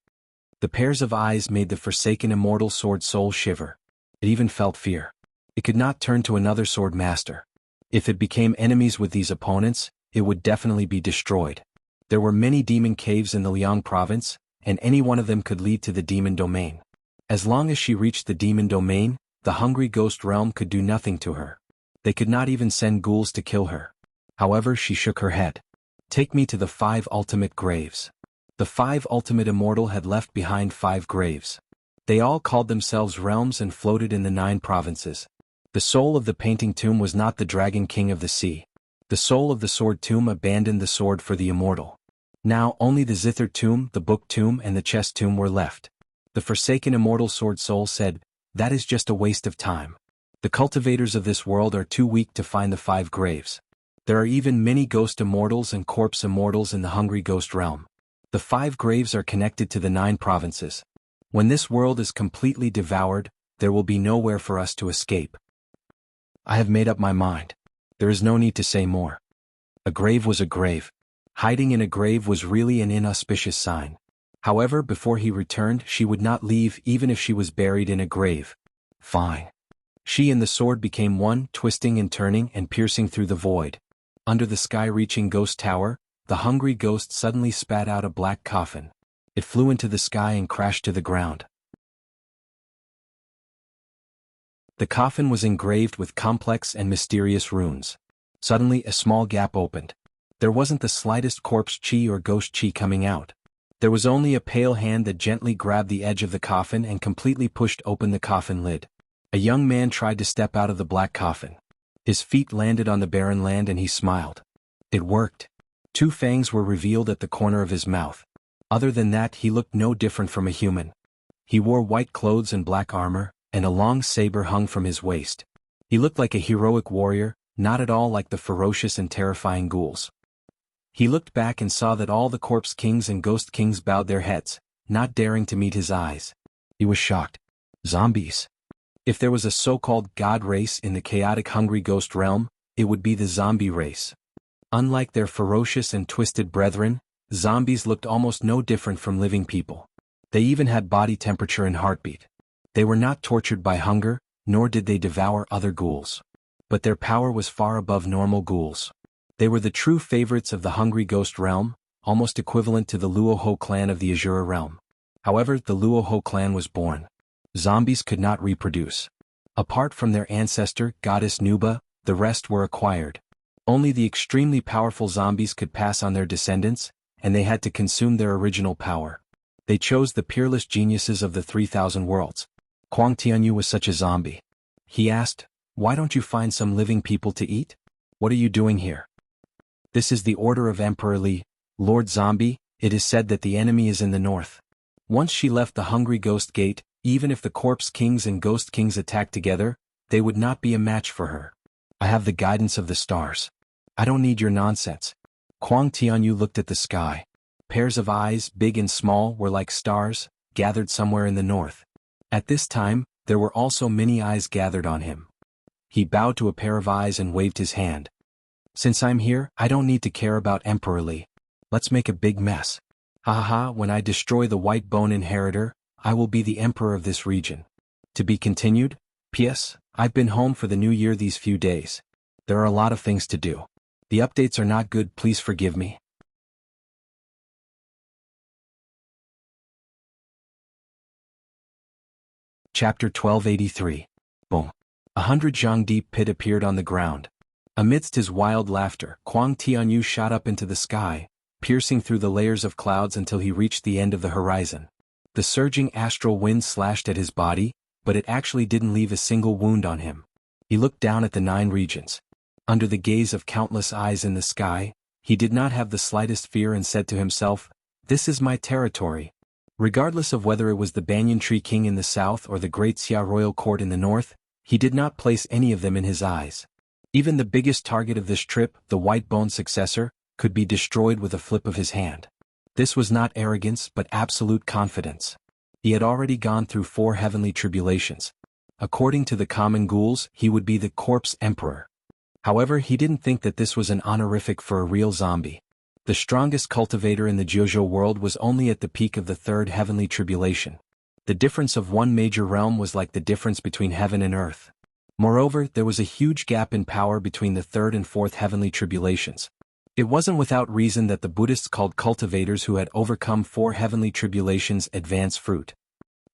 The pairs of eyes made the forsaken immortal sword soul shiver. It even felt fear. It could not turn to another sword master. If it became enemies with these opponents, it would definitely be destroyed. There were many demon caves in the Liang province, and any one of them could lead to the demon domain. As long as she reached the demon domain, the hungry ghost realm could do nothing to her. They could not even send ghouls to kill her. However, she shook her head. Take me to the 5 ultimate graves. The 5 ultimate immortal had left behind 5 graves. They all called themselves realms and floated in the 9 provinces. The soul of the painting tomb was not the dragon king of the sea. The soul of the sword tomb abandoned the sword for the immortal. Now only the zither tomb, the book tomb and the chest tomb were left. The forsaken immortal sword soul said, "That is just a waste of time. The cultivators of this world are too weak to find the 5 graves. There are even many ghost immortals and corpse immortals in the hungry ghost realm. The 5 graves are connected to the 9 provinces. When this world is completely devoured, there will be nowhere for us to escape. I have made up my mind. There is no need to say more." A grave was a grave. Hiding in a grave was really an inauspicious sign. However, before he returned, she would not leave even if she was buried in a grave. Fine. She and the sword became one, twisting and turning and piercing through the void. Under the sky-reaching ghost tower, the hungry ghost suddenly spat out a black coffin. It flew into the sky and crashed to the ground. The coffin was engraved with complex and mysterious runes. Suddenly a small gap opened. There wasn't the slightest corpse chi or ghost chi coming out. There was only a pale hand that gently grabbed the edge of the coffin and completely pushed open the coffin lid. A young man tried to step out of the black coffin. His feet landed on the barren land and he smiled. It worked. 2 fangs were revealed at the corner of his mouth. Other than that, he looked no different from a human. He wore white clothes and black armor, and a long saber hung from his waist. He looked like a heroic warrior, not at all like the ferocious and terrifying ghouls. He looked back and saw that all the corpse kings and ghost kings bowed their heads, not daring to meet his eyes. He was shocked. Zombies. If there was a so-called god race in the chaotic hungry ghost realm, it would be the zombie race. Unlike their ferocious and twisted brethren, zombies looked almost no different from living people. They even had body temperature and heartbeat. They were not tortured by hunger, nor did they devour other ghouls. But their power was far above normal ghouls. They were the true favorites of the hungry ghost realm, almost equivalent to the Luoho clan of the Azura realm. However, the Luoho clan was born. Zombies could not reproduce. Apart from their ancestor, goddess Nuba, the rest were acquired. Only the extremely powerful zombies could pass on their descendants, and they had to consume their original power. They chose the peerless geniuses of the 3,000 worlds. Kuang Tianyu was such a zombie. He asked, "Why don't you find some living people to eat? What are you doing here?" "This is the order of Emperor Li, Lord Zombie. It is said that the enemy is in the north." Once she left the hungry ghost gate, even if the corpse kings and ghost kings attacked together, they would not be a match for her. "I have the guidance of the stars. I don't need your nonsense." Kuang Tianyu looked at the sky. Pairs of eyes, big and small, were like stars, gathered somewhere in the north. At this time, there were also many eyes gathered on him. He bowed to a pair of eyes and waved his hand. "Since I'm here, I don't need to care about Emperor Li. Let's make a big mess. Ha ha ha, when I destroy the white bone inheritor, I will be the emperor of this region." To be continued. P.S. I've been home for the new year these few days. There are a lot of things to do. The updates are not good, please forgive me. Chapter 1283. Boom. 100 zhang deep pit appeared on the ground. Amidst his wild laughter, Kuang Tianyu shot up into the sky, piercing through the layers of clouds until he reached the end of the horizon. The surging astral wind slashed at his body, but it actually didn't leave a single wound on him. He looked down at the 9 regions. Under the gaze of countless eyes in the sky, he did not have the slightest fear and said to himself, "This is my territory." Regardless of whether it was the Banyan Tree King in the south or the Great Xia royal court in the north, he did not place any of them in his eyes. Even the biggest target of this trip, the White Bone successor, could be destroyed with a flip of his hand. This was not arrogance but absolute confidence. He had already gone through 4 heavenly tribulations. According to the common ghouls, he would be the corpse emperor. However, he didn't think that this was an honorific for a real zombie. The strongest cultivator in the Jojo world was only at the peak of the 3rd heavenly tribulation. The difference of one major realm was like the difference between heaven and earth. Moreover, there was a huge gap in power between the 3rd and 4th heavenly tribulations. It wasn't without reason that the Buddhists called cultivators who had overcome 4 heavenly tribulations advanced fruit.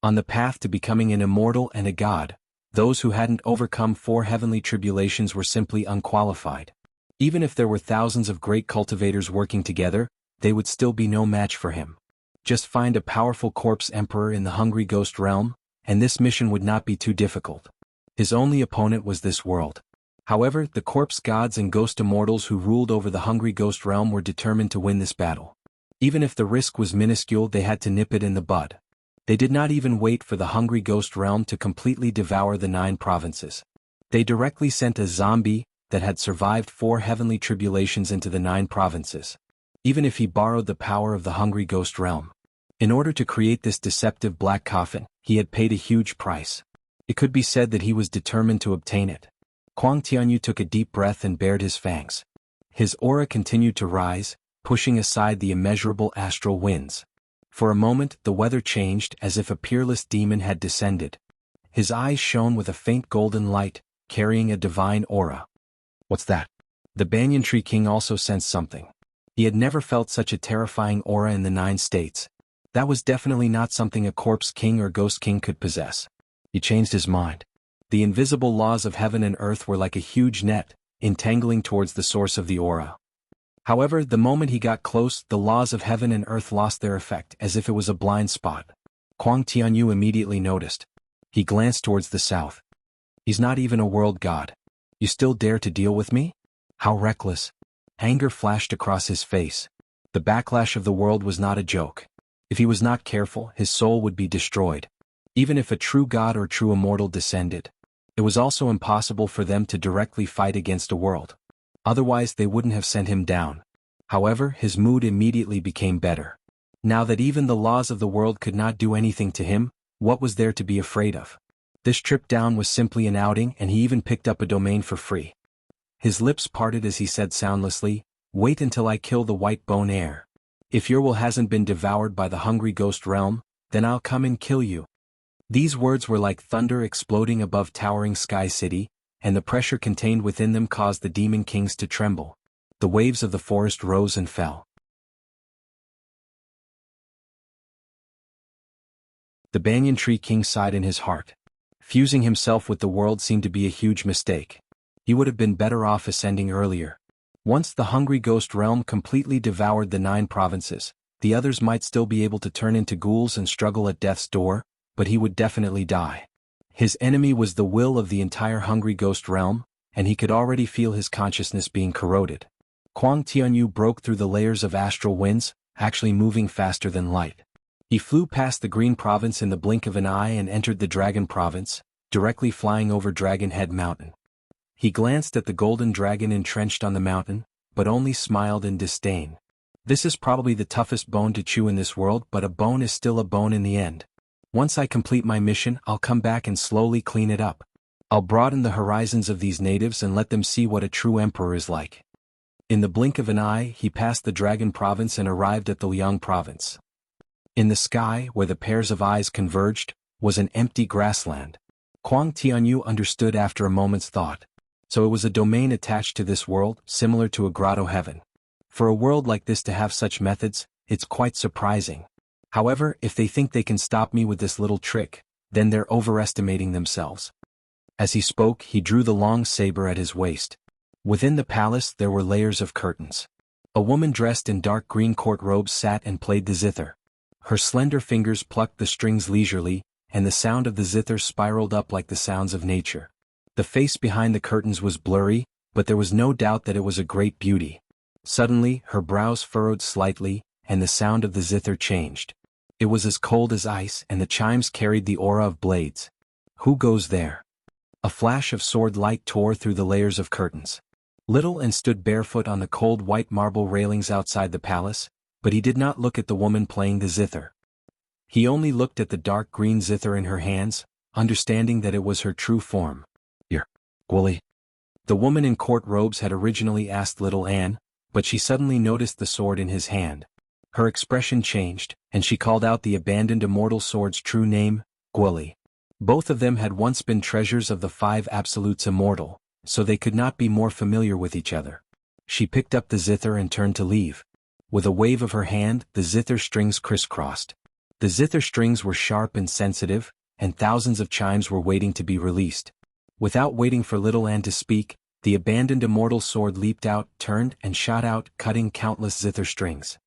On the path to becoming an immortal and a god, those who hadn't overcome 4 heavenly tribulations were simply unqualified. Even if there were thousands of great cultivators working together, they would still be no match for him. Just find a powerful corpse emperor in the hungry ghost realm, and this mission would not be too difficult. His only opponent was this world. However, the corpse gods and ghost immortals who ruled over the hungry ghost realm were determined to win this battle. Even if the risk was minuscule, they had to nip it in the bud. They did not even wait for the hungry ghost realm to completely devour the 9 provinces. They directly sent a zombie that had survived 4 heavenly tribulations into the 9 provinces. Even if he borrowed the power of the hungry ghost realm. In order to create this deceptive black coffin, he had paid a huge price. It could be said that he was determined to obtain it. Kuang Tianyu took a deep breath and bared his fangs. His aura continued to rise, pushing aside the immeasurable astral winds. For a moment, the weather changed as if a peerless demon had descended. His eyes shone with a faint golden light, carrying a divine aura. What's that? The Banyan Tree King also sensed something. He had never felt such a terrifying aura in the 9 states. That was definitely not something a corpse king or ghost king could possess. He changed his mind. The invisible laws of heaven and earth were like a huge net, entangling towards the source of the aura. However, the moment he got close, the laws of heaven and earth lost their effect as if it was a blind spot. Kuang Tianyu immediately noticed. He glanced towards the south. He's not even a world god. You still dare to deal with me? How reckless. Anger flashed across his face. The backlash of the world was not a joke. If he was not careful, his soul would be destroyed. Even if a true god or true immortal descended, it was also impossible for them to directly fight against a world. Otherwise they wouldn't have sent him down. However, his mood immediately became better. Now that even the laws of the world could not do anything to him, what was there to be afraid of? This trip down was simply an outing, and he even picked up a domain for free. His lips parted as he said soundlessly, "Wait until I kill the White Bone heir. If your will hasn't been devoured by the hungry ghost realm, then I'll come and kill you." These words were like thunder exploding above towering Sky City, and the pressure contained within them caused the demon kings to tremble. The waves of the forest rose and fell. The Banyan Tree King sighed in his heart. Fusing himself with the world seemed to be a huge mistake. He would have been better off ascending earlier. Once the hungry ghost realm completely devoured the 9 provinces, the others might still be able to turn into ghouls and struggle at death's door, but he would definitely die. His enemy was the will of the entire hungry ghost realm, and he could already feel his consciousness being corroded. Kuang Tianyu broke through the layers of astral winds, actually moving faster than light. He flew past the Green Province in the blink of an eye and entered the Dragon Province, directly flying over Dragon Head Mountain. He glanced at the golden dragon entrenched on the mountain, but only smiled in disdain. This is probably the toughest bone to chew in this world, but a bone is still a bone in the end. Once I complete my mission, I'll come back and slowly clean it up. I'll broaden the horizons of these natives and let them see what a true emperor is like. In the blink of an eye, he passed the Dragon Province and arrived at the Liang Province. In the sky, where the pairs of eyes converged, was an empty grassland. Kuang Tianyu understood after a moment's thought. So it was a domain attached to this world, similar to a grotto heaven. For a world like this to have such methods, it's quite surprising. However, if they think they can stop me with this little trick, then they're overestimating themselves. As he spoke, he drew the long saber at his waist. Within the palace there were layers of curtains. A woman dressed in dark green court robes sat and played the zither. Her slender fingers plucked the strings leisurely, and the sound of the zither spiraled up like the sounds of nature. The face behind the curtains was blurry, but there was no doubt that it was a great beauty. Suddenly, her brows furrowed slightly, and the sound of the zither changed. It was as cold as ice, and the chimes carried the aura of blades. Who goes there? A flash of sword light tore through the layers of curtains. Little An stood barefoot on the cold white marble railings outside the palace, but he did not look at the woman playing the zither. He only looked at the dark green zither in her hands, understanding that it was her true form. "You're Willie?" The woman in court robes had originally asked Little Anne, but she suddenly noticed the sword in his hand. Her expression changed, and she called out the abandoned immortal sword's true name, Gwilly. Both of them had once been treasures of the five absolutes immortal, so they could not be more familiar with each other. She picked up the zither and turned to leave. With a wave of her hand, the zither strings crisscrossed. The zither strings were sharp and sensitive, and thousands of chimes were waiting to be released. Without waiting for Little Anne to speak, the abandoned immortal sword leaped out, turned, and shot out, cutting countless zither strings.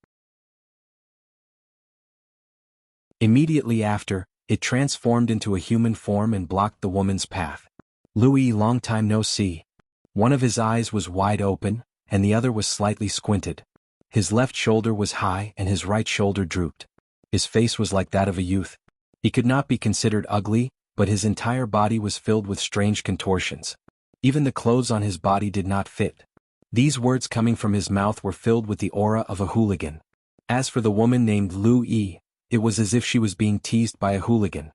Immediately after, it transformed into a human form and blocked the woman's path. "Louis, long time no see." One of his eyes was wide open, and the other was slightly squinted. His left shoulder was high and his right shoulder drooped. His face was like that of a youth. He could not be considered ugly, but his entire body was filled with strange contortions. Even the clothes on his body did not fit. These words coming from his mouth were filled with the aura of a hooligan. As for the woman named Louis, it was as if she was being teased by a hooligan.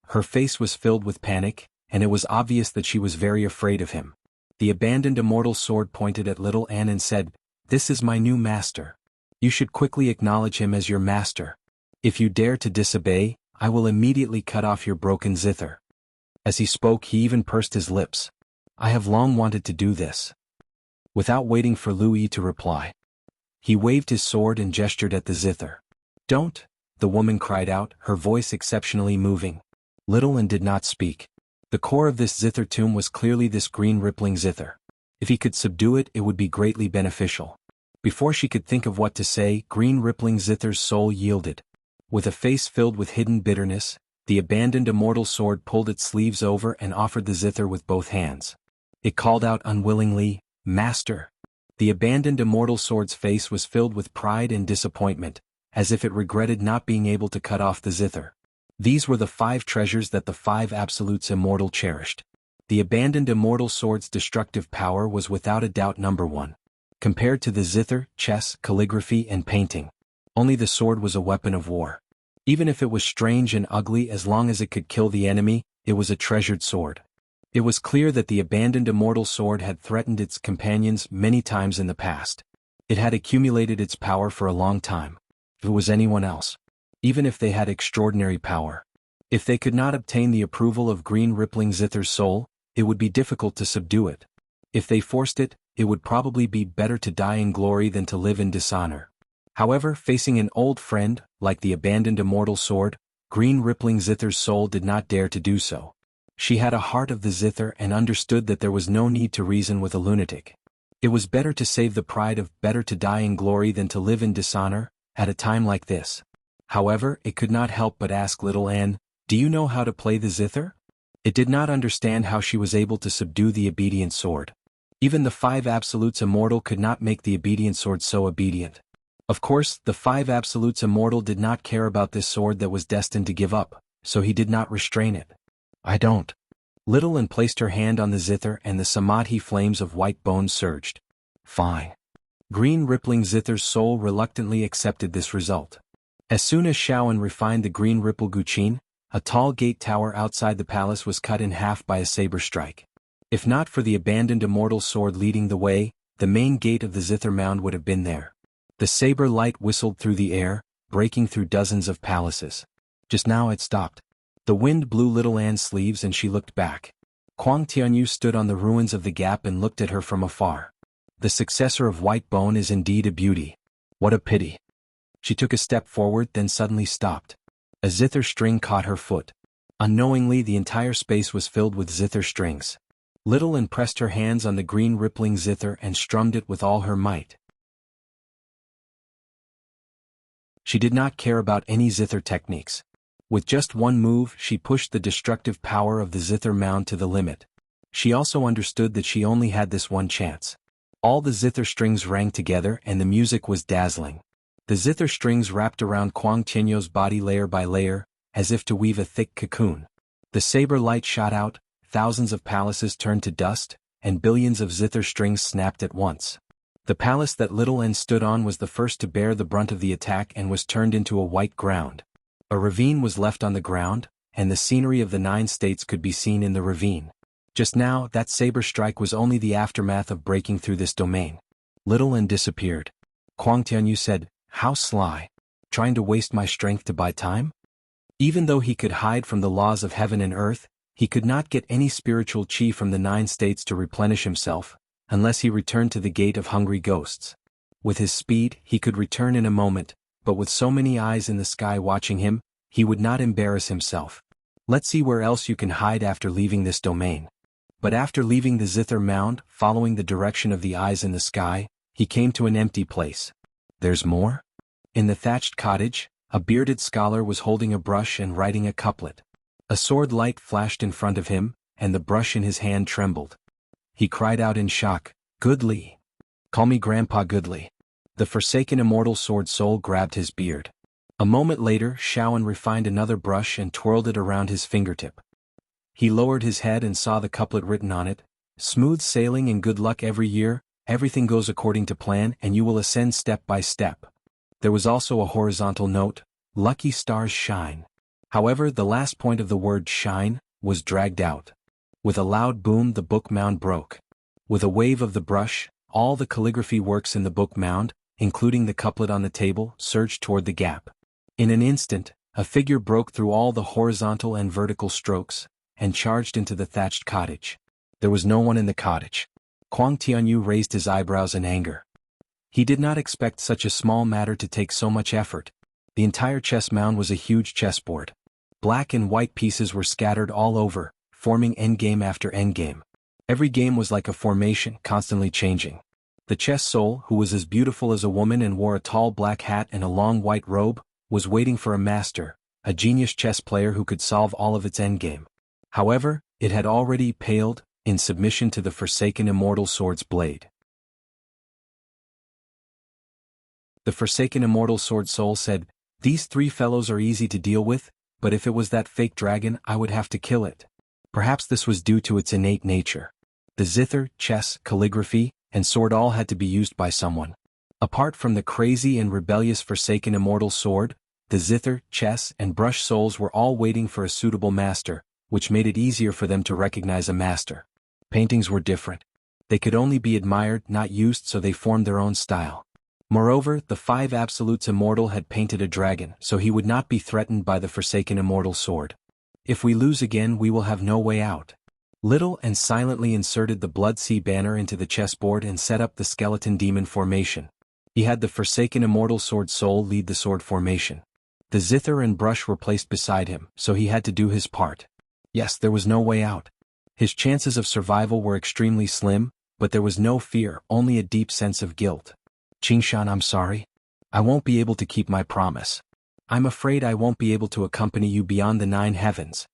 Her face was filled with panic, and it was obvious that she was very afraid of him. The abandoned immortal sword pointed at Little Anne and said, "This is my new master. You should quickly acknowledge him as your master. If you dare to disobey, I will immediately cut off your broken zither." As he spoke, he even pursed his lips. "I have long wanted to do this." Without waiting for Louis to reply, he waved his sword and gestured at the zither. "Don't!" the woman cried out, her voice exceptionally moving. Little Anne did not speak. The core of this zither tomb was clearly this green rippling zither. If he could subdue it, it would be greatly beneficial. Before she could think of what to say, green rippling zither's soul yielded. With a face filled with hidden bitterness, the abandoned immortal sword pulled its sleeves over and offered the zither with both hands. It called out unwillingly, "Master." The abandoned immortal sword's face was filled with pride and disappointment, as if it regretted not being able to cut off the zither. These were the five treasures that the five absolutes immortal cherished. The abandoned immortal sword's destructive power was without a doubt number one. Compared to the zither, chess, calligraphy, and painting, only the sword was a weapon of war. Even if it was strange and ugly, as long as it could kill the enemy, it was a treasured sword. It was clear that the abandoned immortal sword had threatened its companions many times in the past. It had accumulated its power for a long time. If it was anyone else, even if they had extraordinary power, if they could not obtain the approval of green rippling zither's soul, it would be difficult to subdue it. If they forced it, it would probably be better to die in glory than to live in dishonor. However, facing an old friend, like the abandoned immortal sword, green rippling zither's soul did not dare to do so. She had a heart of the zither and understood that there was no need to reason with a lunatic. It was better to save the pride of better to die in glory than to live in dishonor, at a time like this. However, it could not help but ask Little Anne, "Do you know how to play the zither?" It did not understand how she was able to subdue the obedient sword. Even the five absolutes immortal could not make the obedient sword so obedient. Of course, the five absolutes immortal did not care about this sword that was destined to give up, so he did not restrain it. "I don't." Little Anne placed her hand on the zither and the samadhi flames of white bones surged. "Fine." Green rippling zither's soul reluctantly accepted this result. As soon as Shaoan refined the green ripple guqin, a tall gate tower outside the palace was cut in half by a saber strike. If not for the abandoned immortal sword leading the way, the main gate of the zither mound would have been there. The saber light whistled through the air, breaking through dozens of palaces. Just now it stopped. The wind blew Little Anne's sleeves and she looked back. Kuang Tianyu stood on the ruins of the gap and looked at her from afar. The successor of White Bone is indeed a beauty. What a pity. She took a step forward, then suddenly stopped. A zither string caught her foot. Unknowingly, the entire space was filled with zither strings. Little Anne pressed her hands on the green rippling zither and strummed it with all her might. She did not care about any zither techniques. With just one move, she pushed the destructive power of the zither mound to the limit. She also understood that she only had this one chance. All the zither strings rang together and the music was dazzling. The zither strings wrapped around Kuang Tianyu's body layer by layer, as if to weave a thick cocoon. The saber light shot out, thousands of palaces turned to dust, and billions of zither strings snapped at once. The palace that Little N stood on was the first to bear the brunt of the attack and was turned into a white ground. A ravine was left on the ground, and the scenery of the 9 states could be seen in the ravine. Just now, that saber strike was only the aftermath of breaking through this domain. Little N disappeared. Kuang Tianyu said, "How sly. Trying to waste my strength to buy time?" Even though he could hide from the laws of heaven and earth, he could not get any spiritual chi from the 9 states to replenish himself, unless he returned to the gate of hungry ghosts. With his speed, he could return in a moment, but with so many eyes in the sky watching him, he would not embarrass himself. Let's see where else you can hide after leaving this domain. But after leaving the zither mound, following the direction of the eyes in the sky, he came to an empty place. There's more? In the thatched cottage, a bearded scholar was holding a brush and writing a couplet. A sword light flashed in front of him, and the brush in his hand trembled. He cried out in shock, "Goodly! Call me Grandpa Goodly." The forsaken immortal sword soul grabbed his beard. A moment later, Shaoan refined another brush and twirled it around his fingertip. He lowered his head and saw the couplet written on it, "Smooth sailing and good luck every year, everything goes according to plan and you will ascend step by step." There was also a horizontal note, "Lucky stars shine." However, the last point of the word shine was dragged out. With a loud boom, the book mound broke. With a wave of the brush, all the calligraphy works in the book mound, including the couplet on the table, surged toward the gap. In an instant, a figure broke through all the horizontal and vertical strokes, and charged into the thatched cottage. There was no one in the cottage. Kuang Tianyu raised his eyebrows in anger. He did not expect such a small matter to take so much effort. The entire chess mound was a huge chessboard. Black and white pieces were scattered all over, forming endgame after endgame. Every game was like a formation, constantly changing. The chess soul, who was as beautiful as a woman and wore a tall black hat and a long white robe, was waiting for a master, a genius chess player who could solve all of its endgame. However, it had already paled, in submission to the forsaken immortal sword's blade. The forsaken immortal sword soul said, "These 3 fellows are easy to deal with, but if it was that fake dragon I would have to kill it." Perhaps this was due to its innate nature. The zither, chess, calligraphy, and sword all had to be used by someone. Apart from the crazy and rebellious forsaken immortal sword, the zither, chess, and brush souls were all waiting for a suitable master, which made it easier for them to recognize a master. Paintings were different. They could only be admired, not used, so they formed their own style. Moreover, the 5 absolutes immortal had painted a dragon, so he would not be threatened by the forsaken immortal sword. If we lose again, we will have no way out. Little and silently inserted the Blood Sea banner into the chessboard and set up the skeleton demon formation. He had the forsaken immortal sword soul lead the sword formation. The zither and brush were placed beside him, so he had to do his part. Yes, there was no way out. His chances of survival were extremely slim, but there was no fear, only a deep sense of guilt. "Qingshan, I'm sorry. I won't be able to keep my promise. I'm afraid I won't be able to accompany you beyond the 9 heavens."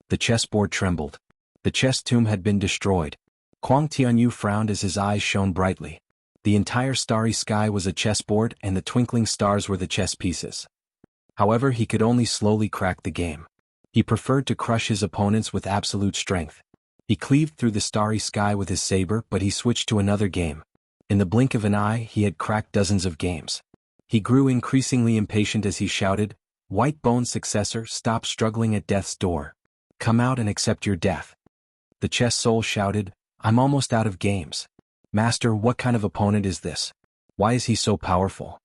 The chessboard trembled. The chess tomb had been destroyed. Kuang Tianyu frowned as his eyes shone brightly. The entire starry sky was a chessboard and the twinkling stars were the chess pieces. However, he could only slowly crack the game. He preferred to crush his opponents with absolute strength. He cleaved through the starry sky with his saber, but he switched to another game. In the blink of an eye, he had cracked dozens of games. He grew increasingly impatient as he shouted, "White Bone's successor, stop struggling at death's door. Come out and accept your death." The chess soul shouted, "I'm almost out of games. Master, what kind of opponent is this? Why is he so powerful?"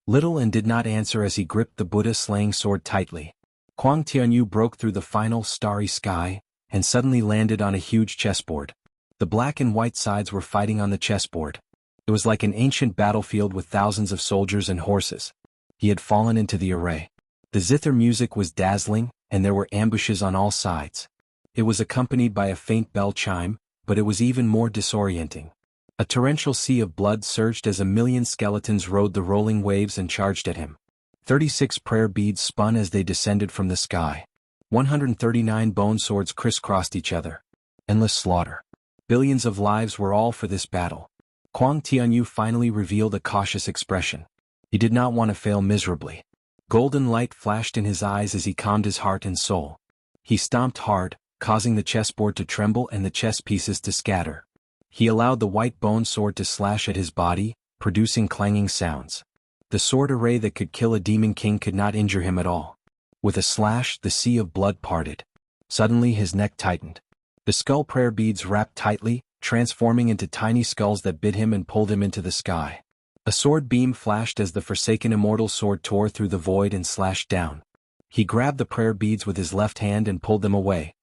Little and did not answer as he gripped the Buddha-slaying sword tightly. Kuang Tianyu broke through the final starry sky, and suddenly landed on a huge chessboard. The black and white sides were fighting on the chessboard. It was like an ancient battlefield with thousands of soldiers and horses. He had fallen into the array. The zither music was dazzling, and there were ambushes on all sides. It was accompanied by a faint bell chime, but it was even more disorienting. A torrential sea of blood surged as a million skeletons rode the rolling waves and charged at him. 36 prayer beads spun as they descended from the sky. 139 bone swords crisscrossed each other. endless slaughter. Billions of lives were all for this battle. Kuang Tianyu finally revealed a cautious expression. He did not want to fail miserably. Golden light flashed in his eyes as he calmed his heart and soul. He stomped hard, causing the chessboard to tremble and the chess pieces to scatter. He allowed the white bone sword to slash at his body, producing clanging sounds. The sword array that could kill a demon king could not injure him at all. With a slash, the sea of blood parted. Suddenly his neck tightened. The skull prayer beads wrapped tightly, transforming into tiny skulls that bit him and pulled him into the sky. A sword beam flashed as the forsaken immortal sword tore through the void and slashed down. He grabbed the prayer beads with his left hand and pulled them away.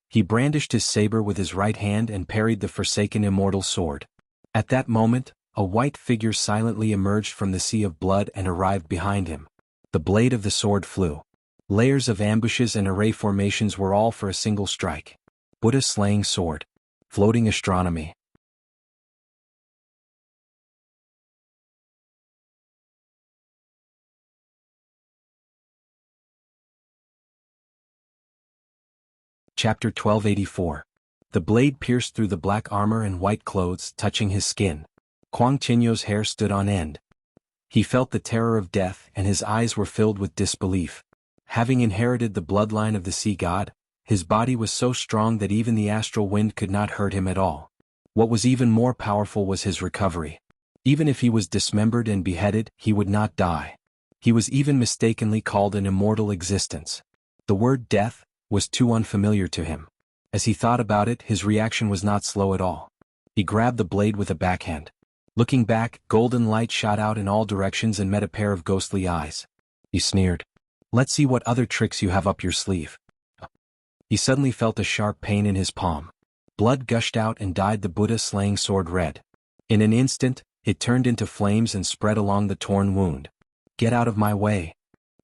He brandished his saber with his right hand and parried the forsaken immortal sword. At that moment, a white figure silently emerged from the sea of blood and arrived behind him. The blade of the sword flew. Layers of ambushes and array formations were all for a single strike. Buddha slaying sword. Floating astronomy. Chapter 1284. The blade pierced through the black armor and white clothes, touching his skin. Kuang Tianyu's hair stood on end. He felt the terror of death and his eyes were filled with disbelief. Having inherited the bloodline of the sea god, his body was so strong that even the astral wind could not hurt him at all. What was even more powerful was his recovery. Even if he was dismembered and beheaded, he would not die. He was even mistakenly called an immortal existence. The word death was too unfamiliar to him. As he thought about it, his reaction was not slow at all. He grabbed the blade with a backhand. Looking back, golden light shot out in all directions and met a pair of ghostly eyes. He sneered. "Let's see what other tricks you have up your sleeve." He suddenly felt a sharp pain in his palm. Blood gushed out and dyed the Buddha slaying sword red. In an instant, it turned into flames and spread along the torn wound. "Get out of my way."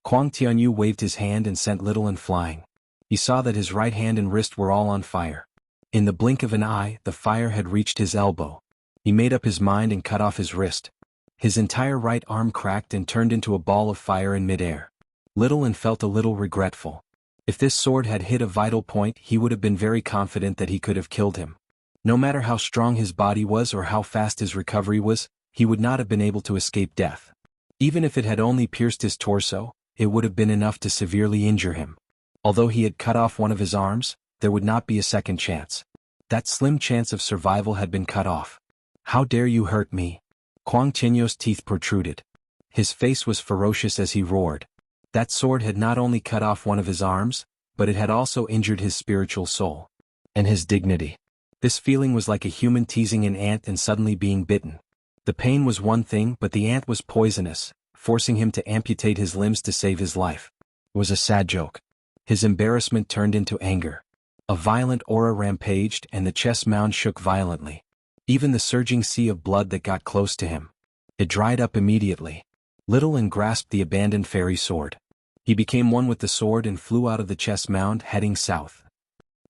Kuang Tianyu waved his hand and sent Little One flying. He saw that his right hand and wrist were all on fire. In the blink of an eye, the fire had reached his elbow. He made up his mind and cut off his wrist. His entire right arm cracked and turned into a ball of fire in midair. Little One felt a little regretful. If this sword had hit a vital point, he would have been very confident that he could have killed him. No matter how strong his body was or how fast his recovery was, he would not have been able to escape death. Even if it had only pierced his torso, it would have been enough to severely injure him. Although he had cut off one of his arms, there would not be a second chance. That slim chance of survival had been cut off. "How dare you hurt me?" Kuang Tianyu's teeth protruded. His face was ferocious as he roared. That sword had not only cut off one of his arms, but it had also injured his spiritual soul. And his dignity. This feeling was like a human teasing an ant and suddenly being bitten. The pain was one thing, but the ant was poisonous, forcing him to amputate his limbs to save his life. It was a sad joke. His embarrassment turned into anger. A violent aura rampaged and the chess mound shook violently. Even the surging sea of blood that got close to him. It dried up immediately. Little One grasped the abandoned fairy sword. He became one with the sword and flew out of the chess mound, heading south.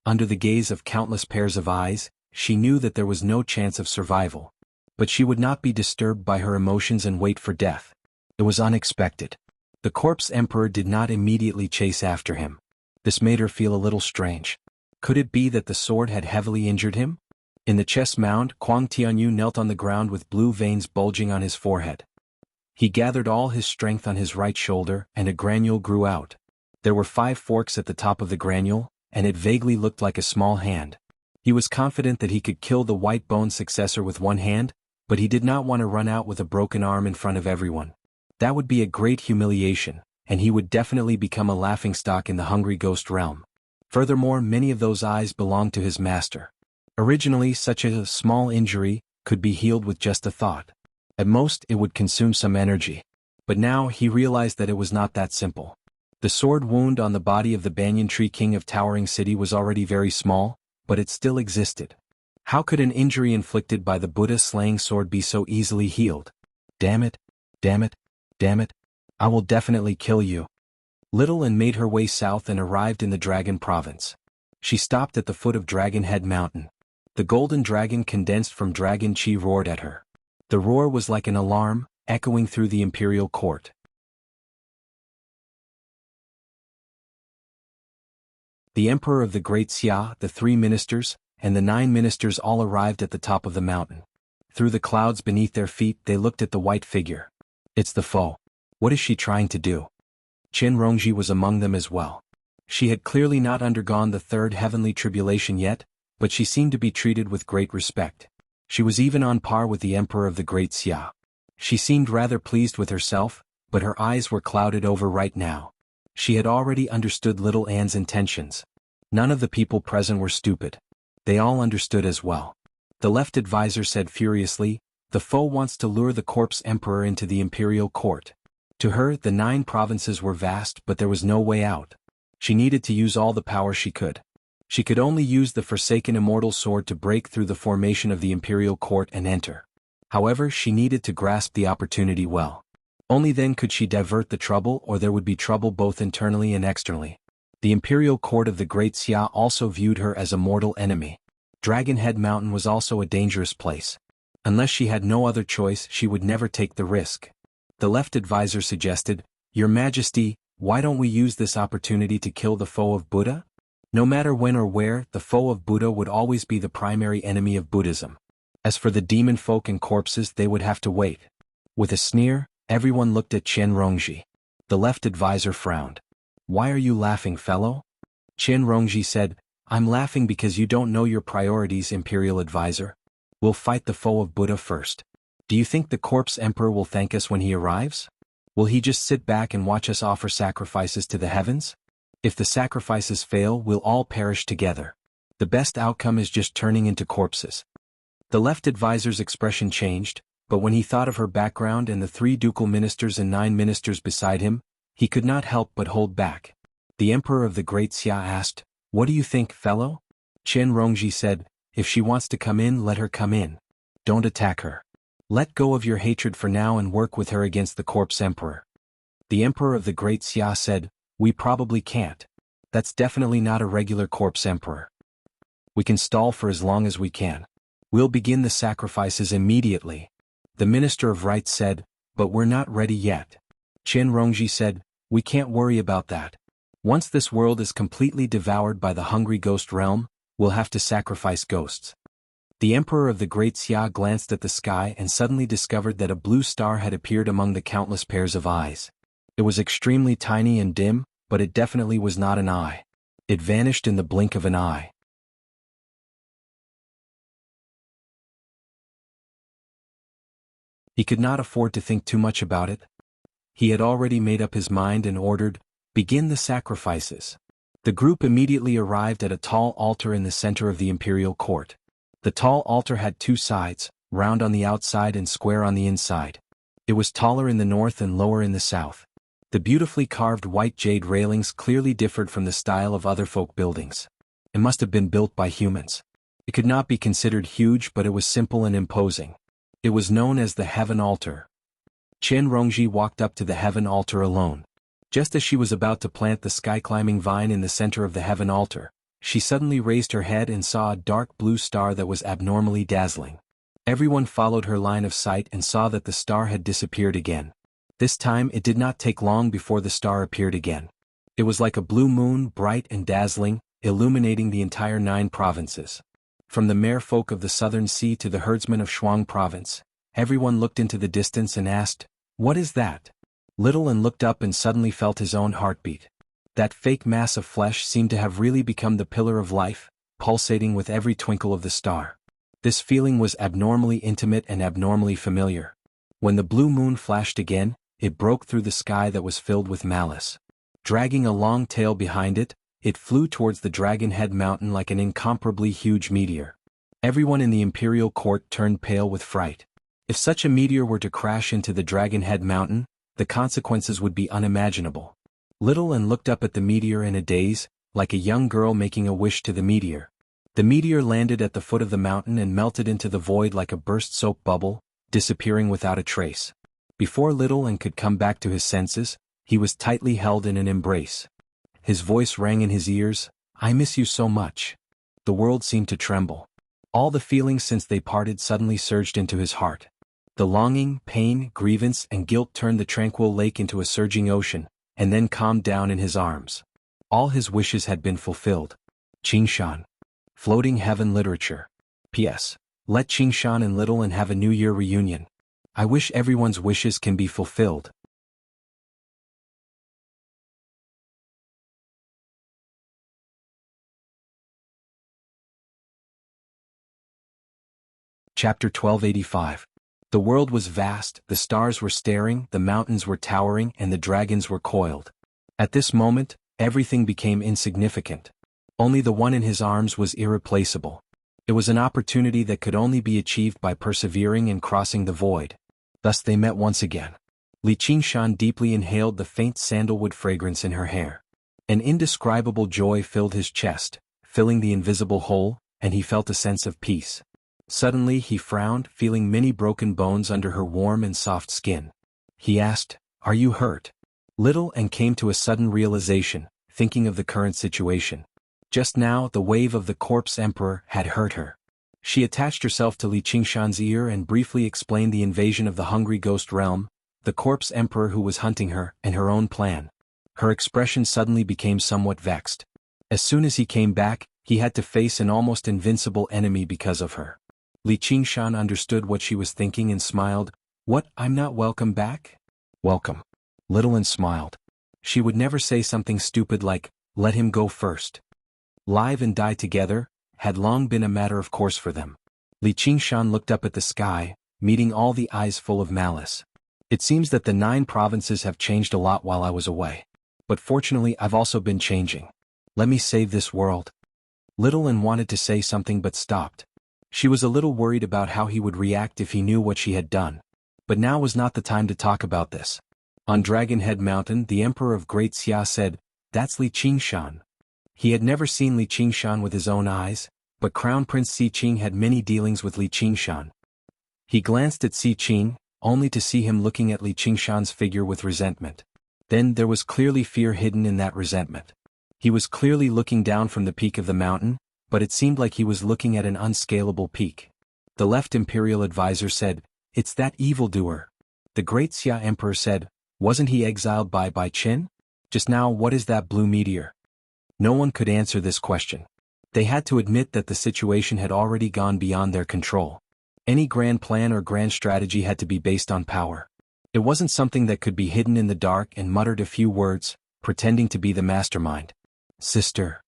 Under the gaze of countless pairs of eyes, she knew that there was no chance of survival. But she would not be disturbed by her emotions and wait for death. It was unexpected. The corpse emperor did not immediately chase after him. This made her feel a little strange. Could it be that the sword had heavily injured him? In the chess mound, Kuang Tianyu knelt on the ground with blue veins bulging on his forehead. He gathered all his strength on his right shoulder, and a granule grew out. There were 5 forks at the top of the granule, and it vaguely looked like a small hand. He was confident that he could kill the white bone successor with one hand, but he did not want to run out with a broken arm in front of everyone. That would be a great humiliation, and he would definitely become a laughingstock in the hungry ghost realm. Furthermore, many of those eyes belonged to his master. Originally, such a small injury could be healed with just a thought. At most, it would consume some energy. But now he realized that it was not that simple. The sword wound on the body of the banyan tree king of Towering City was already very small, but it still existed. How could an injury inflicted by the Buddha slaying sword be so easily healed? Damn it, damn it, damn it. I will definitely kill you. Little One made her way south and arrived in the Dragon Province. She stopped at the foot of Dragon Head Mountain. The golden dragon condensed from Dragon Chi roared at her. The roar was like an alarm, echoing through the imperial court. The emperor of the Great Xia, the 3 ministers, and the 9 ministers all arrived at the top of the mountain. Through the clouds beneath their feet they looked at the white figure. It's the foe. What is she trying to do? Qin Rongji was among them as well. She had clearly not undergone the third heavenly tribulation yet, but she seemed to be treated with great respect. She was even on par with the emperor of the Great Xia. She seemed rather pleased with herself, but her eyes were clouded over right now. She had already understood little Anne's intentions. None of the people present were stupid. They all understood as well. The left advisor said furiously, "The foe wants to lure the corpse emperor into the imperial court." To her, the 9 provinces were vast, but there was no way out. She needed to use all the power she could. She could only use the forsaken immortal sword to break through the formation of the imperial court and enter. However, she needed to grasp the opportunity well. Only then could she divert the trouble, or there would be trouble both internally and externally. The imperial court of the Great Xia also viewed her as a mortal enemy. Dragon Head Mountain was also a dangerous place. Unless she had no other choice, she would never take the risk. The left advisor suggested, "Your Majesty, why don't we use this opportunity to kill the foe of Buddha? No matter when or where, the foe of Buddha would always be the primary enemy of Buddhism. As for the demon folk and corpses, they would have to wait." With a sneer, everyone looked at Qin Rongji. The left advisor frowned. "Why are you laughing, fellow?" Qin Rongji said, "I'm laughing because you don't know your priorities, Imperial Advisor. We'll fight the foe of Buddha first. Do you think the corpse emperor will thank us when he arrives? Will he just sit back and watch us offer sacrifices to the heavens? If the sacrifices fail, we'll all perish together. The best outcome is just turning into corpses." The left advisor's expression changed, but when he thought of her background and the 3 ducal ministers and 9 ministers beside him, he could not help but hold back. The emperor of the Great Xia asked, "What do you think, fellow?" Qin Rongji said, "If she wants to come in, let her come in. Don't attack her. Let go of your hatred for now and work with her against the corpse emperor." The emperor of the Great Xia said, "We probably can't. That's definitely not a regular corpse emperor. We can stall for as long as we can. We'll begin the sacrifices immediately." The Minister of Rites said, "But we're not ready yet." Qin Rongji said, "We can't worry about that. Once this world is completely devoured by the hungry ghost realm, we'll have to sacrifice ghosts." The Emperor of the Great Xia glanced at the sky and suddenly discovered that a blue star had appeared among the countless pairs of eyes. It was extremely tiny and dim, but it definitely was not an eye. It vanished in the blink of an eye. He could not afford to think too much about it. He had already made up his mind and ordered, "Begin the sacrifices." The group immediately arrived at a tall altar in the center of the imperial court. The tall altar had 2 sides, round on the outside and square on the inside. It was taller in the north and lower in the south. The beautifully carved white jade railings clearly differed from the style of other folk buildings. It must have been built by humans. It could not be considered huge, but it was simple and imposing. It was known as the Heaven Altar. Qin Rongji walked up to the Heaven Altar alone. Just as she was about to plant the sky-climbing vine in the center of the Heaven Altar, she suddenly raised her head and saw a dark blue star that was abnormally dazzling. Everyone followed her line of sight and saw that the star had disappeared again. This time it did not take long before the star appeared again. It was like a blue moon, bright and dazzling, illuminating the entire 9 provinces. From the merfolk of the southern sea to the herdsmen of Shuang province, everyone looked into the distance and asked, "What is that?" Little An looked up and suddenly felt his own heartbeat. That fake mass of flesh seemed to have really become the pillar of life, pulsating with every twinkle of the star. This feeling was abnormally intimate and abnormally familiar. When the blue moon flashed again, it broke through the sky that was filled with malice. Dragging a long tail behind it, it flew towards the Dragon Head Mountain like an incomparably huge meteor. Everyone in the imperial court turned pale with fright. If such a meteor were to crash into the Dragon Head Mountain, the consequences would be unimaginable. Little An looked up at the meteor in a daze, like a young girl making a wish to the meteor. The meteor landed at the foot of the mountain and melted into the void like a burst soap bubble, disappearing without a trace. Before Little An could come back to his senses, he was tightly held in an embrace. His voice rang in his ears, "I miss you so much." The world seemed to tremble. All the feelings since they parted suddenly surged into his heart. The longing, pain, grievance, and guilt turned the tranquil lake into a surging ocean, and then calmed down in his arms. All his wishes had been fulfilled. Qingshan. Floating Heaven Literature. P.S. Let Qingshan and Little and have a New Year reunion. I wish everyone's wishes can be fulfilled. Chapter 1285. The world was vast, the stars were staring, the mountains were towering, and the dragons were coiled. At this moment, everything became insignificant. Only the one in his arms was irreplaceable. It was an opportunity that could only be achieved by persevering and crossing the void. Thus they met once again. Li Qingshan deeply inhaled the faint sandalwood fragrance in her hair. An indescribable joy filled his chest, filling the invisible hole, and he felt a sense of peace. Suddenly he frowned, feeling many broken bones under her warm and soft skin. He asked, "Are you hurt?" Little and came to a sudden realization, thinking of the current situation. Just now the wave of the corpse emperor had hurt her. She attached herself to Li Qingshan's ear and briefly explained the invasion of the hungry ghost realm, the corpse emperor who was hunting her, and her own plan. Her expression suddenly became somewhat vexed. As soon as he came back, he had to face an almost invincible enemy because of her. Li Qingshan understood what she was thinking and smiled. "What, I'm not welcome back?" "Welcome." Little and smiled. She would never say something stupid like, "Let him go first." Live and die together had long been a matter of course for them. Li Qingshan looked up at the sky, meeting all the eyes full of malice. "It seems that the 9 provinces have changed a lot while I was away. But fortunately I've also been changing. Let me save this world." Little and wanted to say something but stopped. She was a little worried about how he would react if he knew what she had done. But now was not the time to talk about this. On Dragon Head Mountain the Emperor of Great Xia said, "That's Li Qingshan." He had never seen Li Qingshan with his own eyes, but Crown Prince Si Qing had many dealings with Li Qingshan. He glanced at Si Qing, only to see him looking at Li Qingshan's figure with resentment. Then there was clearly fear hidden in that resentment. He was clearly looking down from the peak of the mountain, but it seemed like he was looking at an unscalable peak. The left imperial advisor said, "It's that evildoer." The Great Xia Emperor said, "Wasn't he exiled by Qin? Just now what is that blue meteor?" No one could answer this question. They had to admit that the situation had already gone beyond their control. Any grand plan or grand strategy had to be based on power. It wasn't something that could be hidden in the dark and muttered a few words, pretending to be the mastermind. "Sister."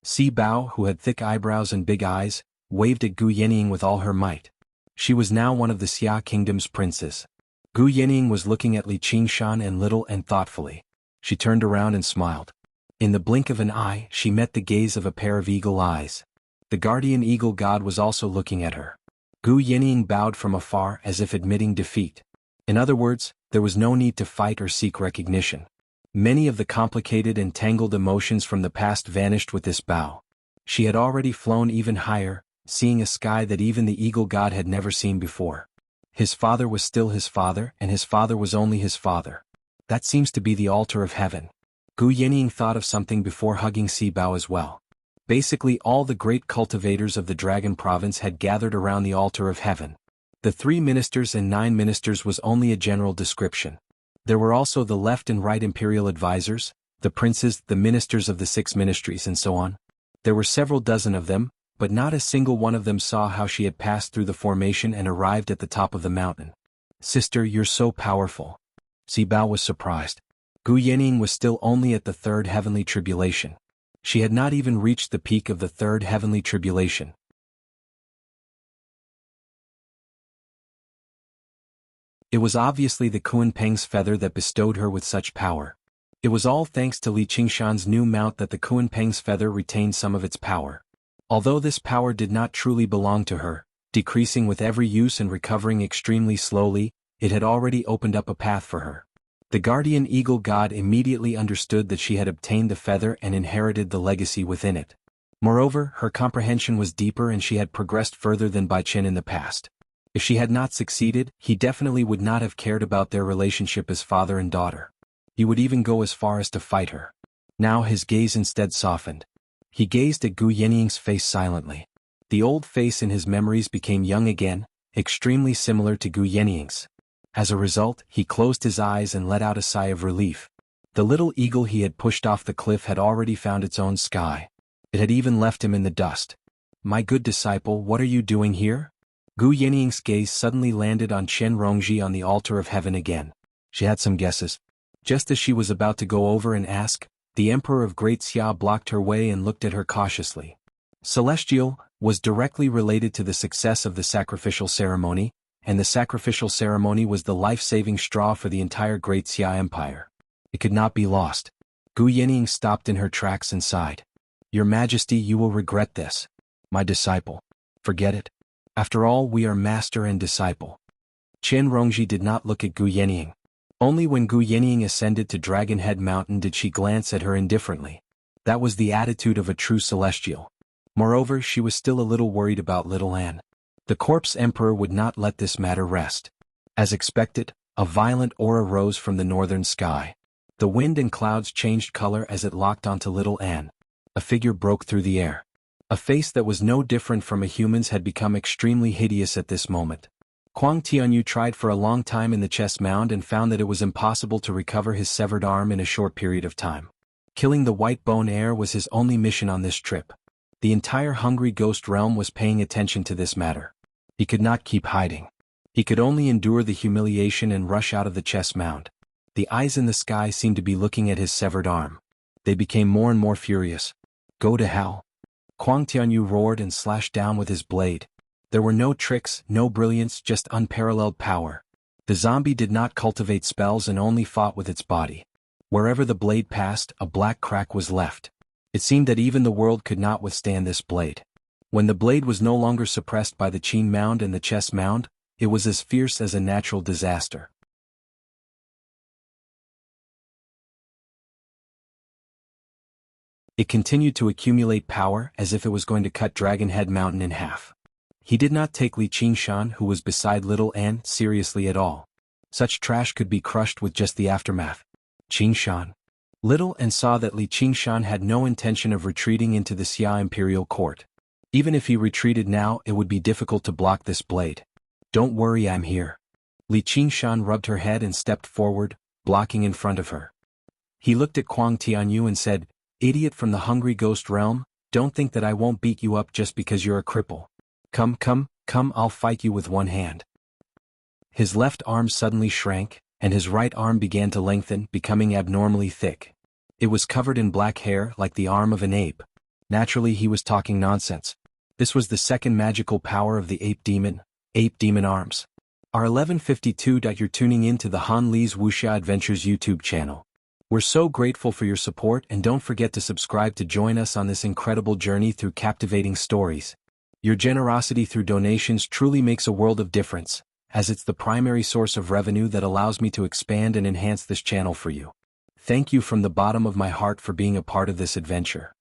Si Bao, who had thick eyebrows and big eyes, waved at Gu Yening with all her might. She was now one of the Xia Kingdom's princes. Gu Yening was looking at Li Qingshan and Little and thoughtfully. She turned around and smiled. In the blink of an eye, she met the gaze of a pair of eagle eyes. The guardian eagle god was also looking at her. Gu Yening bowed from afar as if admitting defeat. In other words, there was no need to fight or seek recognition. Many of the complicated and tangled emotions from the past vanished with this bow. She had already flown even higher, seeing a sky that even the eagle god had never seen before. His father was still his father, and his father was only his father. That seems to be the altar of heaven. Gu Yening thought of something before hugging Si Bao as well. Basically all the great cultivators of the Dragon Province had gathered around the altar of heaven. The 3 ministers and 9 ministers was only a general description. There were also the left and right imperial advisors, the princes, the ministers of the 6 ministries and so on. There were several dozen of them, but not a single one of them saw how she had passed through the formation and arrived at the top of the mountain. "Sister, you're so powerful." Si Bao was surprised. Gu Yening was still only at the 3rd heavenly tribulation. She had not even reached the peak of the 3rd heavenly tribulation. It was obviously the Kunpeng's feather that bestowed her with such power. It was all thanks to Li Qingshan's new mount that the Kunpeng's feather retained some of its power. Although this power did not truly belong to her, decreasing with every use and recovering extremely slowly, it had already opened up a path for her. The guardian eagle god immediately understood that she had obtained the feather and inherited the legacy within it. Moreover, her comprehension was deeper and she had progressed further than Bai Qin in the past. If she had not succeeded, he definitely would not have cared about their relationship as father and daughter. He would even go as far as to fight her. Now his gaze instead softened. He gazed at Gu Yening's face silently. The old face in his memories became young again, extremely similar to Gu Yening's. As a result, he closed his eyes and let out a sigh of relief. The little eagle he had pushed off the cliff had already found its own sky. It had even left him in the dust. My good disciple, what are you doing here? Gu Yanniang's gaze suddenly landed on Chen Rongji on the altar of heaven again. She had some guesses. Just as she was about to go over and ask, the Emperor of Great Xia blocked her way and looked at her cautiously. Celestial was directly related to the success of the sacrificial ceremony, and the sacrificial ceremony was the life-saving straw for the entire Great Xia Empire. It could not be lost. Gu Yanniang stopped in her tracks and sighed. Your Majesty, you will regret this. My disciple. Forget it. After all, we are master and disciple. Chen Rongji did not look at Gu Yanniang. Only when Gu Yanniang ascended to Dragon Head Mountain did she glance at her indifferently. That was the attitude of a true celestial. Moreover, she was still a little worried about little Anne. The corpse emperor would not let this matter rest. As expected, a violent aura rose from the northern sky. The wind and clouds changed color as it locked onto little Anne. A figure broke through the air. A face that was no different from a human's had become extremely hideous at this moment. Huang Tianyu tried for a long time in the chest mound and found that it was impossible to recover his severed arm in a short period of time. Killing the white bone heir was his only mission on this trip. The entire hungry ghost realm was paying attention to this matter. He could not keep hiding. He could only endure the humiliation and rush out of the chest mound. The eyes in the sky seemed to be looking at his severed arm. They became more and more furious. Go to hell. Huang Tianyu roared and slashed down with his blade. There were no tricks, no brilliance, just unparalleled power. The zombie did not cultivate spells and only fought with its body. Wherever the blade passed, a black crack was left. It seemed that even the world could not withstand this blade. When the blade was no longer suppressed by the Qin mound and the chess mound, it was as fierce as a natural disaster. It continued to accumulate power as if it was going to cut Dragon Head Mountain in half. He did not take Li Qingshan, who was beside little Anne, seriously at all. Such trash could be crushed with just the aftermath. Qingshan. Little Anne saw that Li Qingshan had no intention of retreating into the Xia imperial court. Even if he retreated now, it would be difficult to block this blade. Don't worry, I'm here. Li Qingshan rubbed her head and stepped forward, blocking in front of her. He looked at Huang Tianyu and said, Idiot from the hungry ghost realm, don't think that I won't beat you up just because you're a cripple. Come, I'll fight you with one hand. His left arm suddenly shrank, and his right arm began to lengthen, becoming abnormally thick. It was covered in black hair like the arm of an ape. Naturally, he was talking nonsense. This was the second magical power of the ape demon arms. R1152. You're tuning in to the Han Li's Wuxia Adventures YouTube channel. We're so grateful for your support, and don't forget to subscribe to join us on this incredible journey through captivating stories. Your generosity through donations truly makes a world of difference, as it's the primary source of revenue that allows me to expand and enhance this channel for you. Thank you from the bottom of my heart for being a part of this adventure.